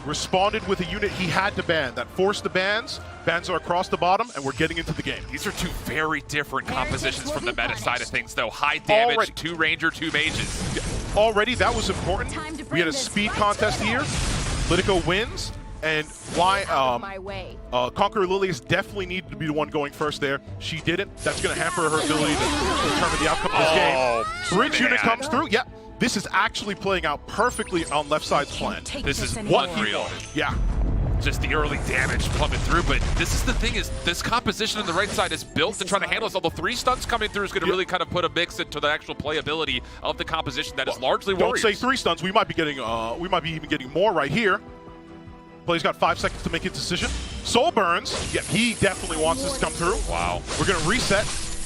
responded with a unit he had to ban. That forced the bans. Bans are across the bottom, and we're getting into the game. These are 2 very different compositions from the meta side of things, though. High damage, 2 Ranger, 2 Mages. Yeah. Already, that was important. We had a speed contest here. Politico wins. And why Conqueror Lilius definitely needed to be the one going first there. She didn't. That's going to hamper her ability to determine the outcome of this game. Bridge unit comes through. Yep. This is actually playing out perfectly on left side's plan. This is unreal. Yeah. Just the early damage plumbing through, but this is the thing, is this composition on the right side is built to try to handle this. Although 3 stunts coming through is going to really kind of put a mix into the actual playability of the composition that is largely Warriors. Don't say 3 stunts. We might be getting even getting more right here. Player's got 5 seconds to make his decision. Soul burns. Yeah, he definitely wants this to come through. Wow. We're going to reset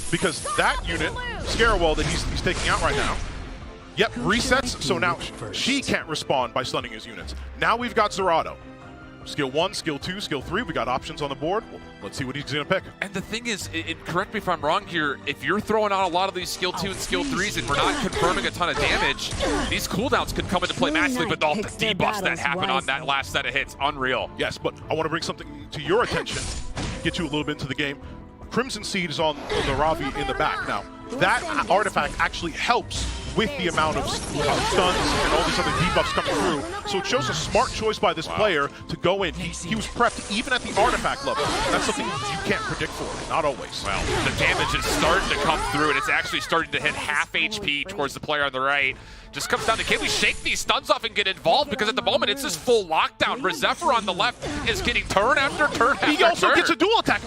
because that unit, Scarewell, that he's taking out right now. Yep, resets. So now she can't respond by stunning his units. Now we've got Zerato. Skill 1, Skill 2, Skill 3. We got options on the board. Well, let's see what he's going to pick. And the thing is, correct me if I'm wrong here, if you're throwing out a lot of these Skill 2 and Skill 3s and we're not confirming a ton of damage, these cooldowns could come into play massively with all the debuffs that happen on that last set of hits. Unreal. Yes, but I want to bring something to your attention, get you a little bit into the game. Crimson Seed is on the Ravi in the back. Now, that artifact actually helps with the amount of stuns and all these other debuffs coming through. So it shows a smart choice by this player to go in. He was prepped even at the artifact level. That's something you can't predict for it, not always. Well, the damage is starting to come through, and it's actually starting to hit half HP towards the player on the right. Just comes down to, can we shake these stuns off and get involved? Because at the moment, it's this full lockdown. Rezephyr on the left is getting turn after turn after turn. He also gets a dual attack.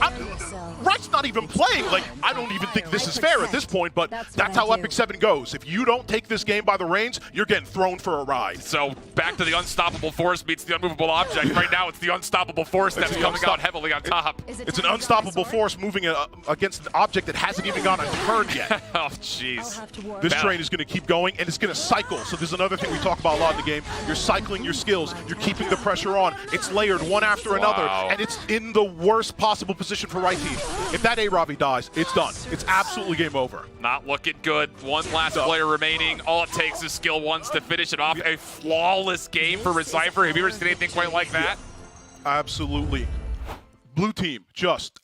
Wright's not even playing. Like, I don't even think this is fair at this point, but that's how EpicSeven goes. If you don't take this game by the reins, you're getting thrown for a ride. So back to the unstoppable force meets the unmovable object. Right now, it's the unstoppable force that's coming out heavily on top. It's an unstoppable force moving against an object that hasn't even gone a turn yet. Oh, jeez. This train is going to keep going, and it's going to cycle. So there's another thing we talk about a lot in the game. You're cycling your skills. You're keeping the pressure on. It's layered one after another, and it's in the worst possible position for right team. If that A-Ravi dies, it's done. It's absolutely game over. Not looking good. One last player remaining. All it takes is skill 1s to finish it off. A flawless game for Rezephyr. Have you ever seen anything quite like that? Absolutely. Blue team just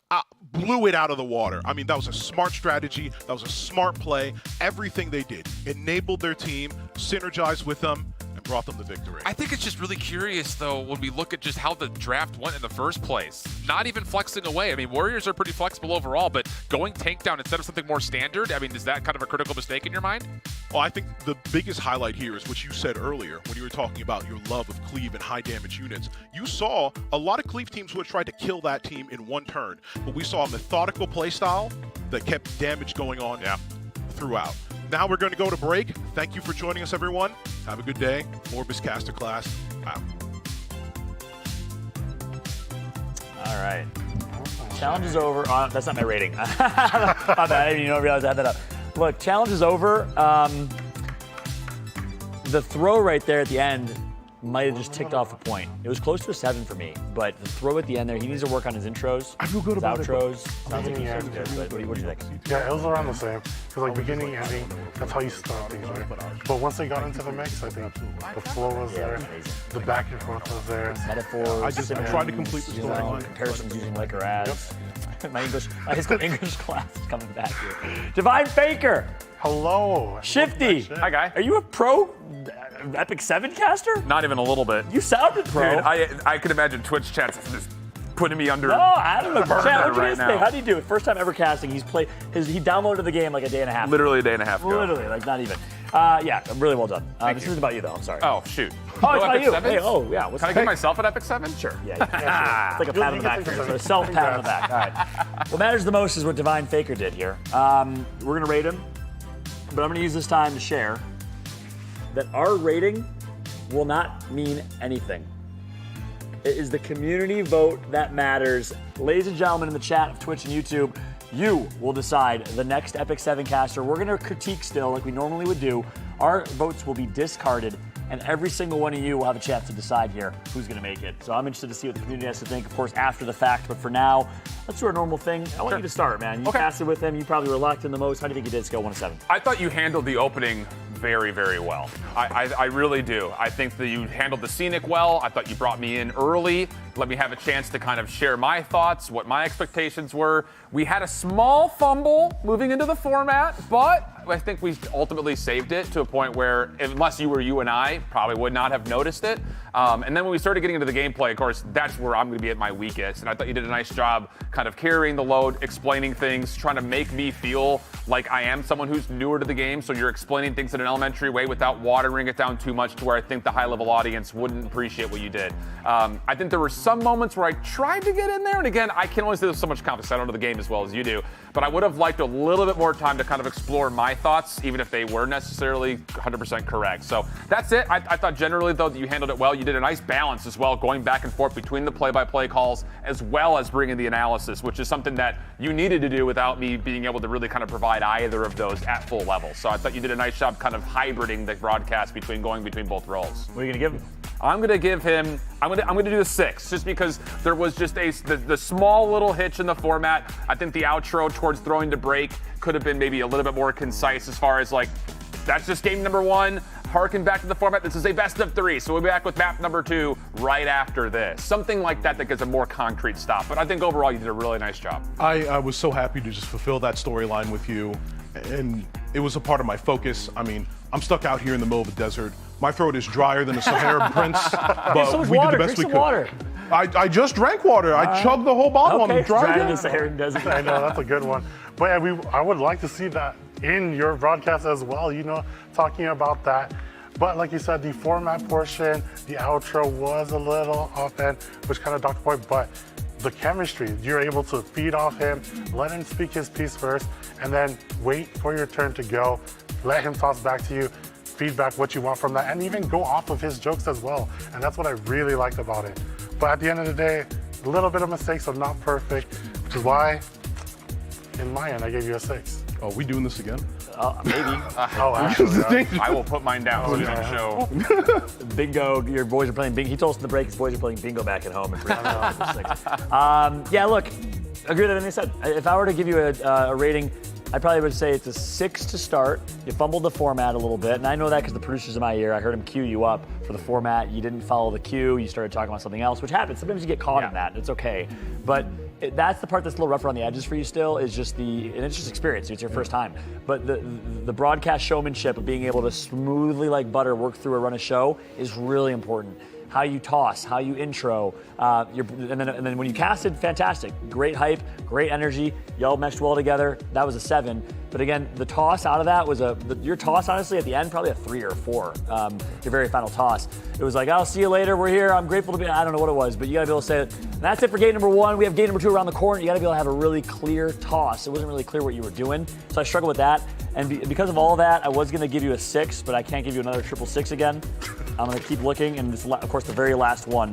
blew it out of the water. I mean, that was a smart strategy. That was a smart play. Everything they did enabled their team, synergized with them, and brought them the victory. I think it's just really curious, though, when we look at just how the draft went in the first place. Not even flexing away. I mean, Warriors are pretty flexible overall, but going tank down instead of something more standard, I mean, is that kind of a critical mistake in your mind? Well, I think the biggest highlight here is what you said earlier when you were talking about your love of cleave and high damage units. You saw a lot of cleave teams would have tried to kill that team in one turn, but we saw a methodical play style that kept damage going on throughout. Now we're going to go to break. Thank you for joining us, everyone. Have a good day. Orbis Caster class out. All right. Challenge is over. That's not my rating. My bad. I didn't even realize I had that up. Look, challenge is over. The throw right there at the end, might have just ticked off a point. It was close to a 7 for me, but the throw at the end there, he needs to work on his intros. I feel good his about outros. it. Sounds like he's doing good, but what do you think? Yeah, it was around the same. Because like beginning, ending, that's how you start things, right? But once they got into the mix, I think the flow was there, the back and forth was there. Metaphors. I just tried to complete the storyline. Comparisons using like or as. My high school English class is coming back here. Divine Faker. Hello. Shifty. Hi, guy. Are you a pro EpicSeven caster? Not even a little bit. You sounded pro. Dude, I could imagine Twitch chats just putting me under. No, I don't know. burner Chat, look at right this now. thing. How do you do it? First time ever casting. He downloaded the game like a day and a half. Literally a day and a half ago. Literally, like not even. Yeah, really well done. This isn't about you though. I'm sorry. Oh shoot. Oh, it's about you. EpicSeven? Hey, oh yeah. Can I give myself an EpicSeven? Sure. Yeah. It's like a pat on the back. So a self pat on the back. All right. What matters the most is what Divine Faker did here. We're gonna rate him, but I'm gonna use this time to share that our rating will not mean anything. It is the community vote that matters. Ladies and gentlemen in the chat of Twitch and YouTube, you will decide the next EpicSeven caster. We're gonna critique still like we normally would do. Our votes will be discarded, and every single one of you will have a chance to decide here who's gonna make it. So I'm interested to see what the community has to think, of course, after the fact. But for now, let's do our normal thing. I want you to start, man. You casted with him. You probably were locked in the most. How do you think you did? Scale 1 to 7. I thought you handled the opening very, very well. I really do. I think that you handled the scenic well. I thought you brought me in early, let me have a chance to kind of share my thoughts, what my expectations were. We had a small fumble moving into the format, but I think we ultimately saved it to a point where, unless you were you and I, probably would not have noticed it. And then when we started getting into the gameplay, of course, that's where I'm going to be at my weakest. And I thought you did a nice job kind of carrying the load, explaining things, trying to make me feel like I am someone who's newer to the game. So you're explaining things in an elementary way without watering it down too much to where I think the high-level audience wouldn't appreciate what you did. I think there were some moments where I tried to get in there. And again, I can only say there's so much confidence. I don't know the game as well as you do. But I would have liked a little bit more time to kind of explore my thoughts, even if they were necessarily 100% correct. So that's it. I thought generally, though, that you handled it well. You did a nice balance as well, going back and forth between the play-by-play calls as well as bringing the analysis, which is something that you needed to do without me being able to really kind of provide either of those at full level. So I thought you did a nice job kind of hybriding the broadcast between both roles. What are you going to give him? I'm gonna give him. I'm gonna do a 6, just because there was just the small little hitch in the format. I think the outro towards throwing to break could have been maybe a little bit more concise as far as like, that's just game number 1. Harken back to the format. This is a best of 3, so we'll be back with map number 2 right after this. Something like that gives a more concrete stop. But I think overall you did a really nice job. I was so happy to just fulfill that storyline with you, and it was a part of my focus. I mean, I'm stuck out here in the middle of the desert. My throat is drier than a Sahara prince, but we did the best we could. Water. I just drank water. I chugged the whole bottle on the dry in the Saharan desert. I know, that's a good one. But I would like to see that in your broadcast as well, talking about that. But like you said, the format portion, the outro was a little off-end, which kind of docked the point, but the chemistry, you're able to feed off him, let him speak his piece first, and then wait for your turn to go, let him toss back to you, feedback what you want from that, and even go off of his jokes as well. And that's what I really liked about it. But at the end of the day, a little bit of mistakes, so not perfect, which is why, in my end, I gave you a 6. Oh, we doing this again? Maybe. Actually, I will put mine down so you don't show. Bingo, your boys are playing bingo. He told us in the break his boys are playing bingo back at home. Yeah, look, agree with everything they said. If I were to give you a rating, I probably would say it's a 6 to start. You fumbled the format a little bit, and I know that because the producer's in my ear. I heard him cue you up for the format. You didn't follow the cue. You started talking about something else, which happens. Sometimes you get caught in that. It's okay. But that's the part that's a little rough around the edges for you still, is just and it's just experience. It's your first time. But the broadcast showmanship of being able to smoothly like butter work through a run a show is really important. How you toss, how you intro, and then when you casted, fantastic. Great hype, great energy, y'all meshed well together. That was a 7. But again, the toss out of that was your toss, honestly, at the end, probably a 3 or 4, your very final toss. It was like, I'll see you later, we're here, I'm grateful to be, I don't know what it was, but you gotta be able to say it. And that's it for gate number 1. We have gate number 2 around the corner. You gotta be able to have a really clear toss. It wasn't really clear what you were doing, so I struggled with that. And because of all that, I was gonna give you a 6, but I can't give you another 666 again. I'm gonna keep looking, and this, of course, the very last one.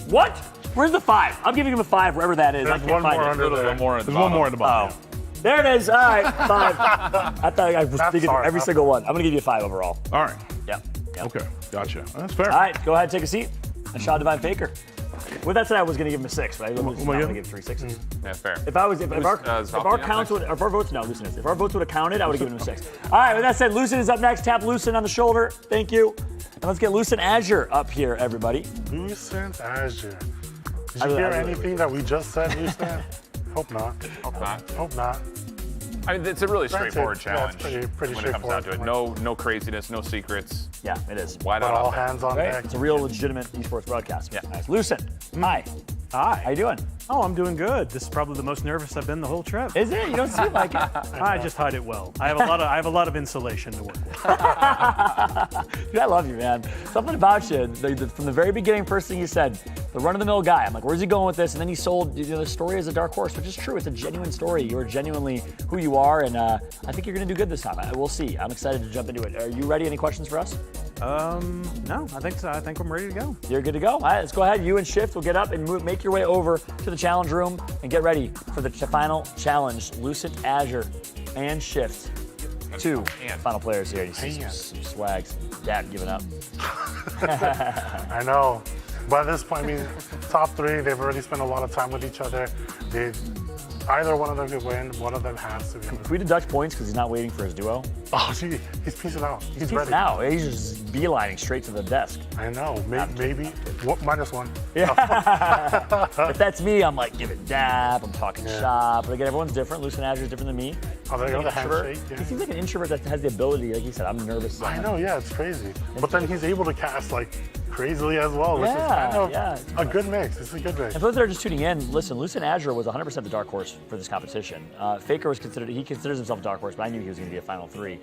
What? Where's the 5? I'm giving him a 5 wherever that is. There's I can't one find more it. under there. There's one more at the bottom. Oh. There it is. All right, 5. I thought I was thinking every single one. I'm gonna give you a 5 overall. All right. Yeah. Yep. Okay, gotcha. That's fair. All right, go ahead, take a seat. I shot Divine Faker. With that said, I was going to give him a 6, but I'm going to give 3 6s. Yeah, fair. If our votes would have counted, I would have given him a 6. All right, with that said, Lucen is up next. Tap Lucen on the shoulder. Thank you. And let's get Lucen Azure up here, everybody. Lucen Azure. Did you hear anything that we just said, Lucen? Hope not. Hope not. Hope not. I mean, it's a really straightforward challenge it's pretty when it comes down straightforward. to it. No craziness, no secrets. Yeah, it is. Wide out All offense. hands on Right? deck. It's a real legitimate esports broadcast. Yeah. Nice. Lucen, hi. Hi. How you doing? Oh, I'm doing good. This is probably the most nervous I've been the whole trip. Is it? You don't seem like it. I just hide it well. I have a lot of insulation to work with. Dude, I love you, man. Something about you, from the very beginning, first thing you said, the run-of-the-mill guy. I'm like, where's he going with this? And then he sold the story as a dark horse, which is true. It's a genuine story. You're genuinely who you are, and I think you're going to do good this time. We'll see. I'm excited to jump into it. Are you ready? Any questions for us? No, I think so. I think I'm ready to go. You're good to go. All right, let's go ahead. You and Shift will get up and make your way over to the challenge room and get ready for the final challenge. Lucent Azure and Shift. 2 final players here. You see some swags. Dad giving up. I know. By this point, I mean, top 3, they've already spent a lot of time with each other. Either one of them could win. One of them has to. Can we deduct points because he's not waiting for his duo? Oh, gee, he's peacing out. He's ready. peacing out. He's just beelining straight to the desk. I know. Maybe. -1. Yeah. If that's me, I'm like, give it dab. I'm talking shop. But again, everyone's different. Lucent Azure is different than me. Oh, there you go, the handshake. Yeah. He seems like an introvert that has the ability, like you said, I'm nervous. I know, yeah, it's crazy. But then he's able to cast like crazily as well, which is kind of a good mix. It's a good mix. And for those that are just tuning in, listen, Lucent Azure was 100% the dark horse for this competition. Faker was he considers himself a dark horse, but I knew he was going to be a final 3.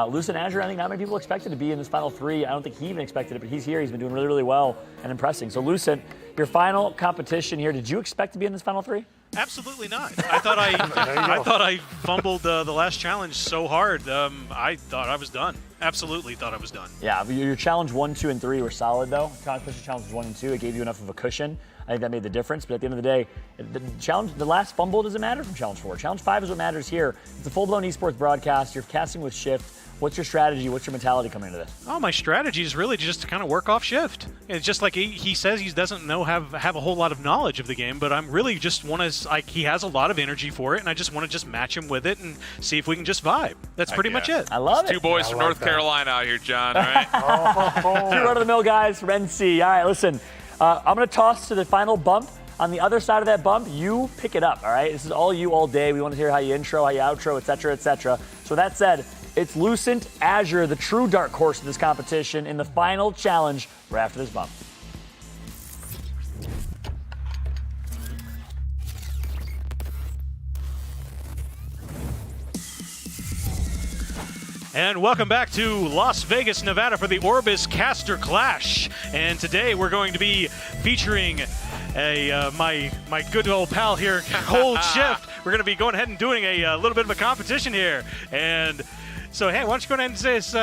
Lucent Azure, I think not many people expected to be in this final 3. I don't think he even expected it, but he's here. He's been doing really, really well and impressing. So Lucent, your final competition here, did you expect to be in this final 3? Absolutely not. I thought I fumbled the last challenge so hard. I thought I was done. Absolutely thought I was done. Yeah, your challenge 1, 2, and 3 were solid though. Competition challenges 1 and 2, it gave you enough of a cushion. I think that made the difference. But at the end of the day, the last fumble doesn't matter from challenge 4. Challenge 5 is what matters here. It's a full-blown esports broadcast. You're casting with Shift. What's your strategy? What's your mentality coming into this? Oh, my strategy is really just to kind of work off Shift. It's just like he says he doesn't have a whole lot of knowledge of the game, but I'm really just want to, like, he has a lot of energy for it, and I just want to just match him with it and see if we can just vibe. That's pretty much it. I love it. 2 boys from North Carolina out here, John, all right? 2 run-of-the-mill guys from NC. All right, listen, I'm going to toss to the final bump. On the other side of that bump, you pick it up, all right? This is all you all day. We want to hear how you intro, how you outro, et cetera, et cetera. So that said, it's Lucent Azure, the true dark horse of this competition, in the final challenge right after this bump. And welcome back to Las Vegas, Nevada for the Orbis Caster Clash. And today we're going to be featuring my good old pal here, Cold Shift. We're going to be going ahead and doing a little bit of a competition here. And so, hey, why don't you go ahead and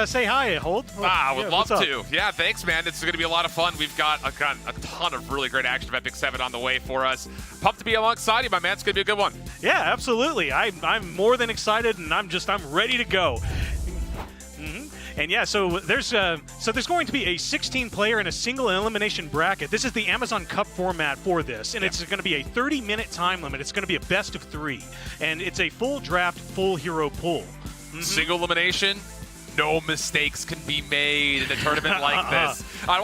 say hi, Hold? I would love to. Yeah, thanks, man. It's going to be a lot of fun. We've got a ton of really great action of EpicSeven on the way for us. Pumped to be alongside you, my man. It's going to be a good one. Yeah, absolutely. I'm more than excited, and I'm ready to go. And yeah, so there's going to be a 16-player in a single elimination bracket. This is the Amazon Cup format for this, and it's going to be a 30-minute time limit. It's going to be a best of 3, and it's a full draft, full hero pool. Single elimination. No mistakes can be made in a tournament like this. I'm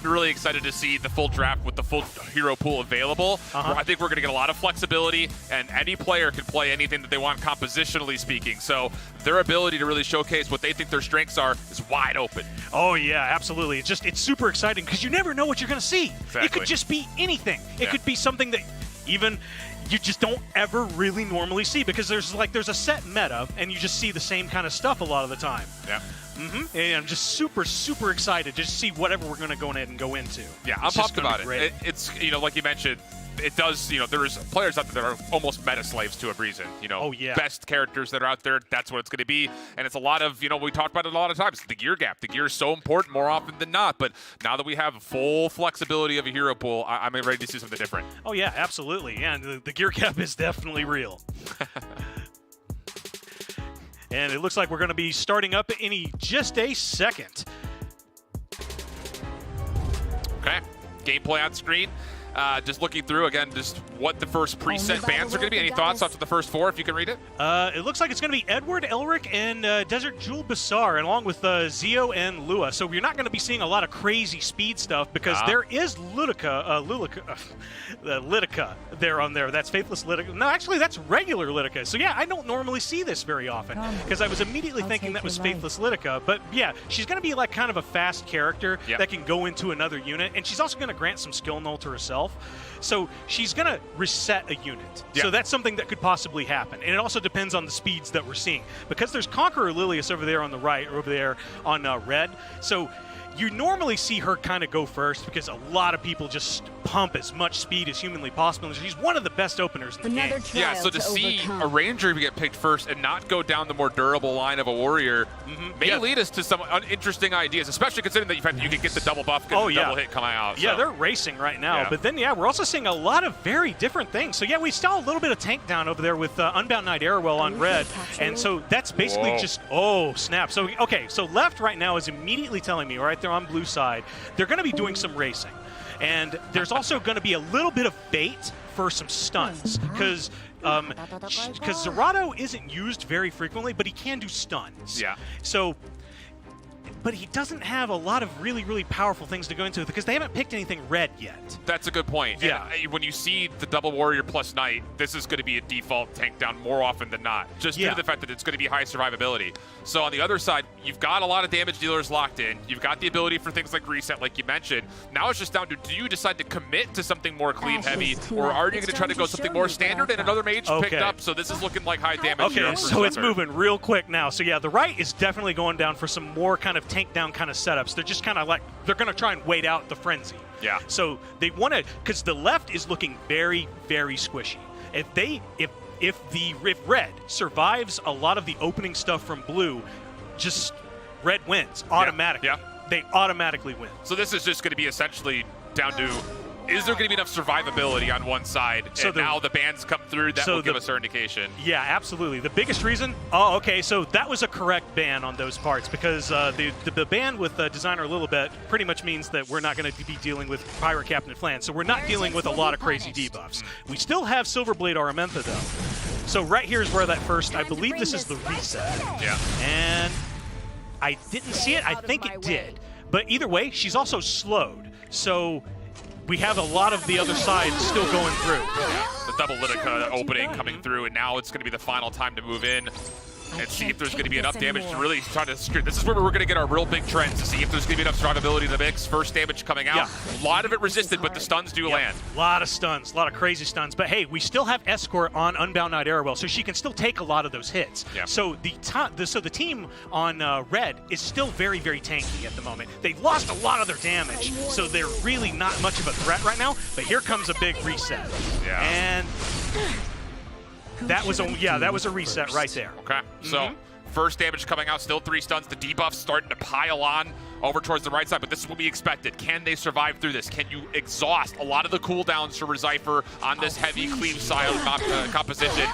really excited to see the full draft with the full hero pool available. I think we're going to get a lot of flexibility, and any player can play anything that they want compositionally speaking. So their ability to really showcase what they think their strengths are is wide open. Oh, yeah, absolutely. It's super exciting because you never know what you're going to see. Exactly. It could just be anything. It could be something that even you just don't ever really normally see because there's a set meta and you just see the same kind of stuff a lot of the time. Yeah. And I'm just super, super excited to see whatever we're going to go ahead and go into. Yeah, I'm pumped about it. It's, like you mentioned, it does, there's players out there that are almost meta slaves to a reason. Best characters that are out there, that's what it's going to be. And it's a lot of, we talked about it a lot of times, the gear gap. The gear is so important more often than not. But now that we have full flexibility of a hero pool, I'm ready to see something different. Oh, yeah, absolutely. Yeah, the gear gap is definitely real. And it looks like we're going to be starting up in just a second. Okay. Gameplay on screen. Just looking through, again, just what the first preset bans are going to be. Any thoughts after the first 4, if you can read it? It looks like it's going to be Edward, Elric, and Desert Jewel Bassar, and along with Zio and Lua. So you're not going to be seeing a lot of crazy speed stuff because there is Lidica there on there. That's Faithless Lidica. No, actually, that's regular Lidica. So yeah, I don't normally see this very often because I was immediately thinking that was Faithless Lidica. But yeah, she's going to be like kind of a fast character that can go into another unit, and she's also going to grant some skill null to herself. So she's going to reset a unit. So that's something that could possibly happen. And it also depends on the speeds that we're seeing. Because there's Conqueror Lilius over there on the right, or over there on red. So you normally see her kind of go first because a lot of people just pump as much speed as humanly possible. And she's one of the best openers in the game. Yeah, so to see a Ranger get picked first and not go down the more durable line of a Warrior may lead us to some interesting ideas, especially considering that you can get the double buff, get the double hit coming out. Yeah, they're racing right now. But then, we're also seeing a lot of very different things. So, we saw a little bit of tank down over there with Unbound Knight Arrowell on red. And so that's basically just, oh, snap. So, okay, so left right now is immediately telling me, right there on blue side, they're going to be doing some racing. And there's also going to be a little bit of bait for some stuns because Zerato isn't used very frequently, but he can do stuns. Yeah. So, but he doesn't have a lot of really, really powerful things to go into because they haven't picked anything red yet. That's a good point. Yeah. And when you see the double Warrior plus Knight, this is going to be a default tank down more often than not, just due to the fact that it's going to be high survivability. So on the other side, you've got a lot of damage dealers locked in. You've got the ability for things like reset, like you mentioned. Now it's just down to, do you decide to commit to something more clean heavy, or are you going to try to go something more standard? And another mage picked up, so this is looking like high damage. Okay, so it's moving real quick now. So yeah, the right is definitely going down for some more kind of tank down kind of setups. They're just kind of like, they're going to try and wait out the frenzy. Yeah. So they want to, because the left is looking very, very squishy. If red survives a lot of the opening stuff from blue, just red wins automatically. They automatically win. So this is just going to be essentially down to, is there going to be enough survivability on one side? So now the bans come through, that will give us our indication. Yeah, absolutely. The biggest reason, so that was a correct ban on those parts because the ban with Designer Lilibet pretty much means that we're not going to be dealing with Pirate Captain Flan, so we're not dealing with a lot of crazy debuffs. We still have Silverblade Aramentha though. So right here is where that first, I believe this is the reset. Yeah. And I didn't see it, I think it did. But either way, she's also slowed. So we have a lot of the other side still going through. Yeah, the double Lidica opening coming through, and now it's going to be the final time to move in and see if there's going to be enough damage to really try to secure. This is where we're going to get our real big trends, to see if there's going to be enough survivability in the mix. First damage coming out. A lot of it resisted, but the stuns do land. A lot of stuns, a lot of crazy stuns. But hey, we still have Escort on Unbound Knight Arrowell, so she can still take a lot of those hits. So the team on red is still very, very tanky at the moment. They've lost a lot of their damage, so they're really not much of a threat right now. But here comes a big reset. And that was a reset right there. Okay, so first damage coming out, still 3 stuns. The debuffs starting to pile on over towards the right side, but this is what we expected. Can they survive through this? Can you exhaust a lot of the cooldowns for Rezypher on this heavy cleave style composition?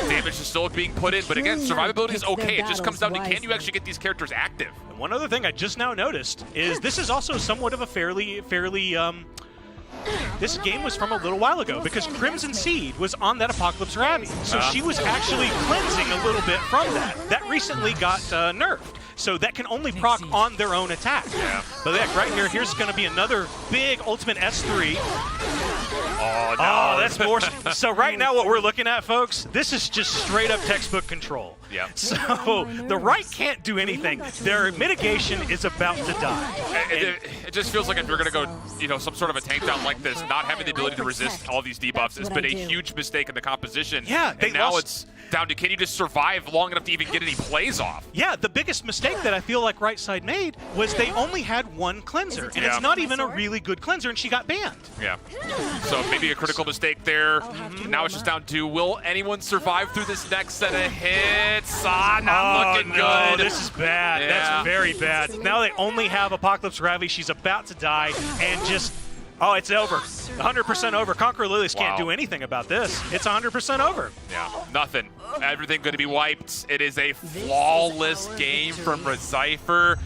Damage is still being put in, but again, survivability is okay. It just comes down to, can you actually get these characters active? And one other thing I just now noticed is this is also somewhat of a fairly this game was from a little while ago because Crimson Seed was on that Apocalypse Ravi. So she was actually cleansing a little bit from that. That recently got nerfed. So that can only proc on their own attack. But right here, here's going to be another big ultimate S3. Oh, no. Oh, that's more. So right now what we're looking at, folks, this is just straight up textbook control. So the right can't do anything. Their mitigation is about to die. It just feels like if you're going to go, some sort of a tank down like this, not having the ability to resist all these debuffs has been a huge mistake in the composition. And now it's down to, can you just survive long enough to even get any plays off? Yeah, the biggest mistake that I feel like right side made was they only had one cleanser, and it's not even a really good cleanser, and she got banned. So maybe a critical mistake there. Now it's just down to, will anyone survive through this next set of hits? Not looking good. This is bad. That's very bad. Now they only have Apocalypse Ravi. She's about to die, and just, it's over. 100% over. Conqueror Lilius can't do anything about this. It's 100% over. Nothing. Everything going to be wiped. It is a flawless game from Rezypher.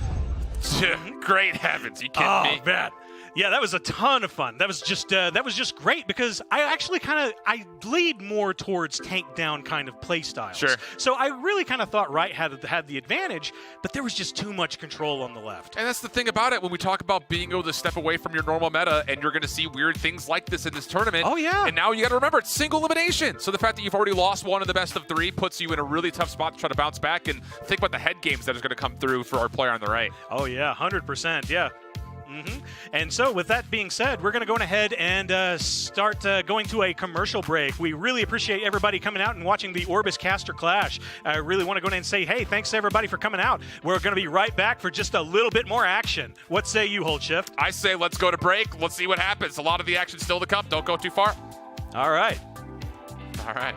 Great heavens. You kidding me? Man. Yeah, that was a ton of fun. That was just great because I actually I lead more towards tank down kind of play styles. Sure. So I really kind of thought right had the advantage, but there was just too much control on the left. And that's the thing about it when we talk about being able to step away from your normal meta, and you're going to see weird things like this in this tournament. Oh yeah. And now you got to remember it's single elimination. So the fact that you've already lost one of the best of 3 puts you in a really tough spot to try to bounce back, and think about the head games that is going to come through for our player on the right. Oh yeah, 100%. Yeah. And so with that being said, we're going to go ahead and start going to a commercial break. We really appreciate everybody coming out and watching the Orbis Caster Clash. I really want to go ahead and say, hey, thanks to everybody for coming out. We're going to be right back for just a little bit more action. What say you, Hold Shift? I say let's go to break. Let's see what happens. A lot of the action still to come. Don't go too far. All right. All right.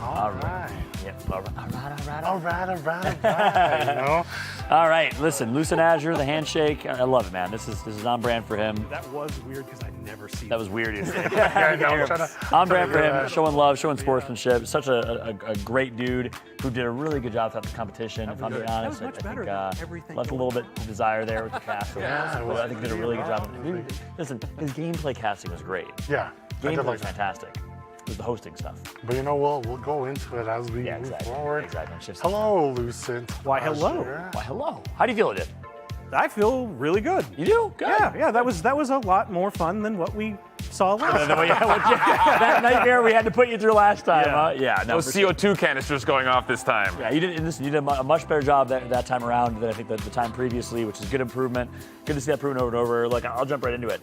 All right. Yep. All right. All right. You know? All right. Listen, Lucent Azure, the handshake. I love it, man. This is on brand for him. That was weird because I never see That was weird. Yeah, On brand for him, showing love, showing sportsmanship. Such a great dude who did a really good job throughout the competition. If I'm being honest, I think left a little bit to desire there with the cast. I think did a really good job. Listen, his gameplay casting was great. Yeah. Gameplay was fantastic. It was the hosting stuff. But you know, we'll go into it as we move forward. Exactly. Hello, Lucent. Why, hello. Why, hello. How do you feel it did? I feel really good. You do? Good. Yeah. That was a lot more fun than what we saw last time. That nightmare we had to put you through last time, huh? Yeah. No, Those CO2 canisters going off this time. Yeah, you did. Listen, you did a much better job that time around than I think the time previously, which is good improvement. Good to see that proven over and over. Look, I'll jump right into it.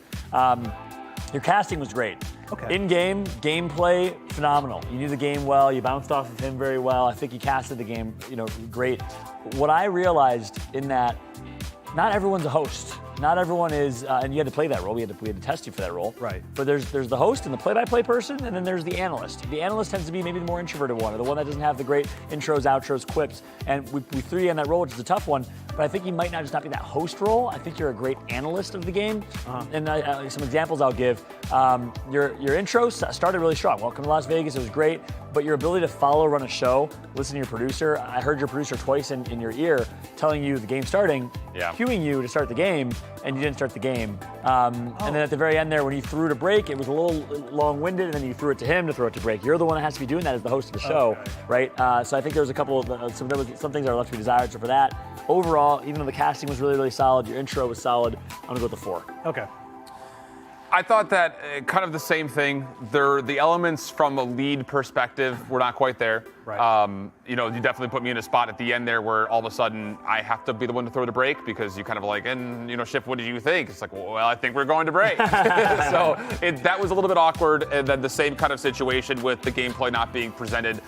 Your casting was great. Okay. In-game, gameplay, phenomenal. You knew the game well. You bounced off of him very well. I think you casted the game, great. What I realized in that, not everyone's a host. Not everyone is, and you had to play that role. We had to test you for that role. Right. But there's the host and the play-by-play person, and then there's the analyst. The analyst tends to be maybe the more introverted one, or the one that doesn't have the great intros, outros, quips. And we threw you in that role, which is a tough one. But I think you might not just not be that host role. I think you're a great analyst of the game. And some examples I'll give. Your intro started really strong. Welcome to Las Vegas. It was great. But your ability to follow, run a show, listen to your producer. I heard your producer twice in your ear telling you the game's starting, cueing you to start the game, and you didn't start the game. And then at the very end there, when you threw to break, it was a little long-winded, and then you threw it to him to throw it to break. You're the one that has to be doing that as the host of the show, right? So I think there was a couple of some things that are left to be desired. So for that, overall, even though the casting was really, really solid, your intro was solid, I'm gonna go with the 4. Okay. I thought that kind of the same thing. The elements from a lead perspective were not quite there. Right. You definitely put me in a spot at the end there where all of a sudden I have to be the one to throw the break because you kind of like, Shift, what did you think? It's like, well, I think we're going to break. So that was a little bit awkward. And then the same kind of situation with the gameplay not being presented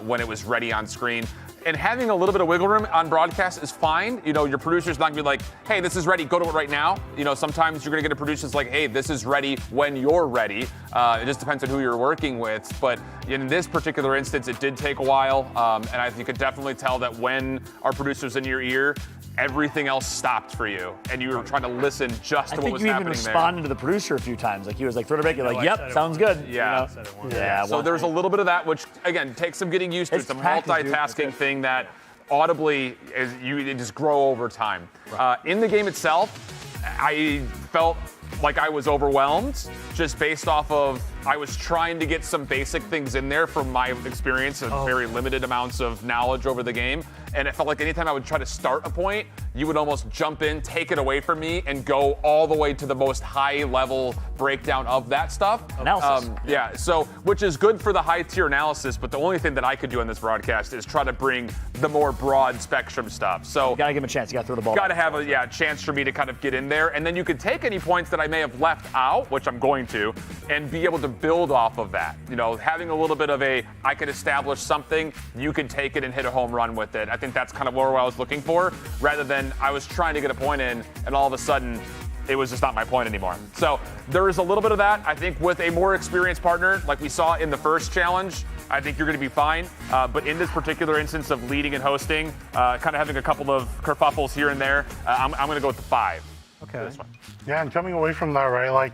when it was ready on screen. And having a little bit of wiggle room on broadcast is fine. Your producer's not gonna be like, hey, this is ready, go to it right now. Sometimes you're gonna get a producer that's like, hey, this is ready when you're ready. It just depends on who you're working with. But in this particular instance, it did take a while. And you could definitely tell that when our producer's in your ear, everything else stopped for you, and you were trying to listen just to what was happening there. I think you even responded to the producer a few times. Like he was like, throw it break. You're like, yep, sounds good. Yeah. So there's a little bit of that, which again takes some getting used to. It's a multitasking thing that audibly you just grow over time. In the game itself, I felt like I was overwhelmed just based off of I was trying to get some basic things in there from my experience of very limited amounts of knowledge over the game. And it felt like anytime I would try to start a point, you would almost jump in, take it away from me, and go all the way to the most high-level breakdown of that stuff. Analysis. So which is good for the high-tier analysis, but the only thing that I could do on this broadcast is try to bring the more broad spectrum stuff. So you gotta give him a chance. You gotta throw the ball. Got to have a chance for me to kind of get in there, and then you could take any points that I may have left out, which I'm going to, and be able to build off of that. Having a little bit of I could establish something, you can take it and hit a home run with it. I think that's kind of where I was looking for, rather than I was trying to get a point in, and all of a sudden, it was just not my point anymore. So there is a little bit of that. I think with a more experienced partner, like we saw in the first challenge, I think you're going to be fine. But in this particular instance of leading and hosting, kind of having a couple of kerfuffles here and there, I'm going to go with the 5. Okay. Yeah, and coming away from that, right, like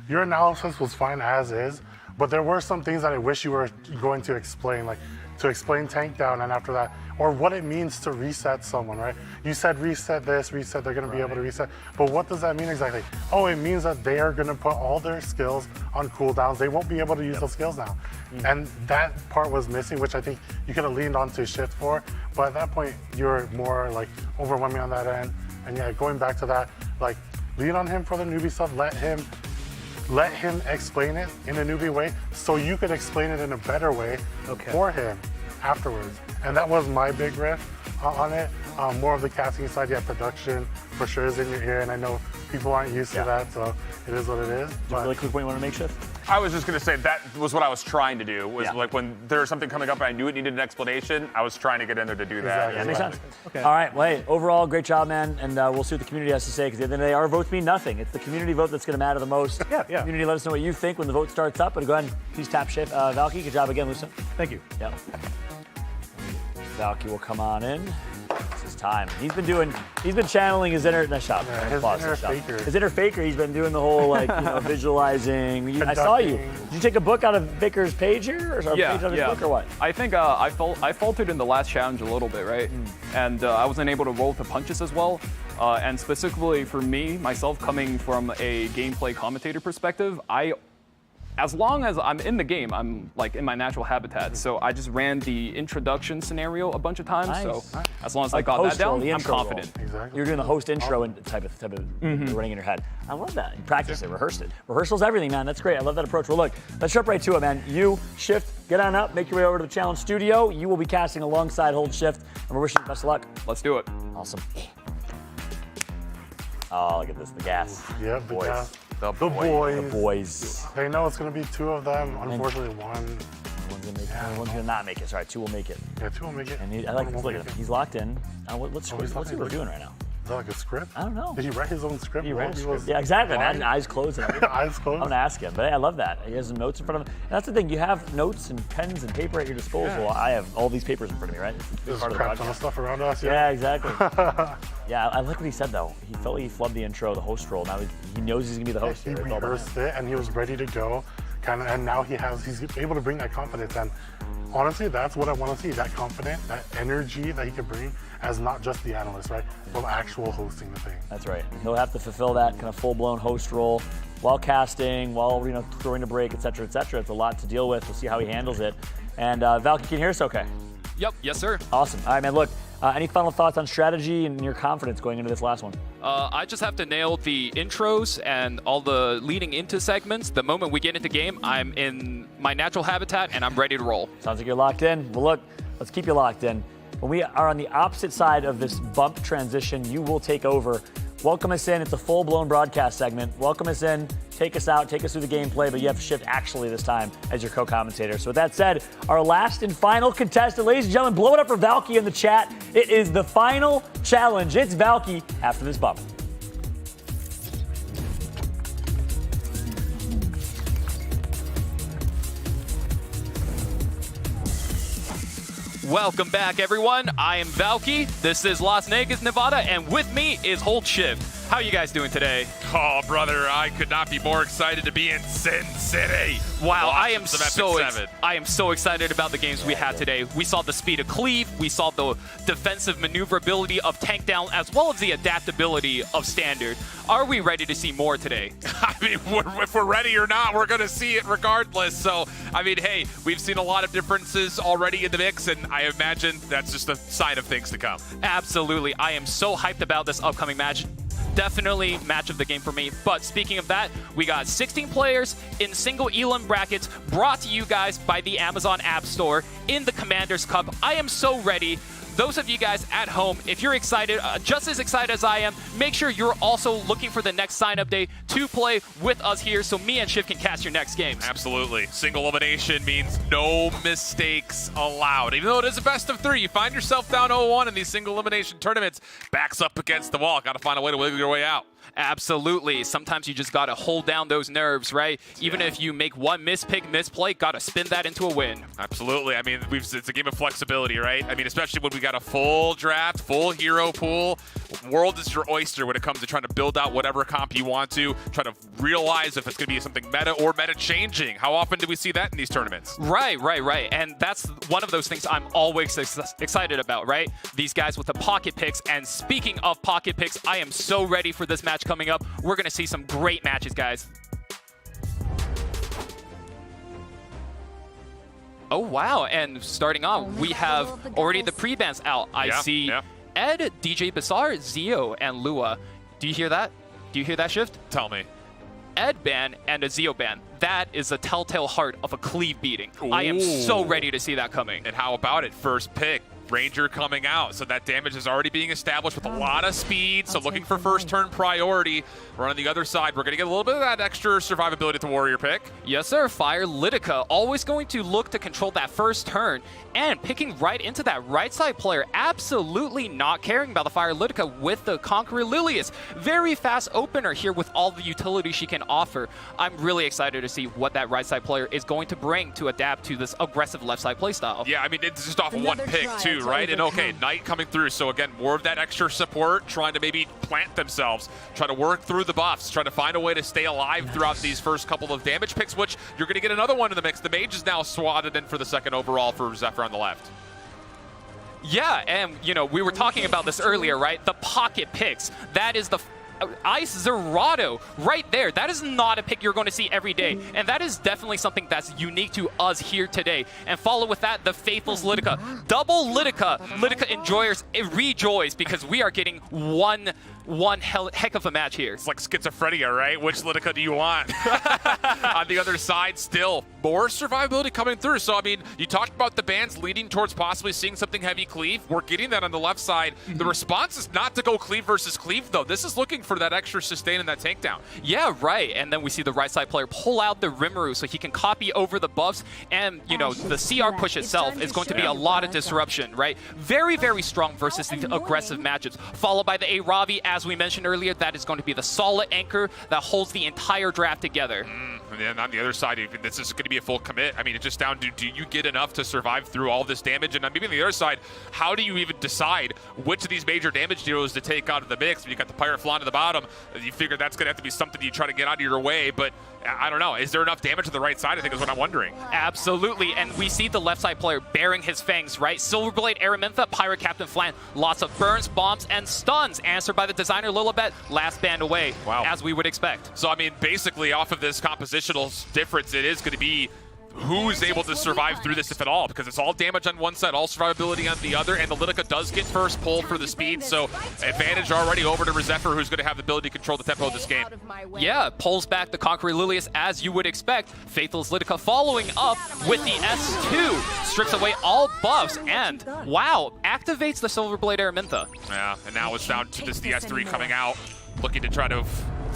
your analysis was fine as is, But there were some things that I wish you were going to explain, like to explain tank down, and after that, or what it means to reset someone, right? You said reset this, reset, they're gonna be able to reset, but what does that mean exactly? Oh, it means that they are gonna put all their skills on cooldowns. They won't be able to use those skills now. And that part was missing, which I think you could have leaned on to shift for, but at that point, you're more like overwhelming on that end. And yeah, going back to that, like lean on him for the newbie stuff, let him explain it in a newbie way so you could explain it in a better way for him afterwards. And that was my big riff on it. More of the casting side, yeah, production for sure is in your ear, and I know people aren't used to that, so it is what it is. But really quick point you want to make, Shift? I was just going to say that was what I was trying to do, was like when there's something coming up and I knew it needed an explanation, I was trying to get in there to do that. Exactly. Yeah, makes sense. Okay. All right, well, hey, overall, great job, man, and we'll see what the community has to say, because at the end of the day, our votes mean nothing. It's the community vote that's going to matter the most. Community, let us know what you think when the vote starts up, and go ahead and please tap Shift. Valky, good job again, Lucen. Thank you. Yeah. Valky will come on in. It's his time. He's been channeling his inner, nice shot. Yeah, His inner faker, he's been doing the whole, like, visualizing. I saw you. Did you take a book out of Vickers' page here? Or page out of his book, or what? I think I faltered in the last challenge a little bit, right? And I wasn't able to roll the punches as well. And specifically for me, myself, coming from a gameplay commentator perspective, as long as I'm in the game, I'm like in my natural habitat. So I just ran the introduction scenario a bunch of times. Nice. So as long as I got that down, I'm confident. Exactly. You're doing the host intro and type of running in your head. I love that. You practice it, rehearsed it. Rehearsal's everything, man. That's great. I love that approach. Well, look, let's jump right to it, man. You, Shift, get on up, make your way over to the challenge studio. You will be casting alongside Hold Shift, and we're wishing you best of luck. Let's do it. Awesome. Oh, look at this, the gas. Yeah, the boys. gas. The boys. They know it's going to be two of them. Unfortunately, one. One's going to make it. One's going to not make it. Sorry, two will make it. Yeah, two will make it. And I like this. Look at him. He's locked in. What's he doing right now? Is that like a script? I don't know. Did he write his own script? He wrote a script. Yeah, exactly. Imagine eyes closed. Eyes closed. I'm going to ask him. But hey, I love that. He has some notes in front of him. And that's the thing. You have notes and pens and paper at your disposal. Yeah. I have all these papers in front of me, right? There's a crap ton of stuff around us. Yeah, exactly. Yeah, I like what he said, though. He felt like he flubbed the intro, the host role. Now he knows he's going to be the host. He rehearsed it, and he was ready to go. And now he's able to bring that confidence. And honestly, that's what I want to see, that confidence, that energy that he can bring as not just the analyst, right? From actual hosting the thing. That's right. He'll have to fulfill that kind of full-blown host role while casting, while throwing a break, et cetera, et cetera. It's a lot to deal with. We'll see how he handles it. And Valky, can you hear us okay? Yep, yes, sir. Awesome. All right, man, look, any final thoughts on strategy and your confidence going into this last one? I just have to nail the intros and all the leading into segments. The moment we get into game, I'm in my natural habitat and I'm ready to roll. Sounds like you're locked in. Well, look, let's keep you locked in. When we are on the opposite side of this bump transition, you will take over. Welcome us in. It's a full-blown broadcast segment. Welcome us in. Take us out. Take us through the gameplay, but you have to Shift actually this time as your co-commentator. So with that said, our last and final contestant, ladies and gentlemen, blow it up for Valky in the chat. It is the final challenge. It's Valky after this bump. Welcome back, everyone. I am Valky. This is Las Vegas, Nevada, and with me is Hold Shift. How are you guys doing today? Oh, brother, I could not be more excited to be in Sin City. Wow, I am so excited about the games we had today. We saw the speed of cleave, we saw the defensive maneuverability of tank down, as well as the adaptability of standard. Are we ready to see more today? I mean, if we're ready or not, we're going to see it regardless. So, I mean, hey, we've seen a lot of differences already in the mix, and I imagine that's just a sign of things to come. Absolutely. I am so hyped about this upcoming match. Definitely match of the game for me. But speaking of that, we got 16 players in single elim brackets brought to you guys by the Amazon Appstore in the Commander's Cup. I am so ready. Those of you guys at home, if you're excited, just as excited as I am, make sure you're also looking for the next sign-up day to play with us here so me and Shiv can cast your next games. Absolutely. Single elimination means no mistakes allowed. Even though it is a best of 3, you find yourself down 0-1 in these single elimination tournaments, backs up against the wall. Got to find a way to wiggle your way out. Absolutely. Sometimes you just got to hold down those nerves, right? Even if you make one misplay, got to spin that into a win. Absolutely. I mean, it's a game of flexibility, right? I mean, especially when we got a full draft, full hero pool. World is your oyster when it comes to trying to build out whatever comp you want to, try to realize if it's going to be something meta or meta changing. How often do we see that in these tournaments? Right. And that's one of those things I'm always excited about, right? These guys with the pocket picks. And speaking of pocket picks, I am so ready for this match coming up. We're going to see some great matches, guys. Oh, wow. And starting on, we have already the pre-bans out. I see Ed, DJ Bazaar, Zio, and Lua. Do you hear that? Do you hear that shift? Tell me. Ed ban and a Zio ban. That is a telltale heart of a cleave beating. Ooh. I am so ready to see that coming. And how about it? First pick. Ranger coming out, so that damage is already being established with a lot of speed, so looking for first turn priority. We're on the other side. We're going to get a little bit of that extra survivability at the warrior pick. Yes, sir. Fire Litica always going to look to control that first turn and picking right into that right side player. Absolutely not caring about the Fire Litica with the Conqueror Lilius. Very fast opener here with all the utility she can offer. I'm really excited to see what that right side player is going to bring to adapt to this aggressive left side playstyle. Yeah, I mean, it's just off of one pick too, right? And okay, Knight coming through, so again, more of that extra support, trying to maybe plant themselves, try to work through the buffs, try to find a way to stay alive throughout these first couple of damage picks, which you're going to get another one in the mix. The Mage is now swatted in for the second overall for Zephyr on the left. Yeah, and we were talking about this earlier, right? The pocket picks. That is the Ice Zerato right there. That is not a pick you're going to see every day, and that is definitely something that's unique to us here today. And follow with that the Faithless Litica. Double Litica. Litica enjoyers rejoice because we are getting one heck of a match here. It's like schizophrenia, right? Which Litica do you want? On the other side, still more survivability coming through. So, I mean, you talked about the bans leading towards possibly seeing something heavy cleave. We're getting that on the left side. The response is not to go cleave versus cleave, though. This is looking for that extra sustain and that tank down. Yeah, right. And then we see the right side player pull out the Rimuru so he can copy over the buffs. And, the CR push itself is going to be a lot of disruption, right? Very, very strong versus the aggressive matchups. Followed by the Aravi, as we mentioned earlier, that is going to be the solid anchor that holds the entire draft together. And then on the other side, this is going to be a full commit. I mean, it's just down to, do you get enough to survive through all this damage? And maybe on the other side, how do you even decide which of these major damage dealers to take out of the mix? When you got the Pirate Flan to the bottom, you figure that's going to have to be something you try to get out of your way. But I don't know. Is there enough damage to the right side, I think is what I'm wondering. Absolutely. And we see the left side player bearing his fangs, right? Silverblade, Araminta, Pirate Captain Flan. Lots of burns, bombs, and stuns. Answered by the designer Lilibet. Last band away, as we would expect. So, I mean, basically off of this compositional difference, it is going to be who's able to survive through this, if at all, because it's all damage on one side, all survivability on the other, and the Litica does get first pull for the speed, so advantage already over to Zephyr, who's going to have the ability to control the tempo of this game. Yeah, pulls back the Conqueror Lilius as you would expect. Faithless Litica following up with the S2, strips away all buffs, and wow, activates the Silverblade Araminta. Yeah, and now it's down to just the S3 coming out, looking to try to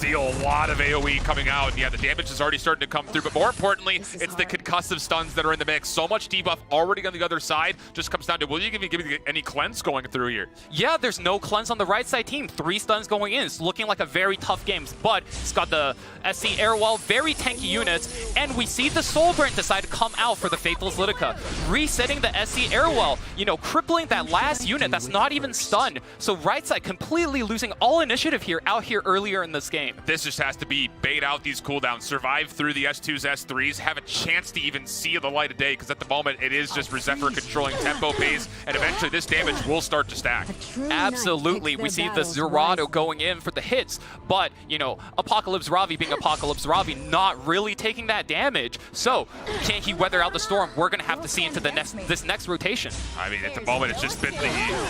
deal a lot of AoE coming out. And yeah, the damage is already starting to come through, but more importantly, it's the concussive stuns that are in the mix. So much debuff already on the other side. Just comes down to, will you even give me any cleanse going through here? Yeah, there's no cleanse on the right side team. 3 stuns going in. It's looking like a very tough game, but it's got the SC Airwell, very tanky units, and we see the Soulburn decide to come out for the Faithless Litica, resetting the SC Airwell, crippling that last unit that's not even stunned. So right side completely losing all initiative here, out here earlier in this game. This just has to be bait out these cooldowns, survive through the S2s, S3s, have a chance to even see the light of day, because at the moment it is just Zephyr controlling tempo pace, and eventually this damage will start to stack. Absolutely. We see the Zerato going in for the hits, but, Apocalypse Ravi being Apocalypse Ravi, not really taking that damage. So, can he weather out the storm? We're going to have to see into this next rotation. I mean, at the moment, it's just been the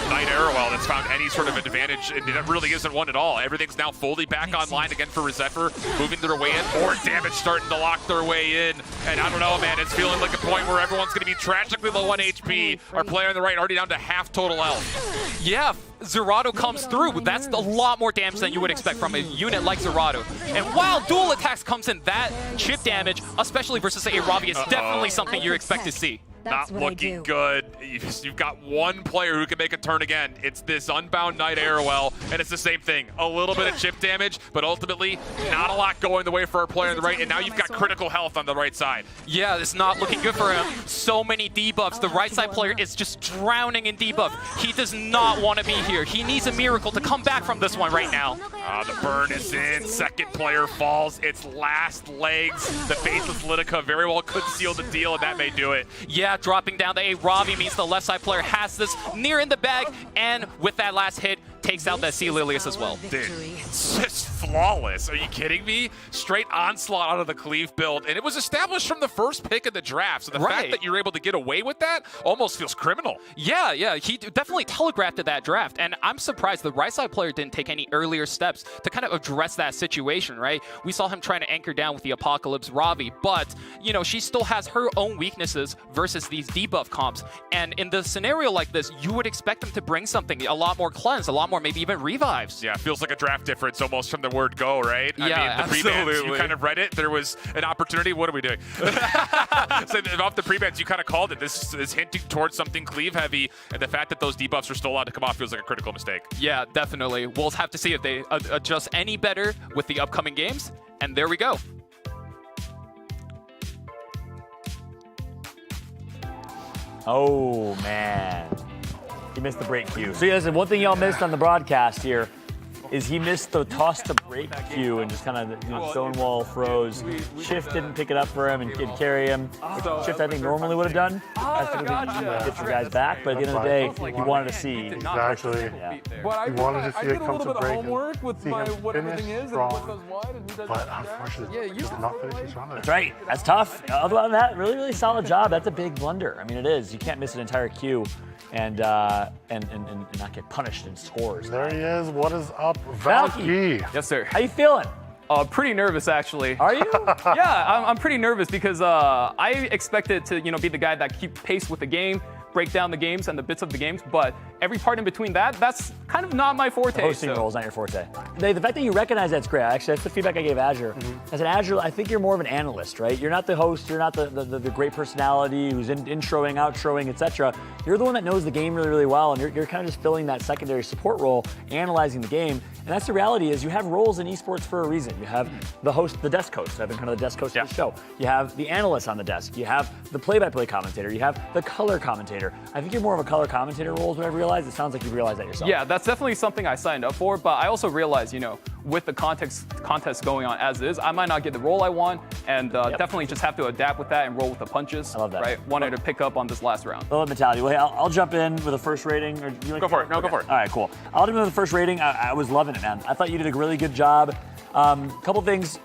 Knight Arrowell that's found any sort of advantage, and that really isn't one at all. Everything's now fully back online again for Zephyr, moving their way in. More damage starting to lock their way in. And I don't know, man, it's feeling like a point where everyone's going to be tragically low on HP. Our player on the right already down to half total health. Yeah, Zerato comes through. That's a lot more damage than you would expect from a unit like Zerato. And while dual attacks comes in, that chip damage, especially versus the Aravi, is definitely something you expect to see. not looking good. You've got one player who can make a turn again. It's this Unbound Knight Arrowell, and it's the same thing. A little bit of chip damage, but ultimately not a lot going the way for our player on the right, and now you've got critical health on the right side. Yeah, it's not looking good for him. So many debuffs. The right side player is just drowning in debuff. He does not want to be here. He needs a miracle to come back from this one right now. The burn is in. Second player falls. Its last legs. The faceless Litica very well could seal the deal, and that may do it. Yeah, dropping down the A. Ravi means the left side player has this near in the bag, and with that last hit, takes out that C. Lilius as well. Dude, it's just flawless. Are you kidding me? Straight onslaught out of the Cleave build, and it was established from the first pick of the draft, so the fact that you're able to get away with that almost feels criminal. Yeah, he definitely telegraphed that draft, and I'm surprised the right side player didn't take any earlier steps to kind of address that situation, right? We saw him trying to anchor down with the Apocalypse Ravi, but, you know, she still has her own weaknesses versus these debuff comps, and in the scenario like this, you would expect them to bring something a lot more cleanse, a lot more maybe even revives. Yeah, feels like a draft difference almost from the word go, right? Yeah, I mean, the absolutely. pre-bans, you kind of read it. There was an opportunity. What are we doing? So off the pre-bans, you kind of called it. This is hinting towards something cleave heavy, and the fact that those debuffs are still allowed to come off feels like a critical mistake. Yeah, definitely. We'll have to see if they adjust any better with the upcoming games, and there we go. Oh, man. He missed the break cue. So, listen, one thing y'all missed on the broadcast here is he missed the toss to break cue and just kind of stonewall froze. Shift didn't pick it up for him and could carry him, which Shift I think normally would have done. I think get you guys back, but at the end of the day, he wanted to see. Exactly. Yeah. He wanted to see it come to break. Homework with what everything is and what goes wide, and he does but unfortunately, he did not finish his run there. That's right. That's tough. Other than that, really, really solid job. That's a big blunder. I mean, it is. You can't miss an entire queue and not get punished in scores. There he is. What is up, Valky? Yes, sir. How you feeling? Pretty nervous, actually. Are you? Yeah, I'm pretty nervous because I expected to, be the guy that keep pace with the game, break down the games and the bits of the games, but every part in between that's kind of not my forte. The hosting role is not your forte. The fact that you recognize that's great. Actually, that's the feedback I gave Azure. As an Azure, I think you're more of an analyst, right? You're not the host. You're not the great personality who's introing, outroing, etc. You're the one that knows the game really, really well, and you're kind of just filling that secondary support role, analyzing the game. And that's the reality is you have roles in esports for a reason. You have the host, the desk host. I've been kind of the desk host of the show. You have the analyst on the desk. You have the play-by-play commentator. You have the color commentator. I think you're more of a color commentator role is what I've realized. It sounds like you've realized that yourself. Yeah, that's definitely something I signed up for, but I also realized, with the contest going on as is, I might not get the role I want, and definitely just have to adapt with that and roll with the punches. I love that. Right? Wanted to pick up on this last round. Love mentality. Well, hey, I'll jump in with a first rating. Or you go for it. No, go for it. All right, cool. I'll jump in with the first rating. I was loving it, man. I thought you did a really good job. Couple things.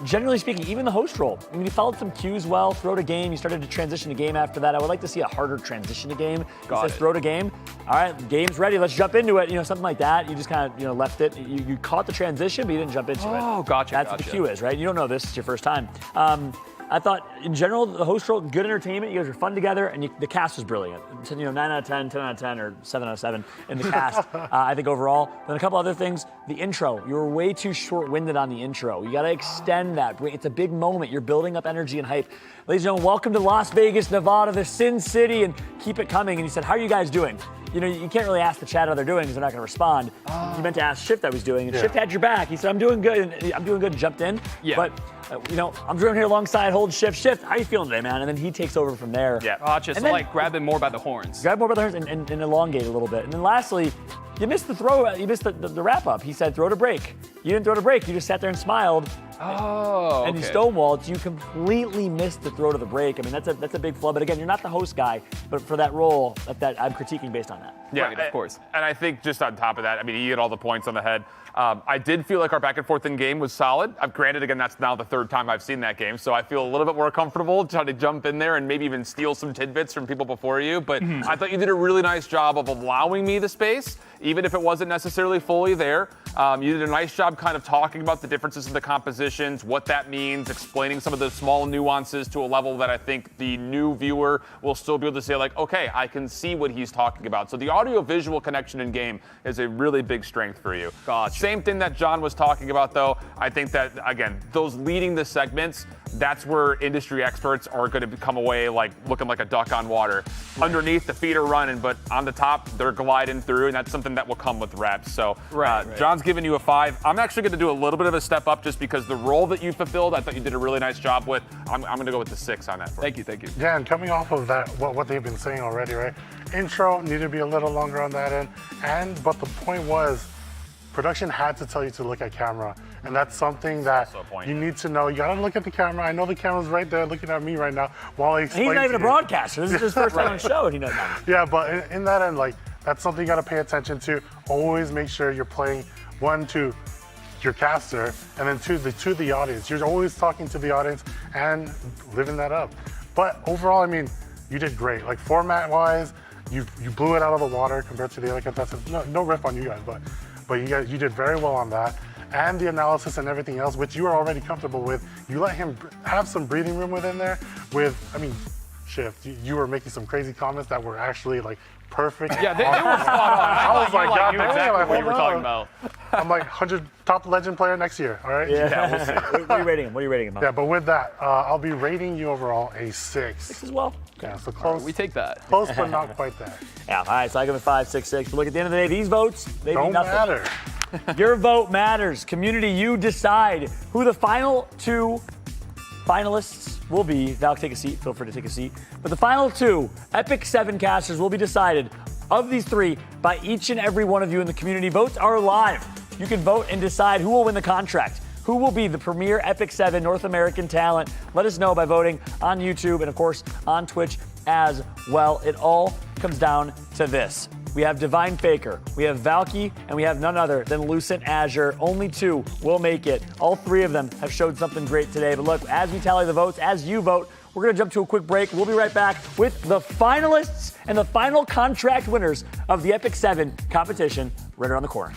Generally speaking, even the host role. I mean, you followed some cues well. Throw to game. You started to transition to game after that. I would like to see a harder transition to game. It says throw to game. All right, game's ready. Let's jump into it. Something like that. You just kind of left it. You caught the transition, but you didn't jump into it. Oh, gotcha. That's what the cue is, right? You don't know this. It's your first time. I thought, in general, the host role, good entertainment. You guys were fun together, and the cast was brilliant. 9 out of 10, 10 out of 10, or 7 out of 7 in the cast, I think, overall. Then a couple other things. The intro. You were way too short-winded on the intro. You got to extend that. It's a big moment. You're building up energy and hype. Ladies and gentlemen, welcome to Las Vegas, Nevada, the Sin City, and keep it coming. And he said, how are you guys doing? You can't really ask the chat how they're doing because they're not going to respond. You meant to ask Shift how he's doing, and Shift had your back. He said, I'm doing good, and jumped in. Yeah. But, I'm doing here alongside, hold Shift. How you feeling today, man? And then he takes over from there. Yeah, gotcha. So, grab him more by the horns. Grab more by the horns and elongate a little bit. And then lastly, you missed the throw. You missed the wrap-up. He said, throw to break. You didn't throw to break. You just sat there and smiled. Oh, and you stonewalled. You completely missed the throw to the break. I mean, that's a big flaw. But again, you're not the host guy. But for that role, that I'm critiquing based on that. Yeah, right, of course. And I think just on top of that, I mean, he hit all the points on the head. I did feel like our back and forth in game was solid. Granted, again, that's now the third time I've seen that game, so I feel a little bit more comfortable trying to jump in there and maybe even steal some tidbits from people before you. But I thought you did a really nice job of allowing me the space, even if it wasn't necessarily fully there. You did a nice job job kind of talking about the differences in the compositions, what that means, explaining some of the small nuances to a level that I think the new viewer will still be able to say, like, okay, I can see what he's talking about. So the audio-visual connection in game is a really big strength for you. Gotcha. Same thing that John was talking about, though. I think that, again, those leading the segments, that's where industry experts are going to come away like looking like a duck on water. Underneath, the feet are running, but on the top, they're gliding through, and that's something that will come with reps. So John's giving you a 5. I'm actually going to do a little bit of a step up just because the role that you fulfilled, I thought you did a really nice job with. I'm going to go with the 6 on that. Thank you. Yeah, and coming off of that, what they've been saying already, right? Intro needed to be a little longer on that end, but the point was, production had to tell you to look at camera, and that's something that you need to know. You gotta look at the camera. I know the camera's right there looking at me right now while I explain. He's not even a broadcaster. This is his first time on the show, and he knows that. Yeah, but in that end, like, that's something you gotta pay attention to. Always make sure you're playing, 1, to your caster, and then 2, to the audience. You're always talking to the audience and living that up. But overall, I mean, you did great. Like, format-wise, you blew it out of the water compared to the other contestants. No riff on you guys, but you did very well on that. And the analysis and everything else, which you are already comfortable with, you let him have some breathing room within there Shift. You were making some crazy comments that were actually like perfect. Yeah, they were spot on. I was like, God knew damn, exactly what you were talking about. I'm like 100 top legend player next year, all right? Yeah, we'll see. What are you rating him? Yeah, but with that, I'll be rating you overall a 6. 6 as well. Yeah, so close. We take that. Close, but not quite there. Yeah, all right, so I give it 5, 6, 6. But look, at the end of the day, these votes, they don't mean nothing. matter. Your vote matters. Community, you decide who the final 2 finalists will be. Val, take a seat. Feel free to take a seat. But the final 2 EpicSeven casters will be decided of these 3 by each and every one of you in the community. Votes are live. You can vote and decide who will win the contract. Who will be the premier EpicSeven North American talent? Let us know by voting on YouTube and, of course, on Twitch as well. It all comes down to this. We have Divine Faker, we have Valky, and we have none other than Lucent Azure. Only 2 will make it. All 3 of them have showed something great today. But look, as we tally the votes, as you vote, we're going to jump to a quick break. We'll be right back with the finalists and the final contract winners of the EpicSeven competition right around the corner.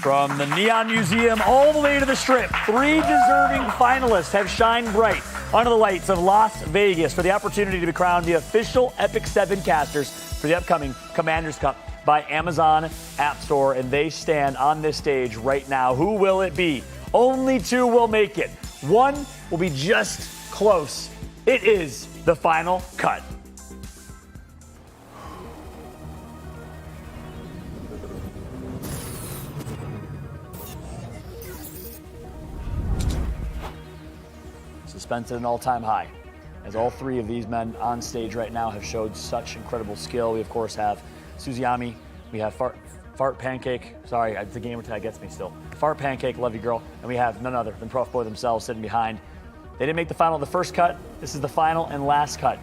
From the Neon Museum all the way to the Strip, 3 deserving finalists have shined bright under the lights of Las Vegas for the opportunity to be crowned the official EpicSeven casters for the upcoming Commanders Cup by Amazon Appstore, and they stand on this stage right now. Who will it be? Only 2 will make it. 1 will be just close. It is the final cut. Suspense at an all-time high, as all 3 of these men on stage right now have showed such incredible skill. We, of course, have Suziyami. We have Fart Pancake. Sorry, the gamer tag gets me still. Fart Pancake, love you, girl. And we have none other than Prof Boy themselves sitting behind. They didn't make the final of the first cut. This is the final and last cut.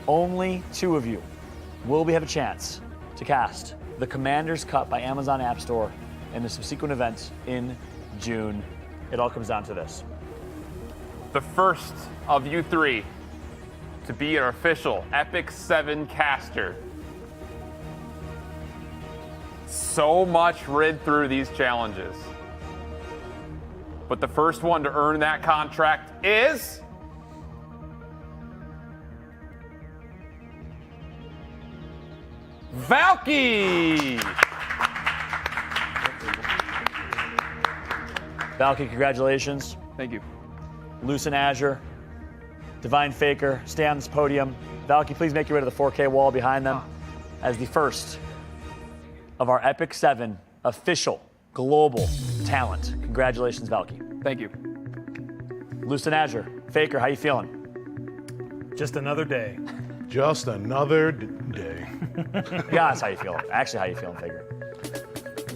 Only 2 of you will have a chance to cast the Commanders Cup by Amazon Appstore and the subsequent events in June. It all comes down to this. The first of you 3 to be our official EpicSeven caster. So much rid through these challenges. But the first one to earn that contract is... Valky! Valky, congratulations. Thank you. Lucent Azure, Divine Faker, stay on this podium. Valky, please make your way to the 4K wall behind them as the first of our EpicSeven official global talent. Congratulations, Valky. Thank you. Lucent Azure, Faker, how you feeling? Just another day. Just another day. Yeah, that's how you feel. Actually, how you feeling, Faker?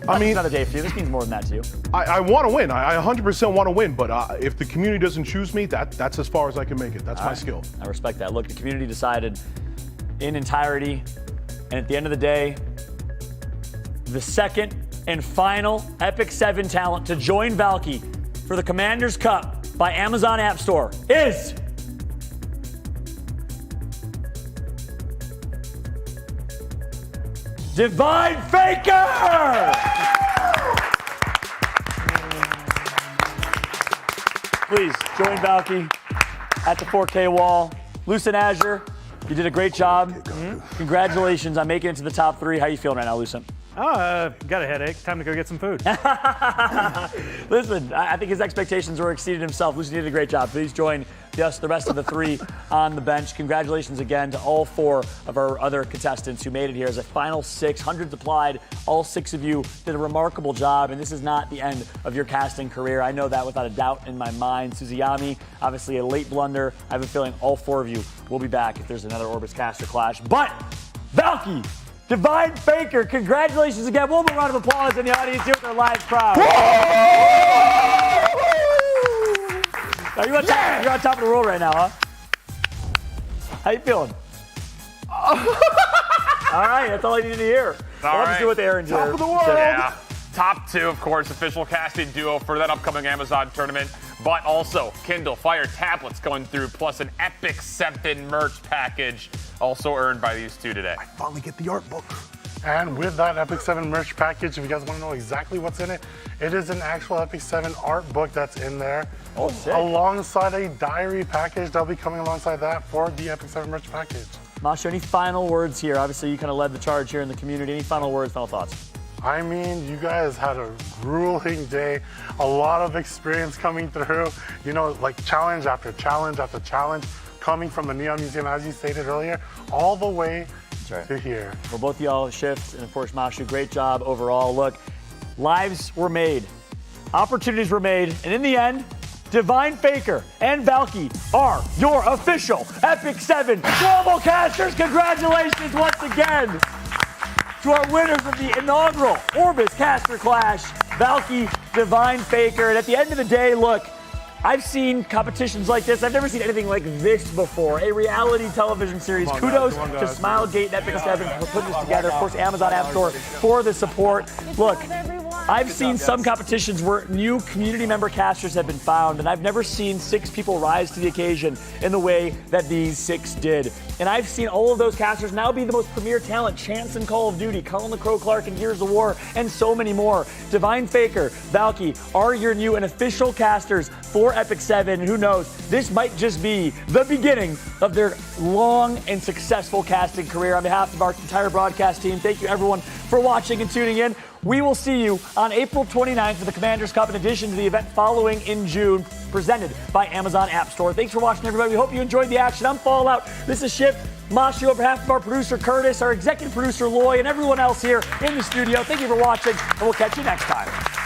I mean, another day for you. This means more than that to you. I want to win. I 100% want to win, but if the community doesn't choose me, that's as far as I can make it. That's my skill. I respect that. Look, the community decided in entirety, and at the end of the day, the second and final EpicSeven talent to join Valky for the Commanders Cup by Amazon Appstore is... Divine Faker! Please join Valky at the 4K wall. Lucent Azure, you did a great job. Congratulations on making it to the top 3. How are you feeling right now, Lucent? Oh, got a headache. Time to go get some food. Listen, I think his expectations were exceeded himself. Lucent did a great job. Please join the rest of the 3 on the bench. Congratulations again to all 4 of our other contestants who made it here as a final 6. Hundreds applied. All 6 of you did a remarkable job, and this is not the end of your casting career. I know that without a doubt in my mind. Suziyami, obviously a late blunder. I have a feeling all 4 of you will be back if there's another Orbis caster clash. But Valky, Divine Faker, congratulations again. One more round of applause in the audience here with our live crowd. Now you're on top of the world right now, huh? How you feeling? All right, that's all I needed to hear. Let's see what the Aaron's Top here. of the world. Yeah. Top 2, of course, official casting duo for that upcoming Amazon tournament. But also Kindle Fire tablets going through, plus an EpicSeven merch package also earned by these 2 today. I finally get the art book. And with that EpicSeven merch package, if you guys want to know exactly what's in it, it is an actual EpicSeven art book that's in there. Oh, sick. Alongside a diary package that'll be coming alongside that for the EpicSeven merch package. Masha, any final words here? Obviously, you kind of led the charge here in the community. Any final words, final thoughts? I mean, you guys had a grueling day, a lot of experience coming through, you know, like challenge after challenge after challenge, coming from the Neon Museum, as you stated earlier, all the way to here. Well, both of y'all shift, and of course, Mashu, great job overall. Look, lives were made, opportunities were made, and in the end, Divine Faker and Valky are your official EpicSeven global casters. Congratulations once again to our winners of the inaugural Orbis Caster Clash, Valky, Divine Faker. And at the end of the day, look, I've seen competitions like this. I've never seen anything like this before. A reality television series. Kudos to Smilegate and EpicSeven for putting this together. Of course, Amazon Appstore for the support. Look, I've seen some competitions where new community member casters have been found, and I've never seen 6 people rise to the occasion in the way that these 6 did. And I've seen all of those casters now be the most premier talent. Chance in Call of Duty, Colin the Crow Clark in Gears of War, and so many more. Divine Faker, Valky are your new and official casters for EpicSeven. And who knows, this might just be the beginning of their long and successful casting career. On behalf of our entire broadcast team, thank you everyone for watching and tuning in. We will see you on April 29th for the Commanders Cup in addition to the event following in June, presented by Amazon Appstore. Thanks for watching, everybody. We hope you enjoyed the action. I'm Fallout. This is Ship. Mashi, on behalf of our producer Curtis, our executive producer Loy, and everyone else here in the studio, thank you for watching, and we'll catch you next time.